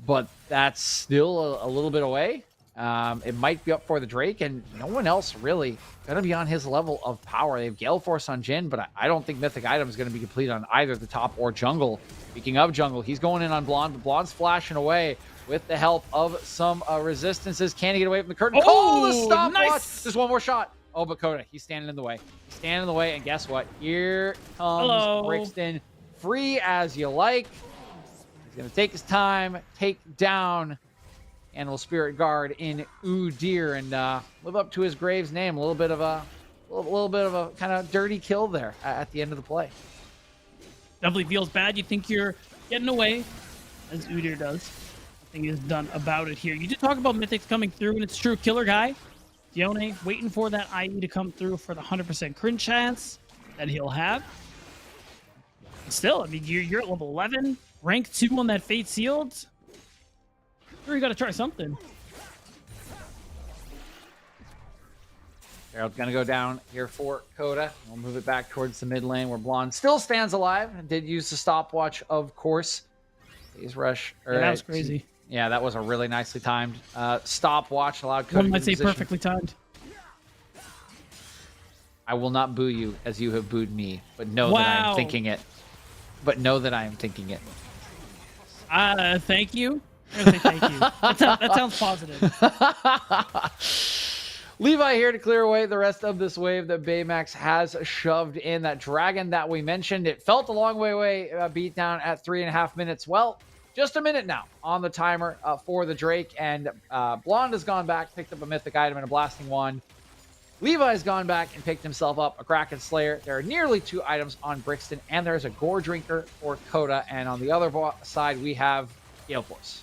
But that's still a little bit away. It might be up for the Drake, and no one else really going to be on his level of power. They have Gale Force on Jhin, but I don't think Mythic Item is going to be complete on either the top or jungle. Speaking of jungle, he's going in on Blonde, but Blonde's flashing away with the help of some resistances. Can he get away from the curtain? Oh, the stopwatch! nice. Just one more shot. Oh, but Coda, he's standing in the way. He's standing in the way, and guess what? Here comes Hello. Brixton. Free as you like. He's going to take his time, take down Animal Spirit Guard in Udyr and live up to his Graves name. A little bit of a kind of dirty kill there at the end of the play. Definitely feels bad. You think you're getting away, as Udyr does. Nothing is done about it here. You did talk about Mythics coming through, and it's true. Killer Guy, Dione, waiting for that IE to come through for the 100% crit chance that he'll have. Still, I mean, you're at level 11, rank 2 on that Fate Sealed. Sure, you got to try something. Gerald's going to go down here for Coda. We'll move it back towards the mid lane where Blonde still stands alive and did use the stopwatch, of course. Please rush. Yeah, that was crazy. Yeah, that was a really nicely timed stopwatch. Allowed Coda One to might get say in position. perfectly timed. I will not boo you as you have booed me, but know that I am thinking it. But know that I am thinking it. Thank you. I'm gonna say thank you. That sounds positive. Levi here to clear away the rest of this wave that Baymax has shoved in. That dragon that we mentioned, it felt a long way away, beat down at 3.5 minutes. Well, just a minute now on the timer for the Drake, and Blonde has gone back, picked up a mythic item and a blasting wand. Levi's gone back and picked himself up a Kraken Slayer. There are nearly 2 items on Brixton, and there's a Gore Drinker for Coda, and on the other side we have Gale Force.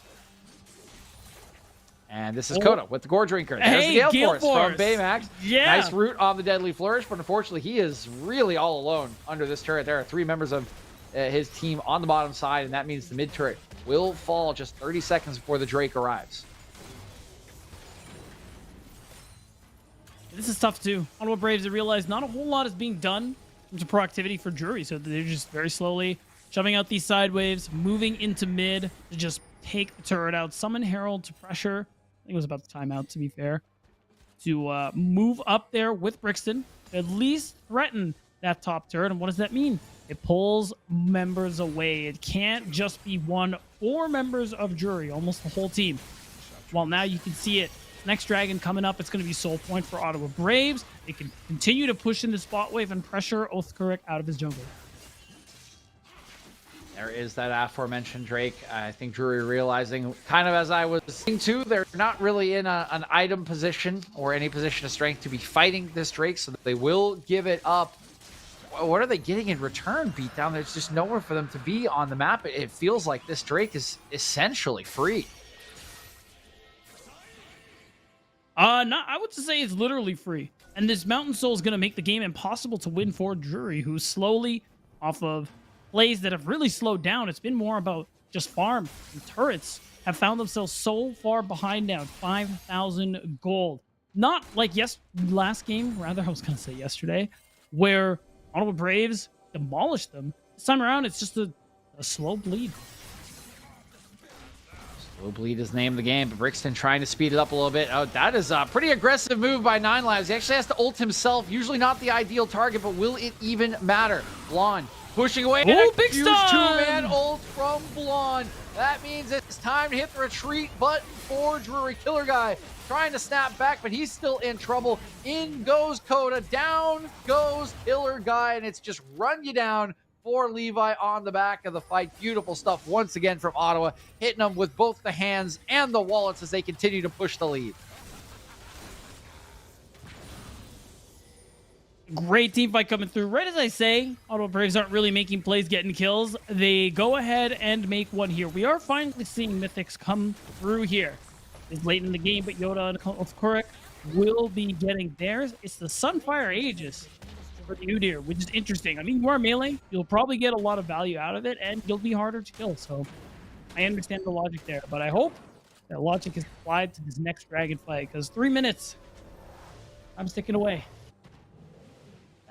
And this is Coda with the Gore Drinker. There's the Gale Force from Baymax. Yeah. Nice root on the Deadly Flourish, but unfortunately he is really all alone under this turret. There are 3 members of his team on the bottom side, and that means the mid turret will fall just 30 seconds before the Drake arrives. This is tough too. Ottawa Braves have realized not a whole lot is being done in terms of proactivity for Drury, so they're just very slowly shoving out these side waves, moving into mid to just take the turret out. Summon Herald to pressure. I think it was about the timeout, to be fair. To move up there with Brixton, at least threaten that top turret. And what does that mean? It pulls members away. It can't just be 1 or members of Drury, almost the whole team. Well, now you can see it. Next dragon coming up, it's going to be Soul Point for Ottawa Braves. They can continue to push in the spot wave and pressure Oathkirk out of his jungle. There is that aforementioned Drake. I think Drury realizing, kind of as I was saying too, they're not really in an item position or any position of strength to be fighting this Drake, so that they will give it up. What are they getting in return, Beatdown? There's just nowhere for them to be on the map. It feels like this Drake is essentially free. I would say it's literally free. And this Mountain Soul is going to make the game impossible to win for Drury, who's slowly, off of plays that have really slowed down, it's been more about just farm. And turrets have found themselves so far behind now, 5,000 gold. Not like last game, rather, I was going to say yesterday, where Ottawa Braves demolished them. This time around, it's just a slow bleed. Slow bleed is the name of the game, but Brixton trying to speed it up a little bit. Oh, that is a pretty aggressive move by 9 Lives. He actually has to ult himself. Usually not the ideal target, but will it even matter? Blonde pushing away. Oh, big huge stun! 2-man ult from Blonde. That means it's time to hit the retreat button for Drury. Killer Guy trying to snap back, but he's still in trouble. In goes Coda, down goes Killer Guy, and it's just run you down for Levi on the back of the fight. Beautiful stuff once again from Ottawa, hitting them with both the hands and the wallets as they continue to push the lead. Great team fight coming through. Right as I say, Ottawa Braves aren't really making plays, getting kills. They go ahead and make one here. We are finally seeing Mythics come through here. It's late in the game, but Yoda and Oathkirk will be getting theirs. It's the Sunfire Aegis for the Udyr, which is interesting. I mean, you are melee. You'll probably get a lot of value out of it, and you'll be harder to kill. So I understand the logic there, but I hope that logic is applied to this next dragon fight, because 3 minutes, I'm sticking away.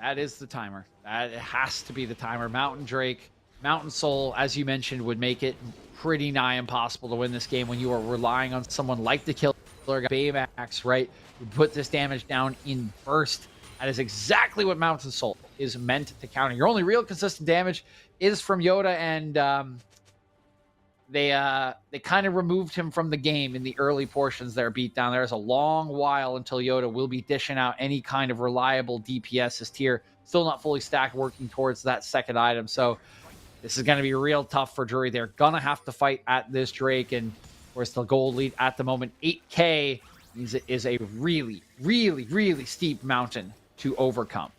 That is the timer. That has to be the timer. Mountain Drake, Mountain Soul, as you mentioned, would make it pretty nigh impossible to win this game when you are relying on someone like the Killer Baymax, right? Who put this damage down in burst. That is exactly what Mountain Soul is meant to counter. Your only real consistent damage is from Yoda and they kind of removed him from the game in the early portions there, Beatdown. There's a long while until Yoda will be dishing out any kind of reliable DPS. His tier still not fully stacked, working towards that second item. So this is going to be real tough for Drury. They're going to have to fight at this Drake. And of course, the gold lead at the moment, 8K, is a really, really, really steep mountain to overcome.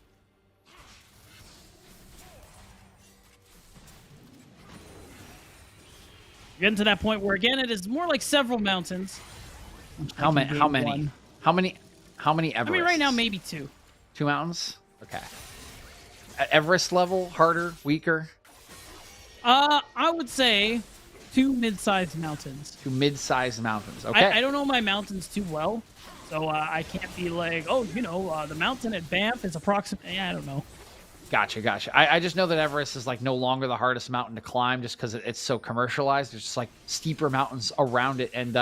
Getting to that point where, again, it is more like several mountains. How many Everests? I mean, right now, maybe 2. 2 mountains? Okay. At Everest level, harder, weaker? I would say 2 mid-sized mountains. 2 mid-sized mountains. Okay. I don't know my mountains too well, so I can't be like, oh, the mountain at Banff is approximately. I don't know. Gotcha. I just know that Everest is like no longer the hardest mountain to climb just because it's so commercialized. There's just like steeper mountains around it. And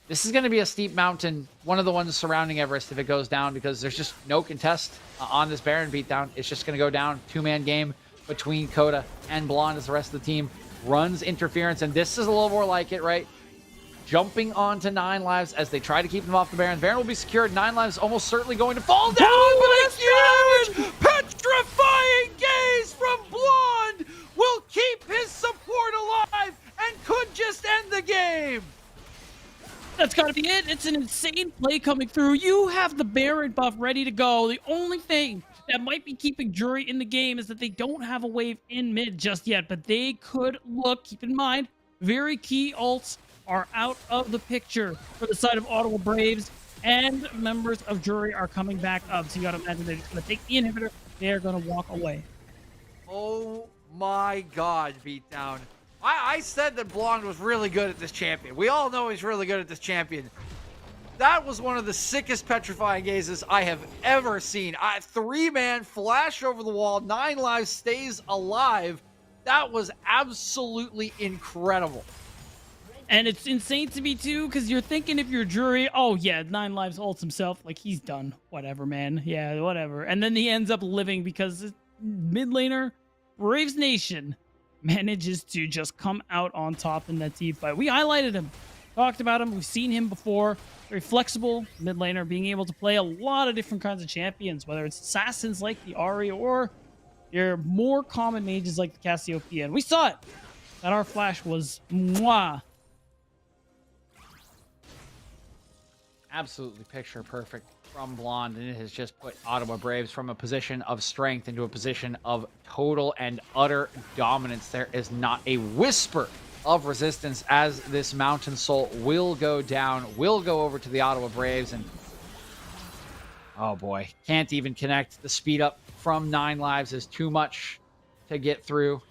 this is going to be a steep mountain, one of the ones surrounding Everest if it goes down, because there's just no contest on this Baron beatdown. It's just going to go down. 2-man game between Coda and Blonde as the rest of the team runs interference. And this is a little more like it, right? Jumping onto 9 lives as they try to keep them off the Baron. Baron will be secured. 9 lives almost certainly going to fall down. But it's huge! Petrifying gaze from Blonde will keep his support alive and could just end the game. That's got to be it. It's an insane play coming through. You have the Baron buff ready to go. The only thing that might be keeping Drury in the game is that they don't have a wave in mid just yet, but they could look. Keep in mind, very key ults are out of the picture for the side of Ottawa Braves, and members of Drury are coming back up. So you got to imagine they're just going to take the inhibitor. They're going to walk away. Oh my God, Beatdown. I said that Blonde was really good at this champion. We all know he's really good at this champion. That was one of the sickest petrifying gazes I have ever seen. 3-man flash over the wall, 9 lives, stays alive. That was absolutely incredible. And it's insane to me too, because you're thinking if you're Drury, oh yeah, 9 lives ults himself, like he's done. Whatever, man. Yeah, whatever. And then he ends up living because mid laner, Braves Nation, manages to just come out on top in that team fight. We highlighted him, talked about him. We've seen him before. Very flexible mid laner, being able to play a lot of different kinds of champions, whether it's assassins like the Ahri or your more common mages like the Cassiopeia. And we saw it. That our flash was mwah. Absolutely picture perfect from Blonde, and it has just put Ottawa Braves from a position of strength into a position of total and utter dominance. There is not a whisper of resistance as this Mountain Soul will go down, will go over to the Ottawa Braves, and oh boy, can't even connect. The speed up from 9 lives is too much to get through,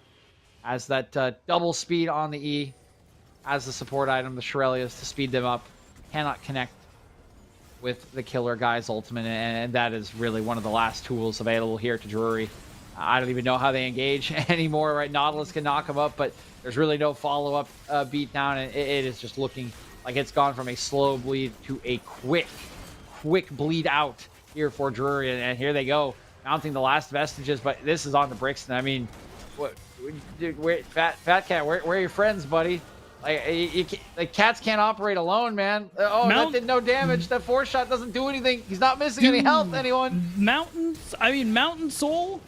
as that double speed on the E as the support item, the Shurelias, to speed them up, cannot connect with the Killer Guy's ultimate, and that is really one of the last tools available here to Drury. I don't even know how they engage anymore, right? Nautilus can knock him up, but there's really no follow-up beatdown, and it is just looking like it's gone from a slow bleed to a quick bleed out here for Drury, and here they go, mounting the last vestiges, but this is on the Brixton. I mean, what, dude, Fat Cat, where are your friends, buddy? Like cats can't operate alone, man. Oh, that did no damage. That 4-shot doesn't do anything. He's not missing any health, anyone. Mountain Soul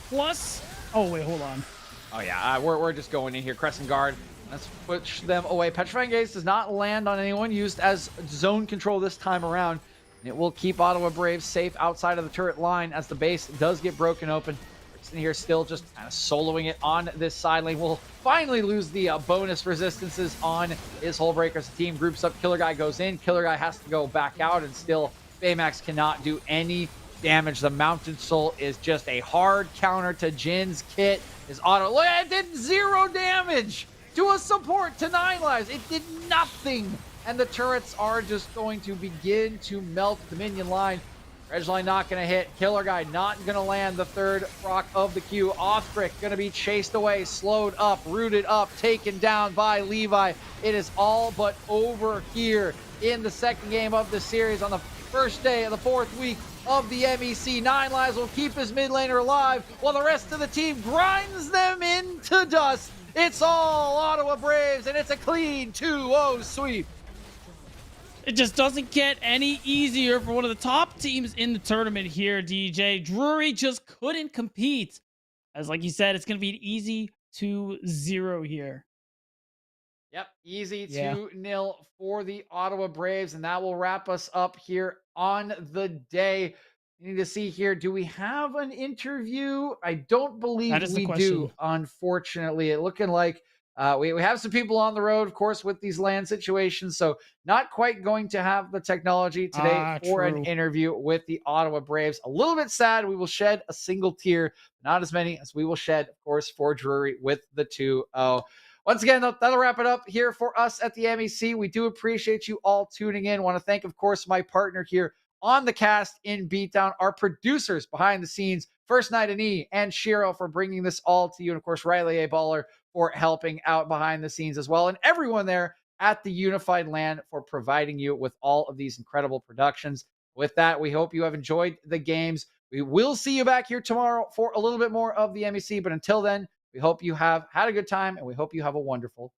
plus. Oh wait, hold on. Oh yeah, we're just going in here. Crescent Guard. Let's push them away. Petrifying Gaze does not land on anyone, used as zone control this time around. And it will keep Ottawa Braves safe outside of the turret line as the base does get broken open. In here still just kind of soloing it on this side lane. We'll finally lose the bonus resistances on his Hullbreaker as the team groups up. Killer Guy goes in. Killer Guy has to go back out, and still Baymax cannot do any damage. The Mountain Soul is just a hard counter to Jin's kit. His auto, look, it did 0 damage to a support to 9 lives. It did nothing. And the turrets are just going to begin to melt the minion line. Edgeline not going to hit. Killer Guy not going to land the 3rd proc of the queue. Othbrick going to be chased away, slowed up, rooted up, taken down by Levi. It is all but over here in the 2nd game of the series on the 1st day of the 4th week of the MEC. 9 lives will keep his mid laner alive while the rest of the team grinds them into dust It's all Ottawa Braves, and it's a clean 2-0 sweep. It just doesn't get any easier for one of the top teams in the tournament here, DJ. Drury just couldn't compete. As like you said, it's going to be an easy 2-0 here. Yep, easy Yeah. 2-0 for the Ottawa Braves, and that will wrap us up here on the day. We need to see here, do we have an interview? I don't believe That is the we do, question. unfortunately. It looking like we have some people on the road, of course, with these LAN situations, so not quite going to have the technology today for an True. interview with the Ottawa Braves. A little bit sad. We will shed a single tear, not as many as we will shed, of course, for Drury with the 2-0. Once again, that'll wrap it up here for us at the MEC. We do appreciate you all tuning in. Want to thank, of course, my partner here on the cast in Beatdown, our producers behind the scenes, First Night and E and Shiro for bringing this all to you. And of course, Riley A. Baller for helping out behind the scenes as well. And everyone there at the Unified LAN for providing you with all of these incredible productions. With that, we hope you have enjoyed the games. We will see you back here tomorrow for a little bit more of the MEC. But until then, we hope you have had a good time, and we hope you have a wonderful